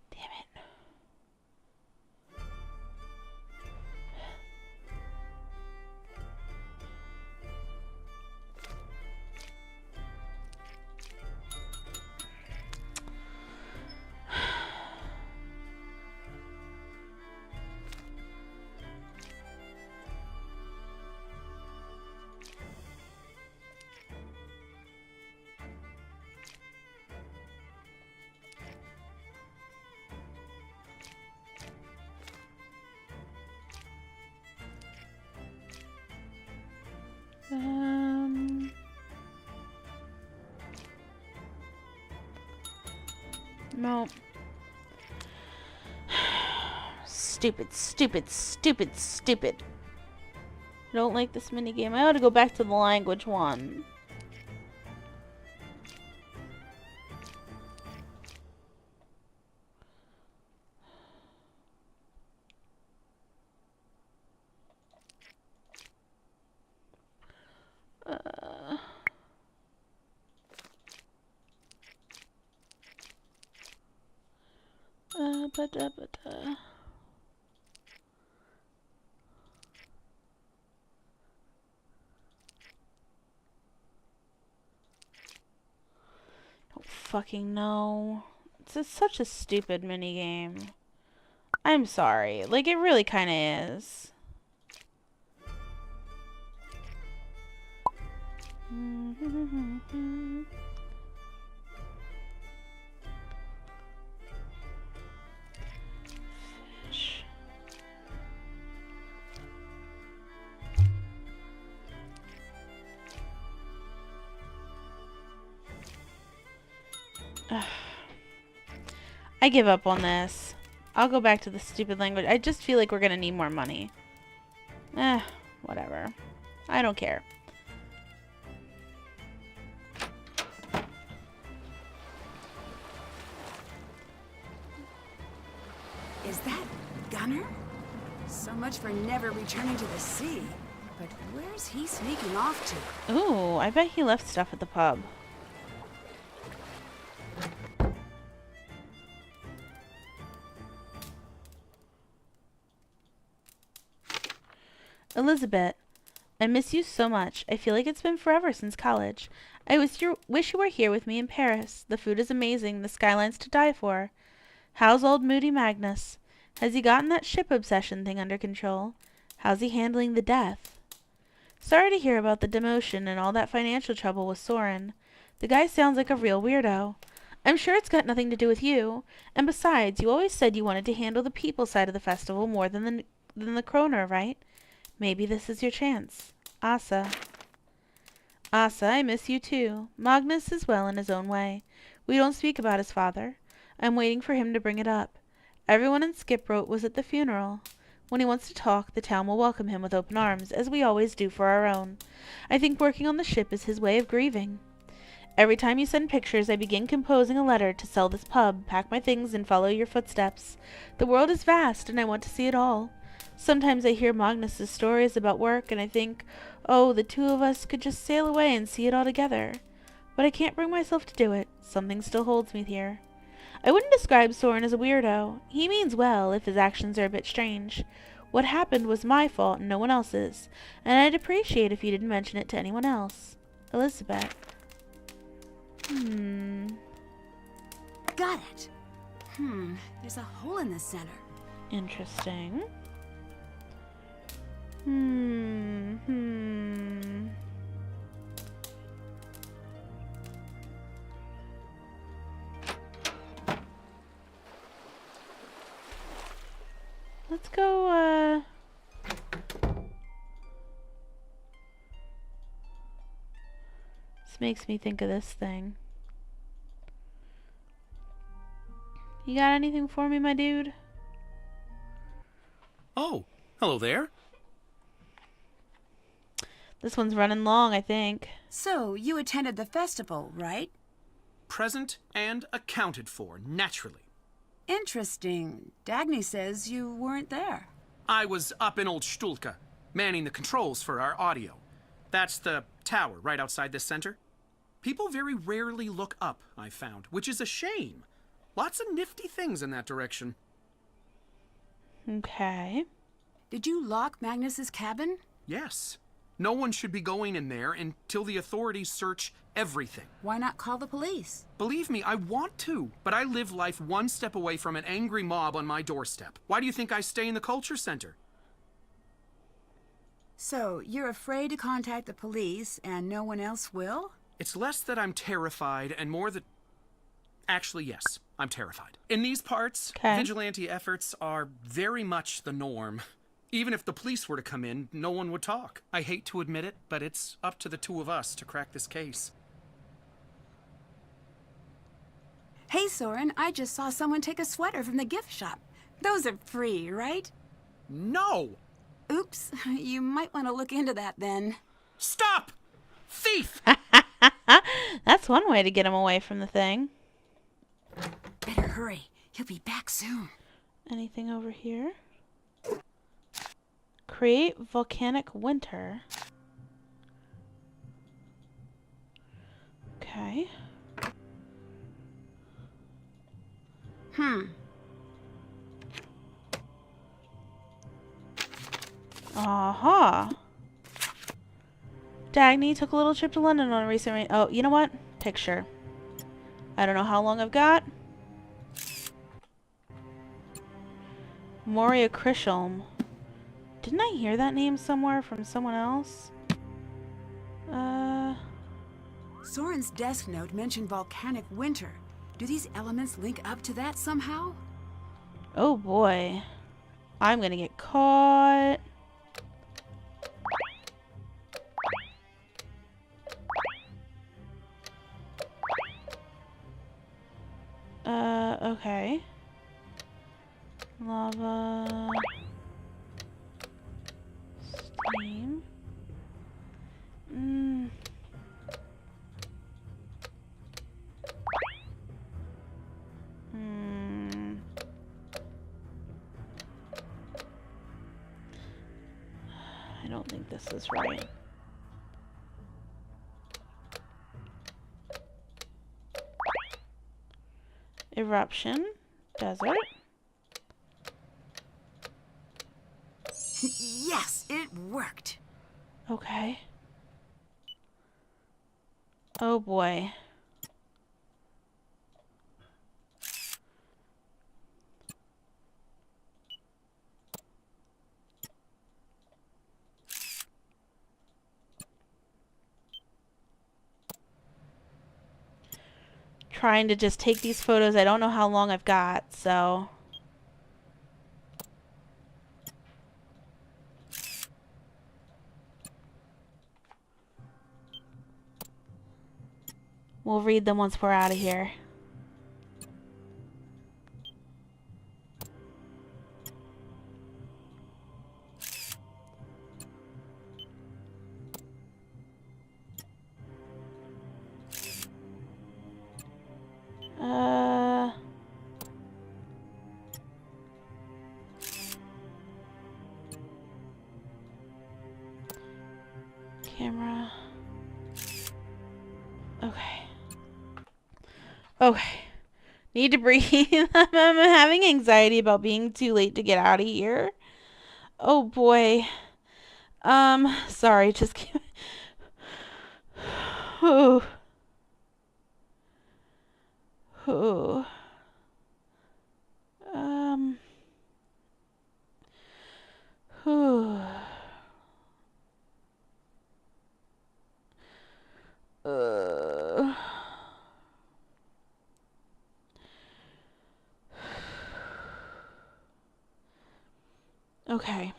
Damn it. No. Stupid, stupid, stupid, stupid. I don't like this minigame. I ought to go back to the language one. Don't fucking know. It's just such a stupid minigame. I'm sorry. Like, it really kind of is. Fish. I give up on this. I'll go back to the stupid language. I just feel like we're gonna need more money. Whatever. I don't care. Is that Gunner? So much for never returning to the sea. But where's he sneaking off to? Ooh, I bet he left stuff at the pub. Elizabeth, I miss you so much. I feel like it's been forever since college. I wish you were here with me in Paris. The food is amazing, the skyline's to die for. How's old Moody Magnus? Has he gotten that ship obsession thing under control? How's he handling the death? Sorry to hear about the demotion and all that financial trouble with Soren. The guy sounds like a real weirdo. I'm sure it's got nothing to do with you. And besides, you always said you wanted to handle the people side of the festival more than the Kroner, right? Maybe this is your chance. Asa. Asa, I miss you too. Magnus is well in his own way. We don't speak about his father. I'm waiting for him to bring it up. Everyone in Skiproat was at the funeral. When he wants to talk, the town will welcome him with open arms, as we always do for our own. I think working on the ship is his way of grieving. Every time you send pictures, I begin composing a letter to sell this pub, pack my things, and follow your footsteps. The world is vast, and I want to see it all. Sometimes I hear Magnus's stories about work, and I think, oh, the two of us could just sail away and see it all together. But I can't bring myself to do it. Something still holds me here. I wouldn't describe Soren as a weirdo. He means well, if his actions are a bit strange. What happened was my fault and no one else's, and I'd appreciate if you didn't mention it to anyone else. Elizabeth. Got it. There's a hole in the center. Interesting. Let's go, This makes me think of this thing. You got anything for me, my dude? Oh, hello there. This one's running long, I think. So, you attended the festival, right? Present and accounted for, naturally. Interesting. Dagny says you weren't there. I was up in Old Stulka, manning the controls for our audio. That's the tower right outside this center. People very rarely look up, I found, which is a shame. Lots of nifty things in that direction. Okay. Did you lock Magnus's cabin? Yes. No one should be going in there until the authorities search everything. Why not call the police? Believe me, I want to, but I live life one step away from an angry mob on my doorstep. Why do you think I stay in the culture center? So, you're afraid to contact the police and no one else will? It's less that I'm terrified and more that... Actually, yes, I'm terrified. In these parts, vigilante efforts are very much the norm. Even if the police were to come in, no one would talk. I hate to admit it, but it's up to the two of us to crack this case. Hey, Soren, I just saw someone take a sweater from the gift shop. Those are free, right? No! Oops, you might want to look into that then. Stop! Thief! That's one way to get him away from the thing. Better hurry. He'll be back soon. Anything over here? Create volcanic winter. Okay. Aha. Dagny took a little trip to London on a recent Oh, you know what? Picture. I don't know how long I've got. Moria Krisholm. Didn't I hear that name somewhere from someone else? Soren's desk note mentioned volcanic winter. Do these elements link up to that somehow? Oh boy. I'm gonna get caught. Okay. Lava. Steam. this is right. Eruption. Desert. Yes, it worked. Okay. Oh boy. Trying to just take these photos. I don't know how long I've got, so... We'll read them once we're out of here. Camera. Okay. Okay. Need to breathe. I'm having anxiety about being too late to get out of here. Oh boy. Sorry, just keep... Ooh. Ooh. Ooh. Okay.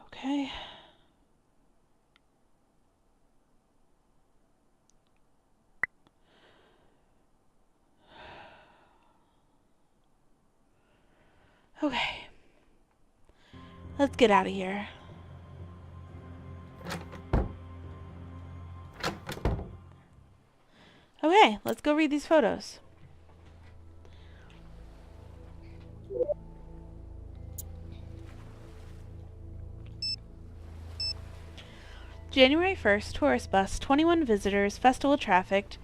Okay. Okay. Let's get out of here. Okay, let's go read these photos. January 1st, tourist bus, 21 visitors, festival traffic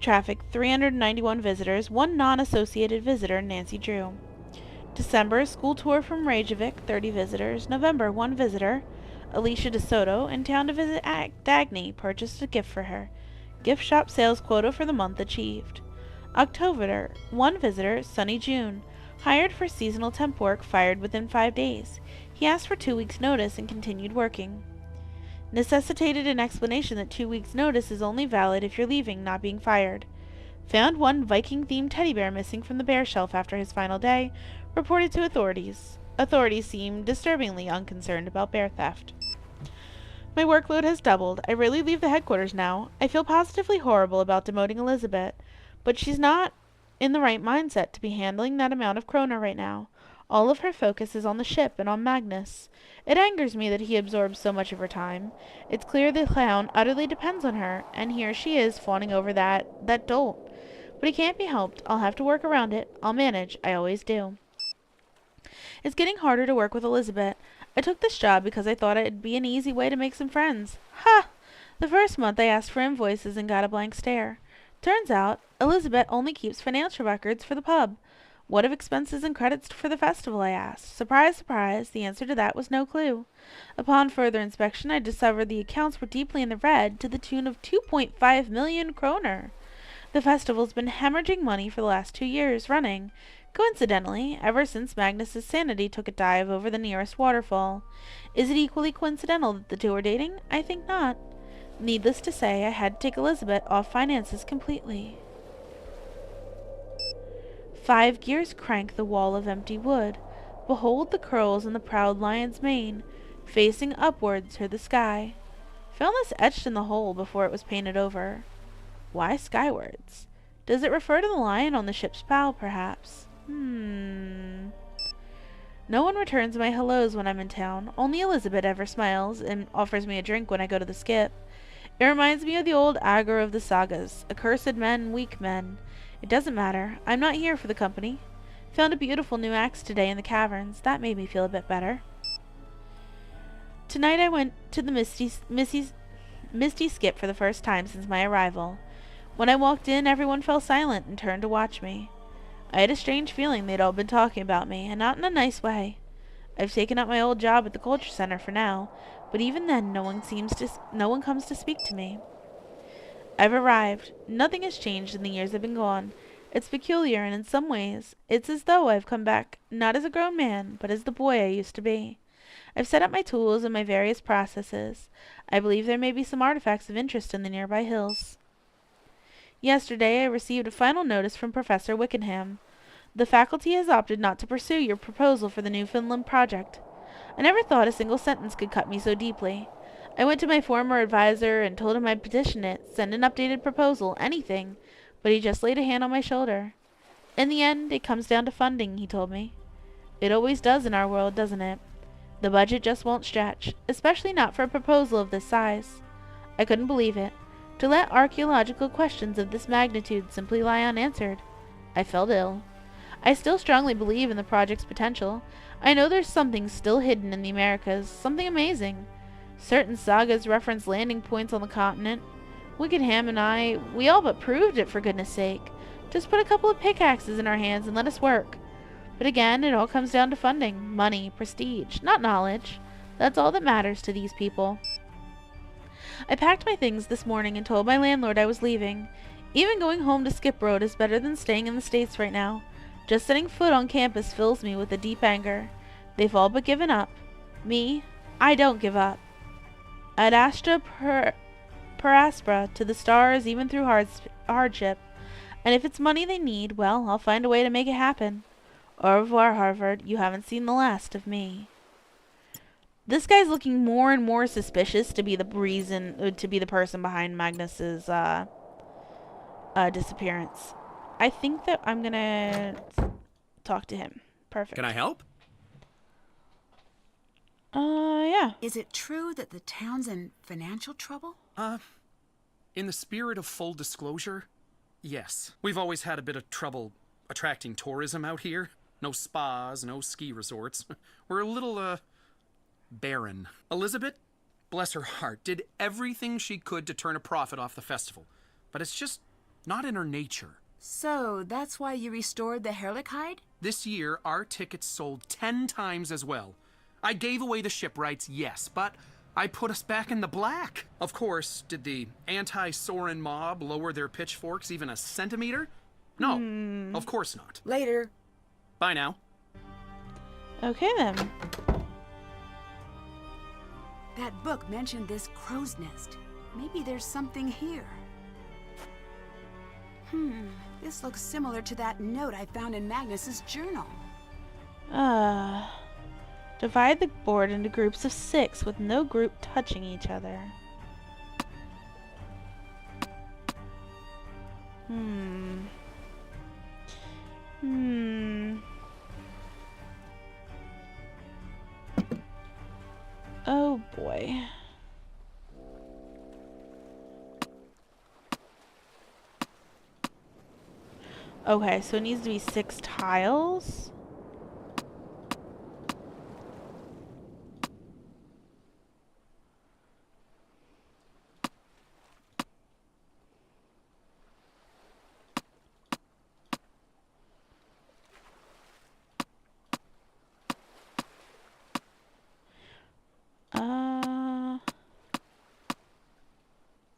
391 visitors, 1 non-associated visitor, Nancy Drew. December, school tour from Reykjavik, 30 visitors. November, 1 visitor, Alicia DeSoto, in town to visit Dagny, purchased a gift for her. Gift shop sales quota for the month achieved. October, 1 visitor, Sunny June, hired for seasonal temp work, fired within 5 days. He asked for 2 weeks' notice and continued working. Necessitated an explanation that 2 weeks' notice is only valid if you're leaving, not being fired. Found 1 Viking-themed teddy bear missing from the bear shelf after his final day. Reported to authorities. Authorities seem disturbingly unconcerned about bear theft. My workload has doubled. I rarely leave the headquarters now. I feel positively horrible about demoting Elizabeth, but she's not in the right mindset to be handling that amount of kroner right now. All of her focus is on the ship and on Magnus. It angers me that he absorbs so much of her time. It's clear the clown utterly depends on her, and here she is fawning over that dolt. But it can't be helped. I'll have to work around it. I'll manage. I always do. It's getting harder to work with Elizabeth. I took this job because I thought it'd be an easy way to make some friends. Ha! The first month I asked for invoices and got a blank stare. Turns out, Elizabeth only keeps financial records for the pub. What of expenses and credits for the festival, I asked. Surprise, surprise, the answer to that was no clue. Upon further inspection, I discovered the accounts were deeply in the red, to the tune of 2.5 million kroner. The festival's been hemorrhaging money for the last 2 years running. Coincidentally, ever since Magnus's sanity took a dive over the nearest waterfall. Is it equally coincidental that the two are dating? I think not. Needless to say, I had to take Elizabeth off finances completely. 5 gears crank the wall of empty wood. Behold the curls in the proud lion's mane, facing upwards toward the sky. Found this etched in the hole before it was painted over. Why skywards? Does it refer to the lion on the ship's bow, perhaps? No one returns my hellos when I'm in town. Only Elizabeth ever smiles and offers me a drink when I go to the skip. It reminds me of the old agur of the sagas. Accursed men, weak men. It doesn't matter. I'm not here for the company. Found a beautiful new axe today in the caverns. That made me feel a bit better. Tonight I went to the Misty Skip for the first time since my arrival. When I walked in, everyone fell silent and turned to watch me. I had a strange feeling they'd all been talking about me, and not in a nice way. I've taken up my old job at the Culture Center for now, but even then no one comes to speak to me. I've arrived. Nothing has changed in the years I've been gone. It's peculiar, and in some ways, it's as though I've come back, not as a grown man, but as the boy I used to be. I've set up my tools and my various processes. I believe there may be some artifacts of interest in the nearby hills. Yesterday I received a final notice from Professor Wickenham. The faculty has opted not to pursue your proposal for the Newfoundland project. I never thought a single sentence could cut me so deeply. I went to my former advisor and told him I'd petition it, send an updated proposal, anything, but he just laid a hand on my shoulder. In the end, it comes down to funding, he told me. It always does in our world, doesn't it? The budget just won't stretch, especially not for a proposal of this size. I couldn't believe it. To let archaeological questions of this magnitude simply lie unanswered. I felt ill. I still strongly believe in the project's potential. I know there's something still hidden in the Americas, something amazing. Certain sagas reference landing points on the continent. Wickenham and I, we all but proved it, for goodness sake. Just put a couple of pickaxes in our hands and let us work. But again, it all comes down to funding, money, prestige, not knowledge. That's all that matters to these people. I packed my things this morning and told my landlord I was leaving. Even going home to Skip Road is better than staying in the States right now. Just setting foot on campus fills me with a deep anger. They've all but given up. Me, I don't give up. I'd Astra per aspera to the stars even through hardship. And if it's money they need, well, I'll find a way to make it happen. Au revoir, Harvard. You haven't seen the last of me. This guy's looking more and more suspicious to be the person behind Magnus's disappearance. I think that I'm gonna talk to him. Perfect. Can I help? Yeah. Is it true that the town's in financial trouble? In the spirit of full disclosure, yes. We've always had a bit of trouble attracting tourism out here. No spas, no ski resorts. We're a little, barren. Elizabeth, bless her heart, did everything she could to turn a profit off the festival. But it's just not in her nature. So, that's why you restored the Herlichheid? This year, our tickets sold 10 times as well. I gave away the ship rights, yes, but I put us back in the black. Of course, did the anti-Soren mob lower their pitchforks even a centimeter? No, of course not. Later. Bye now. Okay then. That book mentioned this crow's nest. Maybe there's something here. This looks similar to that note I found in Magnus's journal. Divide the board into groups of 6 with no group touching each other. Oh boy. Okay, so it needs to be 6 tiles.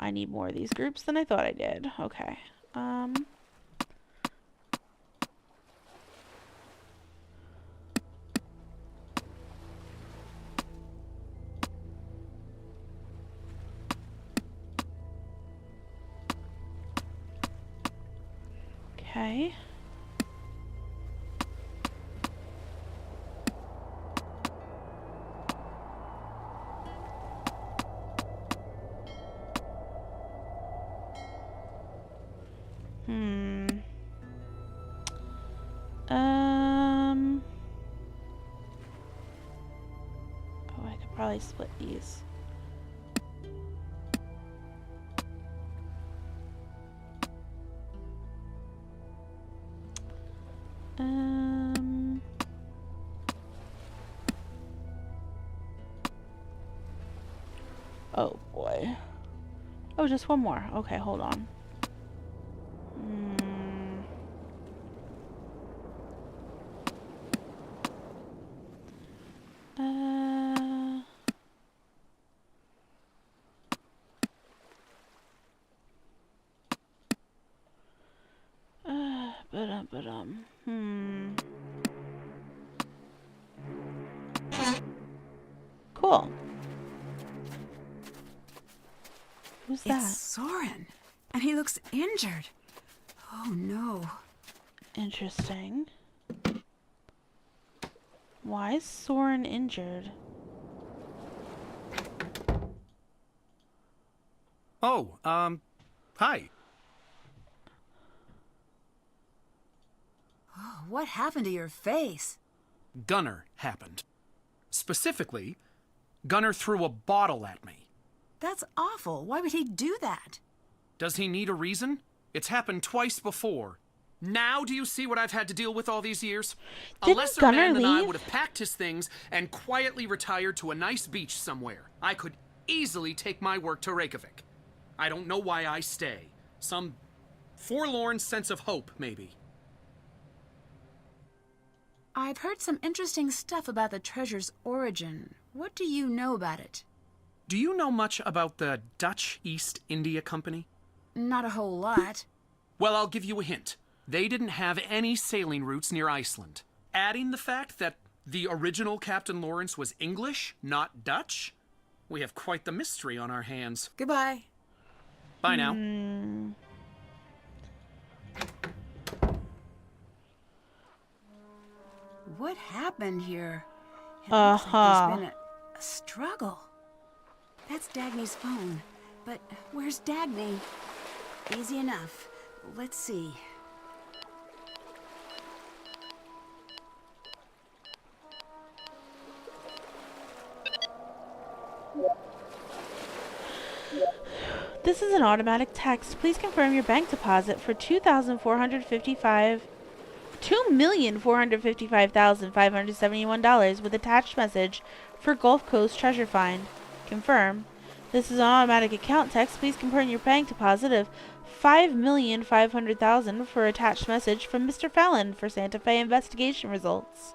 I need more of these groups than I thought I did. Okay. Okay. Oh, I could probably split these. Oh boy. Oh, just one more. Okay, hold on. Uh, Cool. Who's that? It's Soren. And he looks injured. Oh no. Interesting. Why is Soren injured? Oh, hi. Oh, what happened to your face? Gunnar happened. Specifically, Gunnar threw a bottle at me. That's awful. Why would he do that? Does he need a reason? It's happened twice before. Now do you see what I've had to deal with all these years? A Didn't lesser Gunnar man than I leave? would have packed his things and quietly retired to a nice beach somewhere. I could easily take my work to Reykjavik. I don't know why I stay. Some forlorn sense of hope, maybe. I've heard some interesting stuff about the treasure's origin. What do you know about it? Do you know much about the Dutch East India Company? Not a whole lot. Well, I'll give you a hint. They didn't have any sailing routes near Iceland. Adding the fact that the original Captain Lawrence was English, not Dutch, we have quite the mystery on our hands. Goodbye. Bye now. What happened here? It looks like there's been a struggle. That's Dagny's phone. But where's Dagny? Easy enough. Let's see. This is an automatic text. Please confirm your bank deposit for $2,455,571 with attached message for Gulf Coast treasure find. Confirm. This is an automatic account text. Please confirm your bank deposit of $5,500,000 for attached message from Mr. Fallon for Santa Fe investigation results.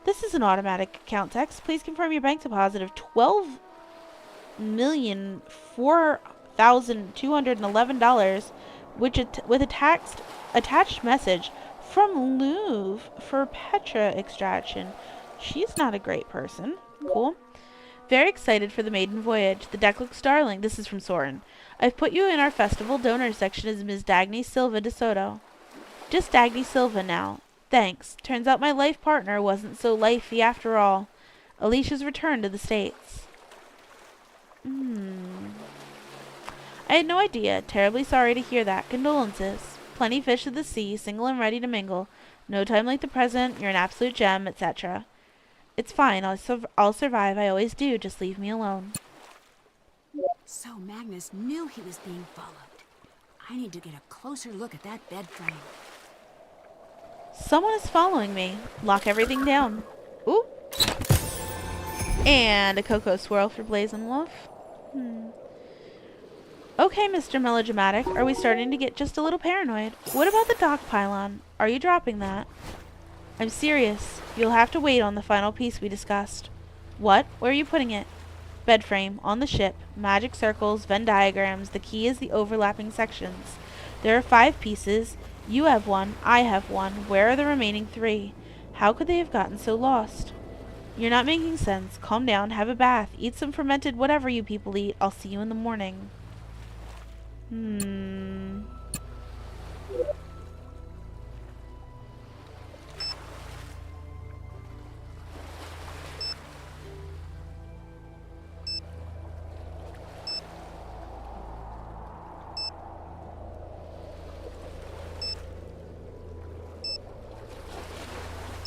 This is an automatic account text. Please confirm your bank deposit of $12,004,211 with attached message from Louvre for Petra extraction. She's not a great person. Cool. Very excited for the maiden voyage. The deck looks darling. This is from Soren. I've put you in our festival donor section as Ms. Dagny Silva de Soto. Just Dagny Silva now. Thanks. Turns out my life partner wasn't so lifey after all. Alicia's returned to the States. I had no idea. Terribly sorry to hear that. Condolences. Plenty fish of the sea, single and ready to mingle. No time like the present. You're an absolute gem, etc. It's fine. I'll survive. I always do. Just leave me alone. So Magnus knew he was being followed. I need to get a closer look at that bed frame. Someone is following me. Lock everything down. Ooh. And a cocoa swirl for Blazing Wolf. Okay, Mr. Melodramatic. Are we starting to get just a little paranoid? What about the dock pylon? Are you dropping that? I'm serious. You'll have to wait on the final piece we discussed. What? Where are you putting it? Bed frame. On the ship. Magic circles. Venn diagrams. The key is the overlapping sections. There are 5 pieces. You have 1. I have 1. Where are the remaining 3? How could they have gotten so lost? You're not making sense. Calm down. Have a bath. Eat some fermented whatever you people eat. I'll see you in the morning.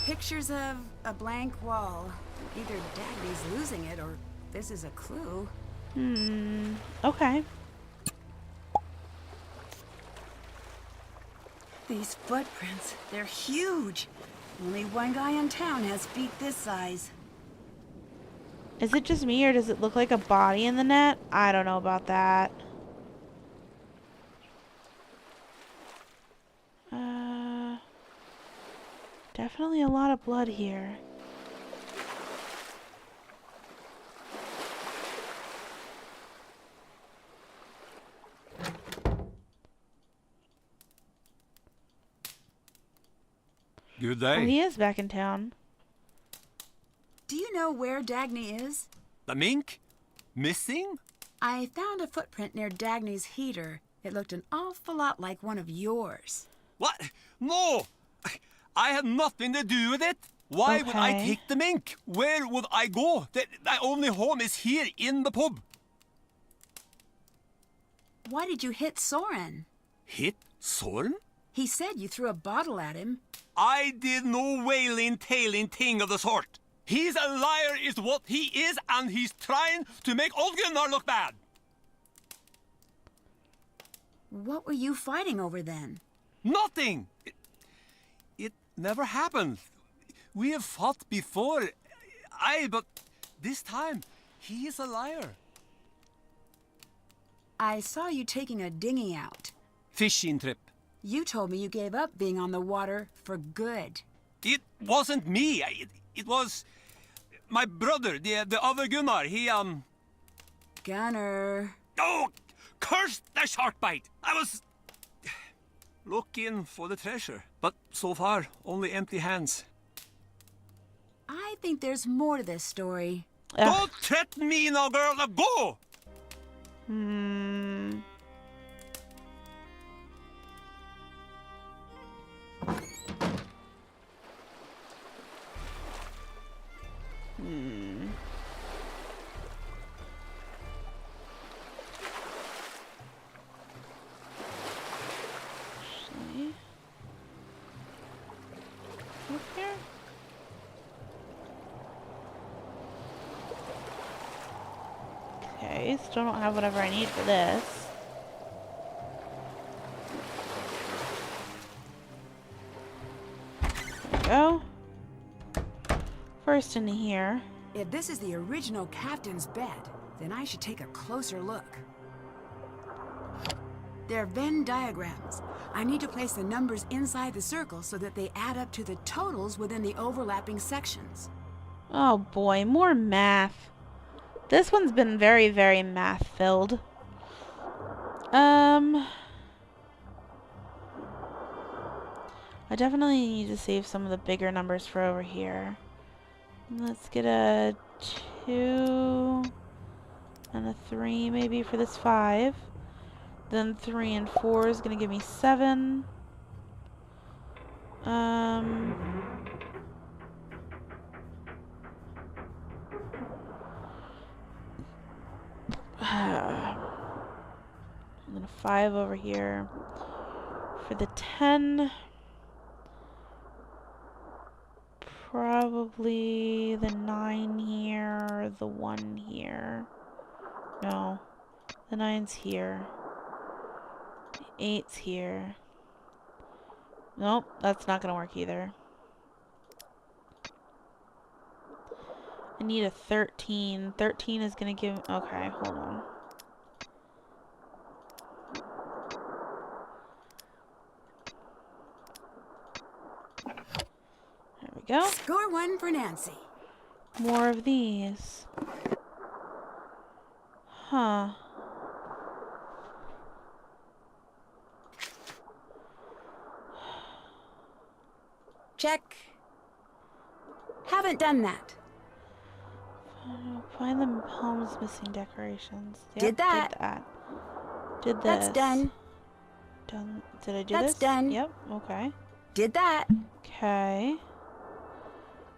Pictures of a blank wall. Either Dagny's losing it or this is a clue. Okay. These footprints, they're huge. Only one guy in town has feet this size. Is it just me or does it look like a body in the net? I don't know about that. Definitely a lot of blood here. Good Oh, day. he is back in town. Do you know where Dagny is? The mink? Missing? I found a footprint near Dagny's heater. It looked an awful lot like one of yours. What? No! I had nothing to do with it. Why would I Okay. take the mink? Where would I go? My only home is here in the pub. Why did you hit Soren? Hit Soren? He said you threw a bottle at him. I did no wailing, tailing thing of the sort. He's a liar is what he is, and he's trying to make old Gunnar look bad. What were you fighting over then? Nothing! It never happened. We have fought before. But this time, he is a liar. I saw you taking a dinghy out. Fishing trip. You told me you gave up being on the water for good. It wasn't me. It was my brother, the other Gunnar. Gunnar. Oh, curse the shark bite! I was looking for the treasure, but so far, only empty hands. I think there's more to this story. Don't threaten me now, girl. Now go! Actually. Up here? Okay, still don't have whatever I need for this. There we go. First in here. If this is the original captain's bed, then I should take a closer look. They're Venn diagrams. I need to place the numbers inside the circle so that they add up to the totals within the overlapping sections. Oh boy, more math. This one's been very, very math filled. I definitely need to save some of the bigger numbers for over here. Let's get a 2 and a 3 maybe for this 5. Then 3 and 4 is gonna give me 7. And then a 5 over here. For the 10, probably the 9 here, or the 1 here. No, the 9's here. The 8's here. Nope, that's not gonna work either. I need a 13. 13 is gonna give... Okay, hold on. There we go. Score one for Nancy. More of these. Huh. Check. Haven't done that. Find the home's missing decorations. Yep, Did that. Did that. Did this. That's done. Done. Did I do That's this? done. Yep. Okay. Did that. Okay.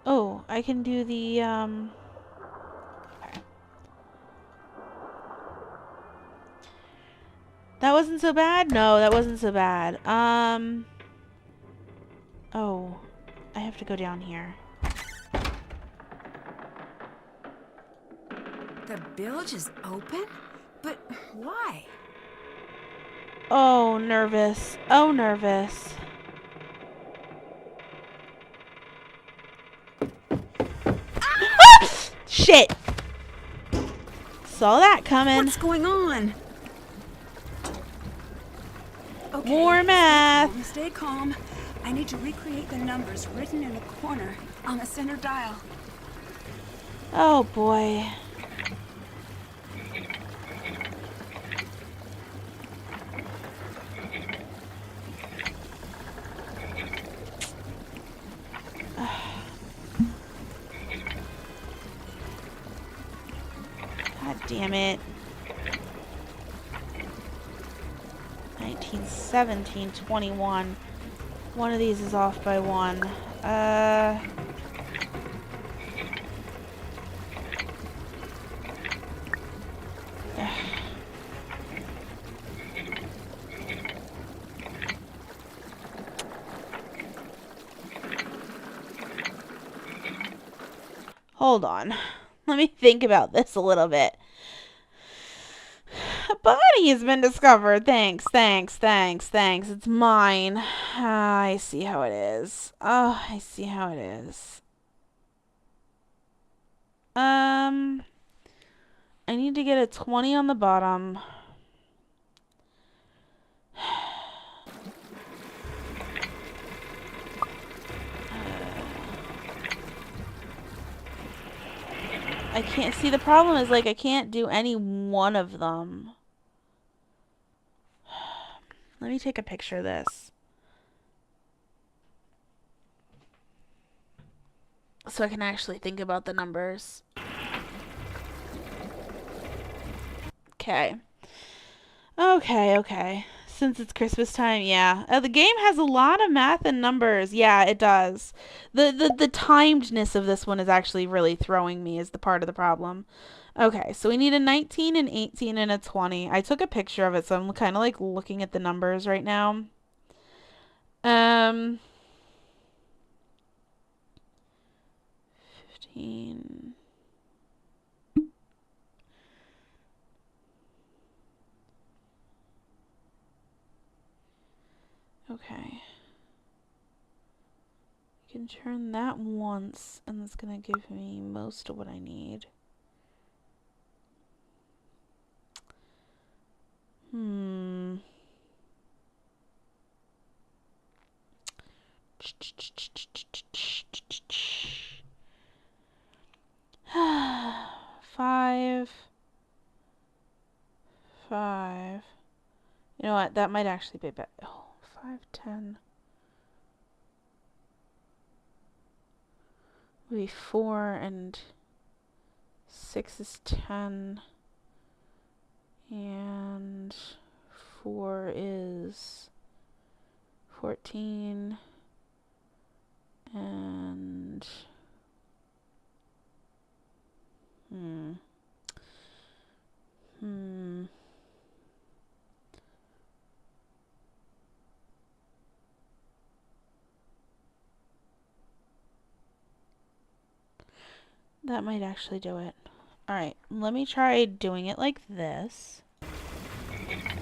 Oh, I can do the okay. That wasn't so bad? No, that wasn't so bad. Oh, I have to go down here. The bilge is open? But why? Oh, nervous. Oh, nervous. Ah! Shit! Saw that coming. What's going on? Okay, More math. Stay calm. I need to recreate the numbers written in the corner on the center dial. Oh boy. God damn it. 19, 17, 21. One of these is off by one. Hold on. Let me think about this a little bit. A body has been discovered. Thanks. It's mine. I see how it is. Oh, I see how it is. I need to get a 20 on the bottom. I can't see. The problem is, like, I can't do any one of them. Let me take a picture of this so I can actually think about the numbers. Okay. Okay. Since it's Christmas time, yeah. The game has a lot of math and numbers. Yeah, it does. The timedness of this one is actually really throwing me as the part of the problem. Okay, so we need a 19, an 18, and a 20. I took a picture of it, so I'm kind of like looking at the numbers right now. 15. Okay. I can turn that once, and that's gonna give me most of what I need. Five. You know what? That might actually be better. Oh, 5, 10. Would be 4 and 6 is 10. And 4 is 14. And that might actually do it. Alright, let me try doing it like this.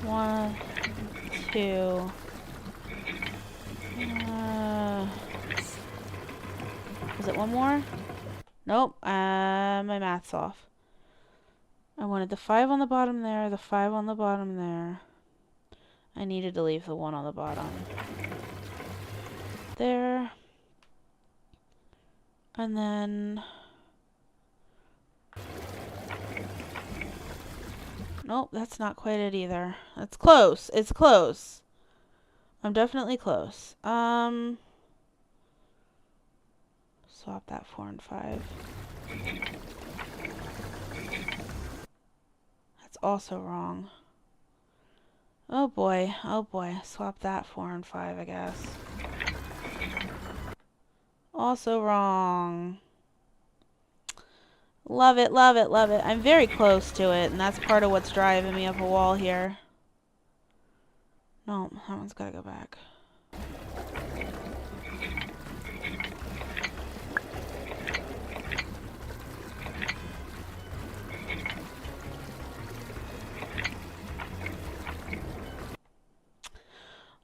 1, 2. Is it one more? Nope, my math's off. I wanted the 5 on the bottom there, the 5 on the bottom there. I needed to leave the 1 on the bottom. There. And then... Nope, that's not quite it either. It's close. It's close. I'm definitely close. Swap that 4 and 5. That's also wrong. Oh boy. Swap that 4 and 5, I guess. Also wrong. Love it. I'm very close to it, and that's part of what's driving me up a wall here. No, that one's gotta go back. Oh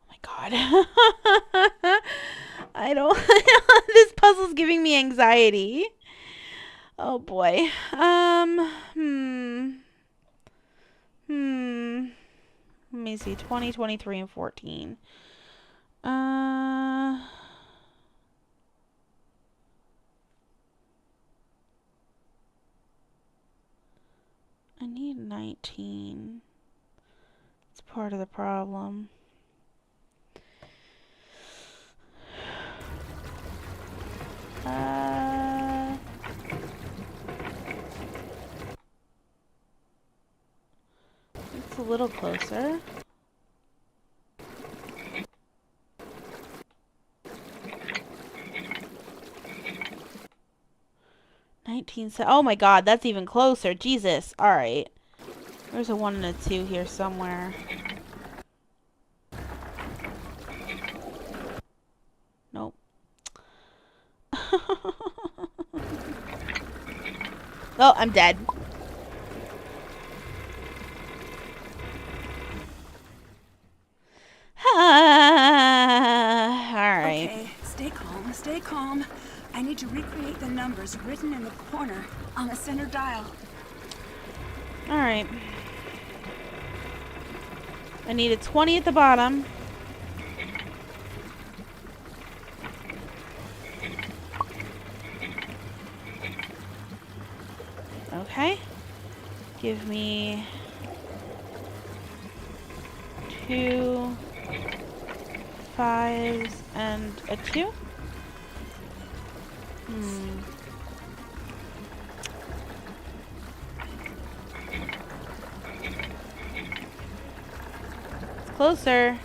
my god. I don't... This puzzle's giving me anxiety. Oh boy. me see. 20, 23, and 14. I need 19. It's part of the problem. It's a little closer. Oh my god, that's even closer. Jesus. Alright. There's a 1 and a 2 here somewhere. Nope. Oh, I'm dead. Alright. Okay, stay calm, stay calm. I need to recreate the numbers written in the corner on the center dial. Alright. I need a 20 at the bottom. Okay. Give me 2 5s and a 2. It's closer.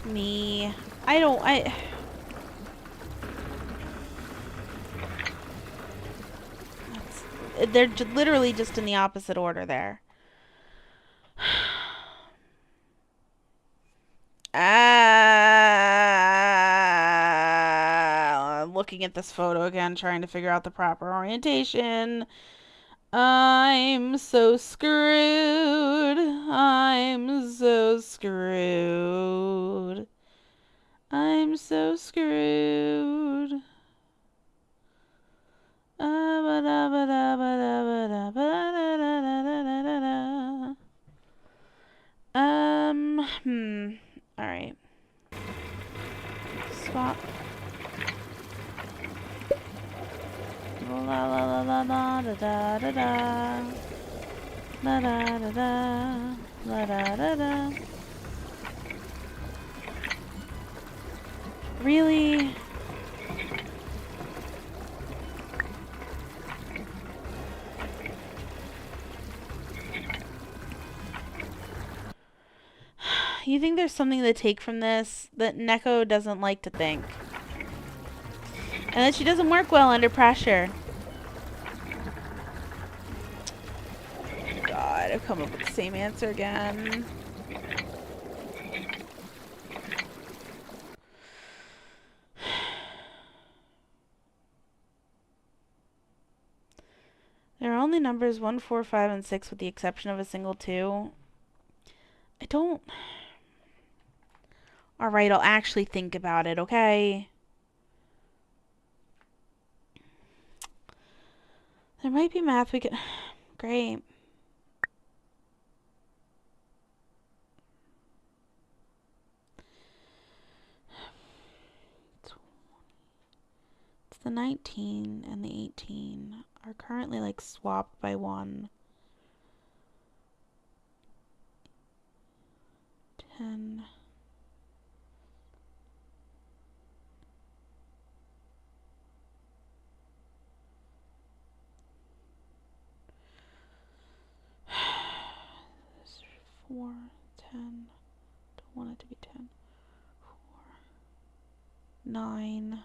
Me. They're literally just in the opposite order there. I'm looking at this photo again, trying to figure out the proper orientation. I'm so screwed. I'm so screwed. I'm so screwed. Alright. Swap. La la la la la da da da da. La da da da. La da da da. Really? You think there's something to take from this that Neko doesn't like to think? And that she doesn't work well under pressure. God, I've come up with the same answer again. There are only numbers 1, 4, 5, and 6 with the exception of a single 2. I don't... Alright, I'll actually think about it, okay? There might be math we could... Great. It's the 19 and the 18 are currently like swapped by 1. 10... This is 4, 10. Don't want it to be 10. 4, 9.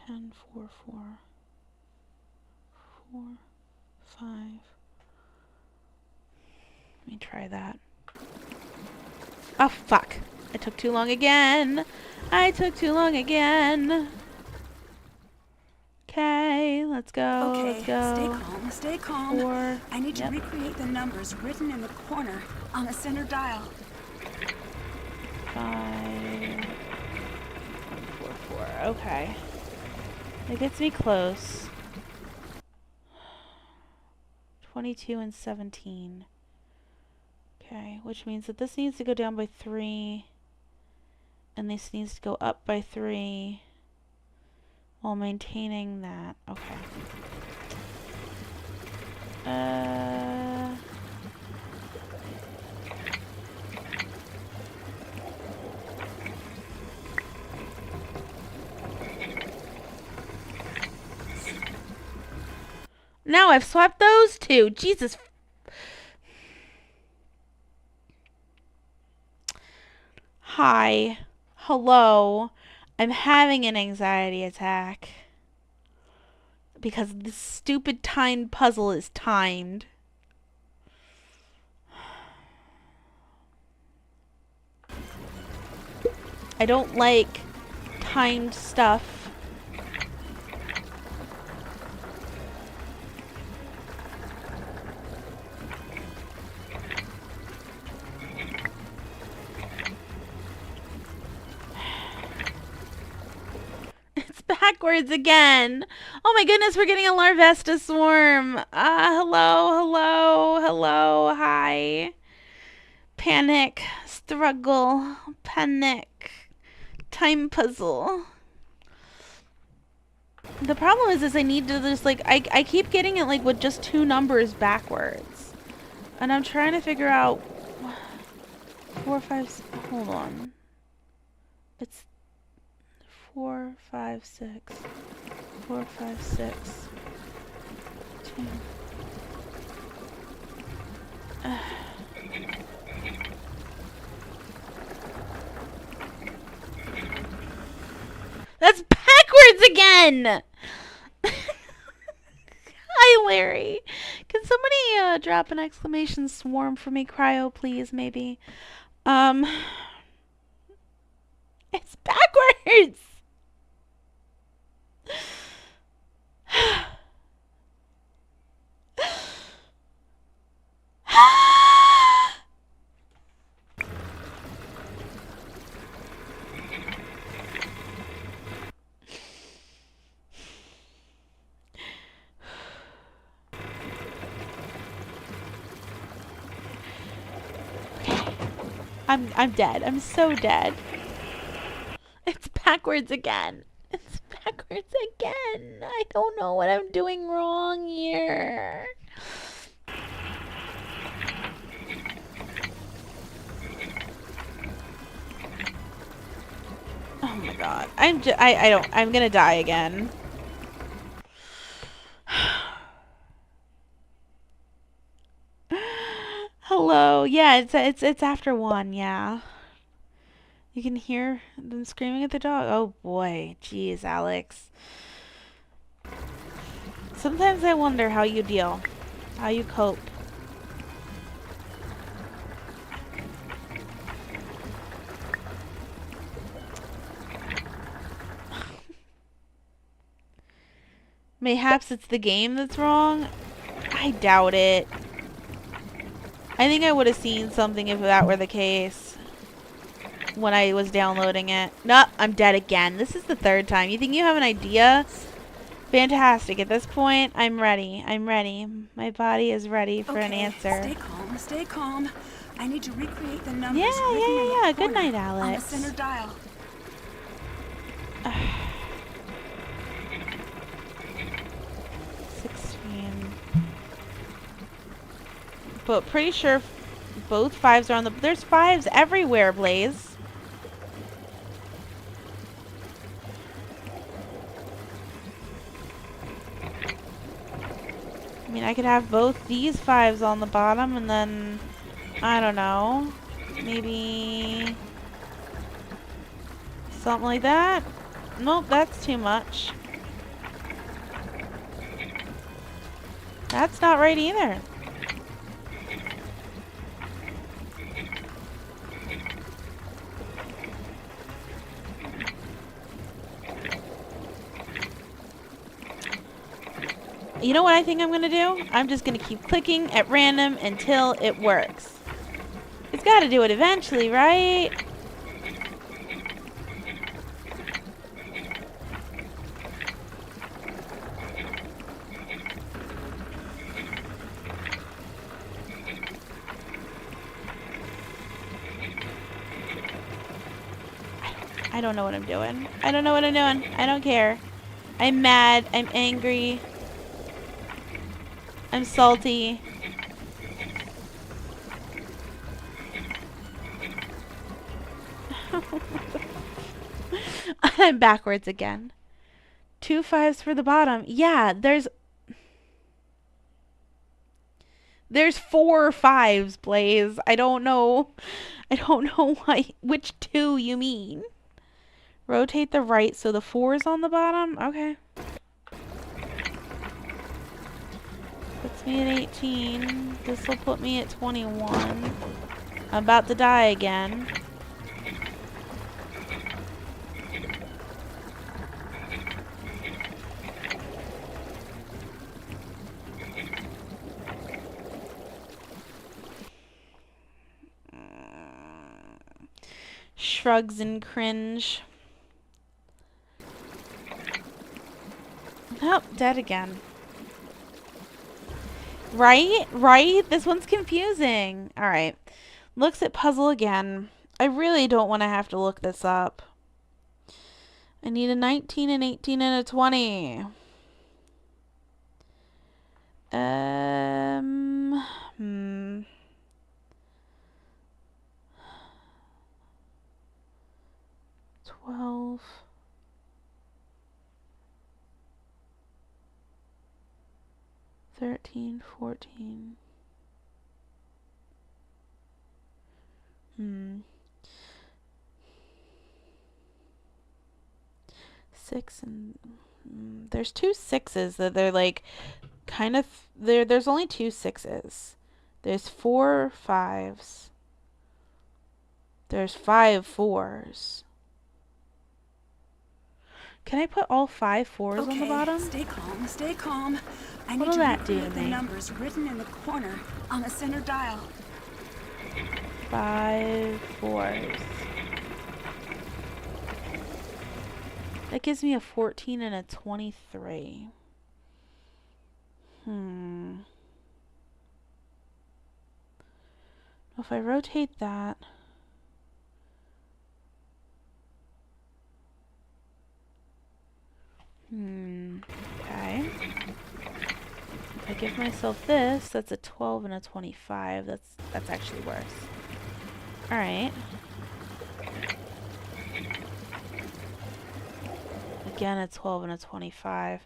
10, 4, 4. 4, 5. me try that. Oh, fuck. I took too long again. I took too long again. Okay, let's go. Okay, Let's go. stay calm, stay calm. 4. I need to Yep. recreate the numbers written in the corner on the center dial. 5. 4, 4. Okay. It gets me close. 22 and 17. Okay, which means that this needs to go down by 3. And this needs to go up by 3. While maintaining that. Okay. Now I've swapped those two. Jesus. Hi. Hello. I'm having an anxiety attack. Because this stupid timed puzzle is timed. I don't like timed stuff. It's backwards again. Oh my goodness, we're getting a Larvesta swarm. Hello, hi. Panic, struggle, panic, time puzzle. The problem is I need to just like, I keep getting it like with just 2 numbers backwards. And I'm trying to figure out 4, 5, hold on. It's 4, 5, 6. 4, 5, 6. 2. That's backwards again! Hi, Larry. Can somebody drop an exclamation swarm for me? Cryo, please, maybe. It's backwards! I'm dead. I'm so dead. It's backwards again. It's backwards again. I don't know what I'm doing wrong here. Oh my god. I'm gonna die again. Hello. Yeah, it's after 1, yeah. You can hear them screaming at the dog. Oh boy. Jeez, Alex. Sometimes I wonder how you deal. How you cope. Mayhaps it's the game that's wrong? I doubt it. I think I would have seen something if that were the case when I was downloading it. Nope, I'm dead again. This is the 3rd time. You think you have an idea? Fantastic. At this point, I'm ready. I'm ready. My body is ready for an answer. Stay calm, stay calm. I need to recreate the numbers. Yeah. Good night, on the Alex. center dial. 16. But pretty sure both 5s are on the... There's 5s everywhere, Blaze. I mean, I could have both these 5s on the bottom and then... I don't know. Maybe... something like that? Nope, that's too much. That's not right either. You know what I think I'm going to do? I'm just going to keep clicking at random until it works. It's got to do it eventually, right? I don't know what I'm doing. I don't know what I'm doing. I don't care. I'm mad. I'm angry. I'm salty. I'm backwards again. 2 5s for the bottom. Yeah, there's 4 5s, Blaze. I don't know. I don't know which 2 you mean. Rotate the right so the 4 is on the bottom? Okay. Puts me at 18. This will put me at 21. I'm about to die again. Shrugs and cringe. Nope, dead again. Right? Right? This one's confusing. Alright. Looks at puzzle again. I really don't want to have to look this up. I need a 19, an 18, and a 20. Hmm. 12. 13, 14. 6 and there's 2 6s that they're like kind of there's only 2 6s. There's 4 5s. There's 5 4s. Can I put all 5 4s on the bottom? Stay calm, stay calm. I need What'll to that do to recreate the me? numbers written in the corner on the center dial. 5 4s. That gives me a 14 and a 23. If I rotate that, okay. If I give myself this, that's a 12 and a 25. That's actually worse. All right. Again, a 12 and a 25.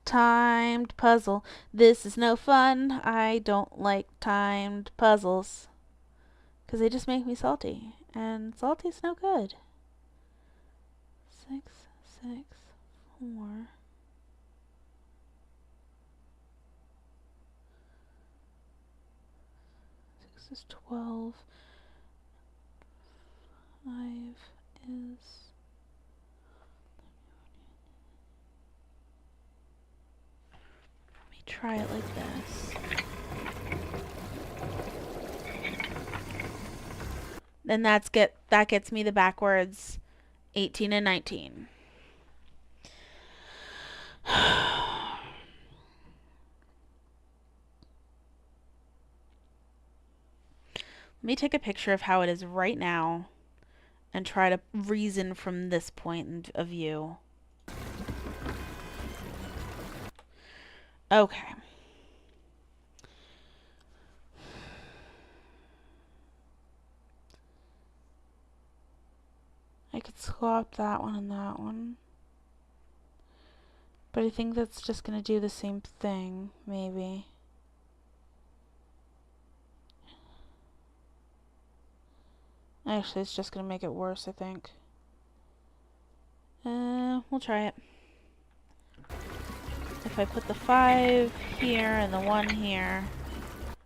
Timed puzzle. This is no fun. I don't like timed puzzles. Because they just make me salty. And salty's no good. 6, 6, 4. 6 is 12. 5 is... Let me try it like this. Then that gets me the backwards 18 and 19. Let me take a picture of how it is right now and try to reason from this point of view. Okay. I could swap that one and that one. But I think that's just going to do the same thing, maybe. Actually, it's just going to make it worse, I think. We'll try it. If I put the 5 here and the 1 here.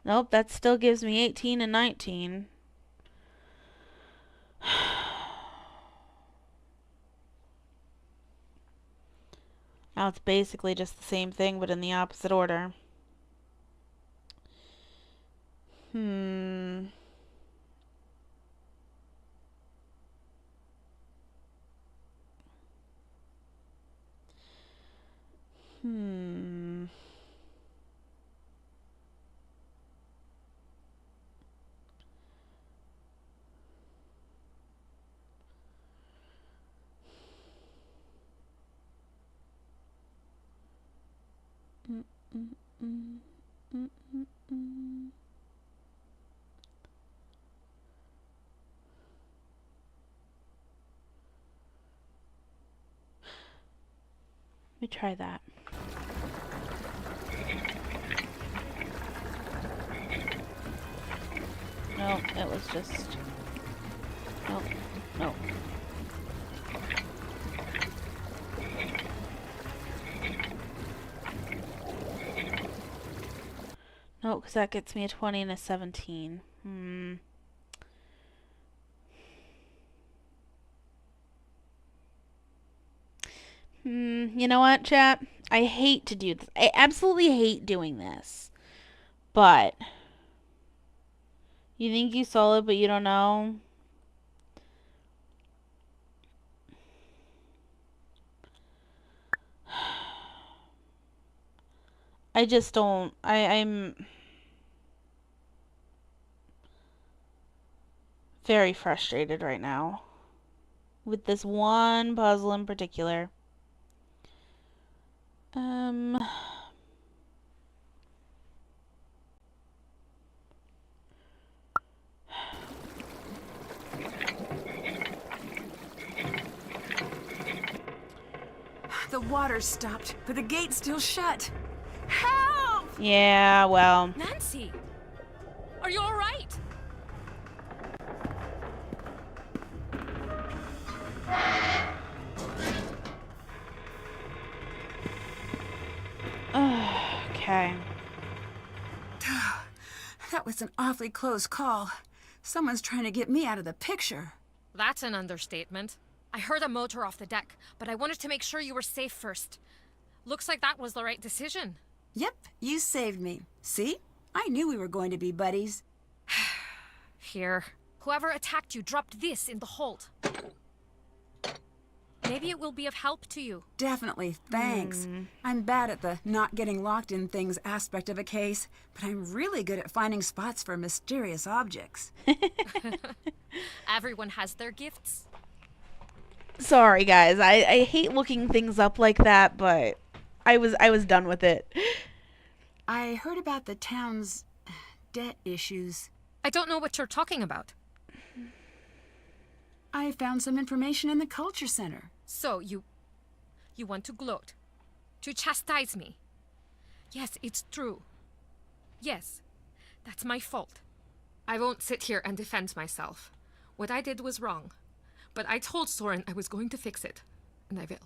Nope, that still gives me 18 and 19. Now it's basically just the same thing, but in the opposite order. Hmm. Hmm. Mm, mm, mm, mm, mm, mm. Let me try that. No, it was just... No, no. No, because that gets me a 20 and a 17. You know what, chat? I hate to do this. I absolutely hate doing this. But... You think you saw it, but you don't know? I just don't... I'm... very frustrated right now. With this one puzzle in particular. The water's stopped, but the gate's still shut. Help! Yeah, well... Nancy! Are you alright? Okay. That was an awfully close call. Someone's trying to get me out of the picture. That's an understatement. I heard a motor off the deck, but I wanted to make sure you were safe first. Looks like that was the right decision. Yep, you saved me. See? I knew we were going to be buddies. Here. Whoever attacked you dropped this in the hold. Maybe it will be of help to you. Definitely, thanks. I'm bad at the not getting locked in things aspect of a case, but I'm really good at finding spots for mysterious objects. Everyone has their gifts. Sorry, guys. I hate looking things up like that, but I was done with it. I heard about the town's debt issues. I don't know what you're talking about. I found some information in the culture center. So, you want to gloat? To chastise me? Yes, it's true. Yes, that's my fault. I won't sit here and defend myself. What I did was wrong. But I told Soren I was going to fix it. And I will.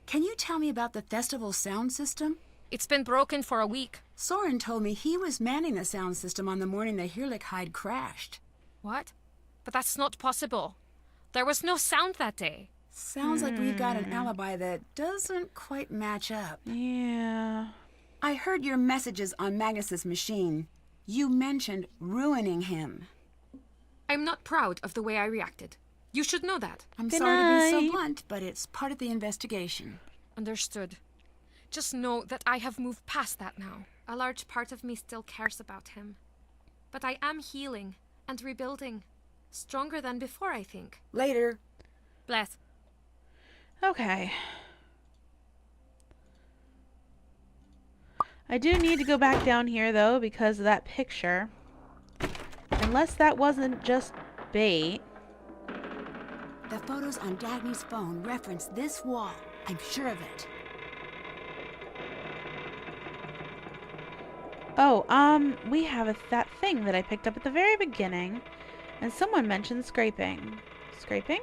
Can you tell me about the festival sound system? It's been broken for a week. Soren told me he was manning the sound system on the morning the Hirlichhide crashed. What? But that's not possible. There was no sound that day. Sounds like we've got an alibi that doesn't quite match up. Yeah. I heard your messages on Magnus's machine. You mentioned ruining him. I'm not proud of the way I reacted. You should know that. I'm Good sorry to be night. so blunt, but it's part of the investigation. Understood. Just know that I have moved past that now. A large part of me still cares about him. But I am healing and rebuilding. Stronger than before, I think. Later. Bless. Okay. I do need to go back down here, though, because of that picture. Unless that wasn't just bait. The photos on Dagny's phone reference this wall. I'm sure of it. Oh, we have that thing that I picked up at the very beginning. And someone mentioned scraping. Scraping?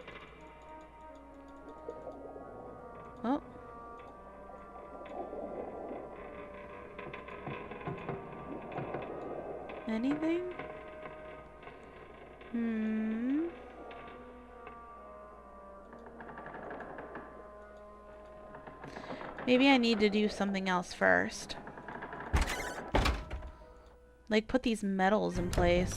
Oh. Anything? Maybe I need to do something else first. Like, put these metals in place.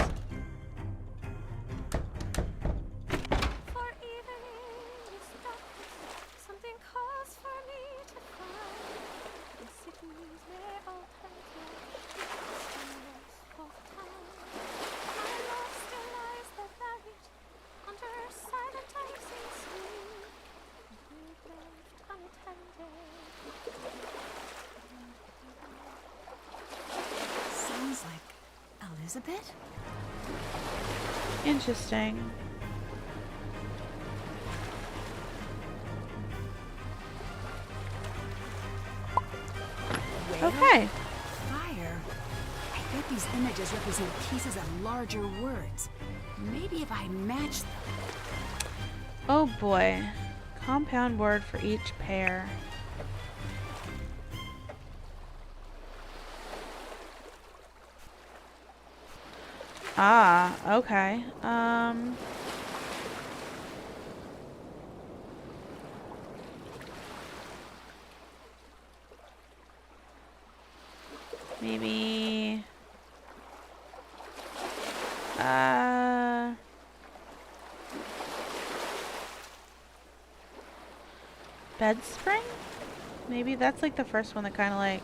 Sounds like Elizabeth? Interesting. Okay. Fire. I bet these images represent pieces of larger words. Maybe if I match them. Oh boy. Compound word for each pair. Ah, okay. Maybe bed spring? Maybe that's like the first one that kind of like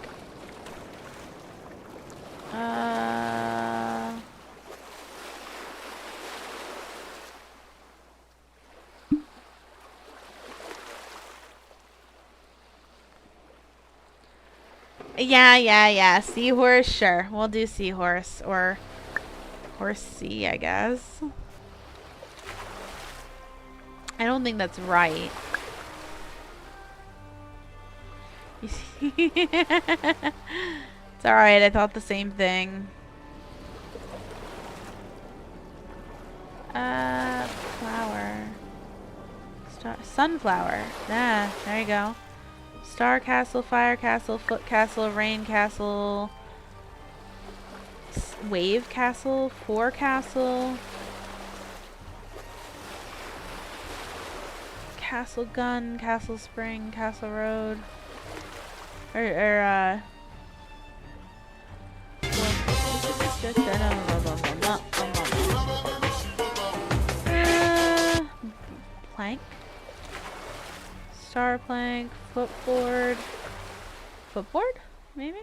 yeah. Seahorse, sure. We'll do seahorse or horsey, I guess. I don't think that's right. It's alright, I thought the same thing. Flower. Sunflower. Ah, there you go. Star castle, fire castle, foot castle, rain castle, wave castle, four castle, castle gun, castle spring, castle road, plank, star plank, footboard, maybe?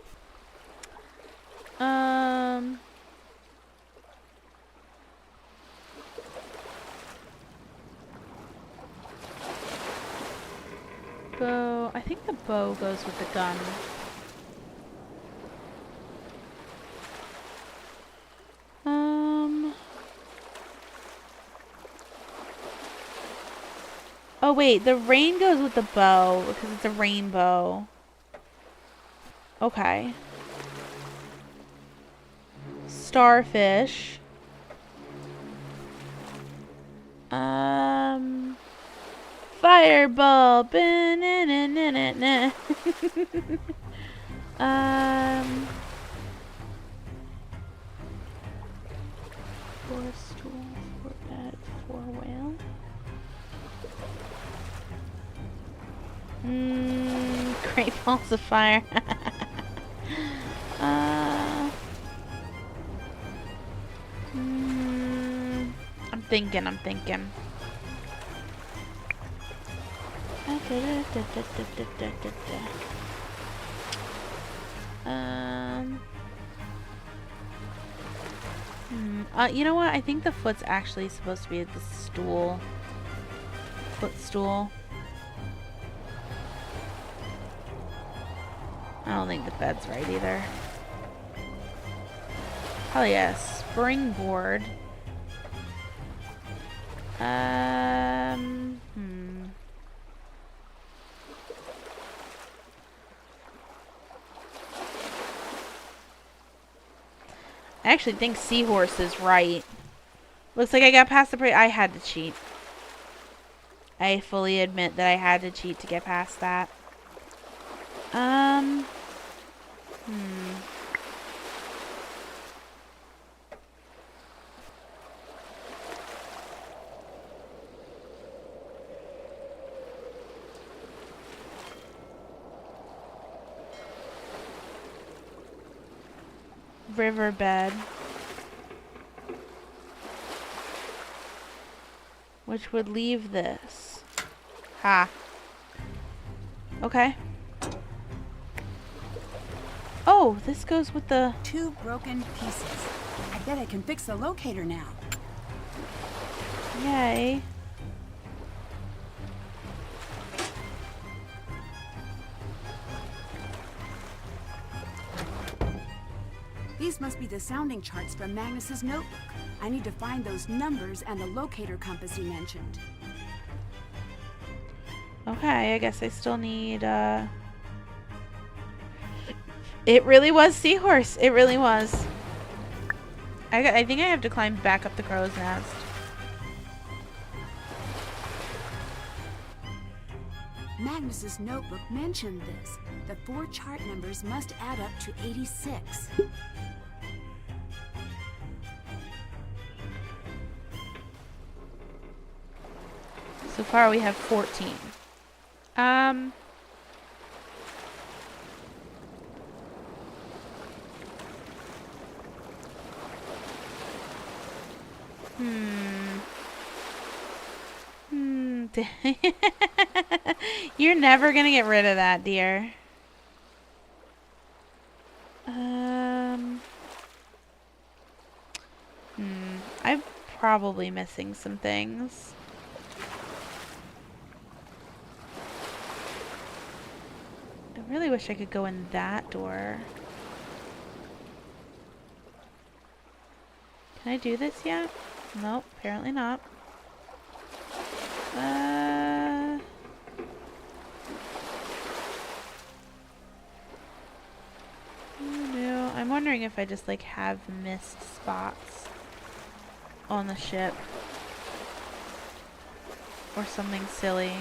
Bow. I think the bow goes with the gun. Oh wait, the rain goes with the bow because it's a rainbow. Okay. Starfish. Fireball. Ba-na-na-na-na-na. Four stool, four bed, four whale. Great balls of fire. I'm thinking. You know what? I think the foot's actually supposed to be the stool. Footstool. I don't think the bed's right either. Oh yeah, springboard. I actually think seahorse is right. Looks like I got past the I had to cheat. I fully admit that I had to cheat to get past that. riverbed. Which would leave this. Ha. Okay. Oh, this goes with the... 2 broken pieces. I bet I can fix the locator now. Yay. These must be the sounding charts from Magnus's notebook. I need to find those numbers and the locator compass he mentioned. Okay, I guess I still need, It really was Seahorse. It really was. I think I have to climb back up the crow's nest. Magnus's notebook mentioned this. The 4 chart numbers must add up to 86. So far we have 14. You're never gonna get rid of that, dear. I'm probably missing some things. I really wish I could go in that door. Can I do this yet? Nope, apparently not. No, I'm wondering if I just like have missed spots on the ship or something silly.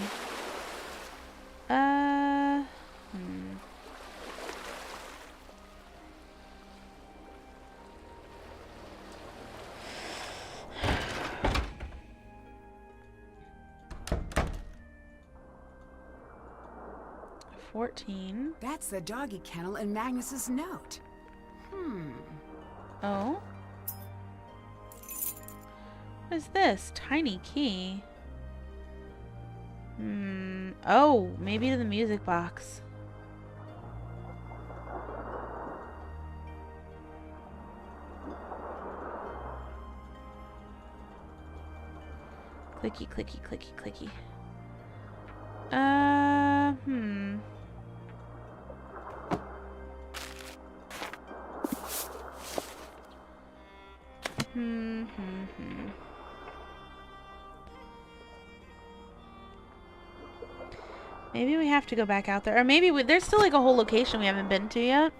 14. That's the doggy kennel in Magnus's note. Oh? What is this? Tiny key. Oh, maybe to the music box. Clicky, clicky, clicky, clicky. Maybe we have to go back out there. Or maybe there's still like a whole location we haven't been to yet.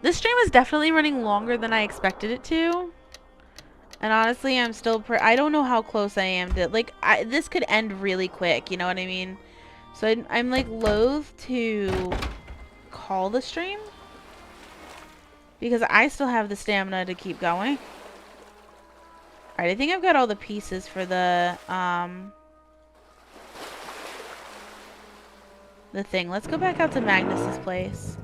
This stream is definitely running longer than I expected it to. And honestly, I'm still I don't know how close I am to... Like, this could end really quick, you know what I mean? So I'm like loath to call the stream. Because I still have the stamina to keep going. Alright, I think I've got all the pieces for the thing. Let's go back out to Magnus's place.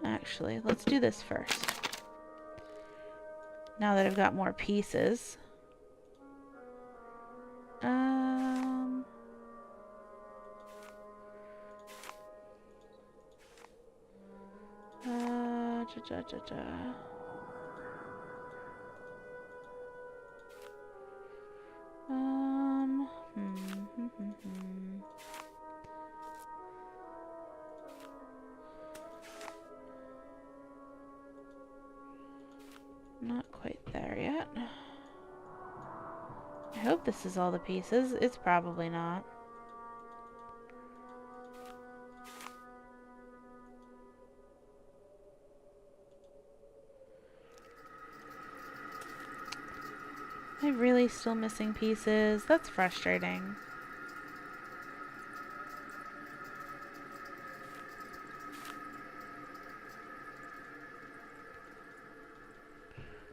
Actually, let's do this first. Now that I've got more pieces. Not quite there yet. I hope this is all the pieces. It's probably not. I'm really still missing pieces. That's frustrating.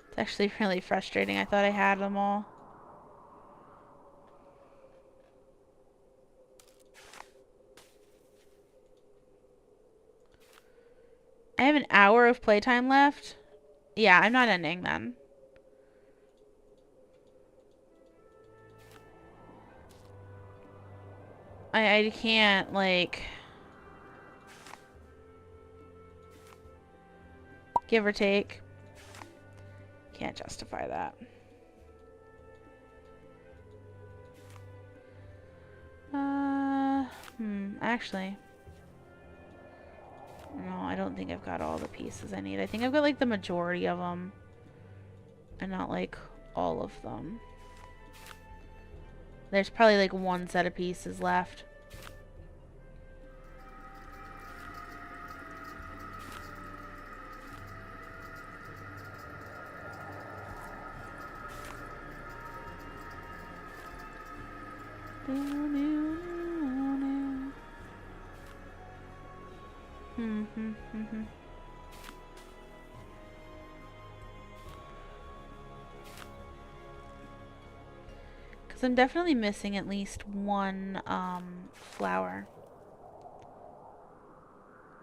It's actually really frustrating. I thought I had them all. have an hour of playtime left. Yeah, I'm not ending then. I can't, like... Give or take. Can't justify that. Actually. No, I don't think I've got all the pieces I need. I think I've got, like, the majority of them. And not, like, all of them. There's probably, like, one set of pieces left. Because I'm definitely missing at least one flower.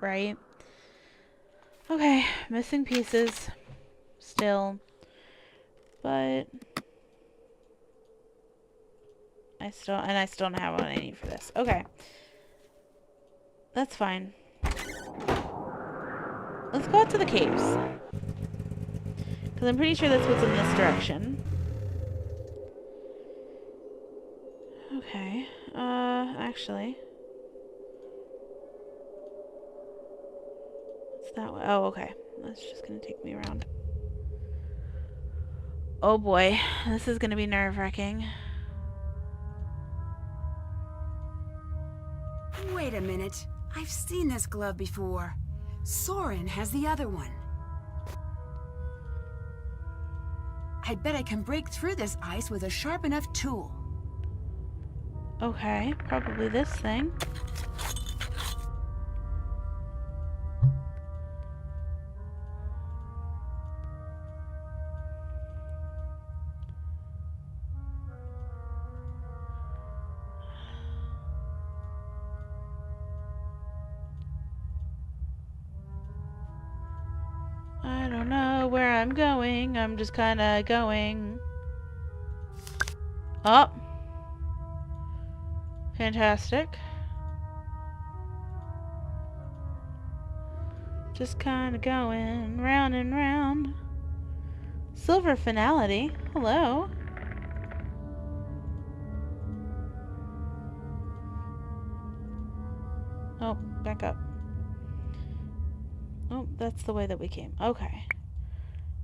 Right? Okay, missing pieces. Still. But I still don't have what I need for this. Okay. That's fine. Let's go out to the caves. Because I'm pretty sure that's what's in this direction. Okay. Actually. It's that way. Oh, okay. That's just gonna take me around. Oh boy. This is gonna be nerve-wracking. Wait a minute. I've seen this glove before. Soren has the other one. I bet I can break through this ice with a sharp enough tool. Okay, probably this thing. I don't know where I'm going. I'm just kinda going. Oh. Fantastic. Just kinda going round and round. Silver finality. Hello. Oh, back up. Oh, that's the way that we came. Okay.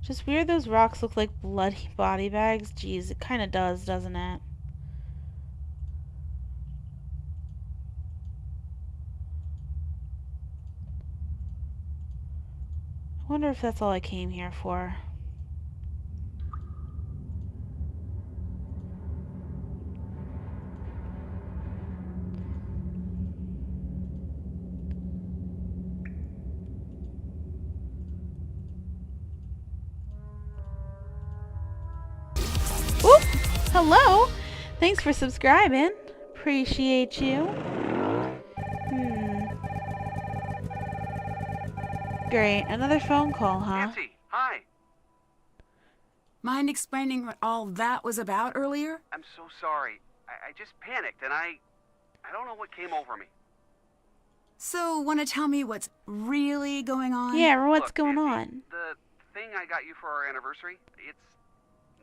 Just weird those rocks look like bloody body bags. Jeez, it kinda does, doesn't it? I wonder if that's all I came here for. Oop! Hello! Thanks for subscribing. Appreciate you. Great. Another phone call, huh? Nancy, hi. Mind explaining what all that was about earlier? I'm so sorry. I just panicked and I don't know what came over me. So, want to tell me what's really going on? Yeah, or what's Look, going Nancy, on? The thing I got you for our anniversary, it's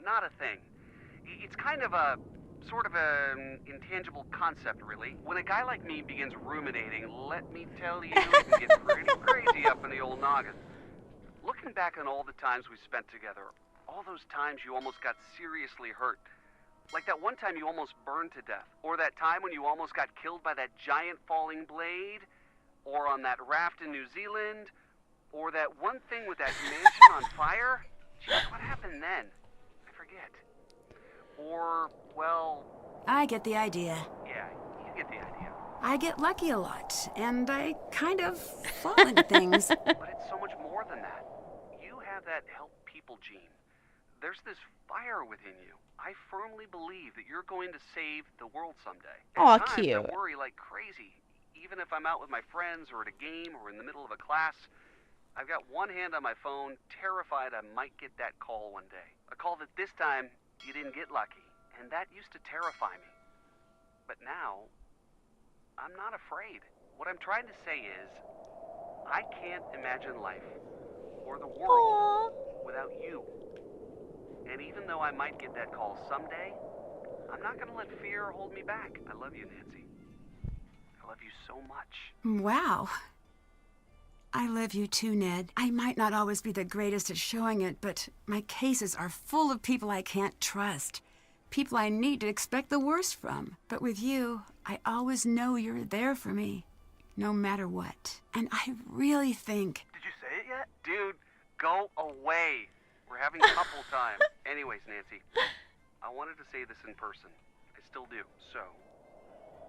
not a thing. It's kind of a sort of an intangible concept, really. When a guy like me begins ruminating, let me tell you, it can get pretty crazy up in the old noggin. Looking back on all the times we spent together, all those times you almost got seriously hurt. Like that one time you almost burned to death, or that time when you almost got killed by that giant falling blade, or on that raft in New Zealand, or that one thing with that mansion on fire. Jeez, what happened then? I forget. Or, well... I get the idea. Yeah, you get the idea. I get lucky a lot, and I kind of fall into things. But it's so much more than that. You have that help people gene. There's this fire within you. I firmly believe that you're going to save the world someday. Aw, At times, cute. I worry like crazy. Even if I'm out with my friends or at a game or in the middle of a class, I've got one hand on my phone, terrified I might get that call one day. A call that this time you didn't get lucky, and that used to terrify me. But now, I'm not afraid. What I'm trying to say is, I can't imagine life, or the world, without you. And even though I might get that call someday, I'm not going to let fear hold me back. I love you, Nancy. I love you so much. Wow. I love you too, Ned. I might not always be the greatest at showing it, but my cases are full of people I can't trust. People I need to expect the worst from. But with you, I always know you're there for me, no matter what. And I really think... Did you say it yet? Dude, go away. We're having couple time. Anyways, Nancy, I wanted to say this in person. I still do. So,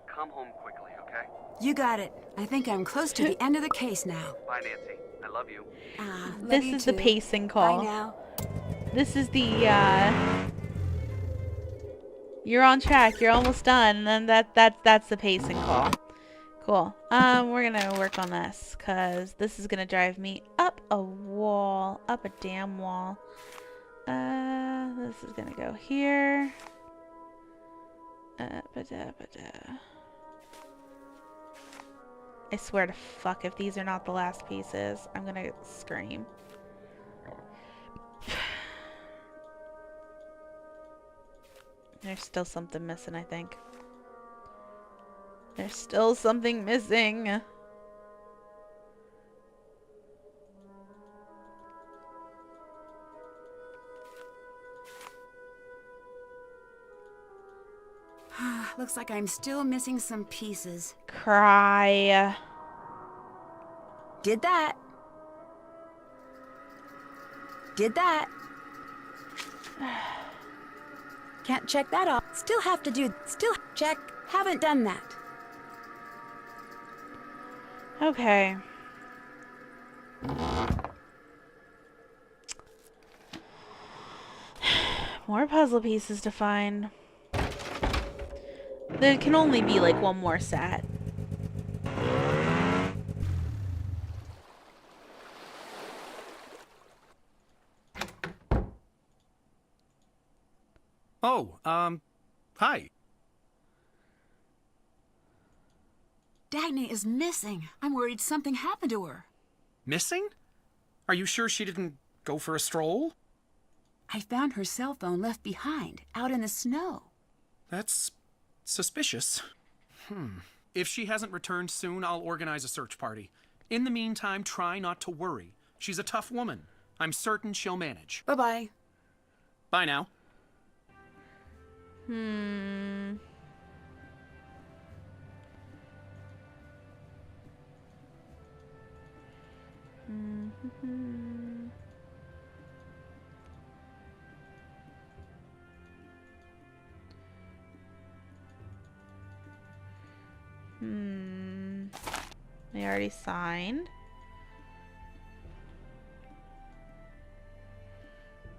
come home quickly, okay? You got it. I think I'm close to the end of the case now. Bye, Nancy. I love you. Love This you is the too. pacing call. Bye now. This is the, you're on track, you're almost done, and then that's the pacing call. Cool. We're gonna work on this, cause this is gonna drive me up a wall. Up a damn wall. This is gonna go here. I swear to fuck, if these are not the last pieces, I'm gonna scream. There's still something missing, I think. There's still something missing. Looks like I'm still missing some pieces. Cry. Did that. Did that. Can't check that off. Still have to do. Still check. Haven't done that. Okay. More puzzle pieces to find. There can only be like one more set. Oh, hi. Dagny is missing. I'm worried something happened to her. Missing? Are you sure she didn't go for a stroll? I found her cell phone left behind, out in the snow. That's suspicious. If she hasn't returned soon, I'll organize a search party. In the meantime, try not to worry. She's a tough woman. I'm certain she'll manage. Bye-bye. Bye now. They already signed.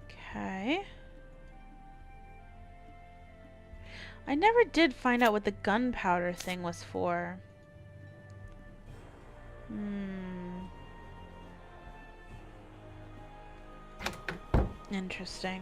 Okay. I never did find out what the gunpowder thing was for. Interesting.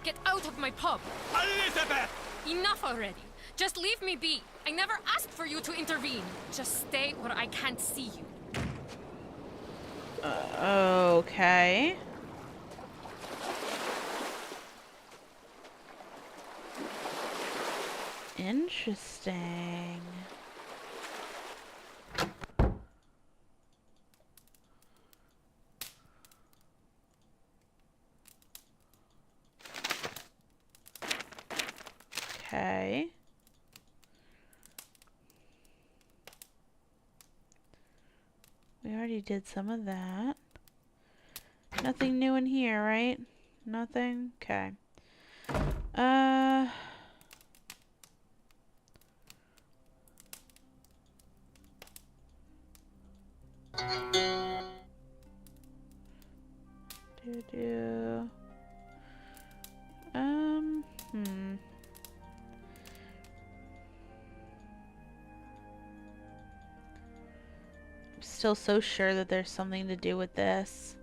Get out of my pub! Elizabeth! Enough already! Just leave me be! I never asked for you to intervene! Just stay where I can't see you. Okay. Interesting. Okay. We already did some of that. Nothing new in here, right? Nothing? Okay. still so sure that there's something to do with this.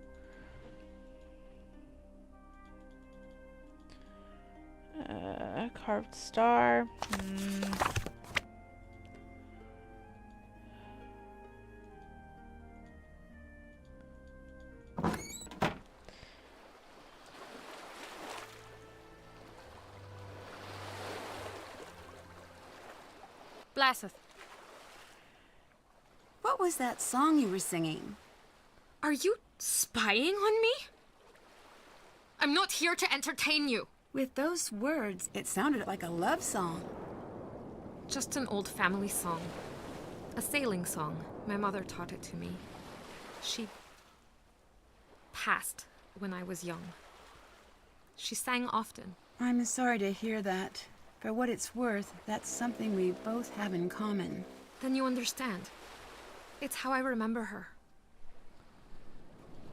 Carved star. Blaseth, What was that song you were singing? are you spying on me? I'm not here to entertain you. With those words, it sounded like a love song. Just an old family song. A sailing song. My mother taught it to me. She passed when I was young. She sang often. I'm sorry to hear that. For what it's worth, that's something we both have in common. Then you understand. It's how I remember her.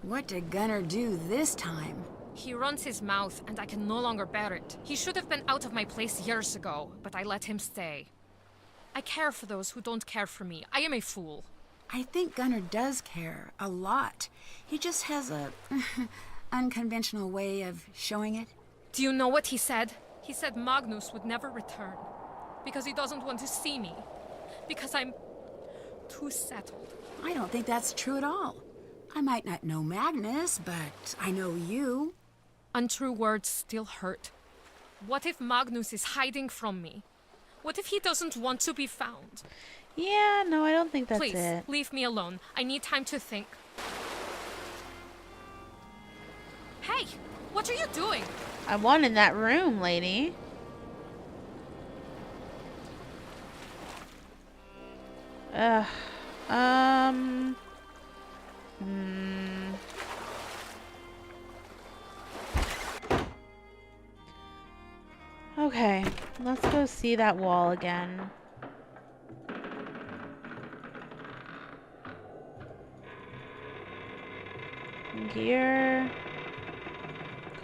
What did Gunnar do this time? He runs his mouth, and I can no longer bear it. He should have been out of my place years ago, but I let him stay. I care for those who don't care for me. I am a fool. I think Gunnar does care, a lot. He just has a unconventional way of showing it. Do you know what he said? He said Magnus would never return. Because he doesn't want to see me. Because I'm too settled. I don't think that's true at all. I might not know Magnus, but I know you. Untrue words still hurt. What if Magnus is hiding from me? What if he doesn't want to be found? Yeah, no, I don't think that's Please, it. leave me alone. I need time to think. Hey, what are you doing? I want in that room, lady. Ugh. Okay, let's go see that wall again. Gear.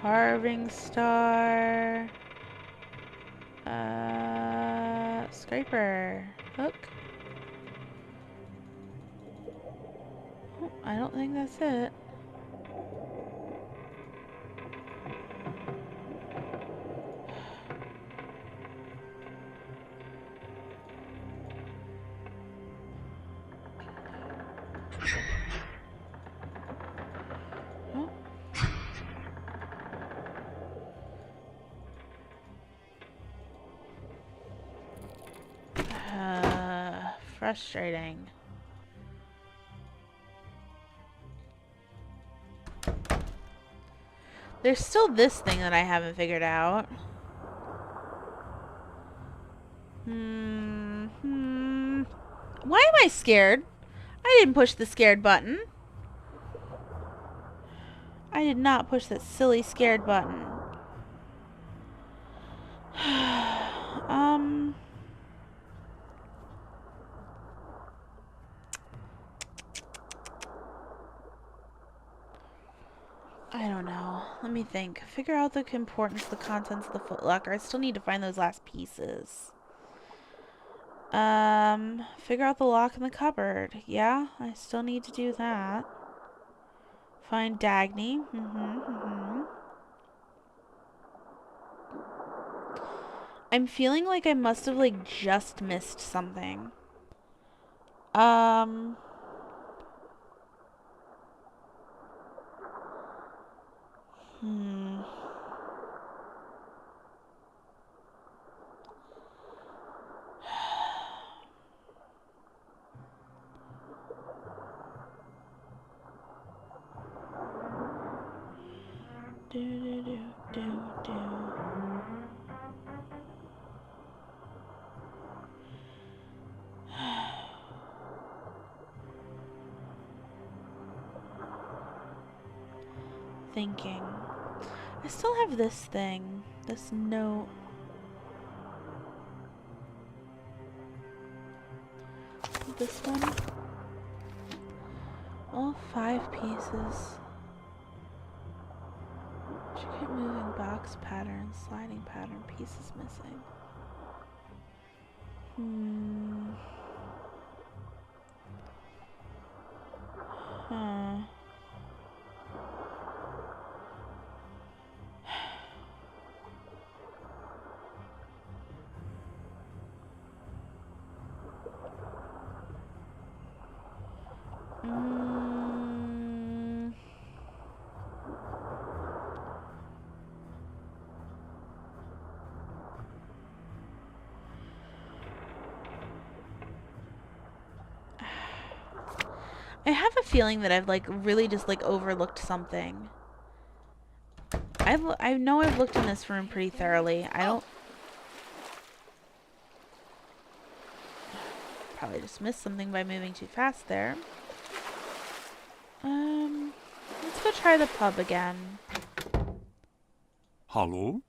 Carving star. Scraper. Hook. Oh, I don't think that's it. Oh. Frustrating. There's still this thing that I haven't figured out. Why am I scared? I didn't push the scared button. I did not push that silly scared button. I don't know. Let me think. Figure out the importance of the contents of the footlocker. I still need to find those last pieces. Figure out the lock in the cupboard. Yeah, I still need to do that. Find Dagny. I'm feeling like I must have, like, just missed something. Thinking. I still have this thing. This note. This one. All 5 pieces. Intricate moving box pattern, sliding pattern, pieces missing. Huh. Mm. I have a feeling that I've like really just like overlooked something. I know I've looked in this room pretty thoroughly. I don't probably just missed something by moving too fast there. Let's go try the pub again. Hello?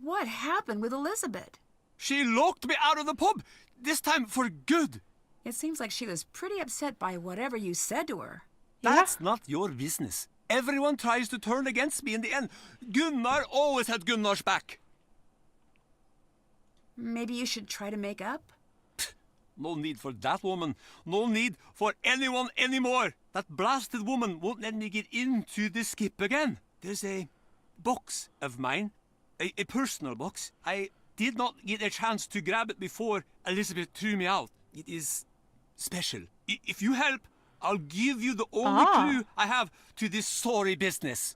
What happened with Elizabeth? She locked me out of the pub, this time for good. It seems like she was pretty upset by whatever you said to her. That's not your business. Everyone tries to turn against me in the end. Gunnar always had Gunnar's back. Maybe you should try to make up? No need for that woman. No need for anyone anymore. That blasted woman won't let me get into the skip again. There's a box of mine, a personal box. I did not get a chance to grab it before Elizabeth threw me out. It is special. If you help, I'll give you the only clue I have to this sorry business.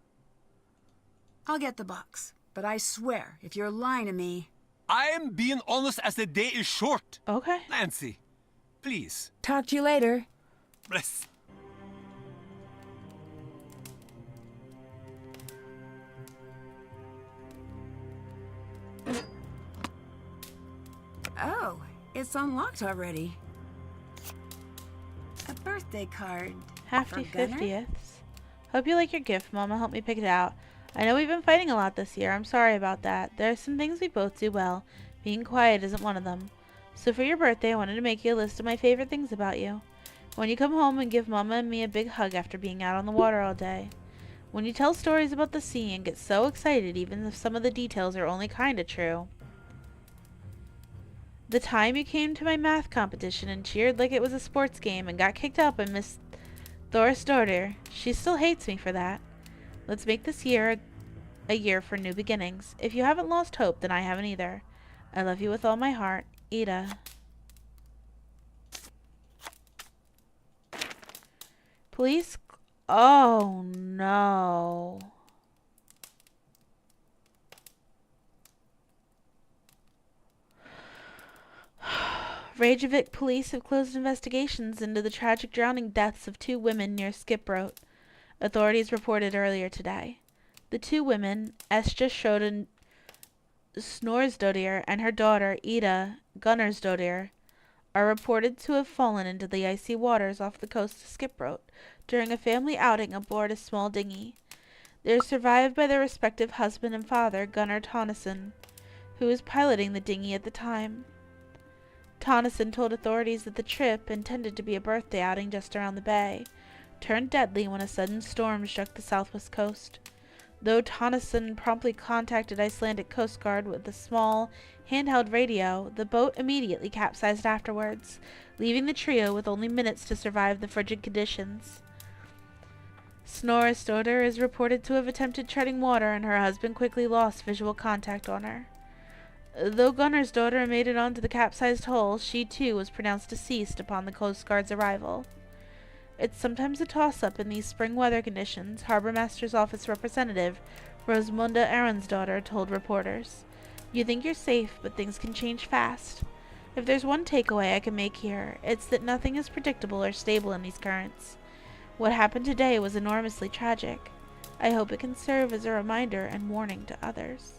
I'll get the box, but I swear, if you're lying to me... I'm being honest as the day is short. Okay. Nancy, please. Talk to you later. Bless. Oh, it's unlocked already. A birthday card. Happy for Gunnar? 50th. Hope you like your gift, Mama. Help me pick it out. I know we've been fighting a lot this year. I'm sorry about that. There are some things we both do well. Being quiet isn't one of them. So for your birthday, I wanted to make you a list of my favorite things about you. When you come home and give Mama and me a big hug after being out on the water all day. When you tell stories about the sea and get so excited even if some of the details are only kinda true. The time you came to my math competition and cheered like it was a sports game and got kicked out by Miss Doris Dorder. She still hates me for that. Let's make this year a year for new beginnings. If you haven't lost hope, then I haven't either. I love you with all my heart. Ida. Police? Oh, no. Reykjavik police have closed investigations into the tragic drowning deaths of 2 women near Skipbroat. Authorities reported earlier today. The 2 women, Estja Schoden Snorsdottir and her daughter, Ida Gunnarsdottir, are reported to have fallen into the icy waters off the coast of Skipbroat during a family outing aboard a small dinghy. They are survived by their respective husband and father, Gunnar Tonneson, who was piloting the dinghy at the time. Tonneson told authorities that the trip, intended to be a birthday outing just around the bay, turned deadly when a sudden storm struck the southwest coast. Though Tonneson promptly contacted Icelandic Coast Guard with a small, handheld radio, the boat immediately capsized afterwards, leaving the trio with only minutes to survive the frigid conditions. Snorri's daughter is reported to have attempted treading water, and her husband quickly lost visual contact on her. Though Gunnar's daughter made it onto the capsized hull, she too was pronounced deceased upon the Coast Guard's arrival. It's sometimes a toss-up in these spring weather conditions, Harbor Master's Office representative, Rosmunda Aronsdottir, told reporters. You think you're safe, but things can change fast. If there's one takeaway I can make here, it's that nothing is predictable or stable in these currents. What happened today was enormously tragic. I hope it can serve as a reminder and warning to others.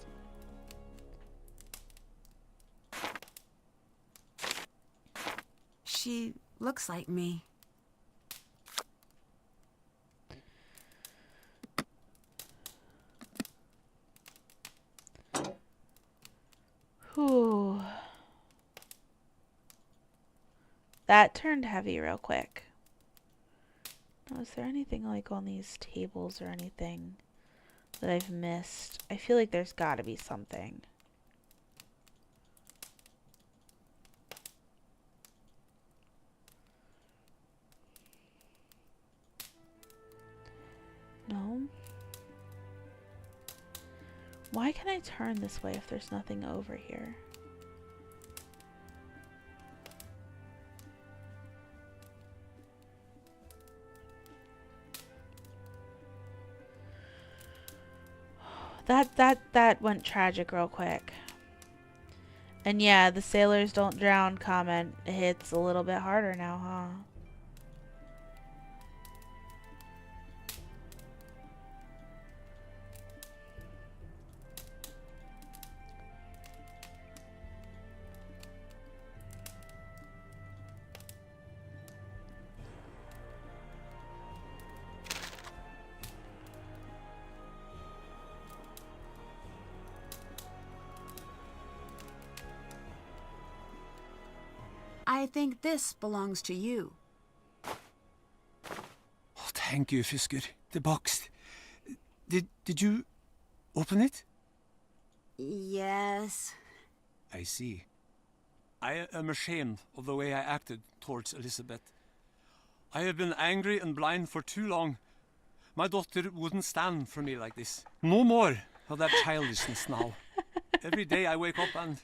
She looks like me. Whew. That turned heavy real quick. Now, is there anything like on these tables or anything that I've missed? I feel like there's gotta be something. Oh. Why can I turn this way if there's nothing over here? That went tragic real quick. And yeah, the sailors don't drown comment hits a little bit harder now, huh? I think this belongs to you. Oh, thank you, Fisker. The box. Did you open it? Yes. I see. I am ashamed of the way I acted towards Elizabeth. I have been angry and blind for too long. My daughter wouldn't stand for me like this. No more of that childishness now. Every day I wake up and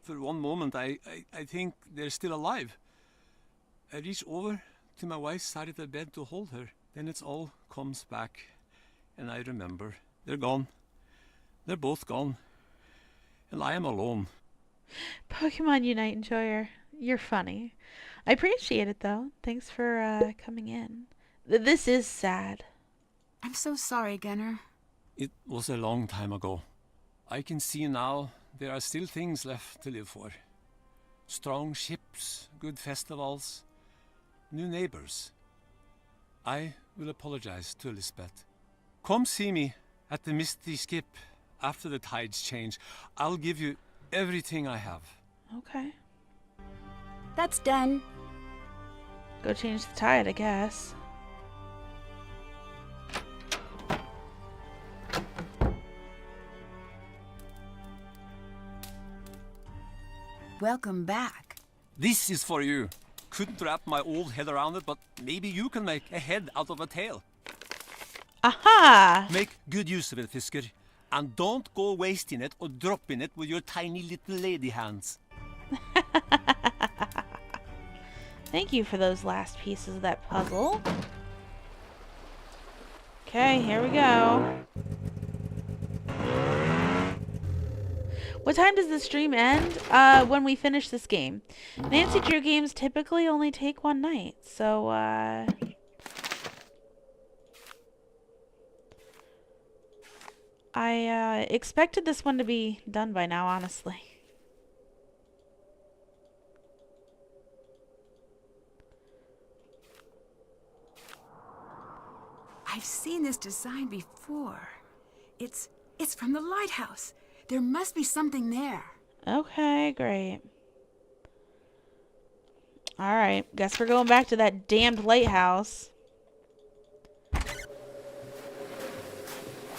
for one moment I think they're still alive. I reach over to my wife's side of the bed to hold her. Then it all comes back and I remember. They're gone. They're both gone. And I am alone. Pokemon Unite enjoyer. You're funny. I appreciate it though. Thanks for coming in. This is sad. I'm so sorry, Gunnar. It was a long time ago. I can see now there are still things left to live for. Strong ships, good festivals, new neighbors. I will apologize to Elizabeth. Come see me at the Misty Skip after the tides change. I'll give you everything I have. Okay. That's done. Go change the tide, I guess. Welcome back. This is for you. Couldn't wrap my old head around it, but maybe you can make a head out of a tail. Aha! Make good use of it, Fisker. And don't go wasting it or dropping it with your tiny little lady hands. Thank you for those last pieces of that puzzle. Okay, here we go. What time does the stream end? When we finish this game. Nancy Drew games typically only take one night, so, I expected this one to be done by now, honestly. I've seen this design before. It's from the lighthouse. There must be something there. Okay, great. Alright, guess we're going back to that damned lighthouse.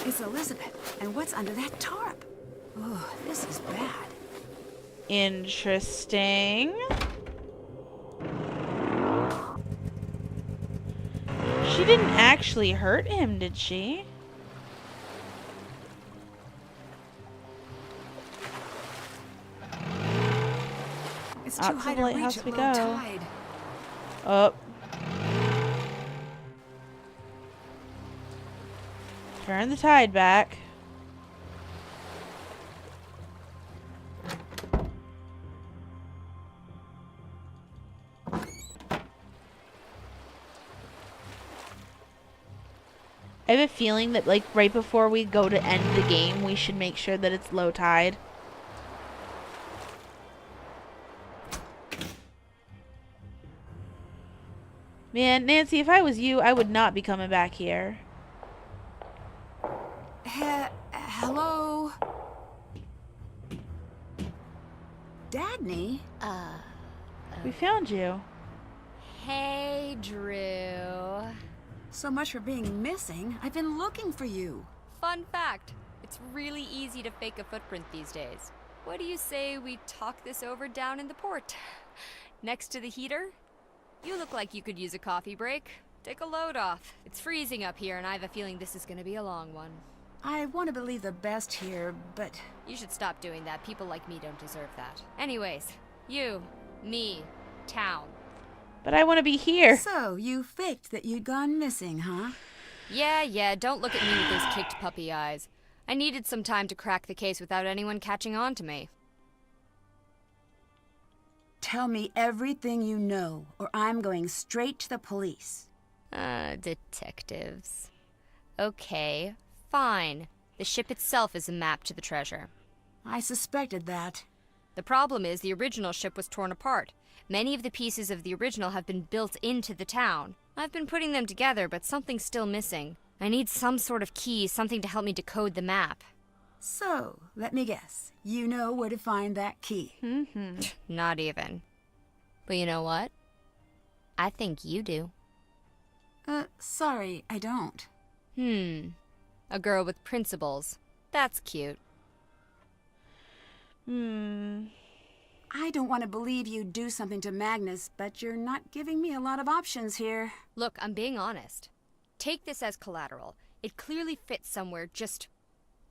It's Elizabeth. And what's under that tarp? Oh, this is bad. Interesting. She didn't actually hurt him, did she? It's Out too to high the to reach lighthouse at we low go. tide. Oh. Turn the tide back. I have a feeling that, like, right before we go to end the game, we should make sure that it's low tide. Man, Nancy, if I was you, I would not be coming back here. Hello? Dagny? We found you. Hey, Drew. So much for being missing. I've been looking for you. Fun fact, it's really easy to fake a footprint these days. What do you say we talk this over down in the port? Next to the heater? You look like you could use a coffee break. Take a load off. It's freezing up here, and I have a feeling this is gonna be a long one. I want to believe the best here, but... You should stop doing that. People like me don't deserve that. Anyways, you, me, town. But I want to be here. So, you faked that you'd gone missing, huh? Yeah, don't look at me with those kicked puppy eyes. I needed some time to crack the case without anyone catching on to me. Tell me everything you know, or I'm going straight to the police. Detectives. Okay, fine. The ship itself is a map to the treasure. I suspected that. The problem is the original ship was torn apart. Many of the pieces of the original have been built into the town. I've been putting them together, but something's still missing. I need some sort of key, something to help me decode the map. So, let me guess. You know where to find that key. Not even. But you know what? I think you do. Sorry, I don't. A girl with principles. That's cute. I don't want to believe you'd do something to Magnus, but you're not giving me a lot of options here. Look, I'm being honest. Take this as collateral. It clearly fits somewhere, just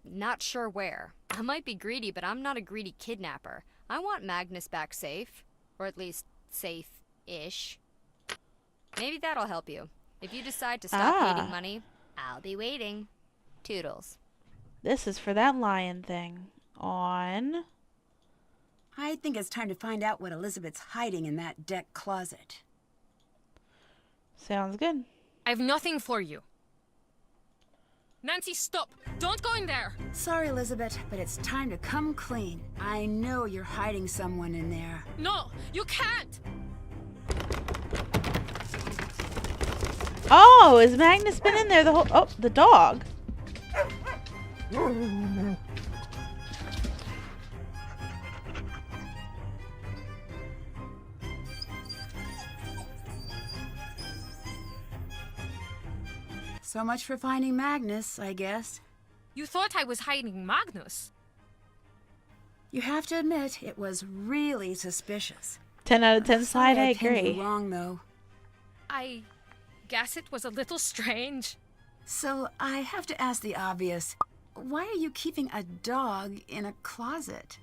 not sure where. I might be greedy, but I'm not a greedy kidnapper. I want Magnus back safe. Or at least, safe-ish. Maybe that'll help you. If you decide to stop hating money, I'll be waiting. Toodles. This is for that lion thing. On. I think it's time to find out what Elizabeth's hiding in that deck closet. Sounds good. I have nothing for you. Nancy, stop! Don't go in there! Sorry, Elizabeth, but it's time to come clean. I know you're hiding someone in there. No, you can't! Oh, has Magnus been in there the whole... Oh, the dog. So much for finding Magnus, I guess. You thought I was hiding Magnus. You have to admit, it was really suspicious. 10 out of 10 Sorry side, I pinned you agree. wrong, though. I guess it was a little strange. So, I have to ask the obvious. Why are you keeping a dog in a closet?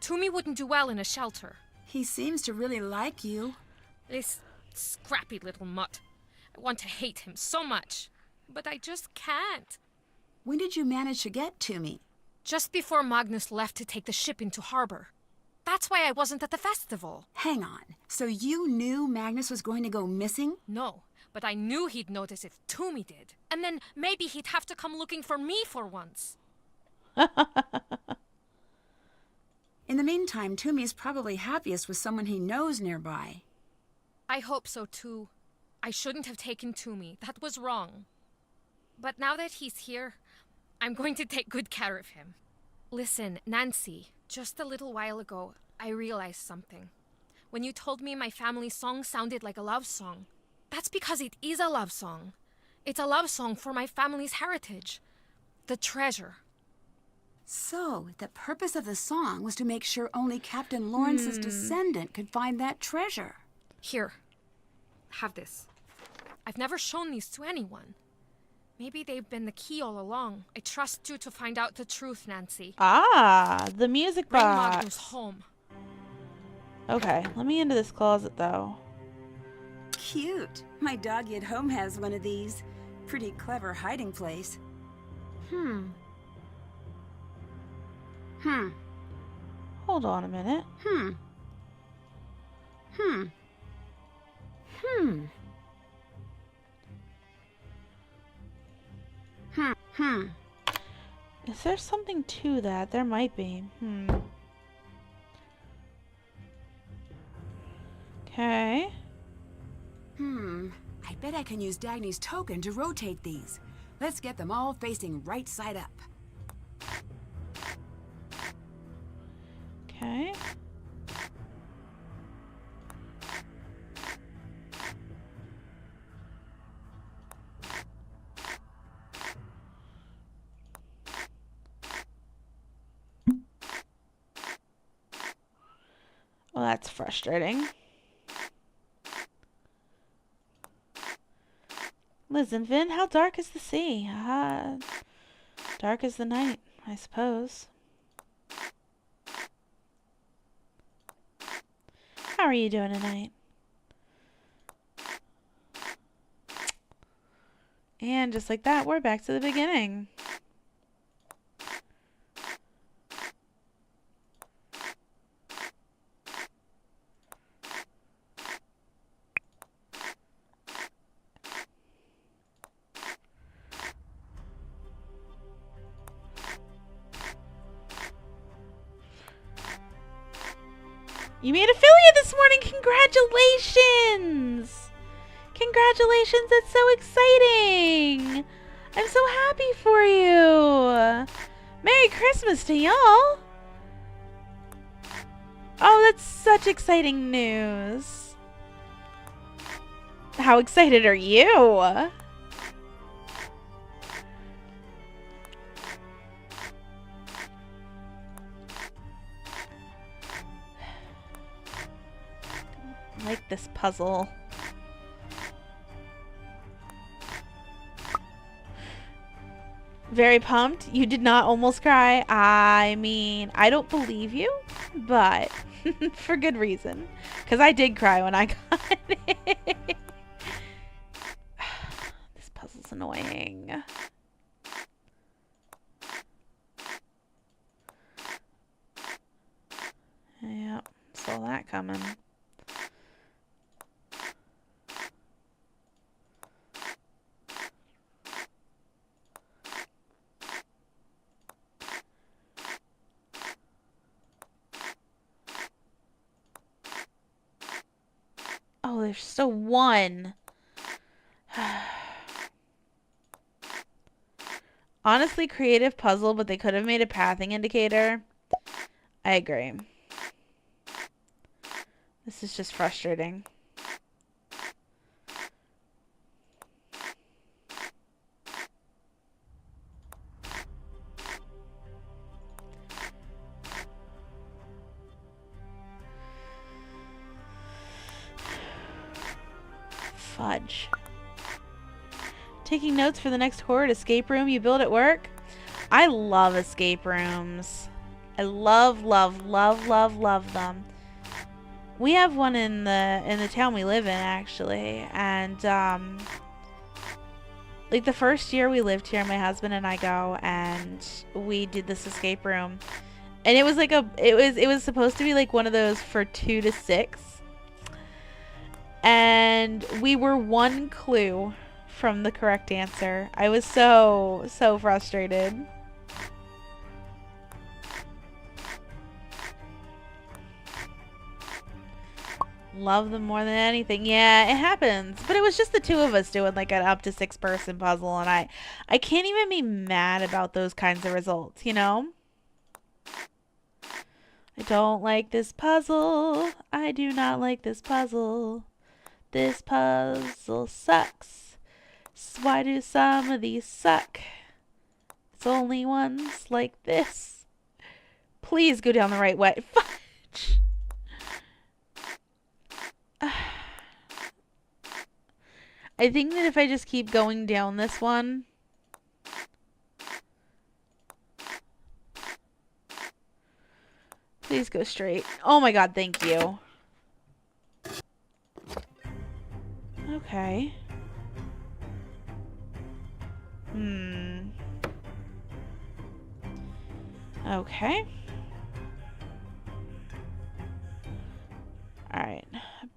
Toomey wouldn't do well in a shelter. He seems to really like you. This scrappy little mutt. I want to hate him so much. But I just can't. When did you manage to get to me? Just before Magnus left to take the ship into harbor. That's why I wasn't at the festival. Hang on. So you knew Magnus was going to go missing? No, but I knew he'd notice if Toomey did. And then maybe he'd have to come looking for me for once. In the meantime, Toomey's probably happiest with someone he knows nearby. I hope so too. I shouldn't have taken Toomey. That was wrong. But now that he's here, I'm going to take good care of him. Listen, Nancy, just a little while ago, I realized something. When you told me my family's song sounded like a love song, that's because it is a love song. It's a love song for my family's heritage. The treasure. So, the purpose of the song was to make sure only Captain Lawrence's descendant could find that treasure. Here, have this. I've never shown these to anyone. Maybe they've been the key all along. I trust you to find out the truth, Nancy. Ah, the music Bring box. Magnus home. Okay, let me into this closet though. Cute. My doggy at home has one of these. Pretty clever hiding place. Hold on a minute. Is there something to that? There might be. Okay. I bet I can use Dagny's token to rotate these. Let's get them all facing right side up. Okay. Well, that's frustrating. Listen, Vin, how dark is the sea? Dark as the night, I suppose. How are you doing tonight? And just like that, we're back to the beginning. You made affiliate this morning! Congratulations! Congratulations, that's so exciting! I'm so happy for you! Merry Christmas to y'all! Oh, that's such exciting news. How excited are you? I like this puzzle. Very pumped. You did not almost cry. I mean, I don't believe you, but for good reason. Because I did cry when I got it. This puzzle's annoying. Yep, saw that coming. Oh, there's still one. Honestly, creative puzzle, but they could have made a pathing indicator. I agree. This is just frustrating. Fudge. Taking notes for the next horror escape room you build at work? I love escape rooms. I love them. We have one in the town we live in, actually, and like the first year we lived here, my husband and I go, and we did this escape room, and it was like it was supposed to be like one of those for 2 to 6, and we were one clue from the correct answer. I was so frustrated. Love them more than anything. Yeah, it happens. But it was just the two of us doing like an up to 6 person puzzle, and I can't even be mad about those kinds of results, you know? I don't like this puzzle. I do not like this puzzle. This puzzle sucks. Why do some of these suck? It's only ones like this. Please go down the right way. Fudge. I think that if I just keep going down this one, please go straight. Oh my god, thank you. Okay. Okay. Alright.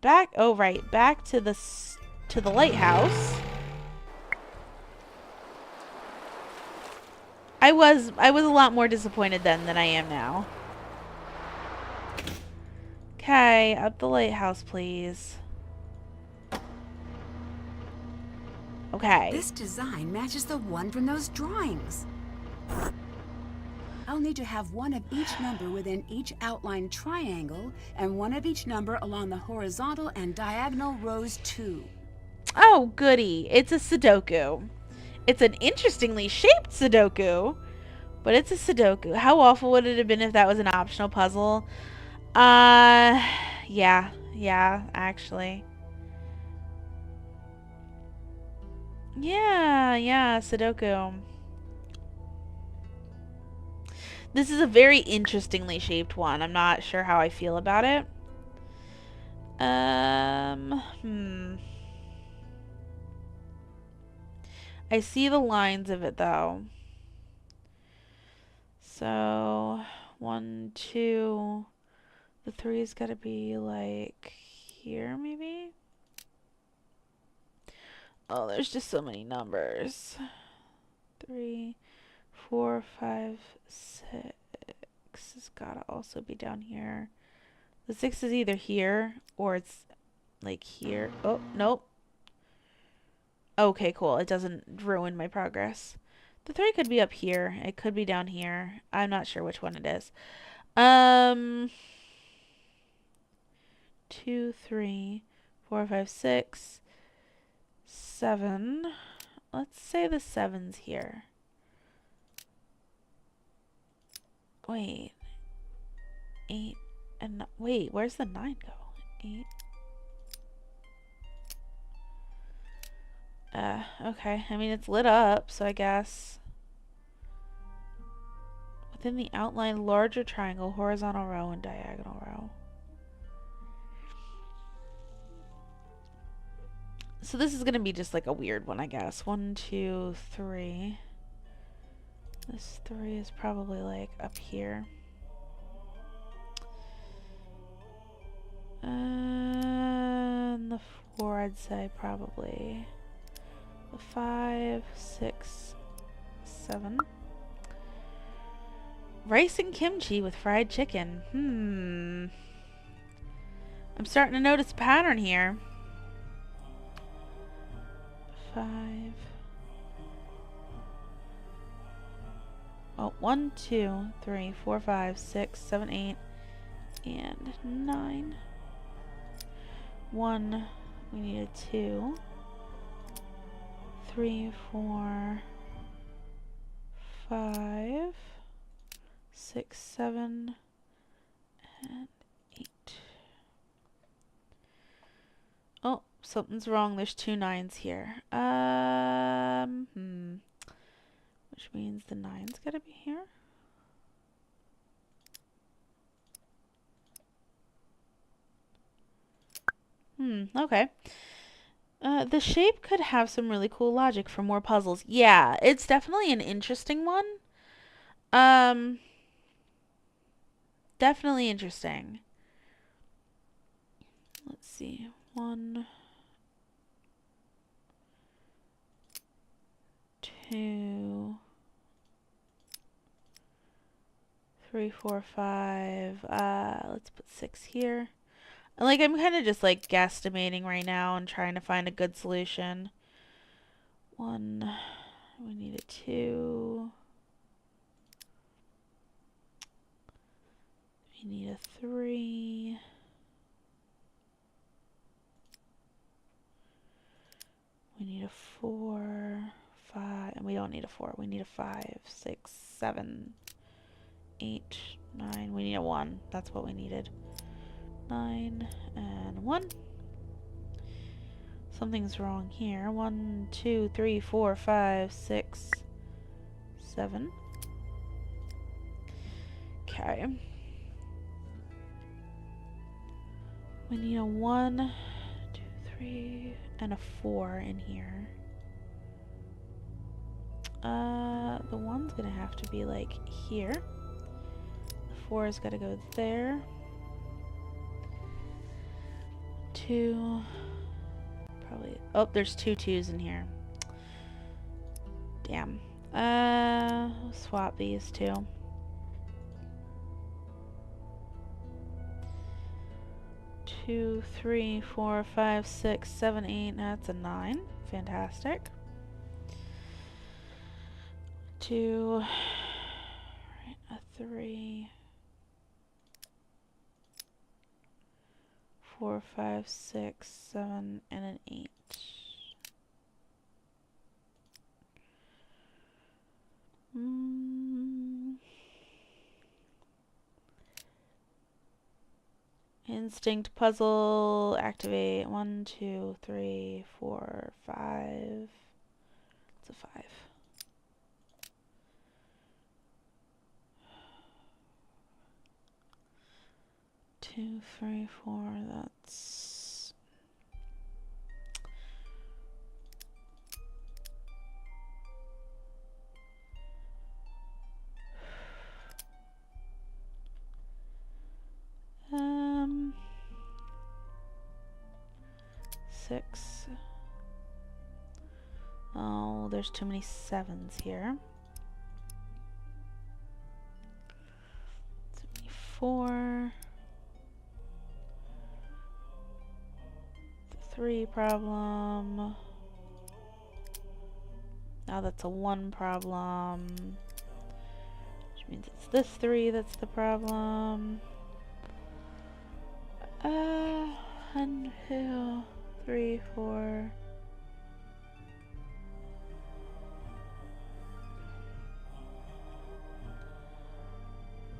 Back, oh right, back to the lighthouse. I was a lot more disappointed then than I am now. Okay, up the lighthouse, please. Okay. This design matches the one from those drawings. I'll need to have one of each number within each outlined triangle and one of each number along the horizontal and diagonal rows too. Oh, goody. It's a Sudoku. It's an interestingly shaped Sudoku, but it's a Sudoku. How awful would it have been if that was an optional puzzle? Yeah, actually. Yeah, Sudoku. This is a very interestingly shaped one. I'm not sure how I feel about it. I see the lines of it though. So, 1, 2. The 3's gotta be like here, maybe? Oh, there's just so many numbers. 3, 4, 5, 6 has gotta also be down here. The 6 is either here or it's like here. Oh, nope. Okay, cool. It doesn't ruin my progress. The 3 could be up here. It could be down here. I'm not sure which one it is. 2, 3, 4, 5, 6, 7. Let's say the 7's here. Wait. 8 and wait, where's the 9 go? 8. Okay. I mean, it's lit up, so I guess. Within the outline, larger triangle, horizontal row, and diagonal row. So this is gonna be just like a weird one, I guess. 1, 2, 3. This 3 is probably like up here. And the 4, I'd say probably the 5, 6, 7. Rice and kimchi with fried chicken. I'm starting to notice a pattern here. 5. Oh, 1, 2, 3, 4, 5, 6, 7, 8, and 9. 1. We need a 2. 3, 4, 5, 6, 7, and 8. Oh, something's wrong. There's 2 9s here. Which means the 9's gotta be here. Okay. The shape could have some really cool logic for more puzzles. Yeah, it's definitely an interesting one. Definitely interesting. Let's see. 1, 2, 3, 4, 5. Let's put 6 here. And like I'm kind of just like guesstimating right now and trying to find a good solution. 1. We need a 2. We need a 3. We need a 4, 5, and we don't need a 4. We need a 5, 6, 7, 8, 9. We need a 1. That's what we needed. 9 and 1. Something's wrong here. 1, 2, 3, 4, 5, 6, 7. Okay. We need a 1, 2, 3, and a 4 in here. The 1's gonna have to be like here. The 4's gotta go there. 2. Probably. Oh, there's 2 2's in here. Damn. We'll swap these two. Two, 3, 4, 5, 6, 7, 8. That's a 9. Fantastic. 2, a 3, 4, 5, 6, 7, and an 8. Instinct puzzle activate. 1, 2, 3, 4, 5. It's a 5. Two, three, 4, that's... Um... 6. Oh, there's too many 7s here. 4. 3 problem. Now that's a 1 problem. Which means it's this 3 that's the problem. 1, 2, 3, 4.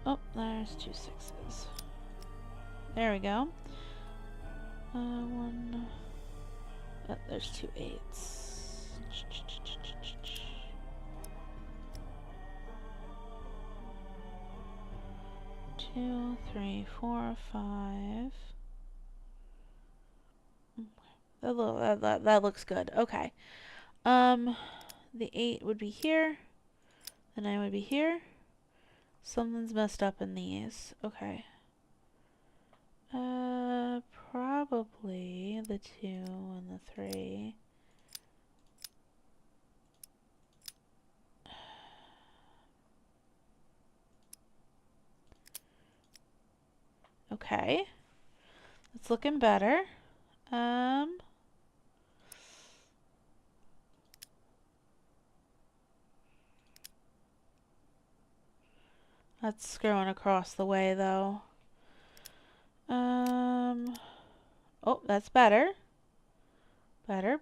Oh, there's 2 6s. There we go. 1. Oh, there's 2 8s. 2, 3, 4, 5. That looks good. Okay. The 8 would be here. The 9 would be here. Something's messed up in these. Okay. Probably the 2 and the 3. Okay. It's looking better. That's screwing across the way though. Oh, that's better. Better.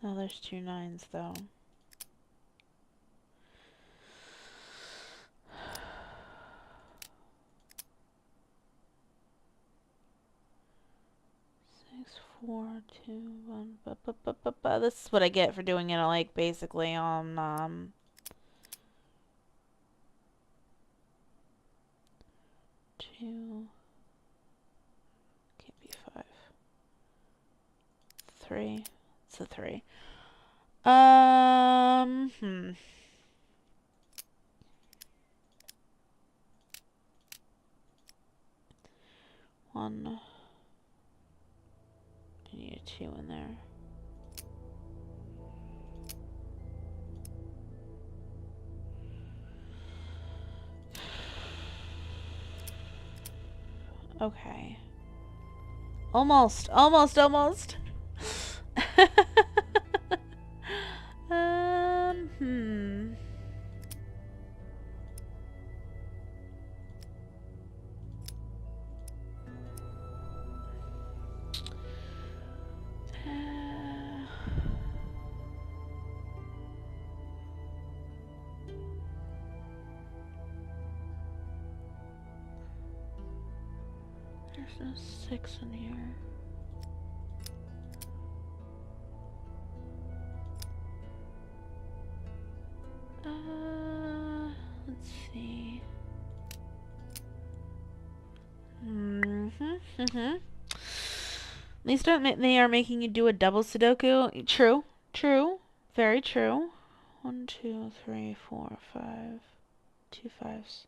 No, there's 2 9s though. Six, 4, 2, 1. This is what I get for doing it like basically on 2. Can't be 5. 3. It's a 3. 1. I need a 2 in there. Okay. Almost. There's no 6 in here. Let's see. At least they are making you do a double Sudoku. True. Very true. 1, 2, 3, 4, 5. 2 5s.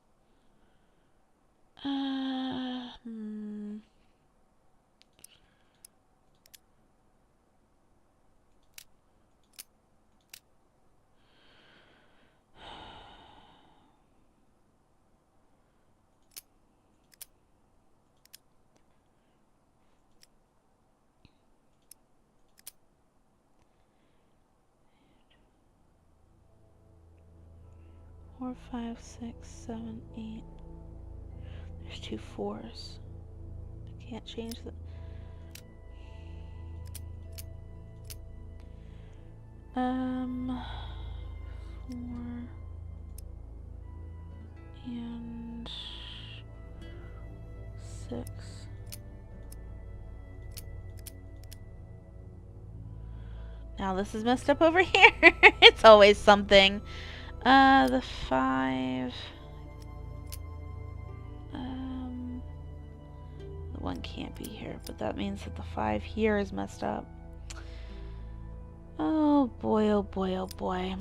4, 5, 6, 7, 8. There's 2 4s. I can't change the... 4 and 6. Now this is messed up over here. It's always something. The 5. The 1 can't be here, but that means that the 5 here is messed up. Oh boy, oh boy, oh boy.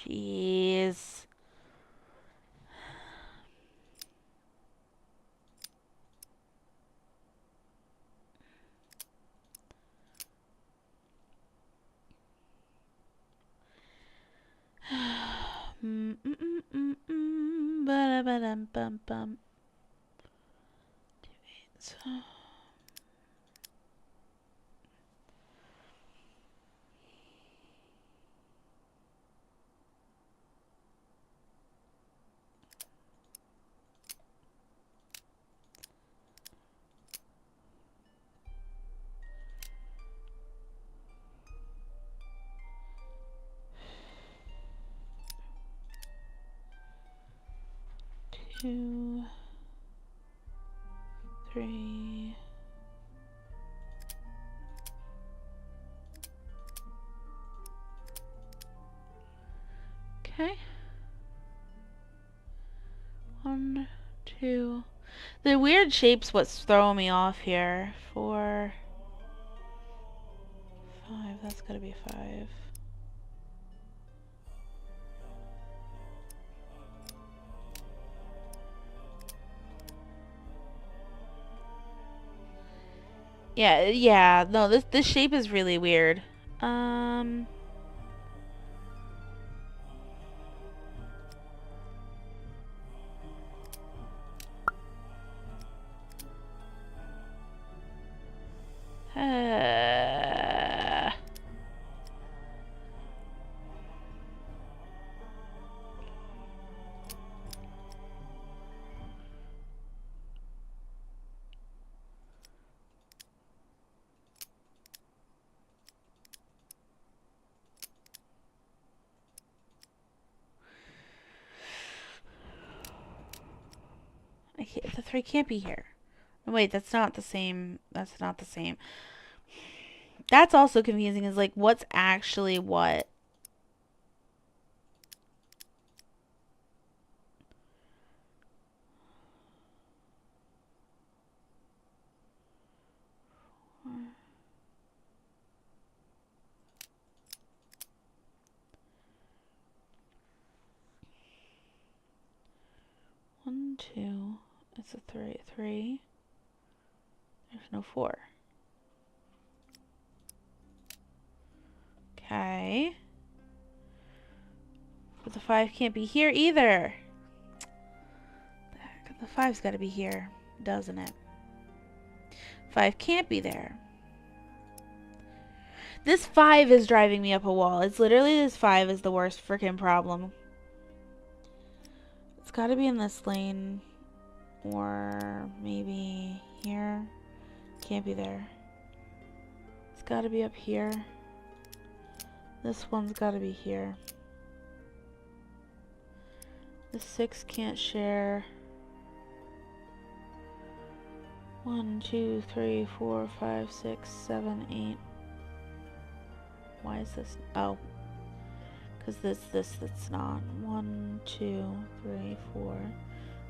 Jeez. Ba-da-ba-dum-bum-bum. 2, 3. Okay. 1, 2. The weird shape's what's throwing me off here. 4, 5. That's gotta be 5. Yeah, no, this shape is really weird. The 3 can't be here. No, wait, that's not the same. That's not the same. That's also confusing, is like, what's actually what? One, 2. It's a 3. 3. There's no 4. Okay. But the 5 can't be here either. The 5's gotta be here, doesn't it? 5 can't be there. This 5 is driving me up a wall. It's literally, this 5 is the worst freaking problem. It's gotta be in this lane. Or maybe here. Can't be there. It's gotta be up here. This one's gotta be here. The 6 can't share. 1, 2, 3, 4, 5, 6, 7, 8. Why is this? Oh. Because that's not. 1, 2, 3, 4.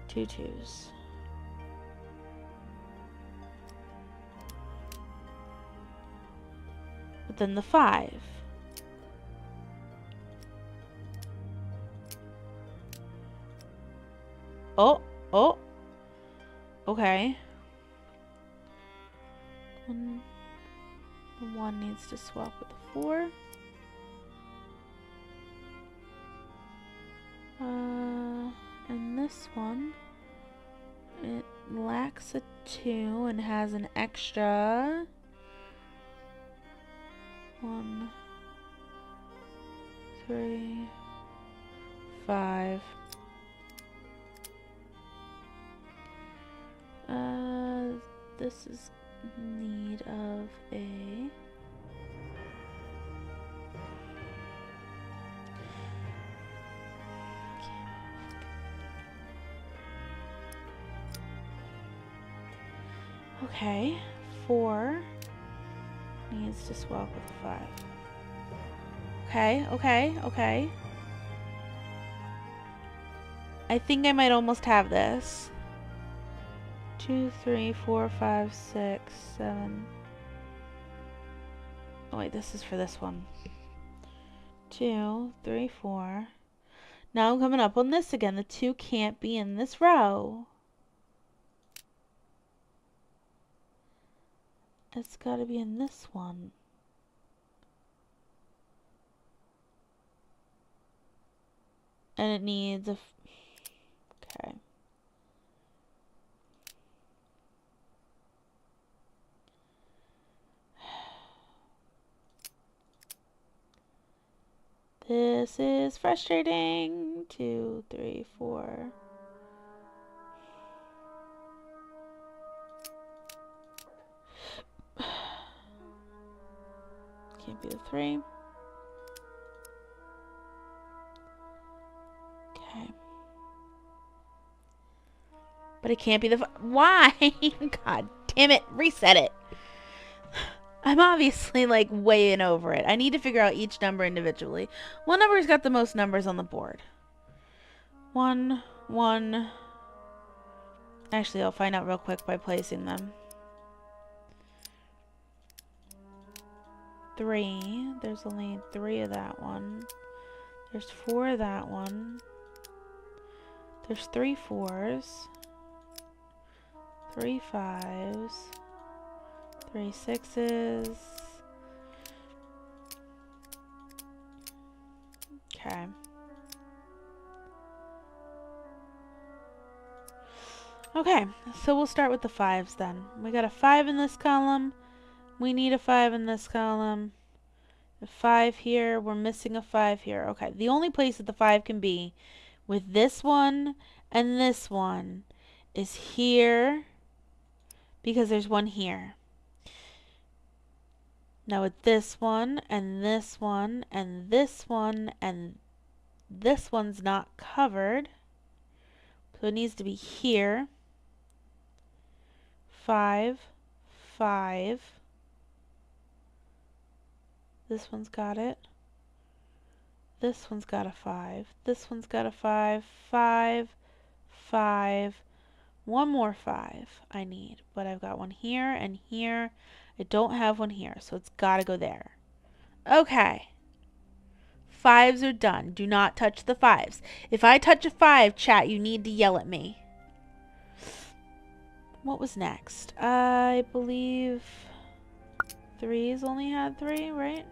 2 2s. But then the 5. Oh, oh. Okay. The 1 needs to swap with the 4. And this one, it lacks a 2 and has an extra 1, 3, 5. this is need of a... Okay, 4 needs to swap with 5. Okay. I think I might almost have this. 2, 3, 4, 5, 6, 7. Oh wait, this is for this one. 2, 3, 4. Now I'm coming up on this again. The 2 can't be in this row. It's got to be in this one. And it needs a... Okay. This is frustrating. 2, 3, 4. Can't be the 3. Okay. But it can't be the... Why? God damn it. Reset it. I'm obviously like way in over it. I need to figure out each number individually. What number's got the most numbers on the board? 1, 1. Actually, I'll find out real quick by placing them. 3. There's only 3 of that one. There's 4 of that one. There's 3 4s. 3 5s. 3 6s. Okay. Okay, so we'll start with the 5s then. We got a 5 in this column. We need a 5 in this column. A 5 here. We're missing a 5 here. Okay, the only place that the 5 can be with this one and this one is here, because there's one here. Now with this one and this one and this one and this one's not covered, so it needs to be here. 5, 5. This one's got it. This one's got a 5. This one's got a 5. 5, 5. One more 5 I need, but I've got one here and here. I don't have one here, so it's got to go there. Okay. 5s are done. Do not touch the 5s. If I touch a 5, chat, you need to yell at me. What was next? I believe 3s only had 3, right?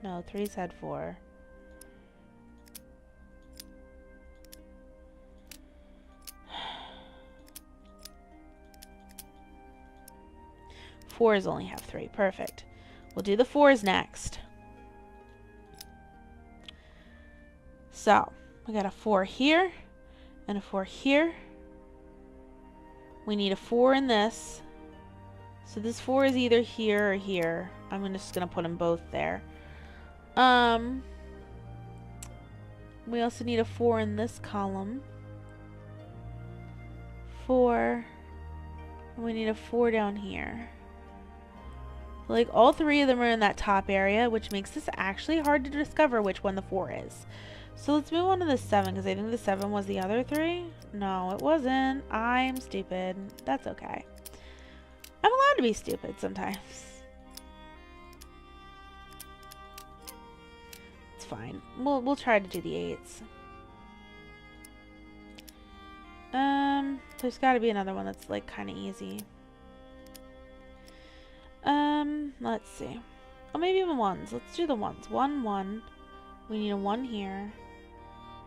No, 3s had 4. Fours only have 3. Perfect. We'll do the 4s next. So, we got a 4 here and a 4 here. We need a 4 in this. So this 4 is either here or here. I'm just going to put them both there. We also need a 4 in this column. 4. And we need a 4 down here. Like, all 3 of them are in that top area, which makes this actually hard to discover which one the 4 is. So let's move on to the 7, because I think the 7 was the other 3. No, it wasn't. I'm stupid. That's okay. I'm allowed to be stupid sometimes. It's fine. We'll try to do the 8s. There's got to be another one that's like kind of easy. Let's see. Oh, maybe even 1s. Let's do the 1s. 1, 1. We need a 1 here.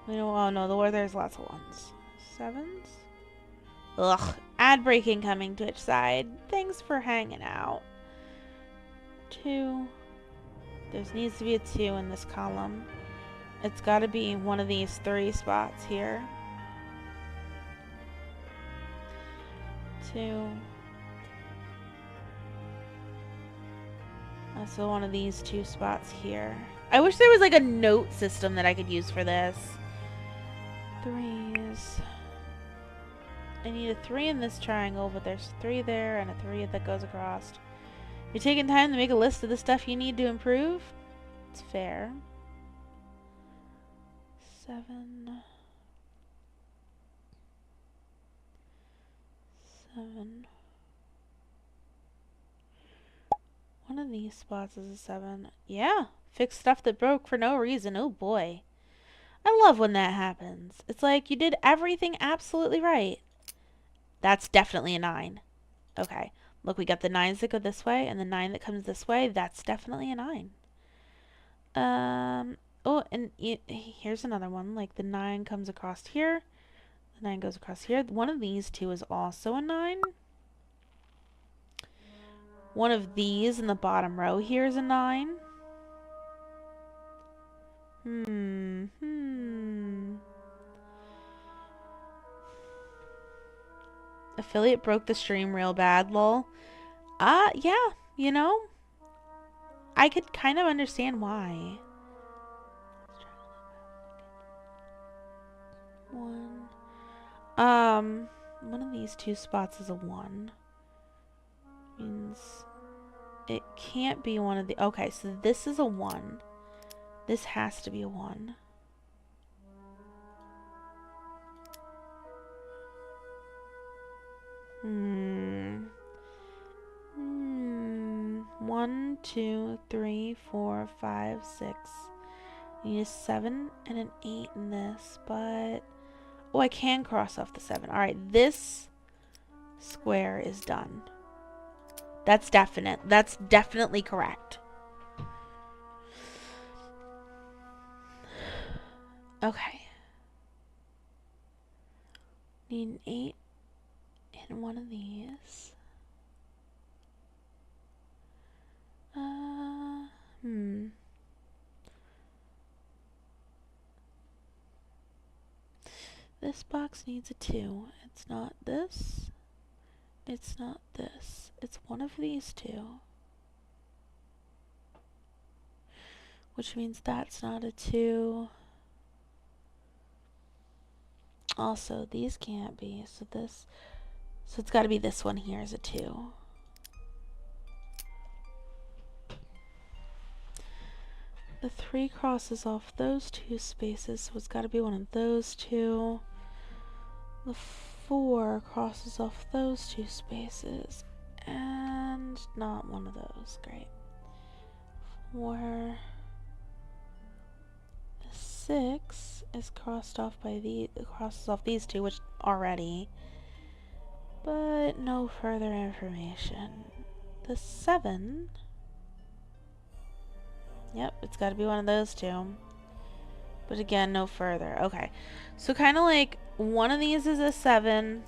We know. Oh no, there's lots of 1s. 7s. Ugh. Ad break incoming, Twitch side. Thanks for hanging out. 2. There needs to be a 2 in this column. It's got to be one of these 3 spots here. 2. So one of these two spots here. I wish there was like a note system that I could use for this. 3s. I need a 3 in this triangle, but there's 3 there and a 3 that goes across. You're taking time to make a list of the stuff you need to improve? It's fair. 7. 7. One of these spots is a 7. Yeah, fix stuff that broke for no reason. Oh boy. I love when that happens. It's like you did everything absolutely right. That's definitely a 9. Okay. Look, we got the 9s that go this way and the 9 that comes this way. That's definitely a 9. Oh, and here's another one. Like the 9 comes across here. The 9 goes across here. One of these two is also a 9. One of these in the bottom row here is a 9. Affiliate broke the stream real bad, lol. Yeah, you know, I could kind of understand why. One of these two spots is a 1. Means it can't be one of the... Okay, so this is a 1. This has to be a 1. One, 2, 3, 4, 5, 6. I need a 7 and an 8 in this, but... Oh, I can cross off the 7. Alright, this square is done. That's definite. That's definitely correct. Okay. Need an 8 in one of these. This box needs a 2. It's not this. It's not this. It's one of these two. Which means that's not a 2. Also, these can't be. So it's got to be this one here is a 2. The 3 crosses off those two spaces, so it's got to be one of those two. The 4 crosses off those two spaces, and not one of those. Great. 4. The 6 is crossed off by crosses off these two, which already, but no further information. The 7. Yep, it's got to be one of those two. But again, no further. Okay. So kind of like one of these is a 7.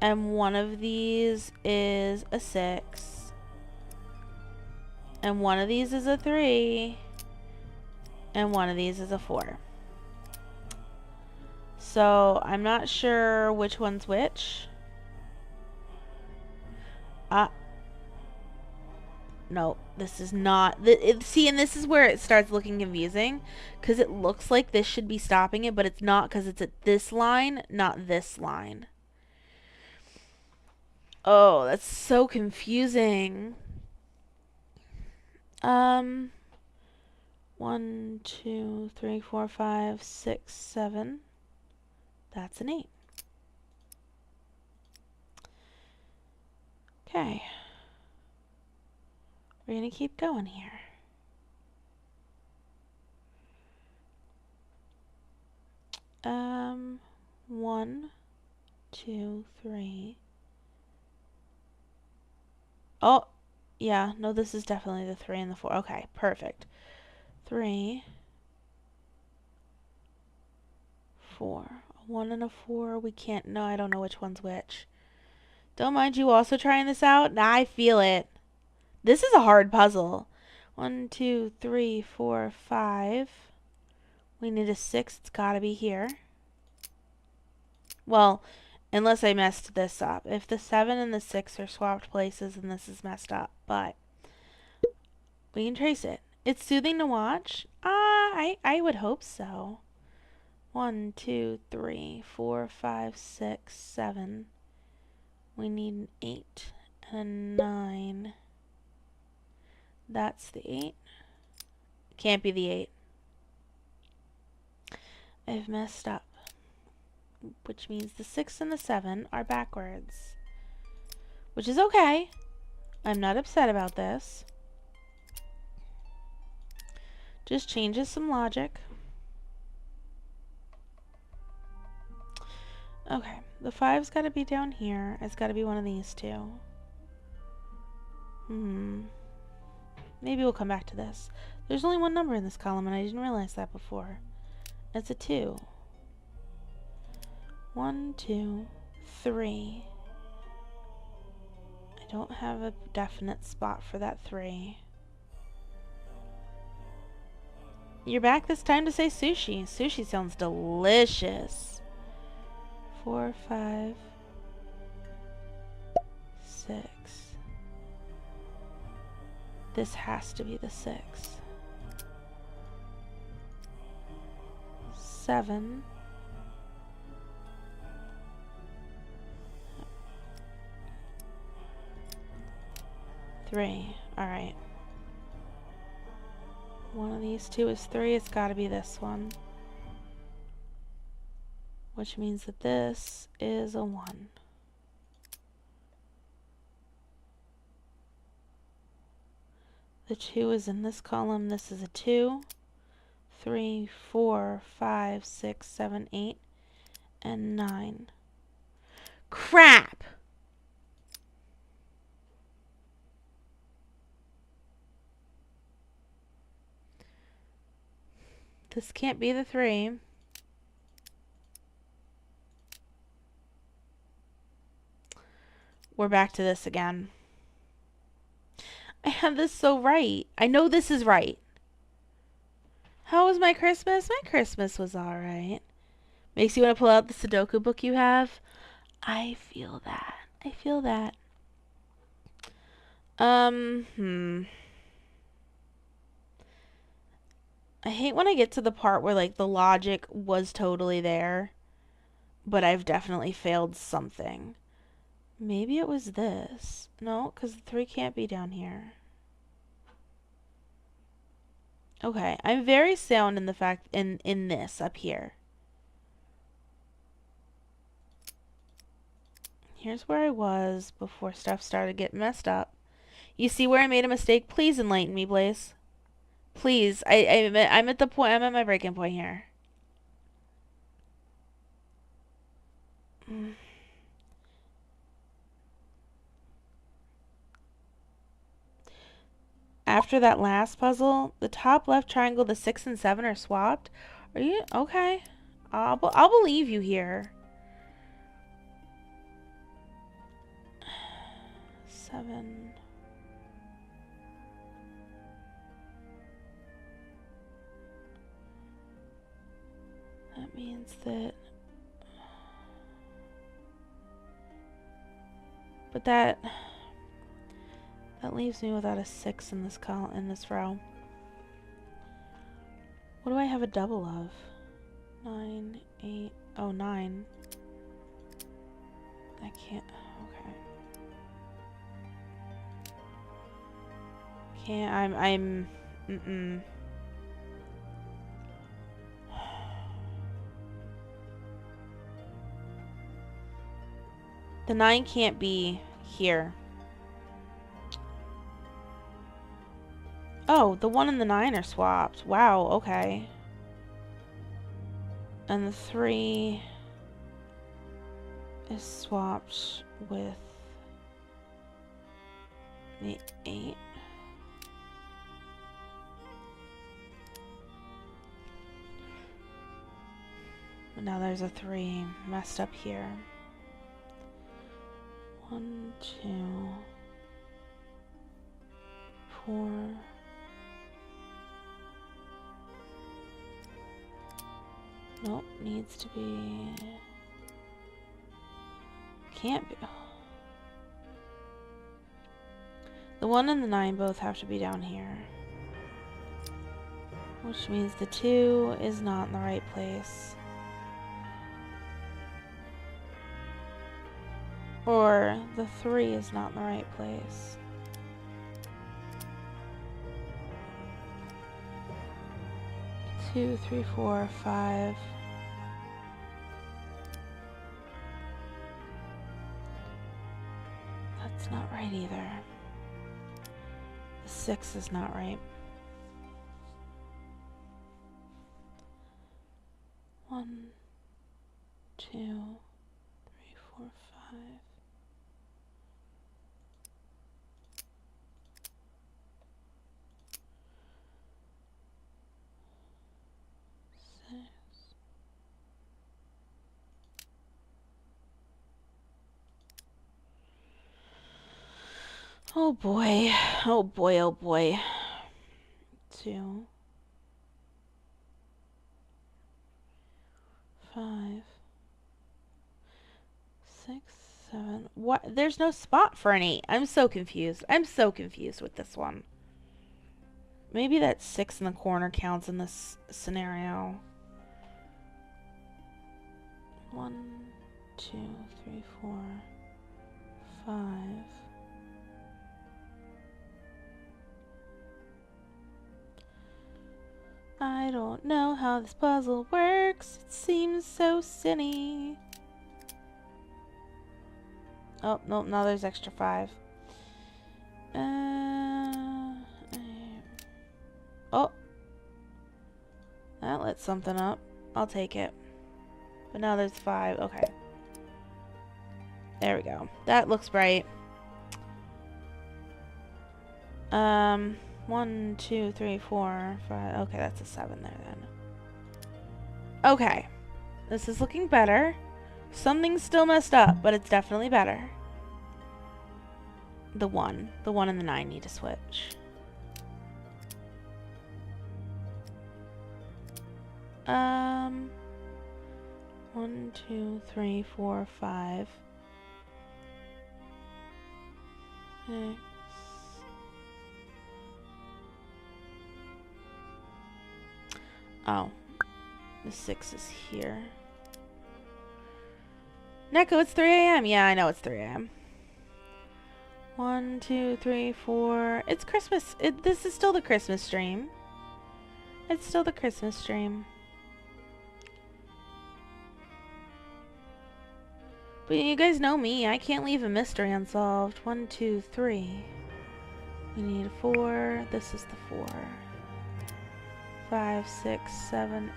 And one of these is a 6. And one of these is a 3. And one of these is a 4. So I'm not sure which one's which. No, this is not. See, and this is where it starts looking confusing. Because it looks like this should be stopping it, but it's not because it's at this line, not this line. Oh, that's so confusing. 1, 2, 3, 4, 5, 6, 7. That's an 8. Okay. We're going to keep going here. One, 2, 3. Oh, yeah. No, this is definitely the 3 and the 4. Okay, perfect. 3, 4. A 1 and a 4. We can't. No, I don't know which one's which. Don't mind you also trying this out. Nah, I feel it. This is a hard puzzle. 1, 2, 3, 4, 5. We need a 6. It's gotta be here. Well, unless I messed this up. If the 7 and the 6 are swapped places, then this is messed up. But We can trace it. It's soothing to watch. I would hope so. 1, 2, 3, 4, 5, 6, 7. We need an 8 and a 9. That's the 8. Can't be the 8. I've messed up. Which means the 6 and the 7 are backwards. Which is okay. I'm not upset about this. Just changes some logic. Okay, the 5's got to be down here. It's got to be one of these two. Maybe we'll come back to this. There's only one number in this column, and I didn't realize that before. It's a 2. 1, 2, 3. I don't have a definite spot for that 3. You're back this time to say sushi. Sushi sounds delicious. 4, 5, 6. This has to be the 6. 7. 3. Alright. One of these two is 3. It's got to be this one. Which means that this is a 1. The 2 is in this column. This is a 2. 3, 4, 5, 6, 7, 8, and 9. Crap! This can't be the 3. We're back to this again. I had this so right. I know this is right. How was my Christmas? My Christmas was alright. Makes you want to pull out the Sudoku book you have? I feel that. I feel that. I hate when I get to the part where, like, the logic was totally there, but I've definitely failed something. Maybe it was this. No, because the 3 can't be down here. Okay, I'm very sound in the fact in this up here. Here's where I was before stuff started getting messed up. You see where I made a mistake? Please enlighten me, Blaze. Please, I'm at the point. I'm at my breaking point here. After that last puzzle, the top left triangle, the 6 and 7 are swapped. Are you okay? I'll believe you here. 7. That means that. But that leaves me without a 6 in this row. What do I have a double of? 9, 8, oh, 9. I can't, okay. Can't, The 9 can't be here. Oh, the 1 and the 9 are swapped. Wow, okay. And the 3 is swapped with the 8. But now there's a 3 messed up here. 1, 2, 4. Nope, needs to be. Can't be. The 1 and the 9 both have to be down here. Which means the 2 is not in the right place. Or the 3 is not in the right place. Two, 3, 4, 5. That's not right either. The 6 is not right. 1, 2, 3, 4, 5. Oh boy. Oh boy, oh boy. 2, 5, 6, 7. What? There's no spot for an 8. I'm so confused. I'm so confused with this one. Maybe that 6 in the corner counts in this scenario. 1, 2, 3, 4, 5. I don't know how this puzzle works. It seems so silly. Oh, no, now there's extra 5. Oh. That lit something up. I'll take it. But now there's 5. Okay. There we go. That looks right. 1, 2, 3, 4, 5. Okay, that's a 7 there then. Okay. This is looking better. Something's still messed up, but it's definitely better. The 1 and the 9 need to switch. 1, 2, 3, 4, 5. 6. Oh. The 6 is here. Neko, it's 3 a.m. Yeah, I know it's 3 a.m. 1, 2, 3, 4. It's Christmas. This is still the Christmas stream. It's still the Christmas stream. But you guys know me. I can't leave a mystery unsolved. 1, 2, 3. We need a 4. This is the 4. 5, 6, 7,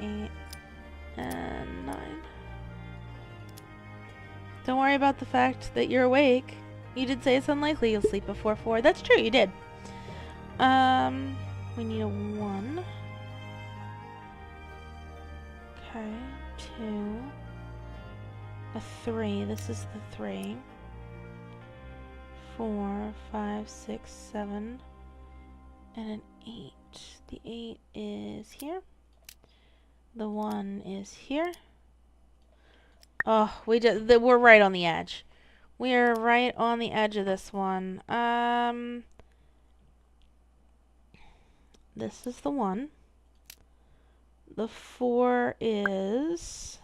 8, and 9. Don't worry about the fact that you're awake. You did say it's unlikely you'll sleep before 4. That's true, you did. We need a 1. Okay, 2. A 3. This is the 3. 4, 5, 6, 7, and an 8. The 8 is here. The 1 is here. Oh, we're right on the edge. We are right on the edge of this one. This is the 1. The 4 is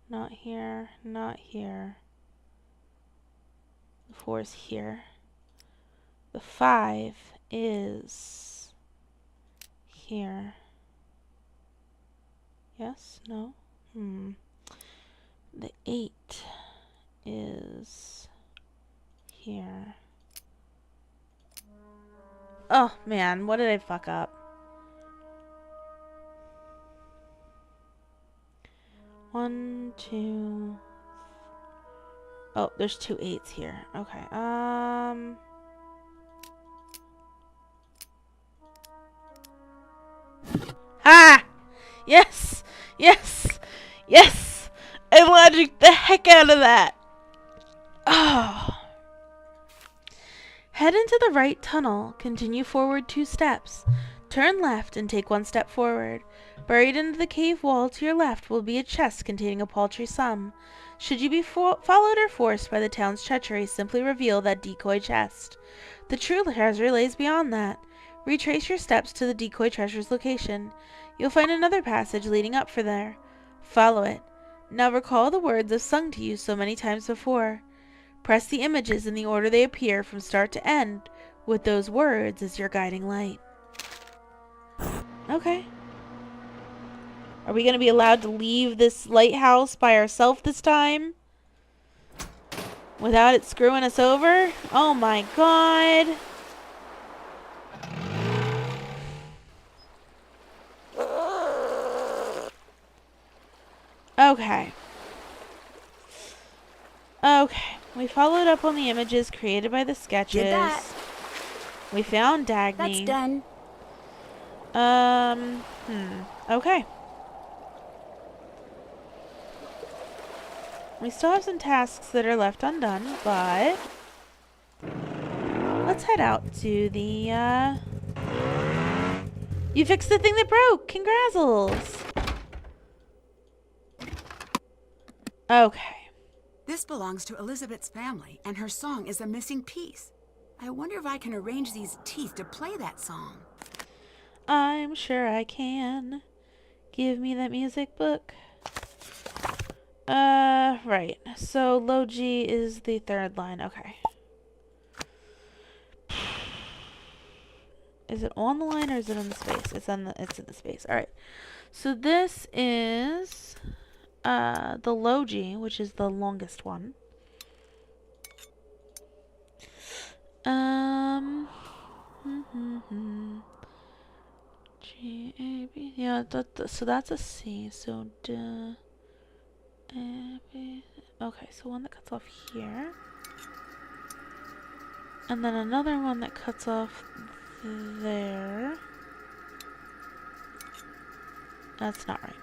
not here, not here. The 4 is here. The 5 is here. Yes? No? The 8 is here. Oh, man. What did I fuck up? 1, 2. Oh, there's 2 8s here. Okay. Ha! Yes! Yes! Yes! I logicked the heck out of that! Oh. Head into the right tunnel. Continue forward 2 steps. Turn left and take 1 step forward. Buried into the cave wall to your left will be a chest containing a paltry sum. Should you be followed or forced by the town's treachery, simply reveal that decoy chest. The true treasure lays beyond that. Retrace your steps to the decoy treasure's location. You'll find another passage leading up from there. Follow it. Now recall the words I've sung to you so many times before. Press the images in the order they appear from start to end, with those words as your guiding light. Okay. Are we going to be allowed to leave this lighthouse by ourselves this time? Without it screwing us over? Oh my god. Okay. Okay. We followed up on the images created by the sketches. Did that. We found Dagny. That's done. Okay. We still have some tasks that are left undone, but let's head out to the, You fixed the thing that broke! Congrazzles! Okay. This belongs to Elizabeth's family, and her song is a missing piece. I wonder if I can arrange these teeth to play that song. I'm sure I can. Give me that music book. Right. So low G is the third line. Okay. Is it on the line or is it in the space? It's in the space. Alright. So this is the low G, which is the longest one. G A B. Yeah, so that's a C. So D A B. Okay, so one that cuts off here. And then another one that cuts off there. That's not right.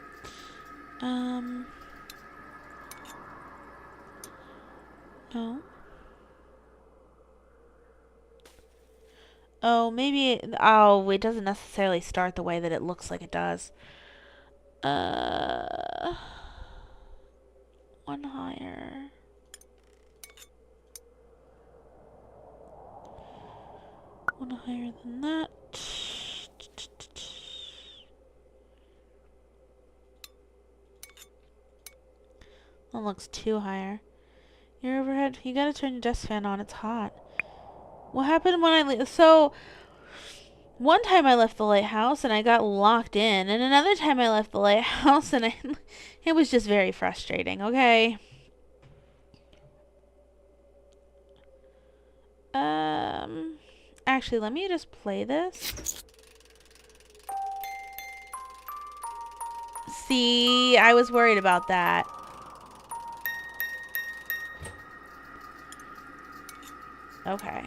No. Oh, maybe, oh, it doesn't necessarily start the way that it looks like it does. One higher. One higher than that. That looks too higher. Your overhead, you gotta turn your desk fan on, it's hot. What happened when I so one time I left the lighthouse and I got locked in, and another time I left the lighthouse and it was just very frustrating, okay? Actually, let me just play this. See, I was worried about that. Okay.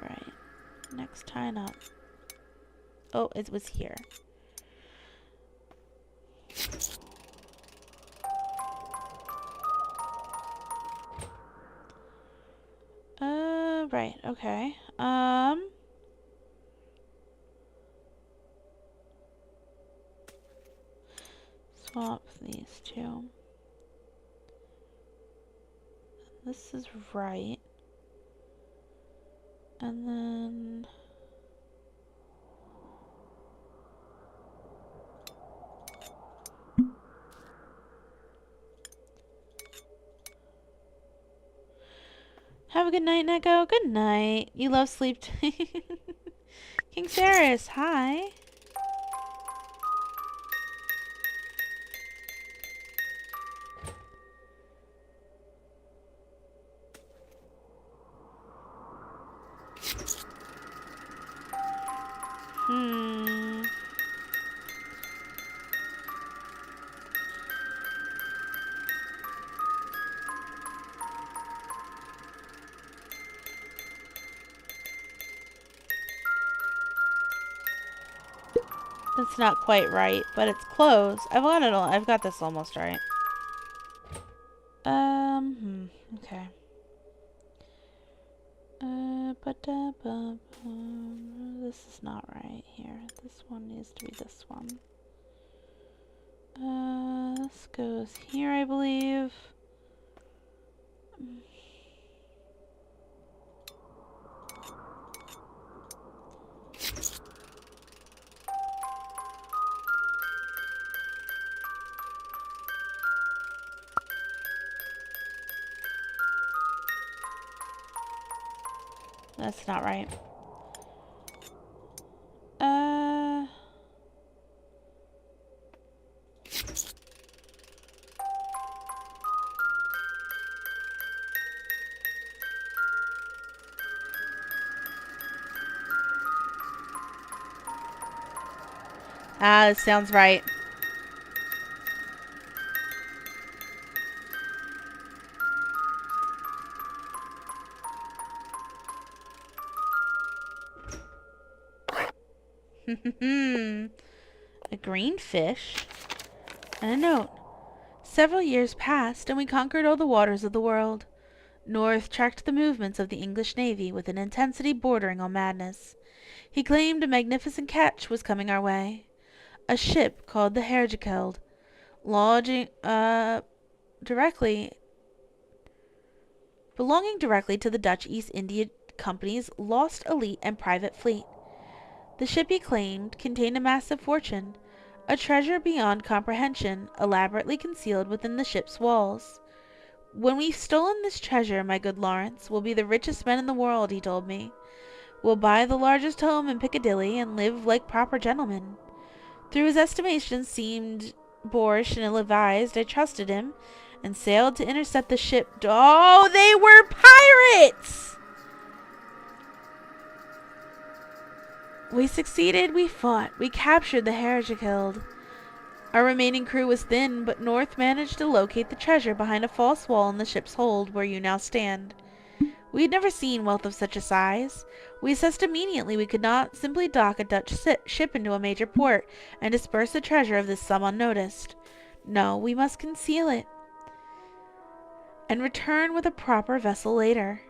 Right. Next time up. Oh, it was here. Right, okay. Swap these two. This is right. And then have a good night, Neko. Good night. You love sleep. King Saris, hi. That's not quite right, but it's close. I've got this almost right. Okay. This is not right here. This one needs to be this one. This goes here, I believe. That's not right. This sounds right. A green fish and a note. Several years passed, and we conquered all the waters of the world. North tracked the movements of the English navy with an intensity bordering on madness. He claimed a magnificent catch was coming our way. A ship called the Herjekeld, belonging directly to the Dutch East India Company's lost elite and private fleet. The ship, he claimed, contained a massive fortune, a treasure beyond comprehension, elaborately concealed within the ship's walls. When we've stolen this treasure, my good Lawrence, we'll be the richest men in the world, he told me. We'll buy the largest home in Piccadilly and live like proper gentlemen. Through his estimation seemed boorish and ill-advised, I trusted him and sailed to intercept the ship. Oh, they were pirates! We succeeded, we fought, we captured the Herjekeld. Our remaining crew was thin, but North managed to locate the treasure behind a false wall in the ship's hold where you now stand. We had never seen wealth of such a size. We assessed immediately we could not simply dock a Dutch ship into a major port and disperse the treasure of this sum unnoticed. No, we must conceal it and return with a proper vessel later.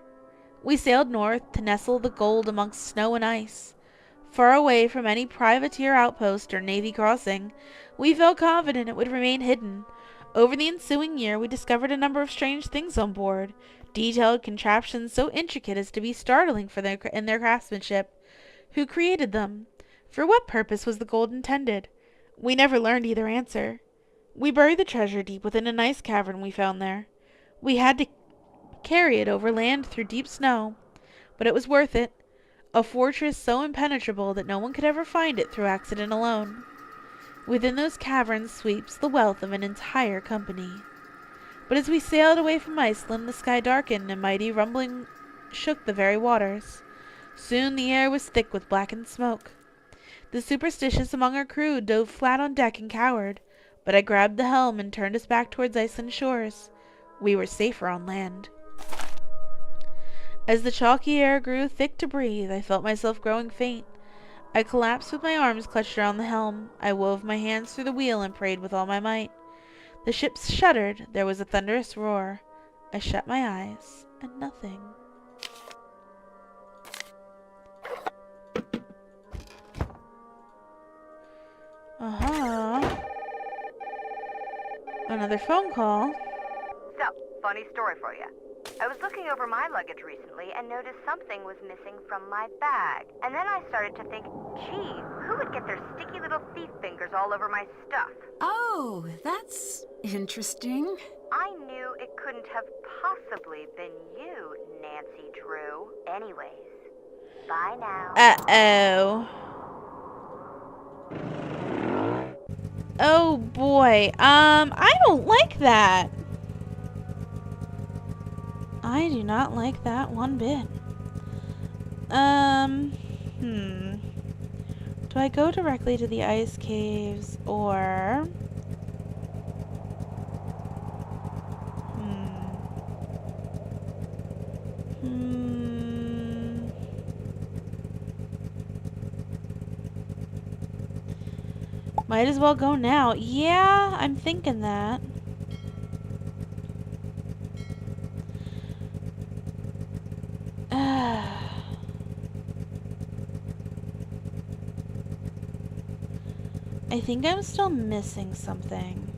We sailed north to nestle the gold amongst snow and ice. Far away from any privateer outpost or navy crossing, we felt confident it would remain hidden. Over the ensuing year, we discovered a number of strange things on board, detailed contraptions so intricate as to be startling in their craftsmanship. Who created them? For what purpose was the gold intended? We never learned either answer. We buried the treasure deep within an ice cavern we found there. We had to carry it over land through deep snow, but it was worth it. A fortress so impenetrable that no one could ever find it through accident alone. Within those caverns sweeps the wealth of an entire company. But as we sailed away from Iceland, the sky darkened and mighty rumbling shook the very waters. Soon the air was thick with blackened smoke. The superstitious among our crew dove flat on deck and cowered, but I grabbed the helm and turned us back towards Iceland's shores. We were safer on land. As the chalky air grew thick to breathe, I felt myself growing faint. I collapsed with my arms clutched around the helm. I wove my hands through the wheel and prayed with all my might. The ship shuddered. There was a thunderous roar. I shut my eyes, and nothing. Another phone call. So, funny story for you. I was looking over my luggage recently and noticed something was missing from my bag. And then I started to think, gee, who would get their sticky little thief fingers all over my stuff? Oh, that's interesting. I knew it couldn't have possibly been you, Nancy Drew. Anyways, bye now. Uh-oh. Oh boy. I don't like that. I do not like that one bit. Do I go directly to the ice caves or... Might as well go now. Yeah, I'm thinking that. I think I'm still missing something.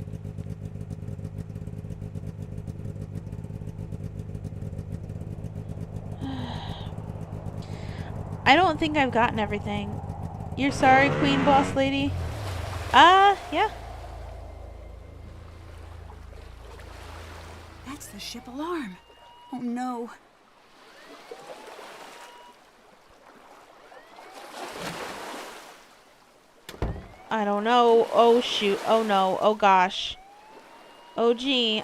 I don't think I've gotten everything. You're sorry, Queen Boss Lady? Yeah. That's the ship alarm. Oh no. I don't know. Oh shoot. Oh no. Oh gosh. Oh gee.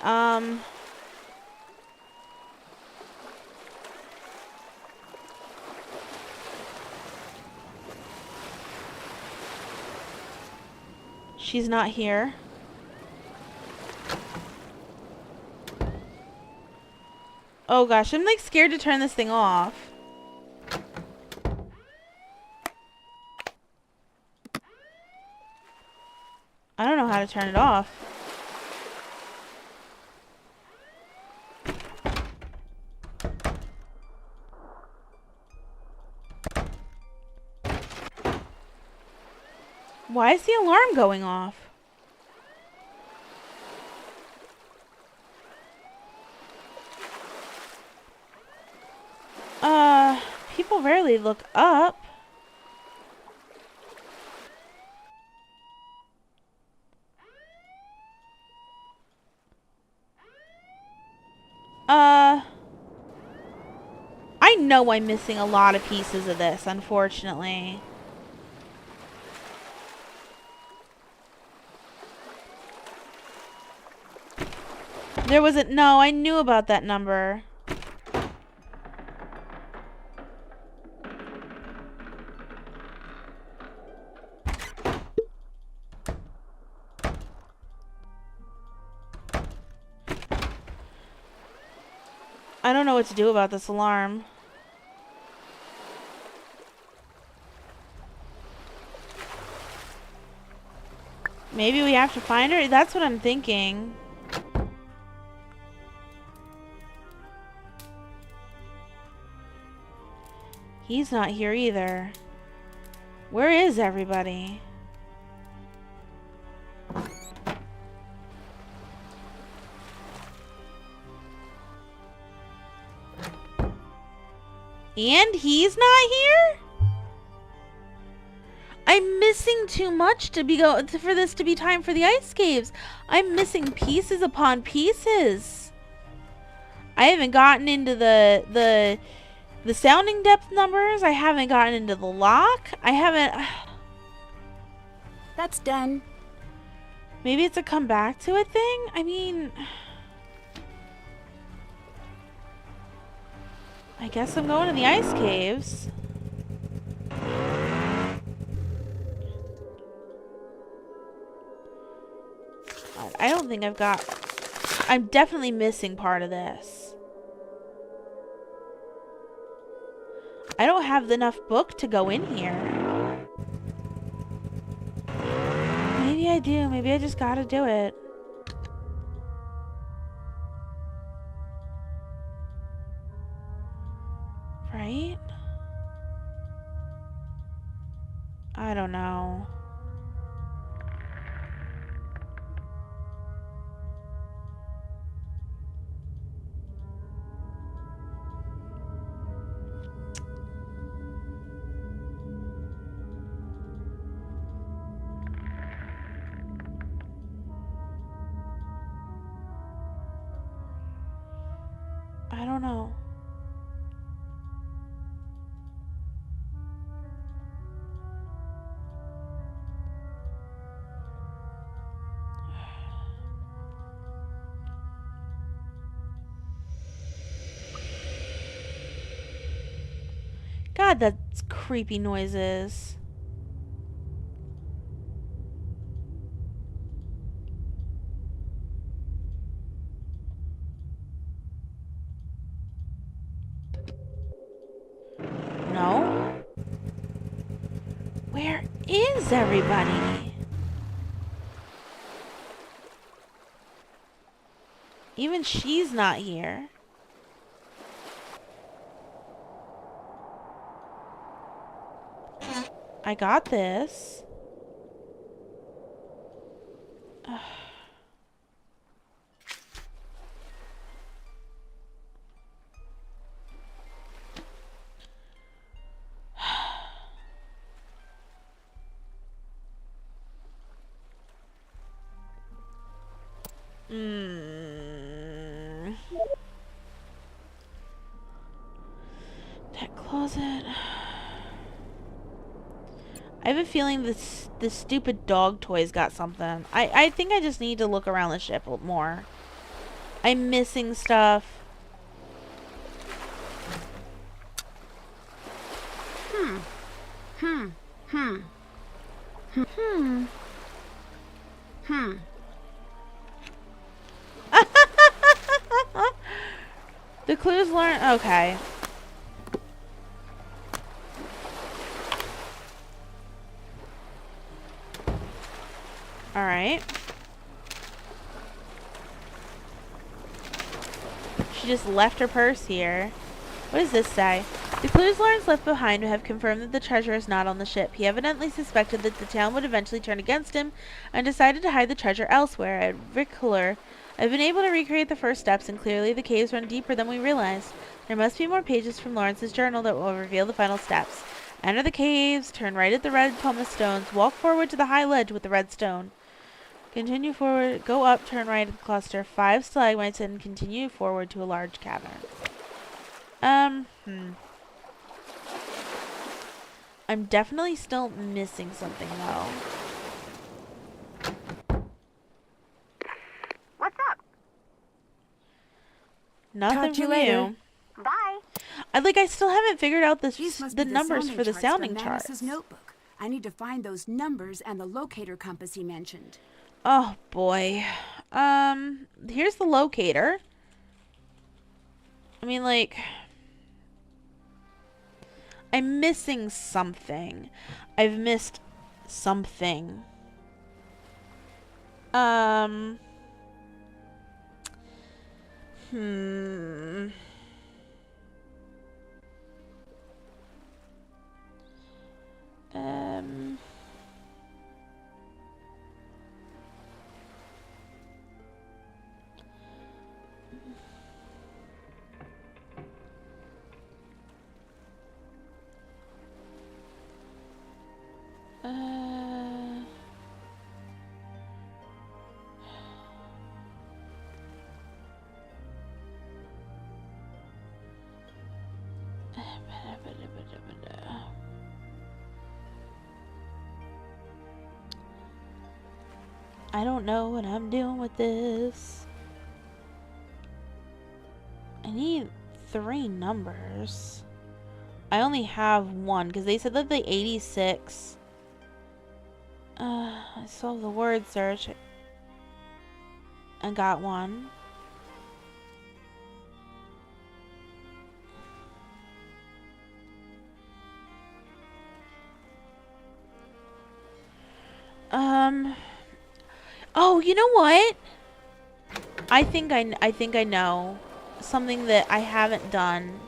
She's not here. Oh gosh, I'm like scared to turn this thing off. I don't know how to turn it off. Why is the alarm going off? People rarely look up. I know I'm missing a lot of pieces of this, unfortunately. There wasn't, no, I knew about that number. I don't know what to do about this alarm. Maybe we have to find her? That's what I'm thinking. He's not here either. Where is everybody? And he's not here? I'm missing too much to be for this to be time for the ice caves. I'm missing pieces upon pieces. I haven't gotten into the sounding depth numbers. I haven't gotten into the lock. I haven't. That's done. Maybe it's a come back to it thing? I mean, I guess I'm going to the ice caves. I don't think I've got... I'm definitely missing part of this. I don't have enough book to go in here. Maybe I do. Maybe I just gotta do it. Right? I don't know. I don't know. God, that's creepy noises. No? Where is everybody? Even she's not here. I got this. That closet. I have a feeling this stupid dog toy's got something. I think I just need to look around the ship more. I'm missing stuff. The clues learn. Okay. Alright. She just left her purse here. What does this say? The clues Lawrence left behind have confirmed that the treasure is not on the ship. He evidently suspected that the town would eventually turn against him and decided to hide the treasure elsewhere. At Rickler, I've been able to recreate the first steps, and clearly the caves run deeper than we realized. There must be more pages from Lawrence's journal that will reveal the final steps. Enter the caves, turn right at the red pumice stones, walk forward to the high ledge with the red stone. Continue forward, go up, turn right at the cluster, 5 stalagmites, and continue forward to a large cavern. I'm definitely still missing something, though. What's up? Nothing Talk to you from later. you. Bye. I still haven't figured out These must the be numbers for the sounding from charts. Magnus's notebook. I need to find those numbers and the locator compass he mentioned. Oh, boy. Here's the locator. I mean, like, I'm missing something. I've missed something. I don't know what I'm doing with this. I need 3 numbers. I only have 1 because they said that the 86. I solved the word search. I got 1. Oh, you know what? I think I know something that I haven't done.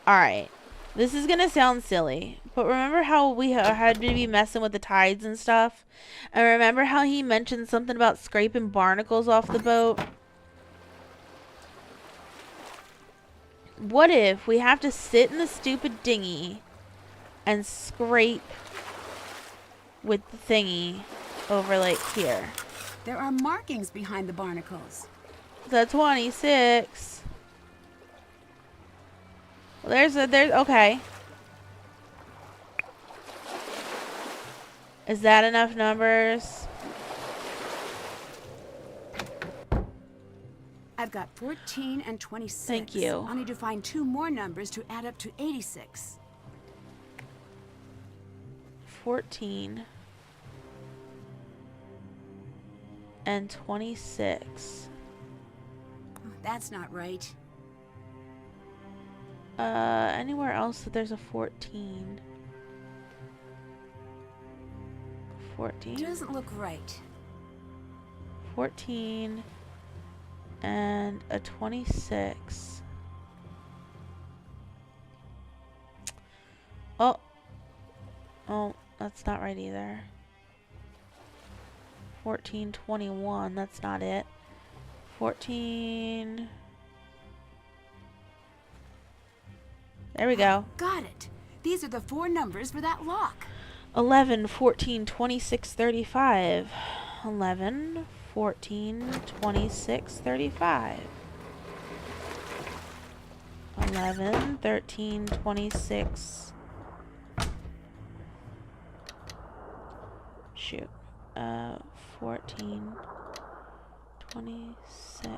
Alright. This is gonna sound silly, but remember how we had to be messing with the tides and stuff? And remember how he mentioned something about scraping barnacles off the boat? What if we have to sit in the stupid dinghy and scrape with the thingy over like here? There are markings behind the barnacles. The 26. Well, there's okay. Is that enough numbers? I've got 14 and 26. Thank you. I'll need to find 2 more numbers to add up to 86. 14 and 26. That's not right. Anywhere else that there's a 14? 14? Doesn't look right. 14 and a 26. Oh, that's not right either. 1421. That's not it. 14. There we go. Got it. These are the 4 numbers for that lock. 11, 14, 26, 35. 11, 14, 26, 35. 11, 13, 26. Shoot. 14, 26,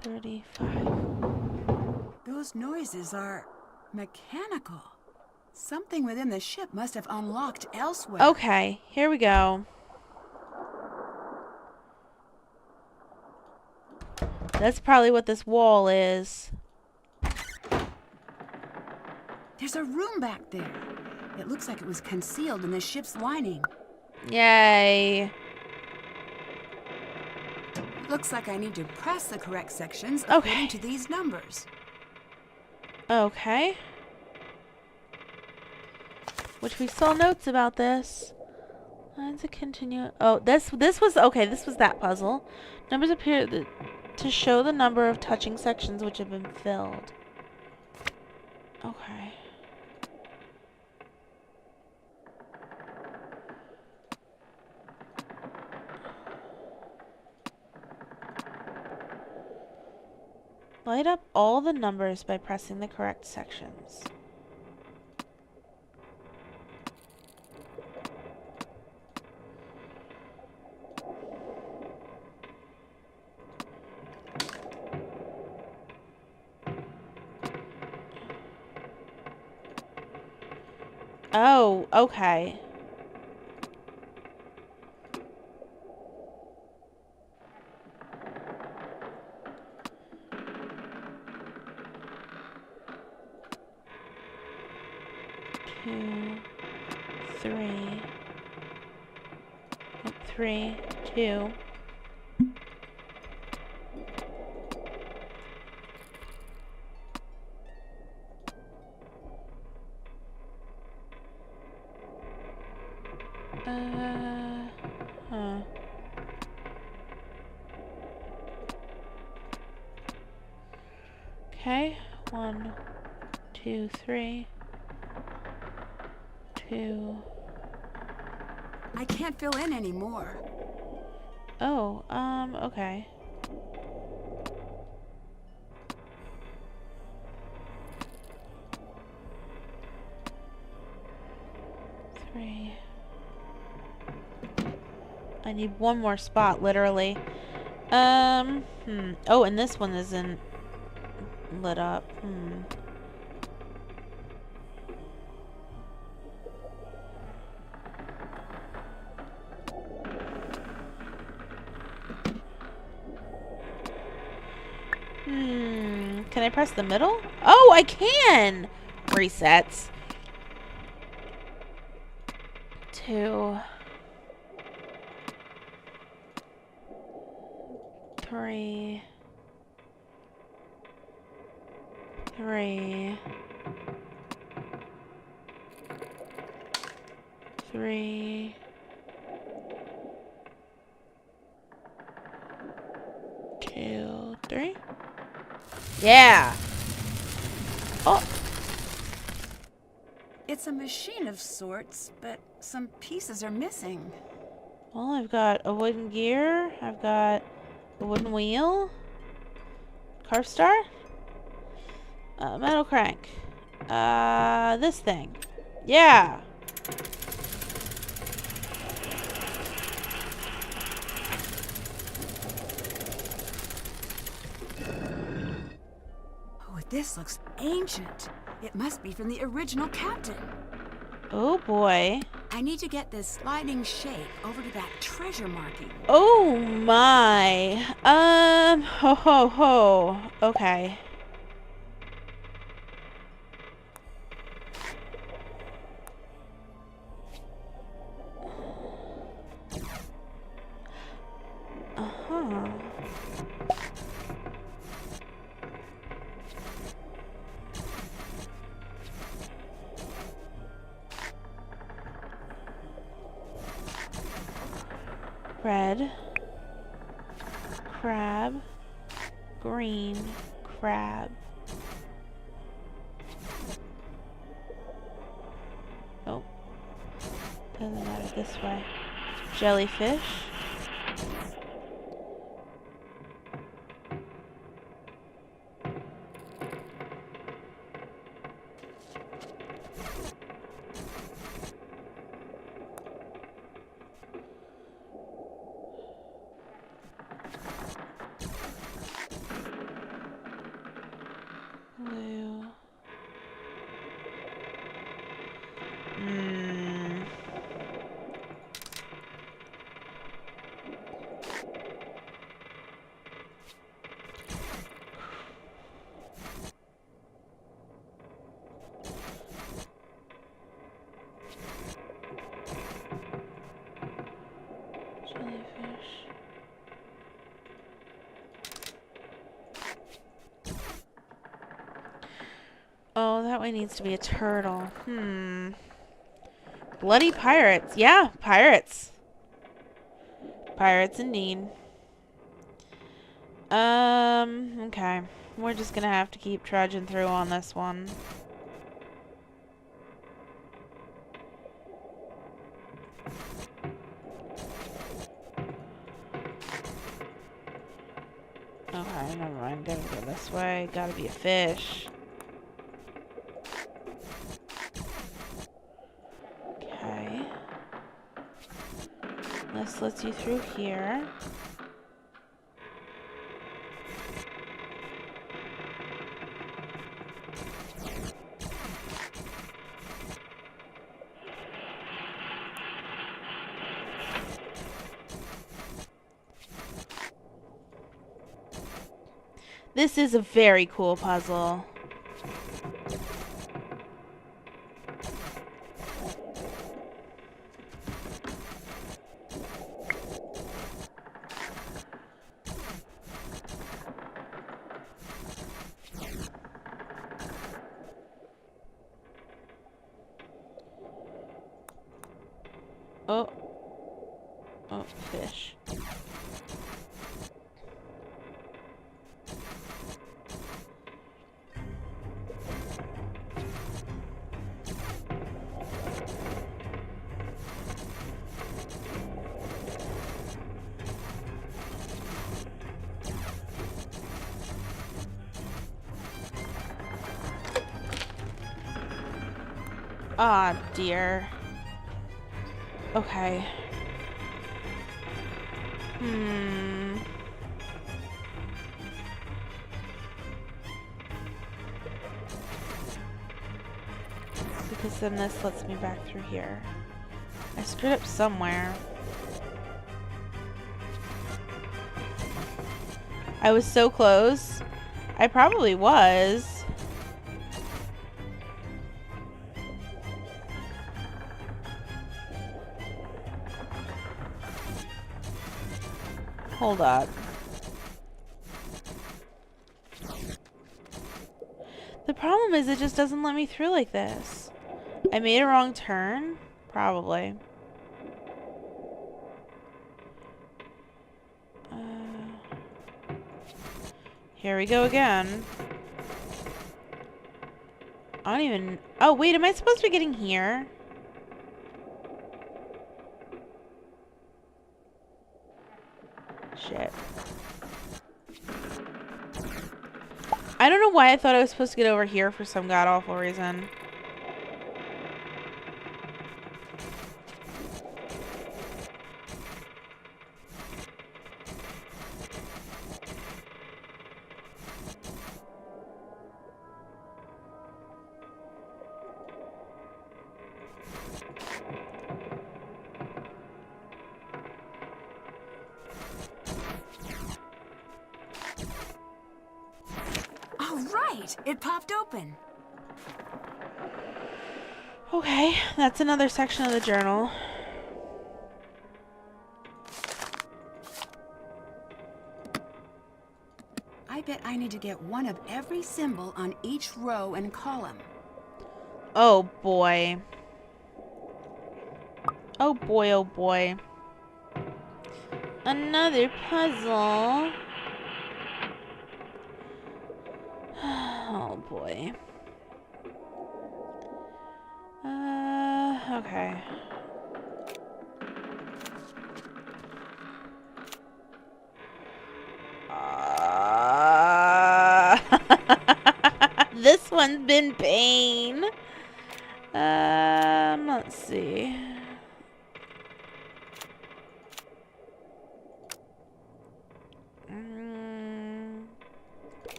35. Those noises are mechanical. Something within the ship must have unlocked elsewhere. Okay, here we go. That's probably what this wall is. There's a room back there. It looks like it was concealed in the ship's lining. Yay. Looks like I need to press the correct sections according to these numbers. Okay. Which we saw notes about this. Lines to continue. Oh, this was okay. This was that puzzle. Numbers appear to show the number of touching sections which have been filled. Okay. Light up all the numbers by pressing the correct sections. Oh, okay. Two, three. Oh, 3, 2. Huh. Okay, 1, 2, 3, 2. I can't fill in anymore. Oh, okay. Three. I need one more spot, literally. Oh, and this one isn't lit up. Can I press the middle? Oh, I can! Resets. 2. 3. 3. 3. 2, 3. Yeah. Oh. It's a machine of sorts, but some pieces are missing. Well, I've got a wooden gear. I've got a wooden wheel. Carve star. Metal crank. This thing. Yeah. Oh, this looks ancient. It must be from the original captain. Oh boy. I need to get this sliding shape over to that treasure marking. Oh my. Ho ho ho. Okay. Uh-huh. Red. Crab. Green. Crab. Oh. Doesn't matter this way. Jellyfish. Blue. Jellyfish. Oh, that way needs to be a turtle. Bloody pirates. Yeah, pirates. Pirates indeed. Okay. We're just gonna have to keep trudging through on this one. Okay, never mind. Gotta go this way. Gotta be a fish. Okay. This lets you through here. This is a very cool puzzle. Oh. Oh, fish. Ah, dear. Okay. Because then this lets me back through here. I screwed up somewhere. I was so close. I probably was. Hold up. The problem is it just doesn't let me through like this. I made a wrong turn? Probably. Here we go again. I don't even... Oh, wait, am I supposed to be getting here? Shit. I don't know why I thought I was supposed to get over here for some god-awful reason. It popped open. Okay, that's another section of the journal. I bet I need to get one of every symbol on each row and column. Oh boy. Oh boy, oh boy. Another puzzle. Oh boy. Okay. This one's been pain. Let's see.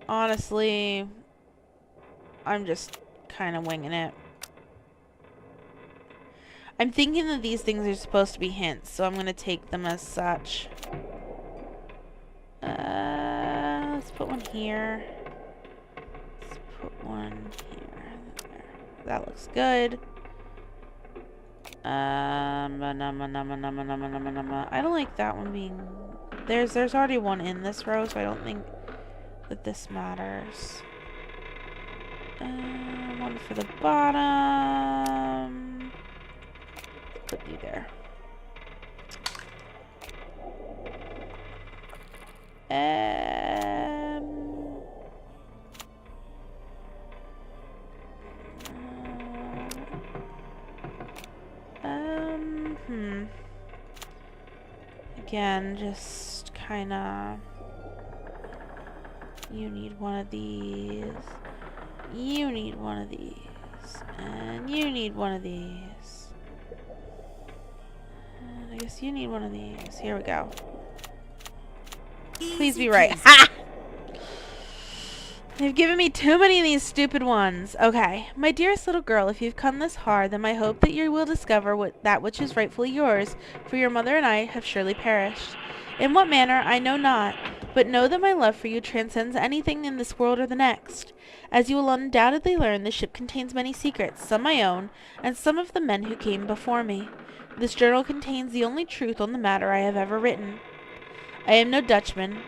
Honestly, I'm just kind of winging it. I'm thinking that these things are supposed to be hints, so I'm going to take them as such. Let's put one here. Let's put one here. There. That looks good. I don't like that one being... There's already one in this row, so I don't think that this matters. One for the bottom. Put you there. Again, just kinda... You need one of these. You need one of these. And you need one of these. And I guess you need one of these. Here we go. Please be right. Ha! They've given me too many of these stupid ones. Okay. My dearest little girl, if you've come this far, then I hope that you will discover that which is rightfully yours, for your mother and I have surely perished. In what manner, I know not, but know that my love for you transcends anything in this world or the next. As you will undoubtedly learn, the ship contains many secrets, some my own, and some of the men who came before me. This journal contains the only truth on the matter I have ever written. I am no Dutchman,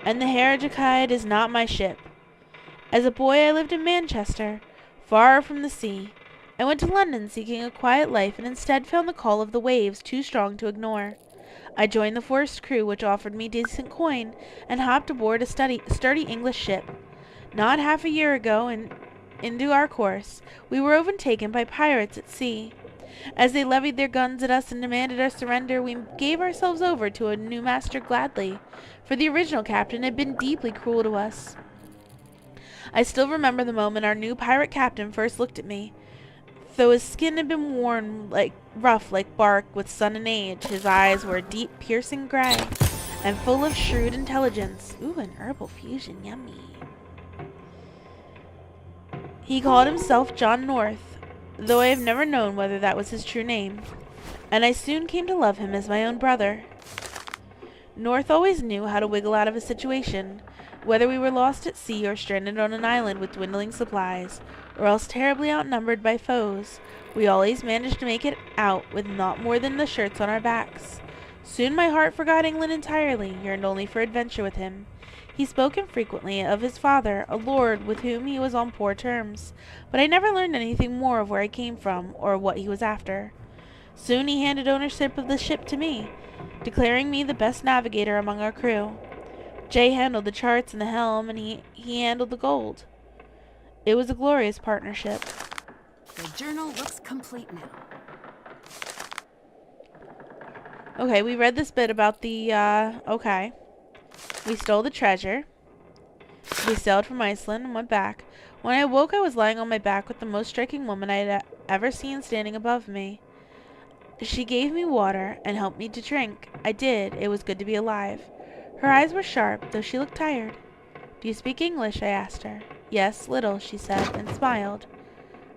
and the Herjekite is not my ship. As a boy I lived in Manchester, far from the sea. I went to London seeking a quiet life and instead found the call of the waves too strong to ignore. I joined the forced crew which offered me decent coin and hopped aboard a sturdy English ship. Not half a year ago into our course, we were overtaken by pirates at sea. As they levied their guns at us and demanded our surrender, we gave ourselves over to a new master gladly, for the original captain had been deeply cruel to us. I still remember the moment our new pirate captain first looked at me. Though his skin had been worn rough like bark with sun and age, his eyes were a deep, piercing gray, and full of shrewd intelligence. Ooh, an herbal fusion, yummy. He called himself John North, though I have never known whether that was his true name, and I soon came to love him as my own brother. North always knew how to wiggle out of a situation, whether we were lost at sea or stranded on an island with dwindling supplies, or else terribly outnumbered by foes. We always managed to make it out with not more than the shirts on our backs. Soon my heart forgot England entirely, yearned only for adventure with him. He spoke infrequently of his father, a lord with whom he was on poor terms, but I never learned anything more of where I came from, or what he was after. Soon he handed ownership of the ship to me, declaring me the best navigator among our crew. Jay handled the charts and the helm, and he handled the gold. It was a glorious partnership. The journal looks complete now. Okay, we read this bit about the, okay. We stole the treasure. We sailed from Iceland and went back. When I awoke, I was lying on my back with the most striking woman I had ever seen standing above me. She gave me water and helped me to drink. I did. It was good to be alive. Her eyes were sharp, though she looked tired. Do you speak English? I asked her. Yes, little, she said, and smiled.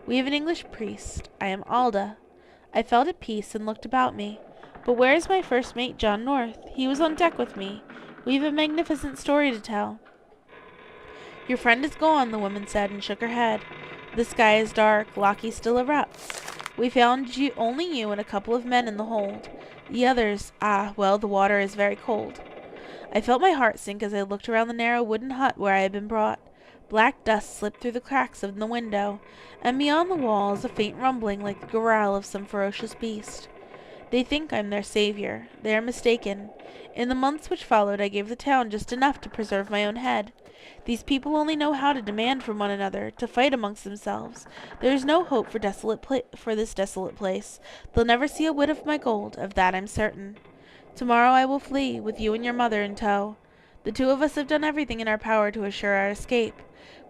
We have an English priest. I am Alda. I felt at peace and looked about me. But where is my first mate, John North? He was on deck with me. We have a magnificent story to tell. Your friend is gone, the woman said, and shook her head. The sky is dark. Loki still erupts. We found only you and a couple of men in the hold. The others, well, the water is very cold. I felt my heart sink as I looked around the narrow wooden hut where I had been brought. Black dust slipped through the cracks of the window, and beyond the walls a faint rumbling like the growl of some ferocious beast. They think I'm their savior. They are mistaken. In the months which followed, I gave the town just enough to preserve my own head. These people only know how to demand from one another, to fight amongst themselves. There is no hope for this desolate place. They'll never see a whit of my gold, of that I'm certain. Tomorrow I will flee, with you and your mother in tow. The two of us have done everything in our power to assure our escape.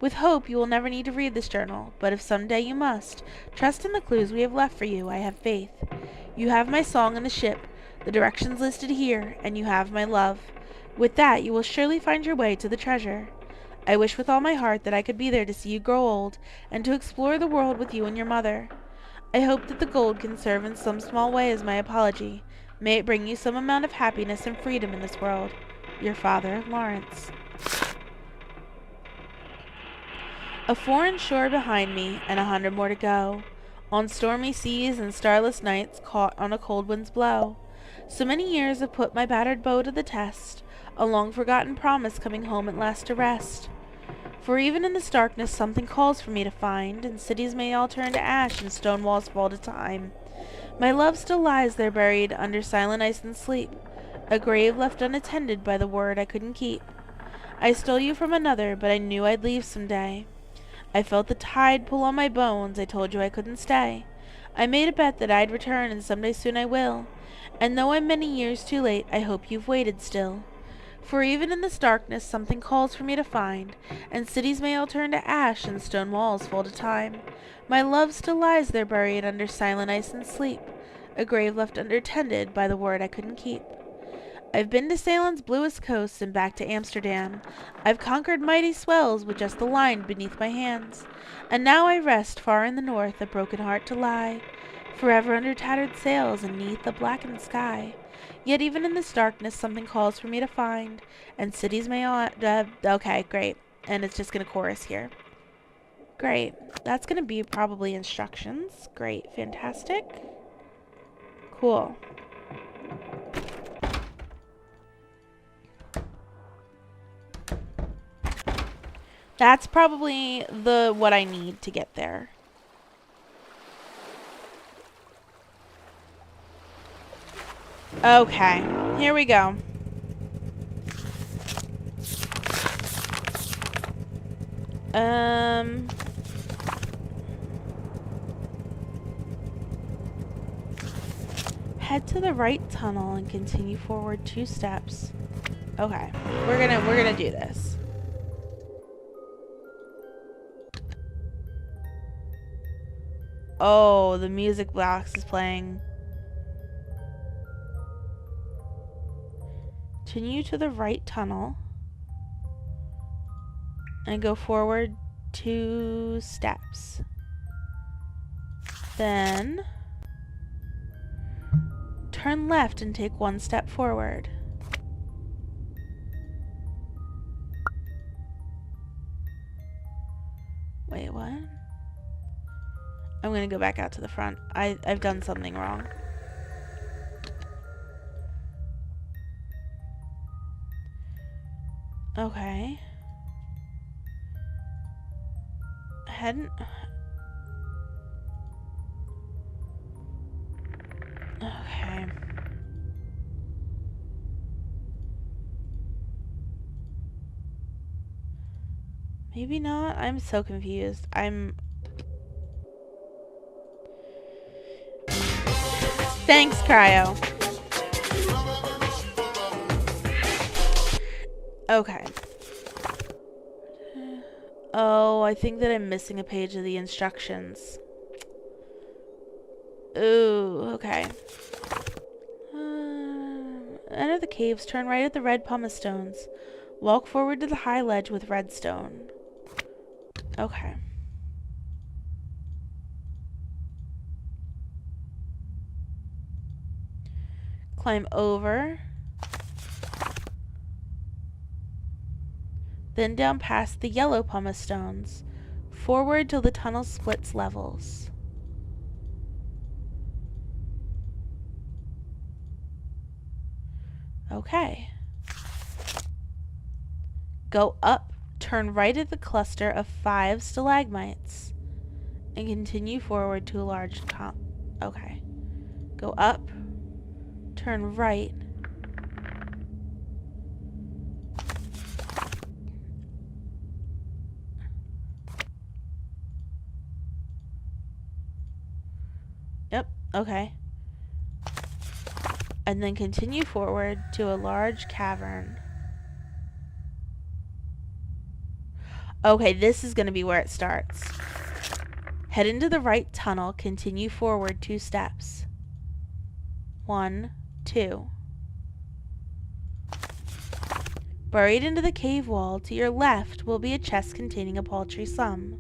With hope, you will never need to read this journal, but if some day you must, trust in the clues we have left for you. I have faith. You have my song in the ship, the directions listed here, and you have my love. With that, you will surely find your way to the treasure. I wish with all my heart that I could be there to see you grow old, and to explore the world with you and your mother. I hope that the gold can serve in some small way as my apology. May it bring you some amount of happiness and freedom in this world. Your father, Lawrence. A foreign shore behind me, and 100 more to go. On stormy seas and starless nights caught on a cold wind's blow. So many years have put my battered bow to the test, a long-forgotten promise coming home at last to rest. For even in this darkness something calls for me to find, and cities may all turn to ash and stone walls fall to time. My love still lies there buried under silent ice and sleep, a grave left unattended by the word I couldn't keep. I stole you from another, but I knew I'd leave some day. I felt the tide pull on my bones, I told you I couldn't stay. I made a bet that I'd return, and someday soon I will. And though I'm many years too late, I hope you've waited still. For even in this darkness something calls for me to find, and cities may all turn to ash and stone walls fall to time. My love still lies there buried under silent ice and sleep, a grave left unattended by the word I couldn't keep. I've been to Salem's bluest coast and back to Amsterdam. I've conquered mighty swells with just the line beneath my hands. And now I rest far in the north, a broken heart to lie, forever under tattered sails and 'neath a blackened sky. Yet even in this darkness something calls for me to find, and cities may all... okay, great. And it's just gonna chorus here. Great. That's gonna be probably instructions. Great. Fantastic. Cool. That's probably what I need to get there. Okay, here we go. Head to the right tunnel and continue forward 2 steps. Okay, we're gonna do this. Oh, the music box is playing. Continue to the right tunnel and go forward 2 steps. Then turn left and take 1 step forward. Wait, what? I'm gonna go back out to the front. I've done something wrong. Okay. Hadn't... Okay. Maybe not. I'm so confused. Thanks, Cryo. Okay. Oh, I think that I'm missing a page of the instructions. Ooh, okay. Enter the caves, turn right at the red pumice stones. Walk forward to the high ledge with redstone. Okay. Climb over. Then down past the yellow pumice stones. Forward till the tunnel splits levels. Okay. Go up, turn right at the cluster of 5 stalagmites, and continue forward to a large tunnel. Okay. Go up, turn right. Yep, okay. And then continue forward to a large cavern. Okay, this is going to be where it starts. Head into the right tunnel, continue forward 2 steps. 1, 2. Buried into the cave wall to your left will be a chest containing a paltry sum.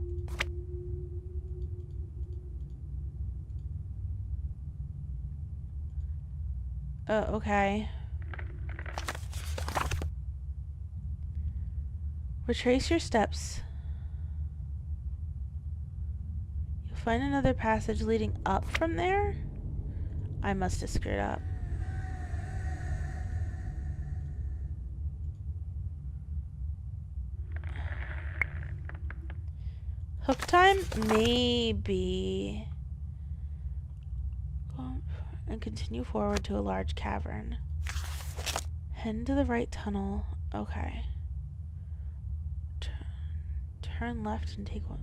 Okay. Retrace your steps. You'll find another passage leading up from there? I must have screwed up. Hook time? Maybe. And continue forward to a large cavern. Head into the right tunnel. Okay. Turn left and take one.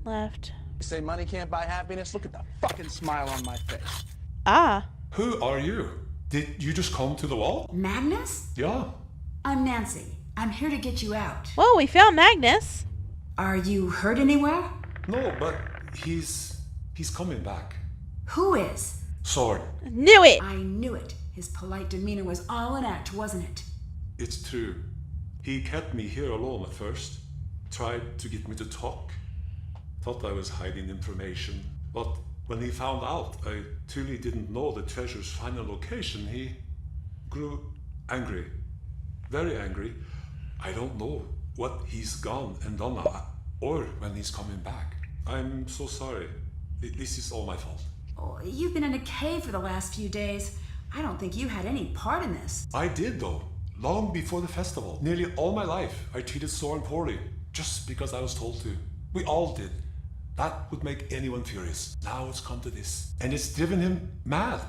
Left. You say money can't buy happiness? Look at the fucking smile on my face. Ah. Who are you? Did you just come to the wall? Magnus? Yeah. I'm Nancy. I'm here to get you out. Well, we found Magnus. Are you hurt anywhere? No, but he's coming back. Who is? Soren. Knew it! I knew it. His polite demeanor was all an act, wasn't it? It's true. He kept me here alone at first. Tried to get me to talk. Thought I was hiding information. But when he found out I truly didn't know the treasure's final location, he grew angry. Very angry. I don't know what he's gone and done or when he's coming back. I'm so sorry. This is all my fault. Oh, you've been in a cave for the last few days. I don't think you had any part in this. I did, though. Long before the festival. Nearly all my life, I treated Soren poorly. Just because I was told to. We all did. That would make anyone furious. Now it's come to this. And it's driven him mad.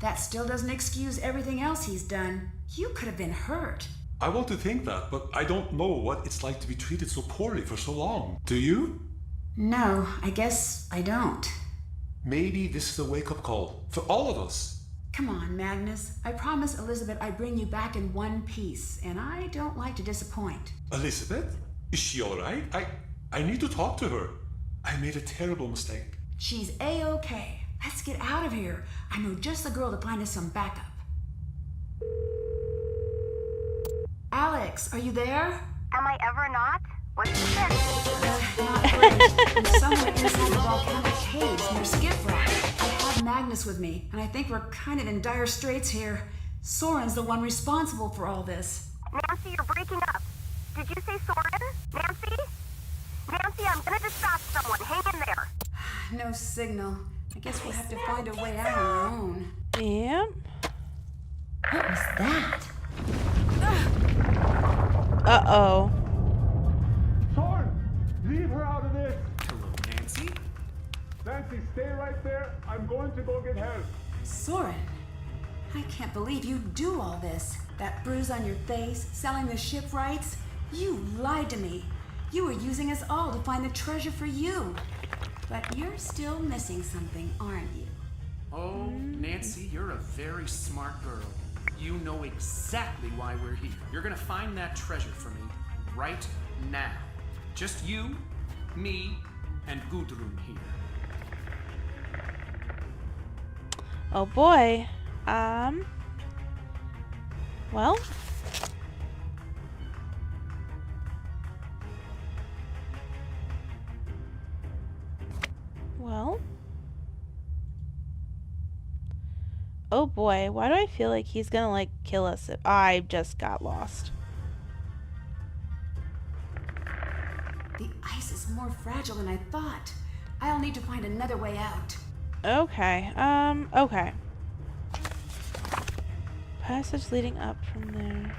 That still doesn't excuse everything else he's done. You could have been hurt. I want to think that, but I don't know what it's like to be treated so poorly for so long. Do you? No, I guess I don't. Maybe this is a wake-up call for all of us. Come on, Magnus. I promise Elizabeth I'd bring you back in one piece, and I don't like to disappoint. Elizabeth? Is she alright? I need to talk to her. I made a terrible mistake. She's A-okay. Let's get out of here. I know just the girl to find us some backup. Alex, are you there? Am I ever not? What's the fix? Not great. I'm somewhere inside the volcanic caves near Skip Rock. I have Magnus with me, and I think we're kind of in dire straits here. Soren's the one responsible for all this. Nancy, you're breaking up. Did you say Soren? Nancy? Nancy, I'm gonna dispatch someone. Hang in there. No signal. I guess we'll have to find a way out on our own. Yeah. What was that? Uh-oh. Soren, leave her out of this. Hello, Nancy? Nancy, stay right there. I'm going to go get help. Soren, I can't believe you do all this. That bruise on your face, selling the shipwrights. You lied to me. You were using us all to find the treasure for you. But you're still missing something, aren't you? Oh, Nancy, you're a very smart girl. You know exactly why we're here. You're gonna find that treasure for me right now. Just you, me, and Gudrun here. Oh boy. Well. Oh boy, why do I feel like he's gonna, like, kill us if I just got lost? The ice is more fragile than I thought. I'll need to find another way out. Okay, okay. Passage leading up from there.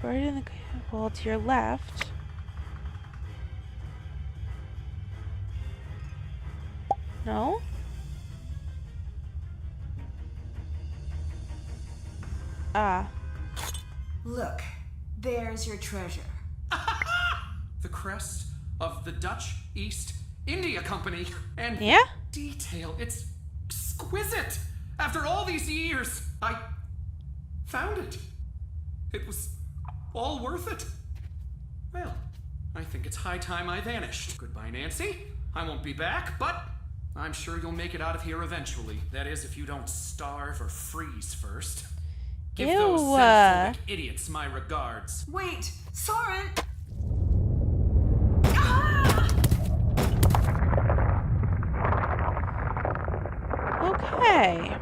Buried in the wall to your left. No? Ah. Look, there's your treasure. The crest of the Dutch East India Company. And yeah? Detail, it's exquisite. After all these years, I found it. It was all worth it. Well, I think it's high time I vanished. Goodbye, Nancy. I won't be back, but I'm sure you'll make it out of here eventually. That is, if you don't starve or freeze first. Give those xenophobic idiots my regards. Wait, Soren! Okay.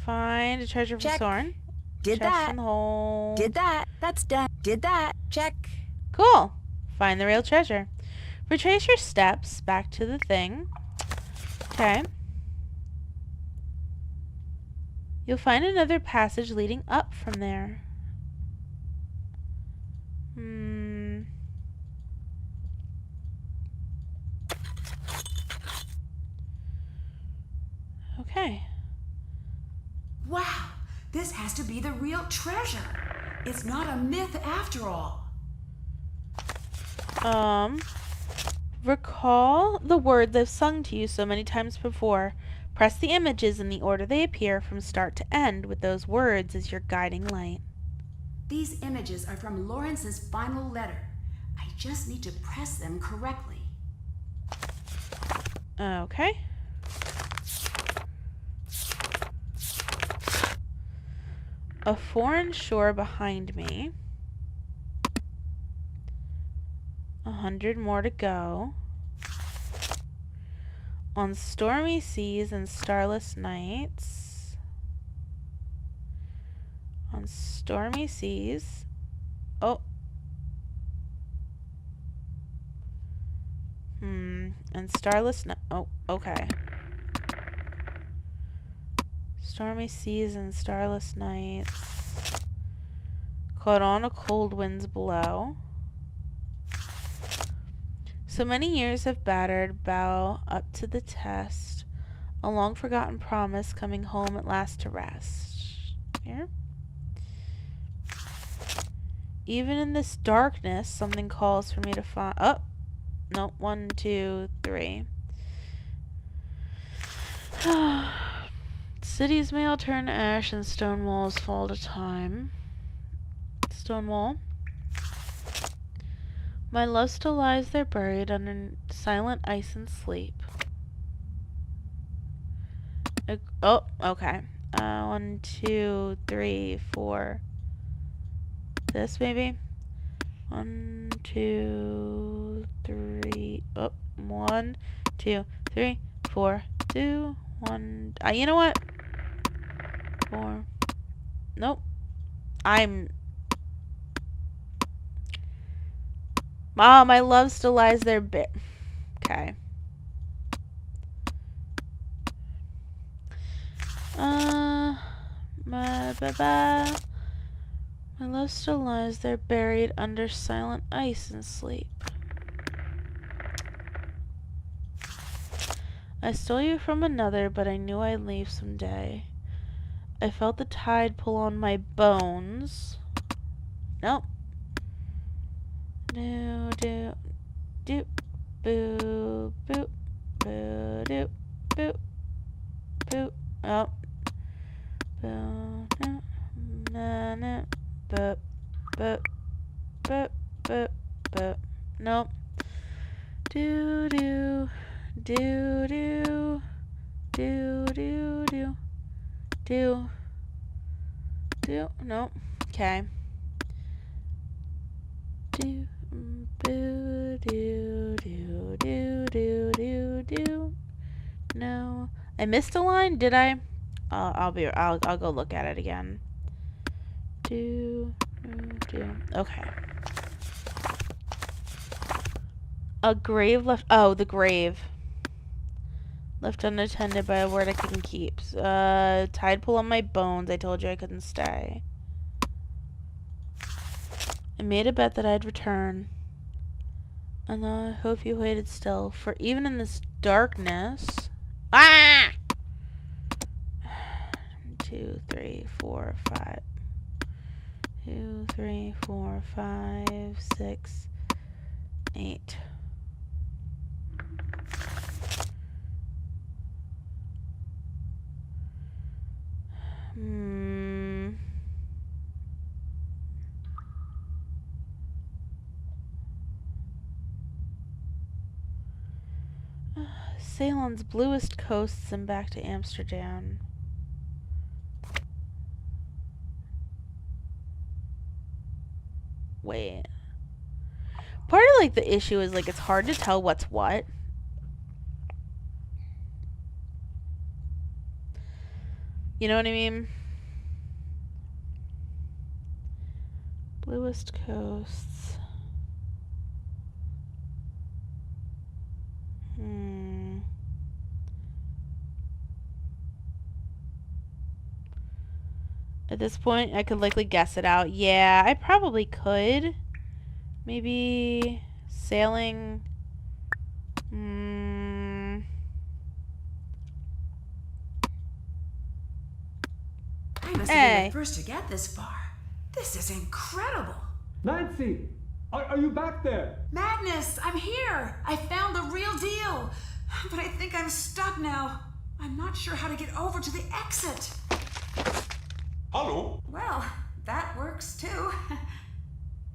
Find a treasure for Soren. Did Chest that. in the hole. Did that. That's done. Did that. Check. Cool. Find the real treasure. Retrace your steps back to the thing. Okay. You'll find another passage leading up from there. Okay. Wow, this has to be the real treasure. It's not a myth after all. Recall the words I've sung to you so many times before. Press the images in the order they appear from start to end with those words as your guiding light. These images are from Lawrence's final letter. I just need to press them correctly. Okay. A foreign shore behind me. 100 more to go. On stormy seas and starless nights. On stormy seas. Oh. And starless night. Oh, okay. Stormy seas and starless nights. Caught on a cold winds blow. So many years have battered bow up to the test. A long forgotten promise coming home at last to rest. Here. Even in this darkness, something calls for me to find. Oh, no, 1, 2, 3. Cities may all turn to ash and stone walls fall to time. Stone wall. My love still lies there buried under silent ice and sleep. Oh, okay. 1, 2, 3, 4. This maybe? 1, 2, 3. Oh, 1, 2, 3, 4, 2, 1. You know what? 4. Nope. My love still lies there okay. My love still lies there buried under silent ice and sleep. I stole you from another, but I knew I'd leave someday. I felt the tide pull on my bones. Nope. Do do do boo boop boo do boop boop. Oh. Boo no na na boop boop boop boop boop. Nope. Do do do do do do do do do. Nope. Okay. Do boo do do do do do I missed a line, did I? I'll go look at it again. Okay. A grave left. Oh, the grave. Left unattended by a word I couldn't keep. Tide pull on my bones. I told you I couldn't stay. I made a bet that I'd return. And I hope you waited still. For even in this darkness. Ah! 2, 3, 4, 5. 2, 3, 4, 5, 6, 8. Ceylon's bluest coasts and back to Amsterdam. Wait. Part of like the issue is like it's hard to tell what's what. You know what I mean? Bluest coasts. At this point, I could likely guess it out. Yeah, I probably could. Maybe sailing. I must have been the first to get this far. This is incredible. Nancy, are you back there? Magnus, I'm here. I found the real deal. But I think I'm stuck now. I'm not sure how to get over to the exit. Hello? Well, that works too.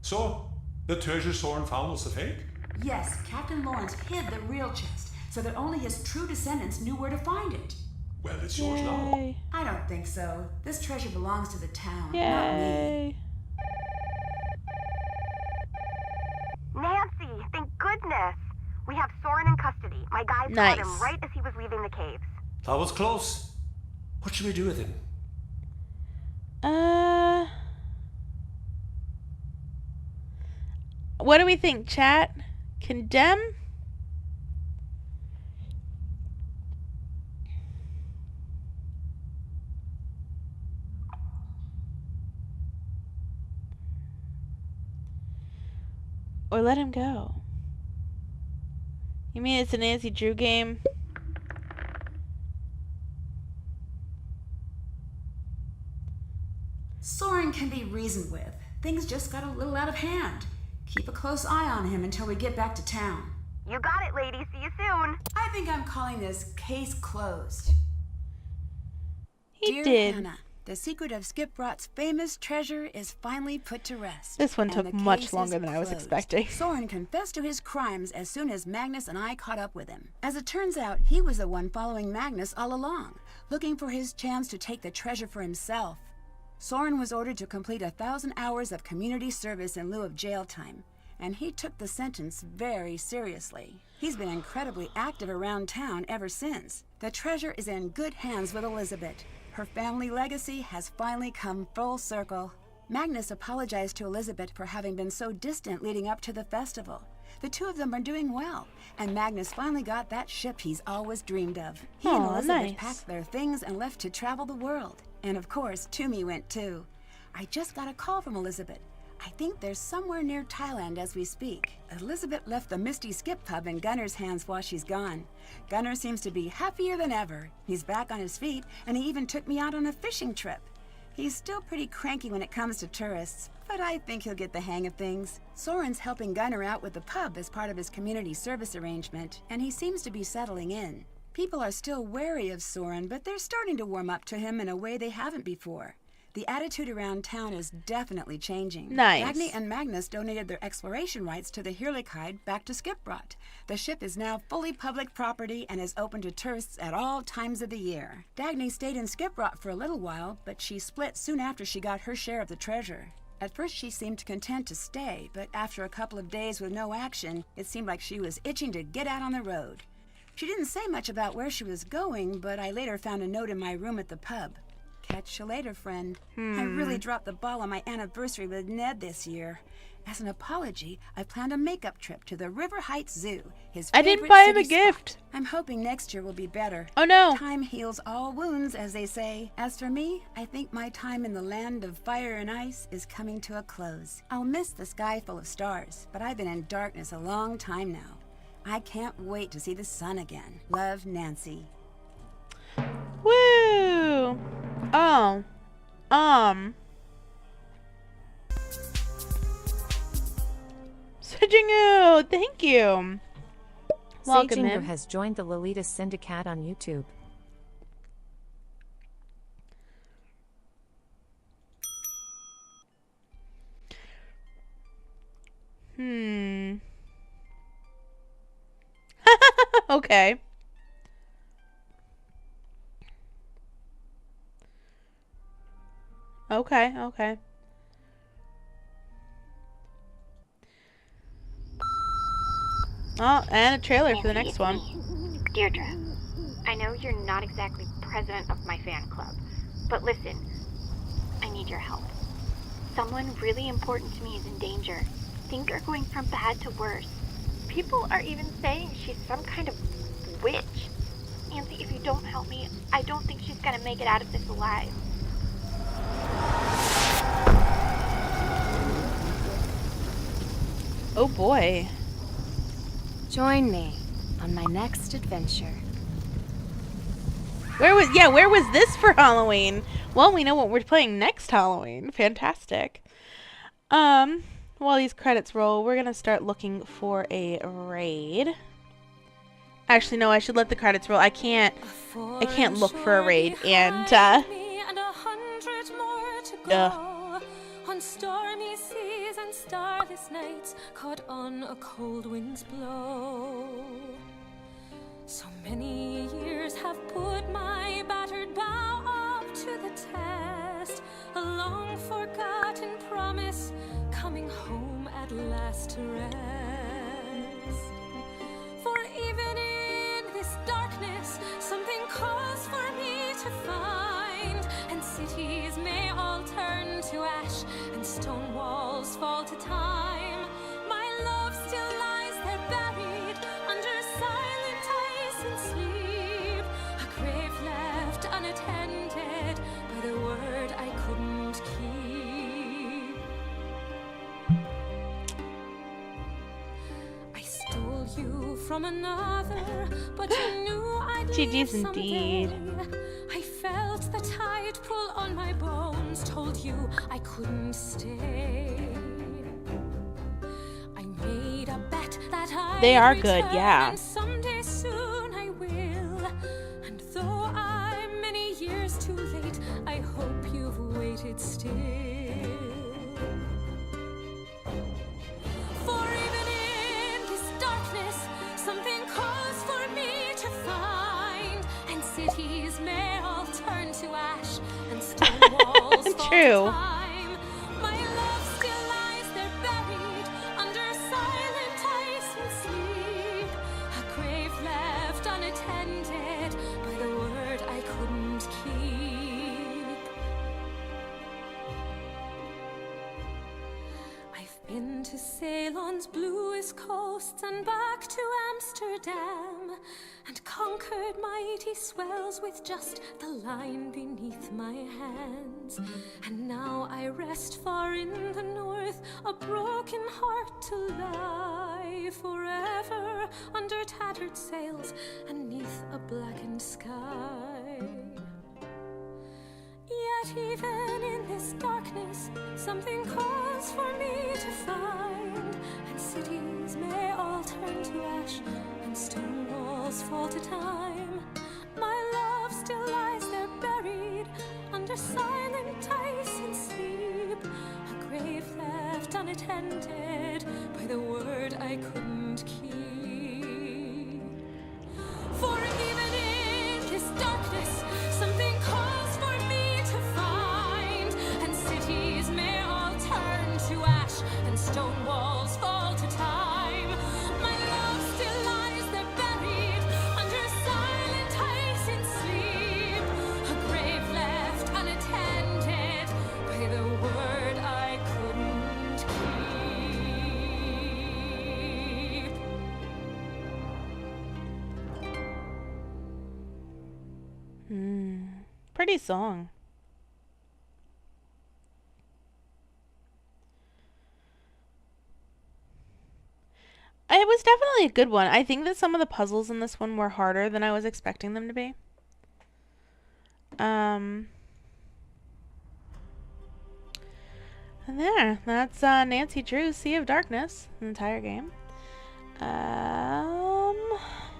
So, the treasure Soren found was a fake? Yes, Captain Lawrence hid the real chest so that only his true descendants knew where to find it. Well, it's yours now. I don't think so. This treasure belongs to the town, Yay. not me. Nancy, thank goodness. We have Soren in custody. My guys caught him right as he was leaving the caves. That was close. What should we do with him? What do we think, chat? Condemn? Or let him go? You mean it's a Nancy Drew game? Soren can be reasoned with. Things just got a little out of hand. Keep a close eye on him until we get back to town. You got it, lady. See you soon. I think I'm calling this case closed. He did. Hannah, the secret of Skip Rot's famous treasure is finally put to rest. This one took much longer than I was expecting. Soren confessed to his crimes as soon as Magnus and I caught up with him. As it turns out, he was the one following Magnus all along, looking for his chance to take the treasure for himself. Soren was ordered to complete 1,000 hours of community service in lieu of jail time, and he took the sentence very seriously. He's been incredibly active around town ever since. The treasure is in good hands with Elizabeth. Her family legacy has finally come full circle. Magnus apologized to Elizabeth for having been so distant leading up to the festival. The two of them are doing well, and Magnus finally got that ship he's always dreamed of. He and Elizabeth packed their things and left to travel the world. And of course, Toomey went too. I just got a call from Elizabeth. I think they're somewhere near Thailand as we speak. Elizabeth left the Misty Skip pub in Gunner's hands while she's gone. Gunner seems to be happier than ever. He's back on his feet, and he even took me out on a fishing trip. He's still pretty cranky when it comes to tourists, but I think he'll get the hang of things. Soren's helping Gunner out with the pub as part of his community service arrangement, and he seems to be settling in. People are still wary of Soren, but they're starting to warm up to him in a way they haven't before. The attitude around town is definitely changing. Nice. Dagny and Magnus donated their exploration rights to the Hirlikide back to Skiprot. The ship is now fully public property and is open to tourists at all times of the year. Dagny stayed in Skiprot for a little while, but she split soon after she got her share of the treasure. At first she seemed content to stay, but after a couple of days with no action, it seemed like she was itching to get out on the road. She didn't say much about where she was going, but I later found a note in my room at the pub. Catch you later, friend. I really dropped the ball on my anniversary with Ned this year. As an apology, I planned a makeup trip to the River Heights Zoo, his favorite I didn't buy him a city spot. gift. I'm hoping next year will be better. Oh no. Time heals all wounds, as they say. As for me, I think my time in the land of fire and ice is coming to a close. I'll miss the sky full of stars, but I've been in darkness a long time now. I can't wait to see the sun again. Love, Nancy. Woo! Oh. Sejingu, thank you. Welcome Sejingu in. has joined the Lolita Syndicate on YouTube. Okay. Okay. Oh, and a trailer for the next one. Deirdre, I know you're not exactly president of my fan club, but listen, I need your help. Someone really important to me is in danger. Things are going from bad to worse. People are even saying she's some kind of witch. Nancy, if you don't help me, I don't think she's gonna make it out of this alive. Oh boy. Join me on my next adventure. Where was this for Halloween? Well, we know what we're playing next Halloween. Fantastic. While these credits roll, we're gonna start looking for a raid. Actually, no, I should let the credits roll. I can't look for a raid and On stormy seas and starless nights, caught on a cold wind's blow. So many years have put my battered bow up to the test. A long forgotten promise, coming home at last to rest. For even in this darkness, something calls for me to find. And cities may all turn to ash, and stone walls fall to time. My love still lies there buried under silent ice and sleep. A grave left unattended by the word I couldn't keep. I stole you from another, but you knew I'd leave GG's someday. indeed. I felt the tide pull on my bones, told you I couldn't stay. I made a bet that I'd They are good, return, yeah. and someday soon I will. And though I'm many years too late, I hope you've waited still. For even in this darkness, something calls for me to find. And cities may all turn to ash, and stone walls fall True. to time. My love still lies there buried under silent ice and sleep. A grave left unattended by the word I couldn't keep. I've been to Ceylon's bluest coasts and back to Amsterdam, and conquered mighty swells with just the line beneath my hands. And now I rest far in the north, a broken heart to lie forever under tattered sails and 'neath a blackened sky. Yet even in this darkness, something calls for me to find. And cities may all turn to ash, and stone walls fall to time. My love still lies there buried under silent ice and sleep. A grave left unattended by the word I couldn't keep. For even in this darkness, something calls for me to find. And cities may all turn to ash, and stone walls fall to time. My love still lies there buried under Pretty song. It was definitely a good one. I think that some of the puzzles in this one were harder than I was expecting them to be. And there, that's Nancy Drew's Sea of Darkness, the entire game.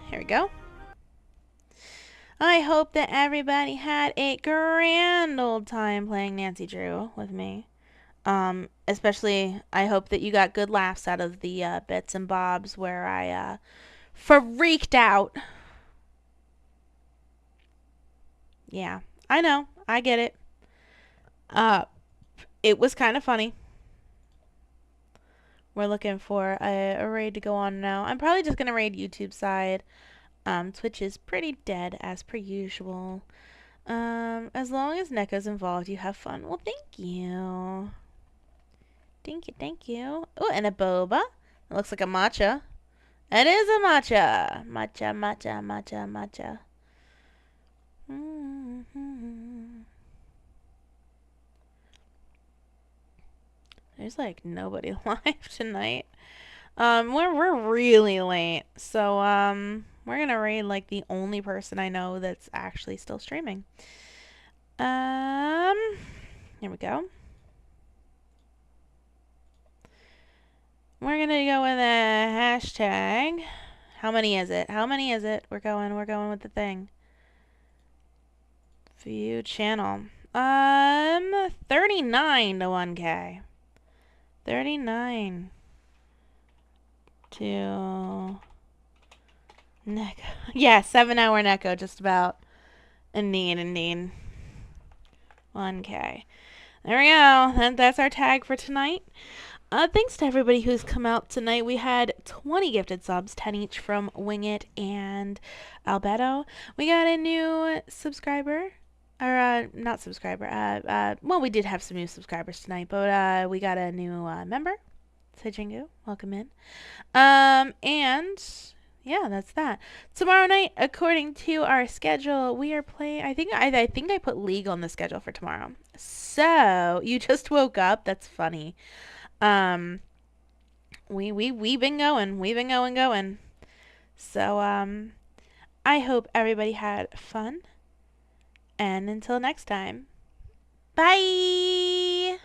Here we go. I hope that everybody had a grand old time playing Nancy Drew with me. Especially, I hope that you got good laughs out of the bits and bobs where I freaked out. Yeah, I know. I get it. It was kind of funny. We're looking for a raid to go on now. I'm probably just going to raid YouTube side. Twitch is pretty dead as per usual. As long as Neko's involved, you have fun. Well, thank you. Thank you, thank you. Oh, and a boba. It looks like a matcha. It is a matcha. Matcha, matcha, matcha, matcha. There's like nobody live tonight. We're really late. So, we're gonna raid like the only person I know that's actually still streaming. Here we go. We're gonna go with a hashtag. How many is it? How many is it? We're going with the thing. View channel. 39 to 1K. 39 to Neko. Yeah, 7-hour Neko, just about. Indeed. 1K. There we go. That's our tag for tonight. Thanks to everybody who's come out tonight. We had 20 gifted subs, 10 each from Wing It and Albedo. We got a new subscriber. Or, not subscriber. Well, we did have some new subscribers tonight, but, we got a new, member. Sejingu, welcome in. And, yeah, that's that. Tomorrow night, according to our schedule, we are playing, I think I put League on the schedule for tomorrow. So, you just woke up? That's funny. We've been going. So, I hope everybody had fun. And until next time, bye!